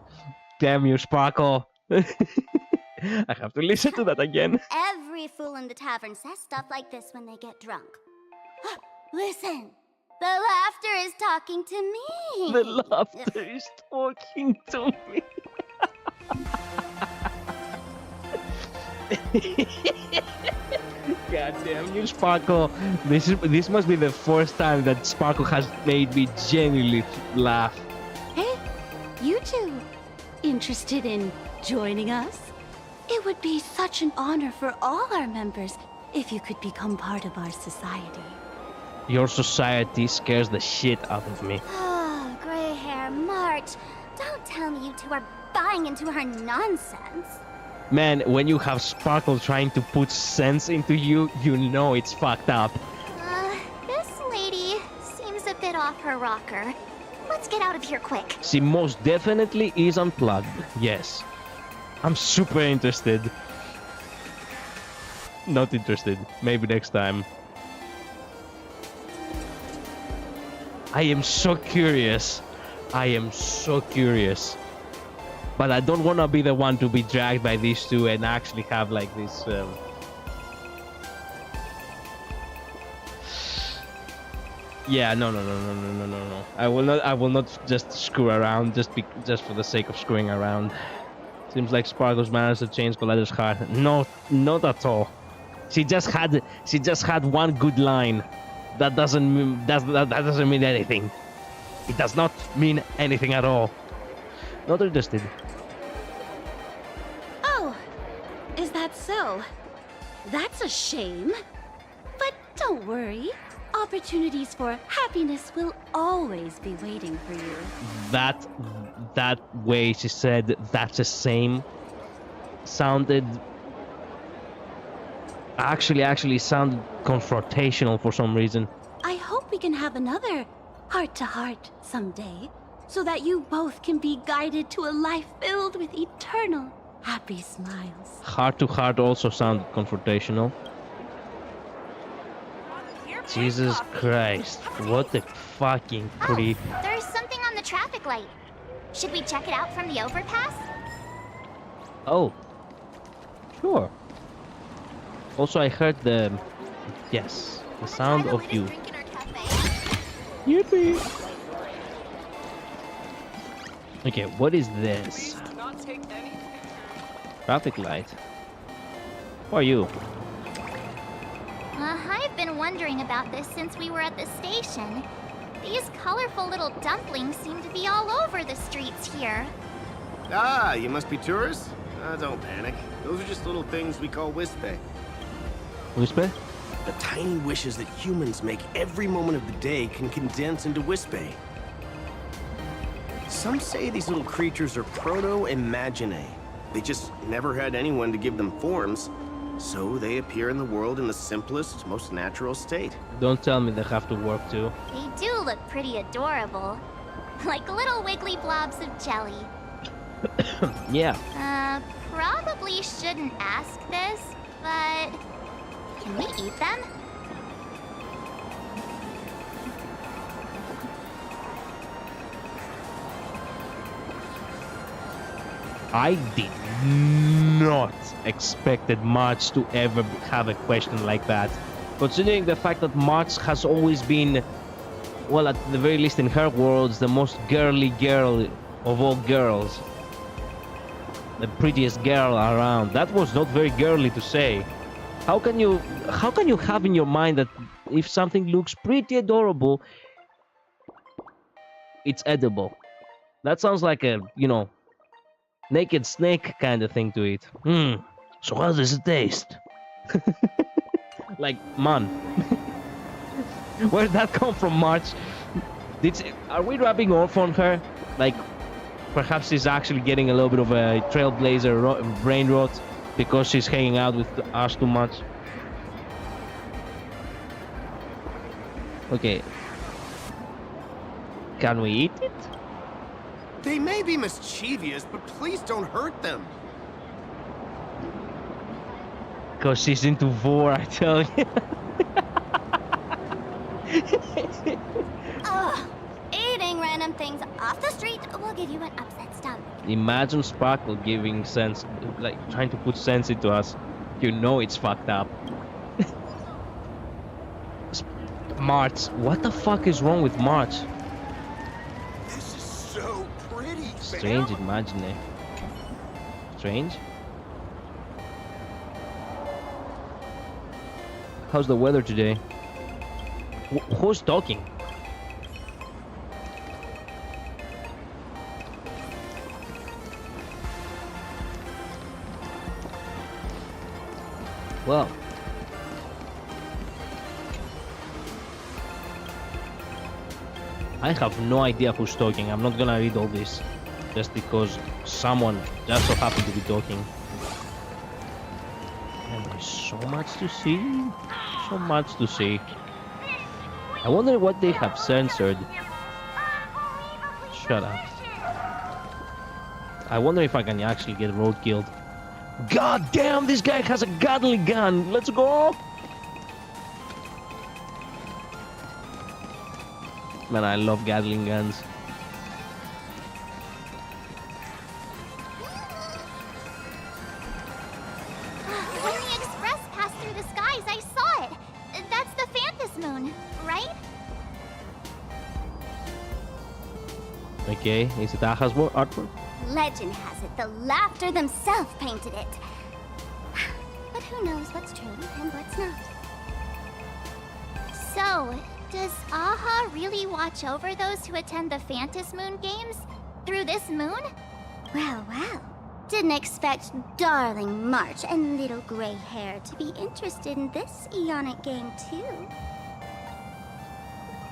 damn you, Sparkle. I have to listen to that again. Every fool in the tavern says stuff like this when they get drunk. Listen, the laughter is talking to me. The laughter is talking to me. God damn you, Sparkle. This must be the first time that Sparkle has made me genuinely laugh. Hey, you two, interested in joining us? It would be such an honor for all our members if you could become part of our society. Your society scares the shit out of me. Oh, gray hair, March. Don't tell me you two are buying into her nonsense. Man, when you have Sparkle trying to put sense into you, you know it's fucked up. This lady seems a bit off her rocker. Let's get out of here quick. She most definitely is unplugged, yes. I'm super interested. Not interested. Maybe next time. I am so curious. But I don't want to be the one to be dragged by these two and actually have like this... Yeah, no. I will not just screw around just for the sake of screwing around. Seems like Sparkle's manners have changed Coletta's heart. No, not at all. She just had one good line. That doesn't mean anything. It does not mean anything at all. Not interested. Oh, is that so? That's a shame. But don't worry. Opportunities for happiness will always be waiting for you. That way she said that's the same sounded actually sounded confrontational for some reason. I hope we can have another heart-to-heart someday, so that you both can be guided to a life filled with eternal happy smiles. Heart to heart also sounded confrontational. Jesus Christ, what a fucking creep. There's something on the traffic light. Should we check it out from the overpass? Oh, sure. Also, I heard the sound of you. Yippee! Okay, what is this? Traffic light. Who are you? I've been wondering about this since we were at the station. These colorful little dumplings seem to be all over the streets here. Ah, you must be tourists? Don't panic. Those are just little things we call wispe. Wispe? The tiny wishes that humans make every moment of the day can condense into wispe. Some say these little creatures are proto-imaginae. They just never had anyone to give them forms, so they appear in the world in the simplest, most natural state. Don't tell me they have to work too. They do look pretty adorable. Like little wiggly blobs of jelly. Yeah. Probably shouldn't ask this, but can we eat them? I did not expected March to ever have a question like that. Considering the fact that March has always been, well, at the very least in her worlds, the most girly girl of all girls. The prettiest girl around. That was not very girly to say. How can you have in your mind that if something looks pretty adorable, it's edible? That sounds like a, naked snake kind of thing to eat. So how does it taste? Like, man. Where did that come from, March? Are we rubbing off on her? Like, perhaps she's actually getting a little bit of a trailblazer brain rot because she's hanging out with us too much. Okay. Can we eat it? They may be mischievous, but please don't hurt them. Because she's into vor, I tell you. Ugh. Eating random things off the street will give you an upset stomach. Imagine Sparkle giving sense, like trying to put sense into us. You know it's fucked up. March, what the fuck is wrong with March? This is so pretty. Strange, imagine it. Strange? How's the weather today? Who's talking? Well, I have no idea who's talking. I'm not gonna read all this just because someone just so happened to be talking. And there's so much to see. So much to see. I wonder what they have censored. Shut up. I wonder if I can actually get road killed. God damn, this guy has a Gatling gun. Let's go. Man, I love Gatling guns. When the express passed through the skies, I saw it. That's the Phantom Moon, right? Okay, is it Aha's artwork? Legend has it the Laughter themselves painted it. But who knows what's true and what's not. So, does Aha really watch over those who attend the Phantom Moon Games? Through this moon? Well, well. Didn't expect darling March and little gray hair to be interested in this Eonic game too.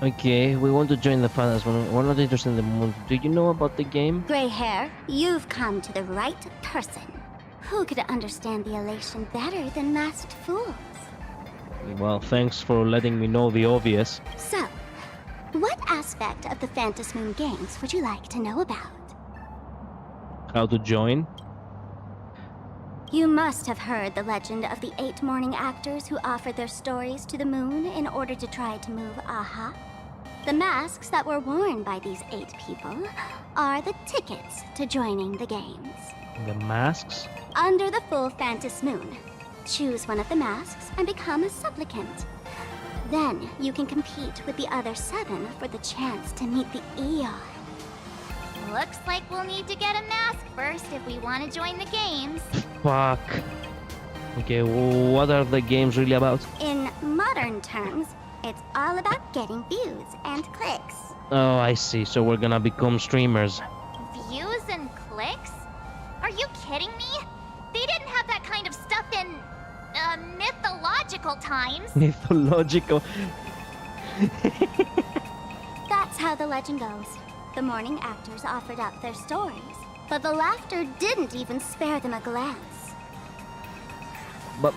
Okay, we want to join the Phantom Moon. We're not interested in the moon. Do you know about the game? Gray hair, you've come to the right person. Who could understand the elation better than masked fools? Well, thanks for letting me know the obvious. So, what aspect of the Phantom Moon Games would you like to know about? How to join? You must have heard the legend of the 8 morning actors who offered their stories to the moon in order to try to move Aha. The masks that were worn by these 8 people are the tickets to joining the games. The masks? Under the full Phantom Moon, choose one of the masks and become a supplicant. Then you can compete with the other 7 for the chance to meet the Eon. Looks like we'll need to get a mask first if we want to join the games. Fuck. Okay, what are the games really about? In modern terms, it's all about getting views and clicks. Oh, I see. So we're gonna become streamers. Views and clicks? Are you kidding me? They didn't have that kind of stuff in mythological times. Mythological. That's how the legend goes. The morning actors offered up their stories, but the laughter didn't even spare them a glance. But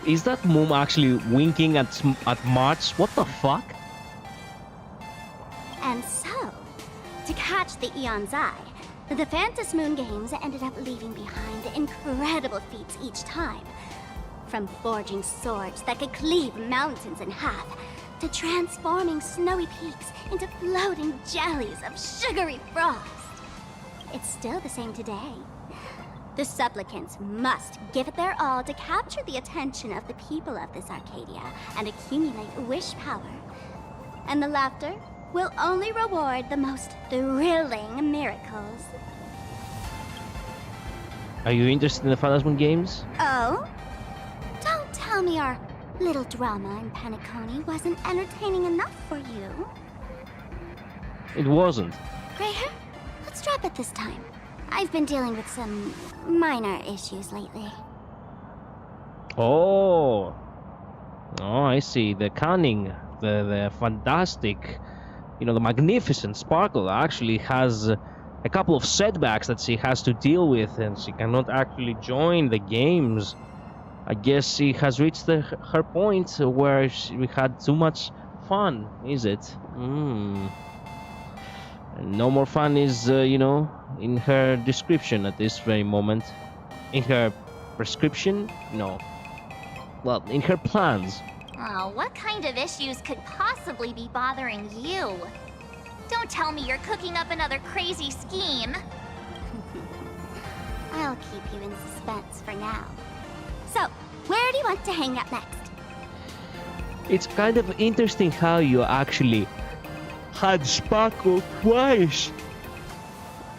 is that Moom actually winking at March? What the fuck? And so, to catch the Eon's eye, the Phantom Moon Games ended up leaving behind incredible feats each time. From forging swords that could cleave mountains in half, to transforming snowy peaks into floating jellies of sugary frost. It's still the same today. The supplicants must give it their all to capture the attention of the people of this Arcadia and accumulate wish power. And the laughter will only reward the most thrilling miracles. Are you interested in the Phantom Moon games? Oh? Don't tell me our little drama in Penacony wasn't entertaining enough for you. It wasn't. Gray hair, let's drop it this time. I've been dealing with some minor issues lately. Oh. Oh, I see. The cunning, the fantastic, the magnificent Sparkle actually has a couple of setbacks that she has to deal with, and she cannot actually join the games. I guess she has reached her point where we had too much fun, is it? And no more fun is, in her description at this very moment. In her prescription? No. Well, in her plans. Oh, what kind of issues could possibly be bothering you? Don't tell me you're cooking up another crazy scheme. I'll keep you in suspense for now. So, where do you want to hang out next? It's kind of interesting how you actually had Sparkle twice.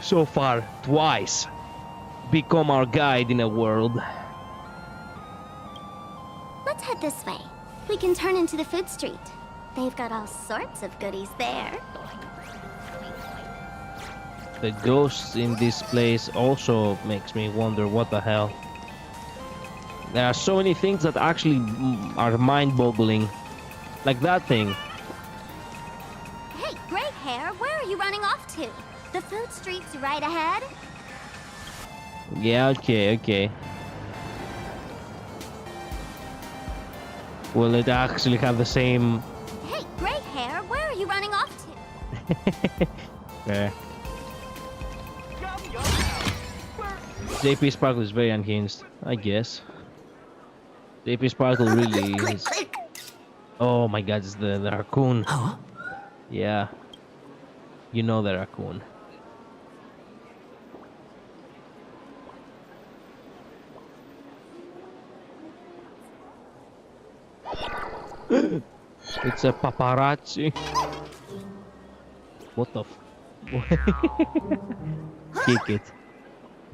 So far, twice. Become our guide in a world. Let's head this way. We can turn into the food street. They've got all sorts of goodies there. The ghosts in this place also makes me wonder what the hell. There are so many things that actually are mind-boggling. Like that thing. Hey, gray hair, where are you running off to? The food street's right ahead. Yeah, okay. Will it actually have the same... Hey, gray hair, where are you running off to? Yeah. JP Sparkle is very unhinged, I guess. JP Sparkle really is... Oh my god, it's the raccoon. Huh? Yeah. You know the raccoon. It's a paparazzi. What the f... Kick it.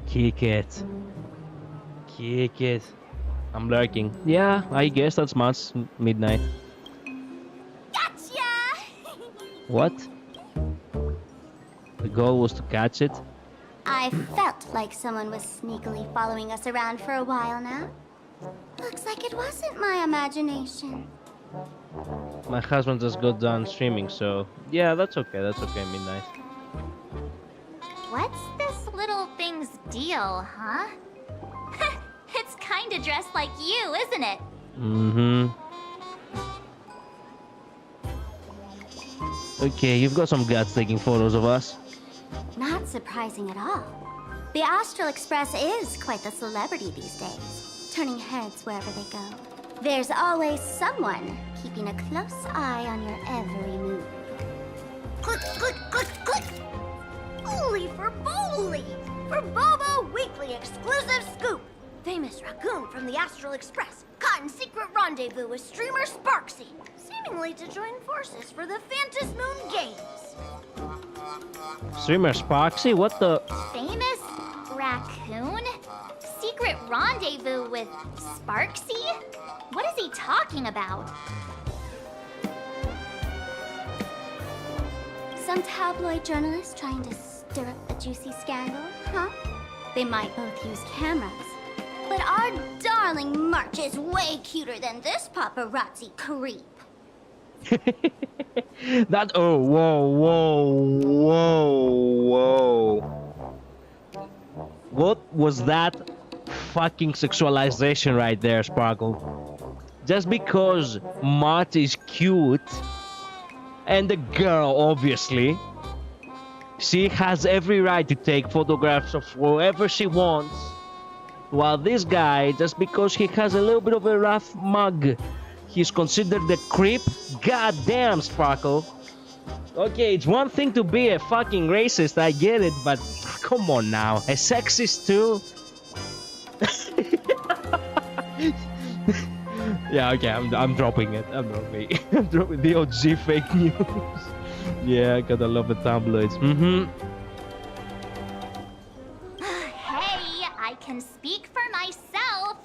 Kick it. Kick it. I'm lurking. Yeah, I guess that's much midnight. Gotcha! What? The goal was to catch it? I felt like someone was sneakily following us around for a while now. Looks like it wasn't my imagination. My husband just got done streaming, so yeah, that's okay, midnight. What's this little thing's deal, huh? It's kinda dressed like you, isn't it? Mm-hmm. Okay, you've got some guts taking photos of us. Not surprising at all. The Astral Express is quite the celebrity these days, turning heads wherever they go. There's always someone keeping a close eye on your every move. Click, click, click, click! Holy for Bowley! For Bobo Weekly exclusive scoop! Famous raccoon from the Astral Express caught in secret rendezvous with streamer Sparksy, seemingly to join forces for the Phantom Moon Games. Streamer Sparksy? What the? Famous raccoon? Secret rendezvous with Sparksy? What is he talking about? Some tabloid journalist trying to stir up a juicy scandal, huh? They might both use cameras. But our darling March is way cuter than this paparazzi creep. That, oh, whoa. What was that fucking sexualization right there, Sparkle? Just because March is cute, and the girl, obviously, she has every right to take photographs of whoever she wants, while this guy, just because he has a little bit of a rough mug, he's considered the creep? God damn, Sparkle. Okay, it's one thing to be a fucking racist, I get it, but come on now. A sexist too? Yeah, okay, I'm dropping it. I'm dropping the OG fake news. Yeah, gotta love the tabloids. Mm-hmm. Hey, I can speak for myself.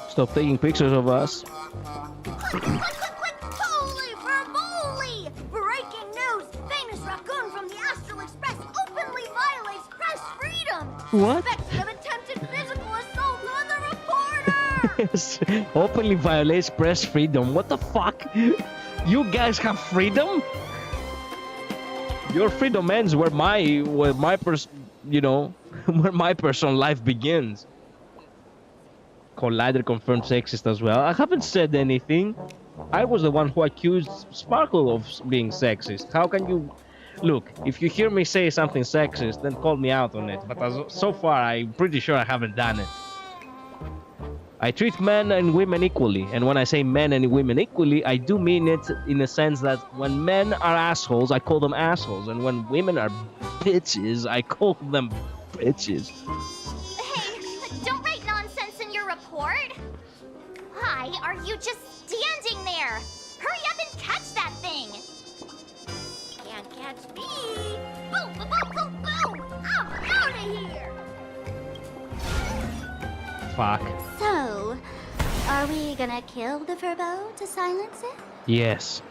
Stop taking pictures of us. Holy for Bowley! Breaking news! Famous raccoon from the Astral Express openly violates press freedom! What? Suspected of attempted physical assault on the reporter! Yes, openly violates press freedom. What the fuck? You guys have freedom? Your freedom ends where my personal life begins. Collider confirmed sexist as well. I haven't said anything. I was the one who accused Sparkle of being sexist. How can you... Look, if you hear me say something sexist, then call me out on it. But so far, I'm pretty sure I haven't done it. I treat men and women equally. And when I say men and women equally, I do mean it in a sense that when men are assholes, I call them assholes. And when women are bitches, I call them bitches. Don't write nonsense in your report! Why are you just standing there? Hurry up and catch that thing! Can't catch me! Boom, boom, boom, boom, boom! I'm out of here! Fuck. So, are we gonna kill the Furbo to silence it? Yes.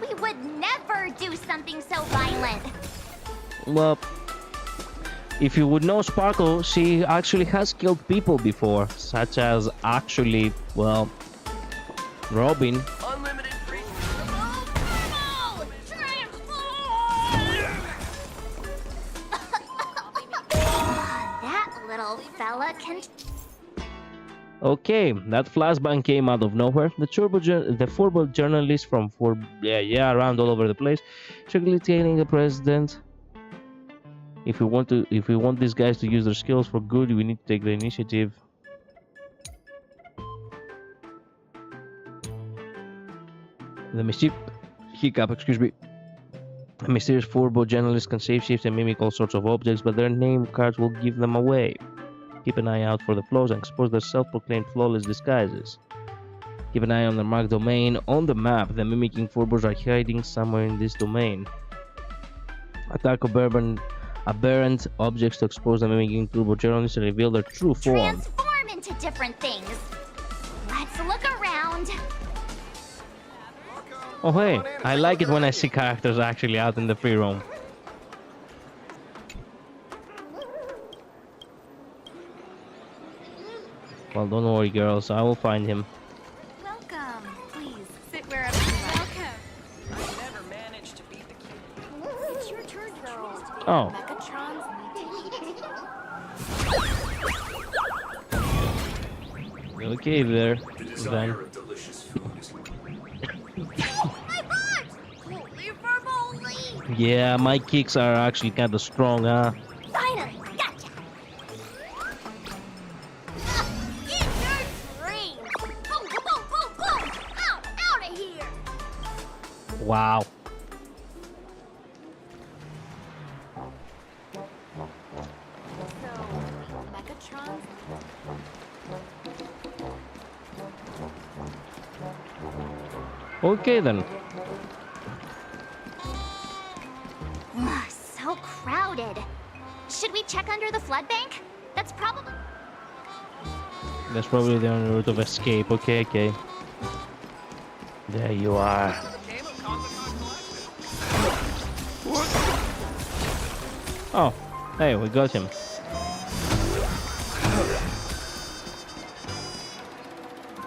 We would never do something so violent! Well, if you would know Sparkle, she actually has killed people before, such as actually, well, Robin. Unlimited free. That little fella can... Okay, that flashbang came out of nowhere. The Furbo journalist from around all over the place, taking the president. If we want these guys to use their skills for good, we need to take the initiative. The mysterious Furbo journalists can shapeshift and mimic all sorts of objects, but their name cards will give them away. Keep an eye out for the flaws and expose their self-proclaimed flawless disguises. Keep an eye on the marked domain on the map. The mimicking Furbos are hiding somewhere in this domain. Attack aberrant objects to expose them, making turbo journalists and reveal their true form. Transform into different things. Let's look around. Oh hey, I like it when I see characters actually out in the free roam. Well, don't worry, girls. I will find him. Welcome. Please sit wherever you like. Welcome. I never managed to beat the cube. It's your turn, girls. Oh. Mechatrons need Okay, there. The Then. desire of delicious food is Yeah, my kicks are actually kind of strong, huh? Finally, gotcha. Eat your dreams. Boom, boom, boom, boom, boom. Out of here. Wow. Mechatrons. Okay then. Ugh, so crowded. Should we check under the flood bank? That's probably... That's probably the only route of escape. Okay, okay. There you are. Oh, hey, we got him.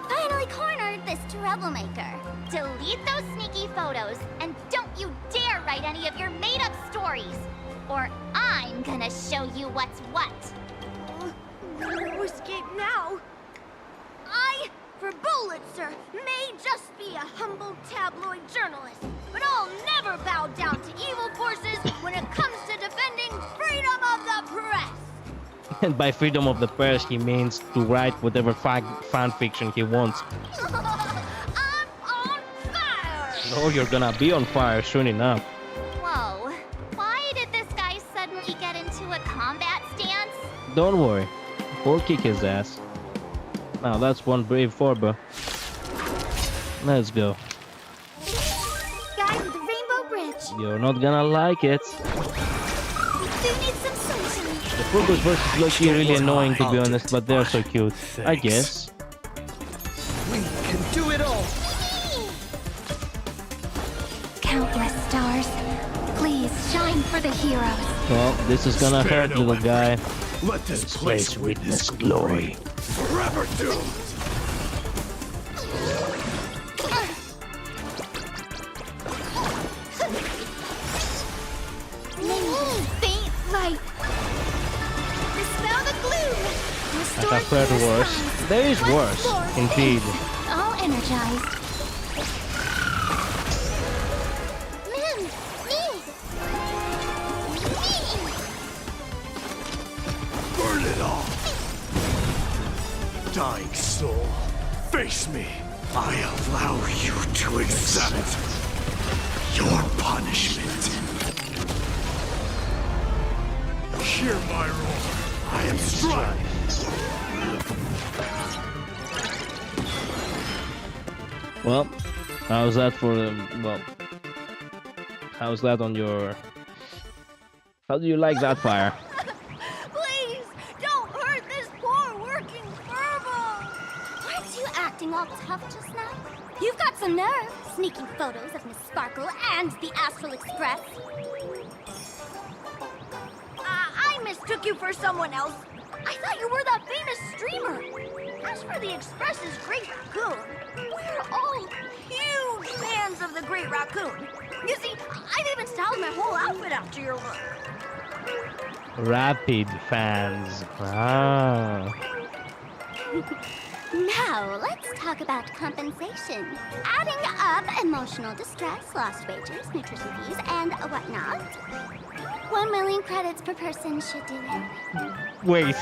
Finally cornered this troublemaker. Delete those sneaky photos, and don't you dare write any of your made-up stories, or I'm gonna show you what's what. No escape now. I, for Bullitzer, may just be a humble tabloid journalist, but I'll never bow down to evil forces when it comes to defending freedom of the press. And by freedom of the press, he means to write whatever fan fiction he wants. I'm on fire! Oh, you're gonna be on fire soon enough. Whoa, why did this guy suddenly get into a combat stance? Don't worry, we'll kick his ass. Now that's one brave Forber. Let's go. Guy with the rainbow bridge. You're not gonna like it. We do need some sunshine. The Furbers versus Loki are really annoying to be honest, but they're so cute. I guess. We can do it all. Countless stars, please shine for the heroes. Well, this is gonna Stand hurt, little away. guy. Let this place witness glory. forever doomed. Faint light. Dispel the gloom. I have heard worse. There is worse, indeed. All energized. Burn it all. Dying soul, face me. I allow you to accept your punishment. Hear my roar. I am strike. Well, how's that for well? How's that on your? How do you like that fire? Please, don't hurt this poor working furball. Aren't you acting all tough just now? You've got some nerve, sneaking photos of Miss Sparkle and the Astral Express. I mistook you for someone else. I thought you were that famous streamer. As for the Express's Great Raccoon, we're all huge fans of the Great Raccoon. You see, I've even styled my whole outfit after your look. Rapid fans. Ah. Now, let's talk about compensation. Adding up emotional distress, lost wages, nutrition fees, and whatnot. 1 million credits per person should do it. Wait,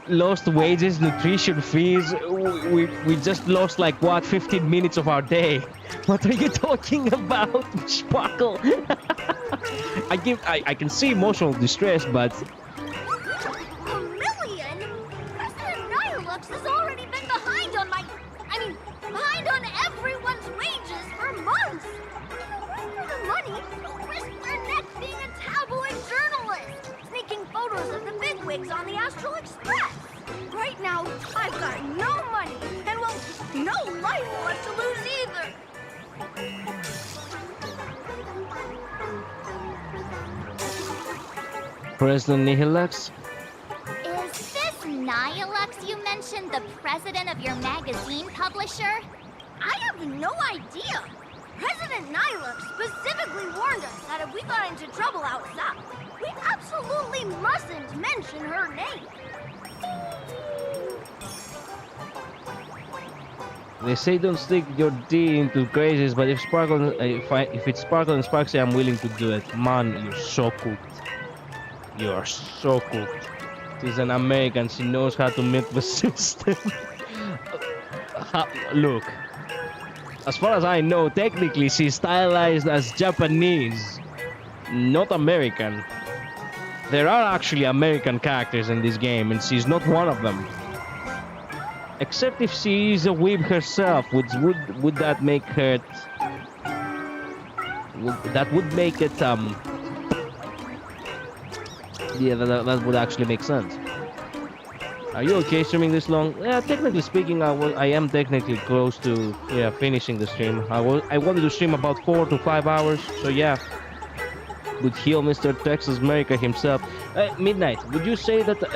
lost wages, nutrition fees. We just lost like what, 15 minutes of our day. What are you talking about, Sparkle? I can see emotional distress, but $1 million? President Nihilux has already been behind on behind on everyone's wages for months. For the money, risk their necks being a tabloid journalist. Sneak money, and well, no life left to lose either. President Nihilux? Is this Nihilux you mentioned the president of your magazine publisher? I have no idea. President Nihilux specifically warned us that if we got into trouble outside, we absolutely mustn't mention her name. They say don't stick your D into crazies, but if it's Sparkle and Sparksy, I'm willing to do it. Man, you're so cooked. You are so cooked. She's an American. She knows how to milk the system. Look, as far as I know, technically she's stylized as Japanese, not American. There are actually American characters in this game, and she's not one of them. Except if she is a weeb herself, which would that make her? That would make it yeah, that would actually make sense. Are you okay streaming this long? Yeah, technically speaking, I am technically close to finishing the stream. I wanted to stream about 4 to 5 hours, so yeah. Would heal Mr. Texas America himself. Midnight, would you say that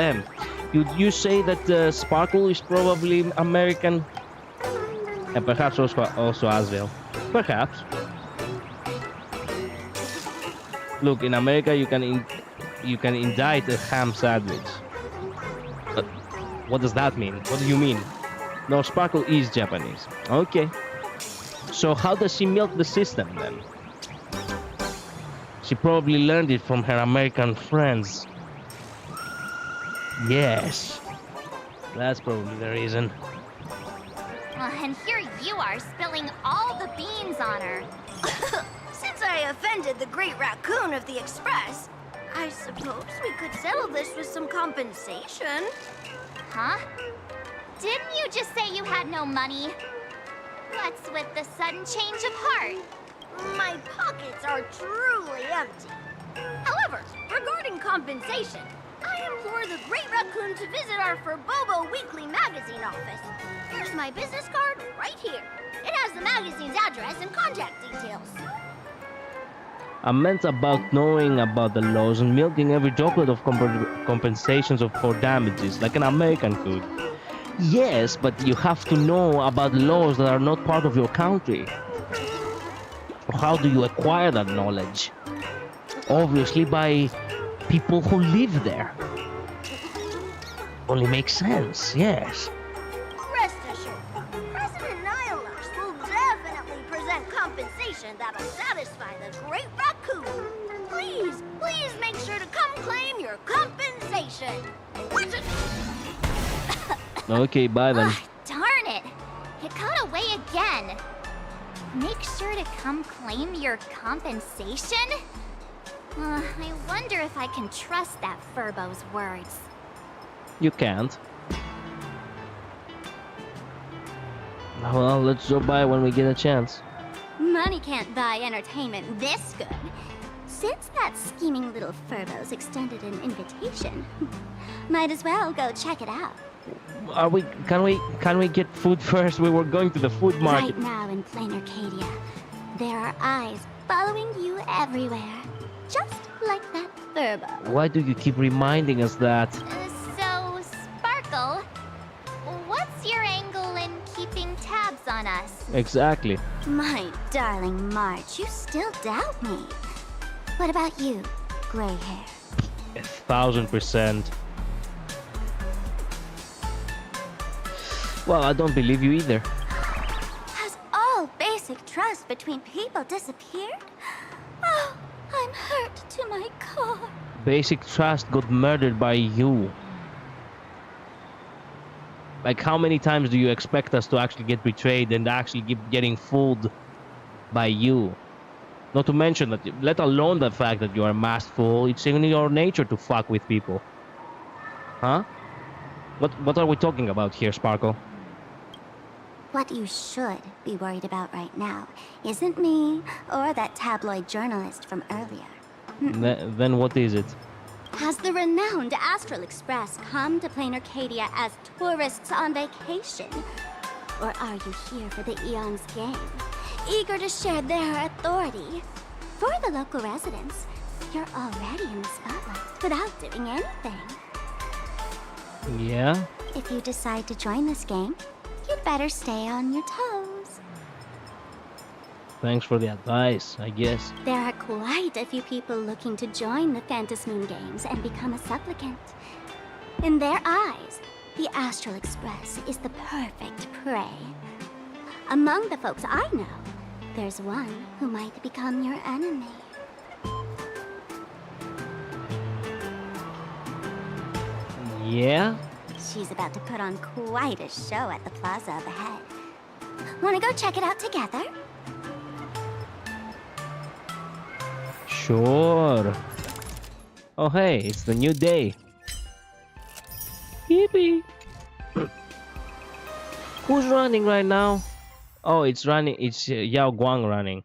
Sparkle is probably American? And perhaps also Asville. Perhaps. Look, in America you can indict a ham sandwich. What does that mean? What do you mean? No, Sparkle is Japanese. Okay. So how does she milk the system then? She probably learned it from her American friends. Yes. That's probably the reason. And here you are spilling all the beans on her. Since I offended the Great Raccoon of the Express, I suppose we could settle this with some compensation. Huh? Didn't you just say you had no money? What's with the sudden change of heart? My pockets are truly empty. However, regarding compensation, I implore the Great Raccoon to visit our Furbobo Weekly magazine office. Here's my business card right here. It has the magazine's address and contact details. I meant about knowing about the laws and milking every droplet of compensations for damages, like an American could. Yes, but you have to know about laws that are not part of your country. How do you acquire that knowledge? Obviously by people who live there. Only makes sense, yes. Rest assured, President Nihilux will definitely present compensation that'll satisfy the Great Raccoon. Please make sure to come claim your compensation. What's it? Okay, bye then. Darn it! It got away again. Make sure to come claim your compensation? I wonder if I can trust that Furbo's words. You can't. Well, let's go by when we get a chance. Money can't buy entertainment this good. Since that scheming little Furbo's extended an invitation, might as well go check it out. Can we get food first? We were going to the food market. Right now in Planarcadia, there are eyes following you everywhere. Just like that Furbo. Why do you keep reminding us that? So, Sparkle, what's your angle in keeping tabs on us? Exactly. My darling March, you still doubt me. What about you, gray hair? 1000%. Well, I don't believe you either. Has all basic trust between people disappeared? Oh, I'm hurt to my core. Basic trust got murdered by you. Like, how many times do you expect us to actually get betrayed and actually keep getting fooled by you? Not to mention that, let alone the fact that you are a masked fool, it's in your nature to fuck with people. Huh? What are we talking about here, Sparkle? What you should be worried about right now isn't me or that tabloid journalist from earlier. Then what is it? Has the renowned Astral Express come to Planarcadia as tourists on vacation? Or are you here for the Eon's game, eager to share their authority? For the local residents, you're already in the spotlight without doing anything. Yeah? If you decide to join this game, you'd better stay on your toes. Thanks for the advice, I guess. There are quite a few people looking to join the Phantasmoon Games and become a supplicant. In their eyes, the Astral Express is the perfect prey. Among the folks I know, there's one who might become your enemy. Yeah? She's about to put on quite a show at the plaza up ahead. Wanna go check it out together? Sure. Oh hey, it's the new day. Yippee! Who's running right now? Oh, it's running. It's Yao Guang running.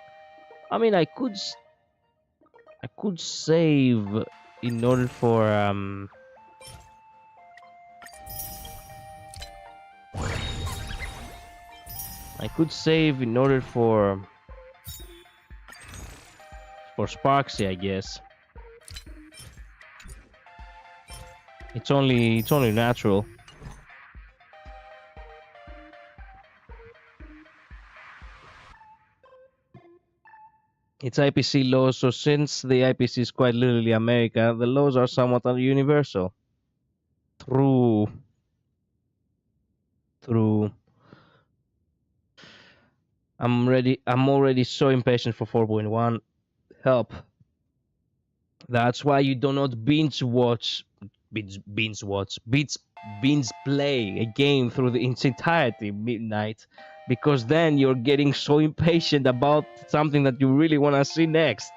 I mean, I could save in order for I could save in order for Sparksy, I guess. It's only natural. It's IPC laws, so since the IPC is quite literally America, the laws are somewhat universal. True. True. I'm already so impatient for 4.1. Help. That's why you do not binge play a game through its entirety midnight, because then you're getting so impatient about something that you really want to see next.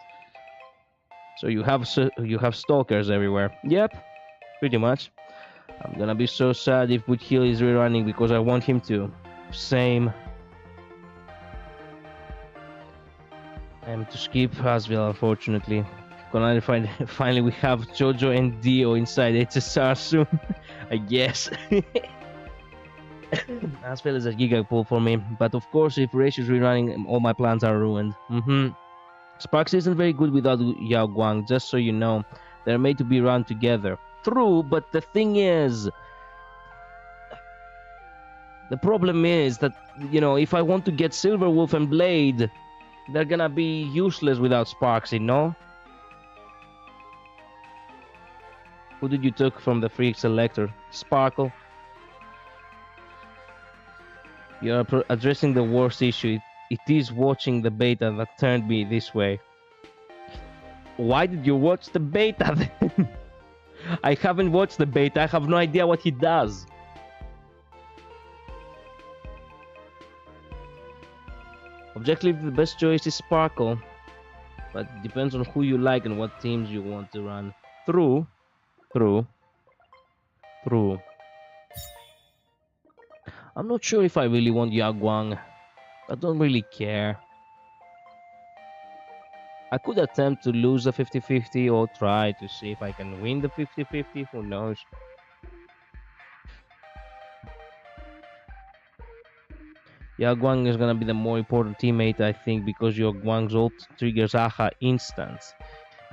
So you have stalkers everywhere. Yep, pretty much. I'm gonna be so sad if Woodhill is rerunning because I want him to. Same. I am to skip Hasville, unfortunately. Finally, we have Jojo and Dio inside HSR soon. I guess. Hasville is a giga pull for me, but of course, if Raish is rerunning, all my plans are ruined. Sparks isn't very good without Yao Guang, just so you know. They're made to be run together. True, but the thing is, the problem is that, you know, if I want to get Silverwolf and Blade, they're gonna be useless without Sparksy, no? Who did you take from the free selector? Sparkle? You're addressing the worst issue. It is watching the beta that turned me this way. Why did you watch the beta then? I haven't watched the beta. I have no idea what he does. Objectively, the best choice is Sparkle, but it depends on who you like and what teams you want to run. True. I'm not sure if I really want Yao Guang. I don't really care. I could attempt to lose the 50-50 or try to see if I can win the 50-50. Who knows? Yao Guang is gonna be the more important teammate, I think, because Yao Guang's ult triggers Aha instance.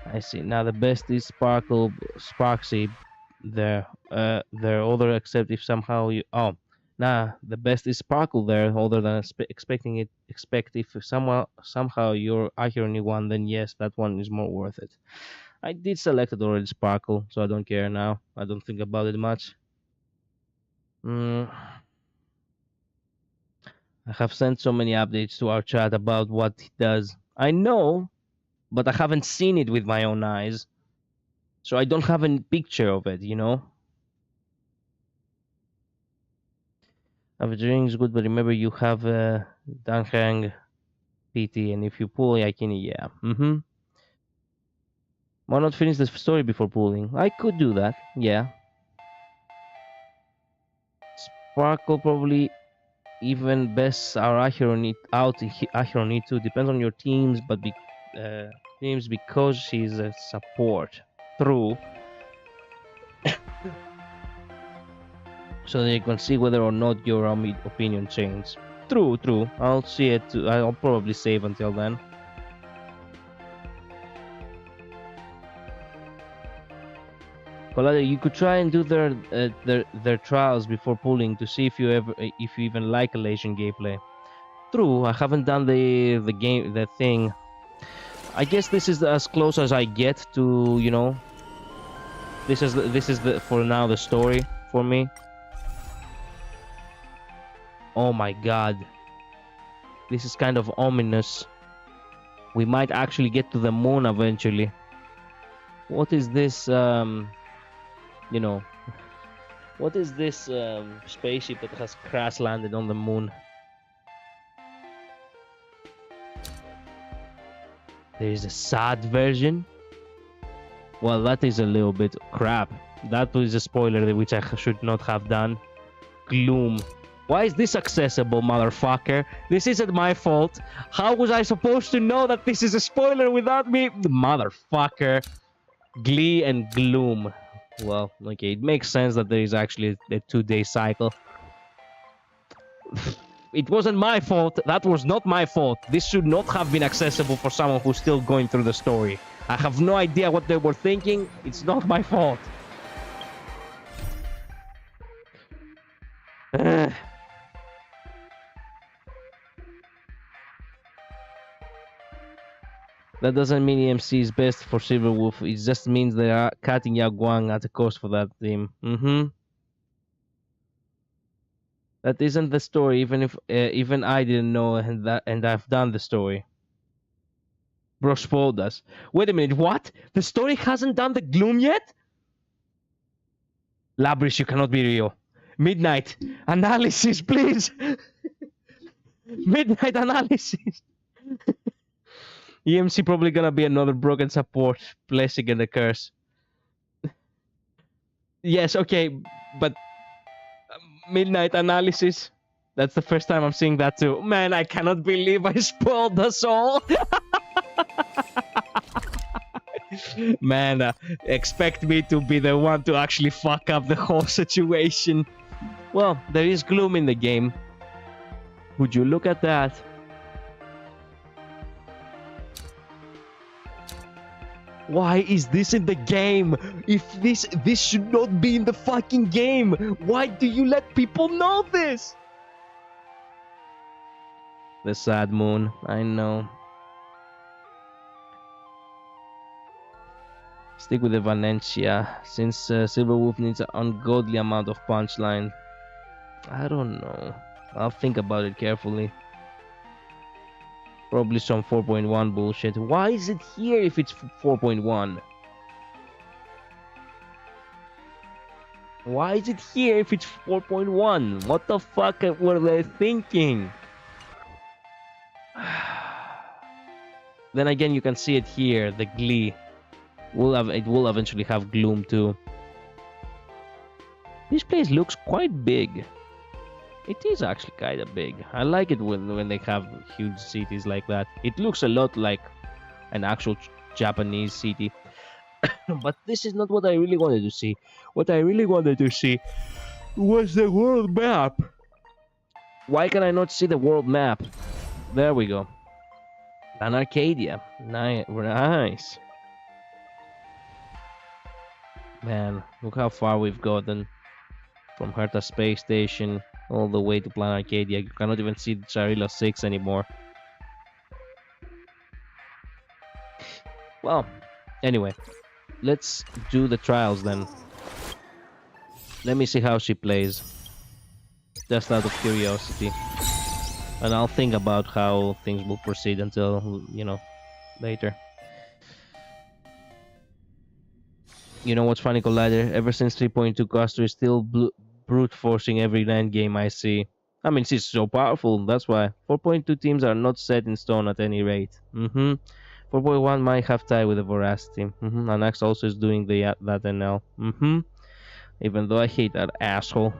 I see. Now the best is Sparksy. There other except if somehow you. Oh, nah. The best is Sparkle there. Other than expect if somehow you're Ahironi one, then yes, that one is more worth it. I did select it already, Sparkle, so I don't care now. I don't think about it much. I have sent so many updates to our chat about what he does. I know, but I haven't seen it with my own eyes. So I don't have a picture of it, you know? Averaging is good, but remember you have Danhang PT, and if you pull Yakini, yeah. Why not finish the story before pulling? I could do that, yeah. Sparkle probably even best our Ahironi Ahironi too. Depends on your teams, but teams because she's a support. True. so that you can see whether or not your opinion changed. True, true. I'll see it. I'll probably save until then. Colada, you could try and do their trials before pulling to see if you even like Elation gameplay. True, I haven't done the thing. I guess this is as close as I get to, you know. This is the for now the story for me. Oh my god. This is kind of ominous. We might actually get to the moon eventually. What is this, you know, what is this spaceship that has crash landed on the moon? There is a sad version. Well, that is a little bit crap. That was a spoiler which I should not have done. Gloom. Why is this accessible, motherfucker? This isn't my fault. How was I supposed to know that this is a spoiler without me? Motherfucker. Glee and Gloom. Well, okay, it makes sense that there is actually a 2-day cycle. It wasn't my fault. That was not my fault. This should not have been accessible for someone who's still going through the story. I have no idea what they were thinking. It's not my fault. That doesn't mean EMC is best for Silverwolf. It just means they are cutting Yao Guang at a cost for that team. That isn't the story, even if even I didn't know, and I've done the story. Bro spoiled us. Wait a minute, what? The story hasn't done the Gloom yet? Labrish, you cannot be real. Midnight analysis, please. Midnight analysis. EMC probably gonna be another broken support, blessing and a curse. Yes, okay, but Midnight analysis. That's the first time I'm seeing that too. Man, I cannot believe I spoiled us all. Man, expect me to be the one to actually fuck up the whole situation. Well, there is Gloom in the game. Would you look at that? Why is this in the game? If this should not be in the fucking game. Why do you let people know this? The sad moon, I know. Stick with the Valentia, since Silverwolf needs an ungodly amount of punchline. I don't know. I'll think about it carefully. Probably some 4.1 bullshit. Why is it here if it's 4.1? Why is it here if it's 4.1? What the fuck were they thinking? Then again, you can see it here, the Glee. It will eventually have Gloom too. This place looks quite big. It is actually kind of big. I like it when they have huge cities like that. It looks a lot like an actual Japanese city. But this is not what I really wanted to see. What I really wanted to see was the world map. Why can I not see the world map? There we go. Planarcadia. Nice. Man, look how far we've gotten. From Herta Space Station all the way to Planarcadia. You cannot even see Charilla 6 anymore. Well, anyway, let's do the trials then. Let me see how she plays. Just out of curiosity. And I'll think about how things will proceed until, you know, later. You know what's funny, Collider? Ever since 3.2, Castor is still brute forcing every land game I see. I mean, she's so powerful, that's why. 4.2 teams are not set in stone at any rate. 4.1 might have tie with the Voracity. Anax also is doing that NL. Even though I hate that asshole.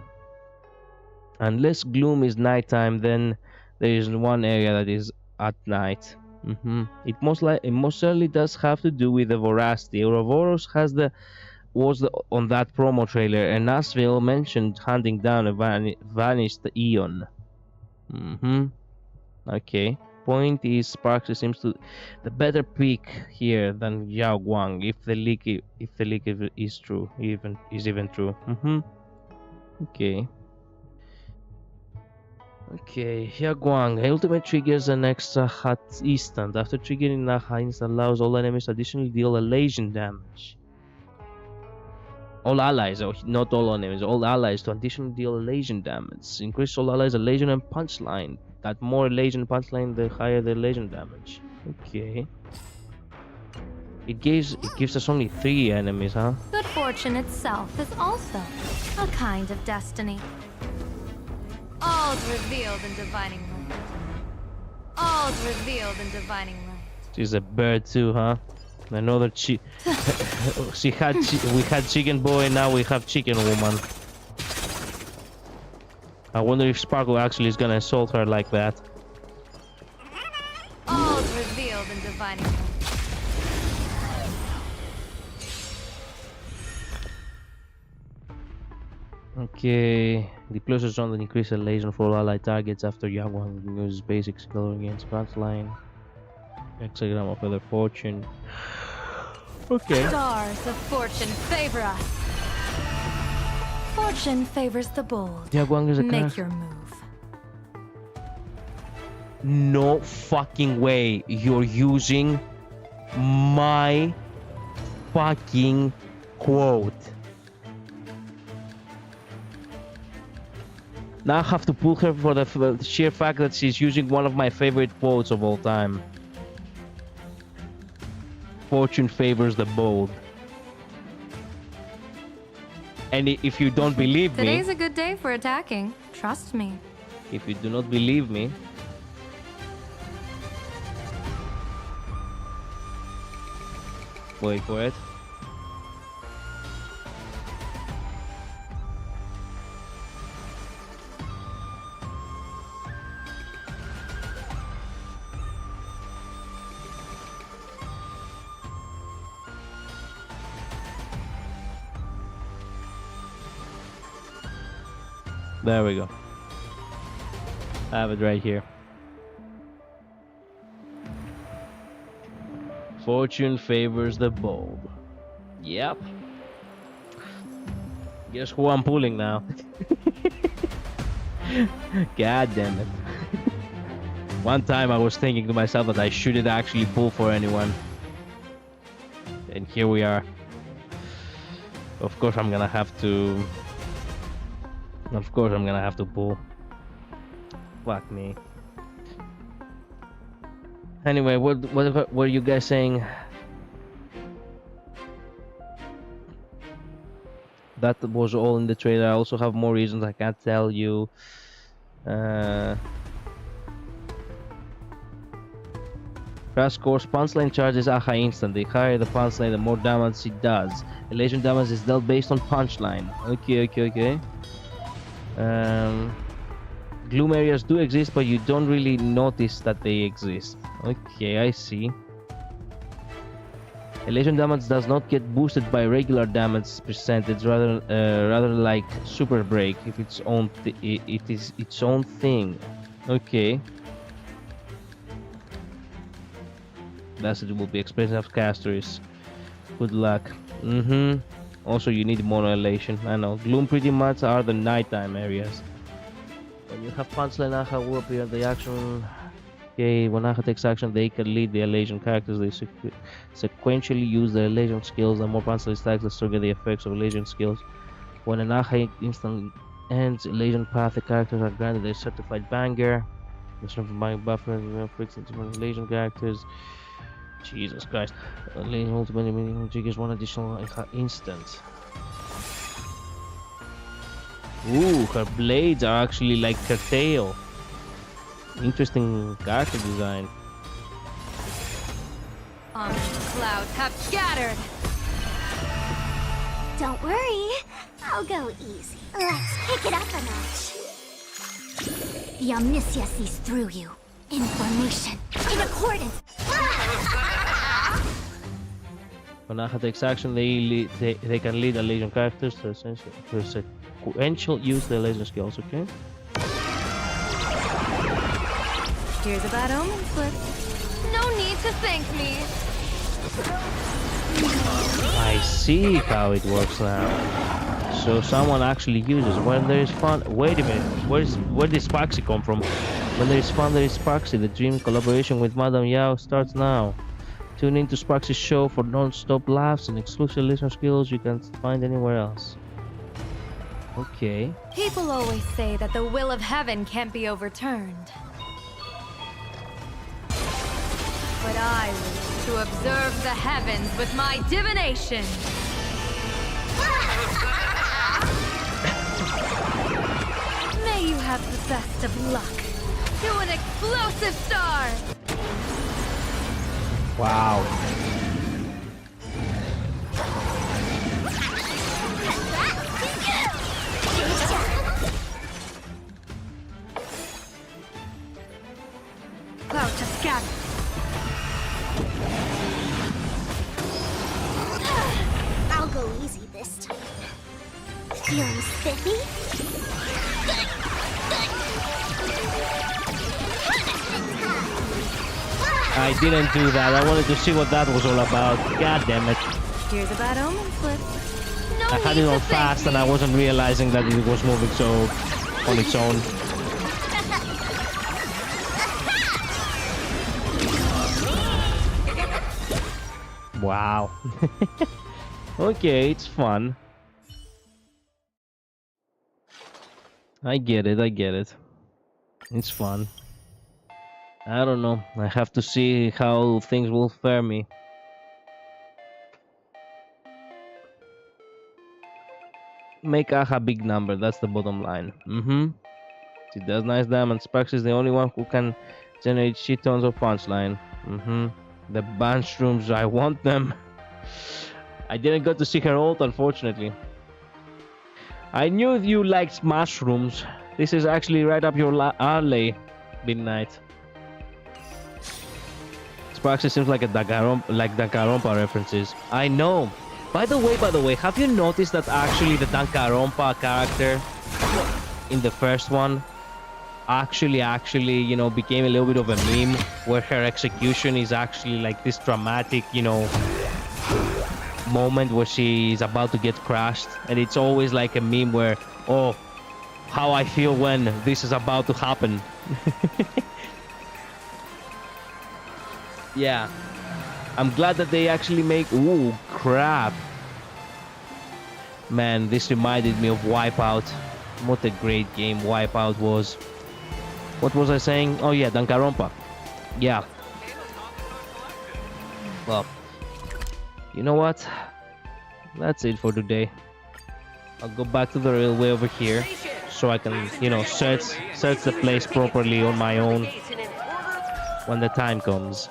Unless Gloom is nighttime, then there is one area that is at night. It most certainly does have to do with the Voracity. Ouroboros has the was on that promo trailer, and Nashville mentioned hunting down a vanished Eon. Okay. Point is, Sparks seems to the better pick here than Yao Guang if the leak is true, even true. Okay. Okay, Yao Guang. Ultimate triggers an extra hot instant. After triggering a hot instant, allows all enemies to additionally deal a lesion damage. All allies, or not all enemies, all allies to additionally deal lesion damage. Increase all allies a lesion and punchline. That more lesion punchline, the higher the lesion damage. Okay. It gives us only 3 enemies, huh? Good fortune itself is also a kind of destiny. All's revealed in divining light. All's revealed in divining light. She's a bird too, huh? Another we had chicken boy, now we have chicken woman. I wonder if Sparkle actually is gonna assault her like that. All's revealed in divining light. Okay, the closer zone that increases lesion for all allied targets after Yaguang uses basic skill against punchline. Hexagram of Feather Fortune. Okay. Stars of fortune favor us. Fortune favors the bold. Yaguang is a Make character. your move. No fucking way you're using my fucking quote. Now I have to pull her for the sheer fact that she's using one of my favorite quotes of all time. Fortune favors the bold. And if you don't believe me... Today's a good day for attacking. Trust me. If you do not believe me... Wait for it. There we go. I have it right here. Fortune favors the bold. Yep. Guess who I'm pulling now? God damn it. One time I was thinking to myself that I shouldn't actually pull for anyone. And here we are. Of course I'm gonna have to... Of course I'm gonna have to pull. Fuck me. Anyway, what were you guys saying? That was all in the trailer. I also have more reasons I can't tell you. Crash course, punchline charges Aha instant. The higher the punchline, the more damage it does. Elation damage is dealt based on punchline. Okay. Gloom areas do exist, but you don't really notice that they exist. Okay, I see. Elation damage does not get boosted by regular damage percentage, rather like Super Break. If it is its own thing. Okay. Thus it will be expensive casters. Good luck. Also, you need mono elation. I know. Gloom pretty much are the nighttime areas. When you have punchline, Aha will appear in the action. Okay, when Aha takes action, they can lead the elation characters. They sequentially use their elation skills. The more punchline stacks, the stronger the effects of elation skills. When an Aha instant ends, elation path, the characters are granted a certified banger. The certified buffer inflicts different elation characters. Jesus Christ. Elation ultimately triggers one additional instant. Ooh, her blades are actually like her tail. Interesting character design. Clouds have scattered. Don't worry, I'll go easy. Let's kick it up a notch. The Omniscia sees through you. Information in accordance. When Aha takes action, they can lead a legion characters to sequential use their legion skills. Okay. Here's a bad omen slip. No need to thank me. I see how it works now. So someone actually uses when there is fun. Wait a minute. Where did Sparksy come from? When there is fun, there is Sparksy. The dream collaboration with Madame Yao starts now. Tune in to Sparksy's show for non-stop laughs and exclusive listener skills you can't find anywhere else. Okay. People always say that the will of heaven can't be overturned. But I wish to observe the heavens with my divination. May you have the best of luck. To an explosive star! Wow. Cloud to scatter. I'll go easy this time. Feeling spiffy? I didn't do that. I wanted to see what that was all about. God damn it. Here's a bad omen slip. No I had it on fast and I wasn't realizing that it was moving so on its own. Wow. Okay, it's fun. I get it, I get it. It's fun. I don't know. I have to see how things will fare me. Make a big number, that's the bottom line. She does nice damage. Sparks is the only one who can generate shit tons of punchline. The mushrooms, I want them. I didn't get to see her ult, unfortunately. I knew you liked mushrooms. This is actually right up your alley, Midnight. Sparks seems like a Danganronpa references. I know. By the way, have you noticed that actually the Danganronpa character in the first one actually, you know, became a little bit of a meme where her execution is actually like this dramatic, you know, moment where she is about to get crushed, and it's always like a meme where, oh, how I feel when this is about to happen. Yeah, I'm glad that they actually make. Ooh, crap, man, this reminded me of Wipeout. What a great game Wipeout was. What was I saying? Oh yeah, Danganronpa. Yeah. Well, you know what? That's it for today. I'll go back to the railway over here so I can, you know, search the place properly on my own when the time comes.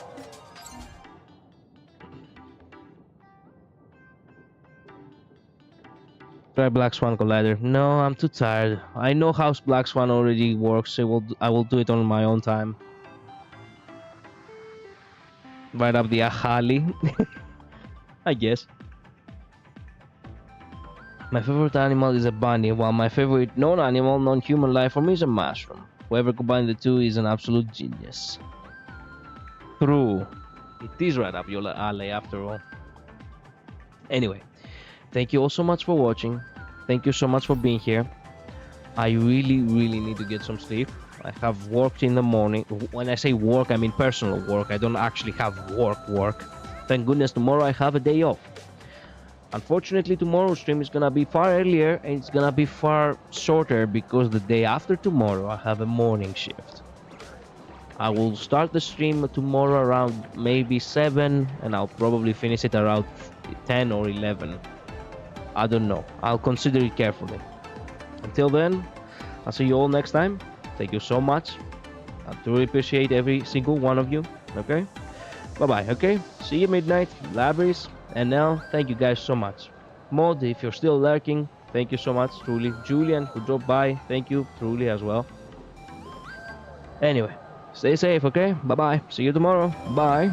Try Black Swan Collider. No, I'm too tired. I know how Black Swan already works, so I will do it on my own time. Right up the Ahali. I guess. My favorite animal is a bunny, while my favorite non-animal, non-human life form is a mushroom. Whoever combined the two is an absolute genius. True. It is right up your alley after all. Anyway, thank you all so much for watching. Thank you so much for being here. I really need to get some sleep. I have worked in the morning. When I say work, I mean personal work. I don't actually have work. Thank goodness tomorrow I have a day off. Unfortunately, tomorrow's stream is gonna be far earlier and it's gonna be far shorter because the day after tomorrow I have a morning shift. I will start the stream tomorrow around maybe 7 and I'll probably finish it around 10 or 11. I don't know. I'll consider it carefully. Until then, I'll see you all next time. Thank you so much. I truly appreciate every single one of you. Okay? Bye-bye, okay? See you midnight, Labris, and now, thank you guys so much. Mod, if you're still lurking, thank you so much, truly. Julian, who dropped by, thank you, truly as well. Anyway, stay safe, okay? Bye-bye. See you tomorrow. Bye.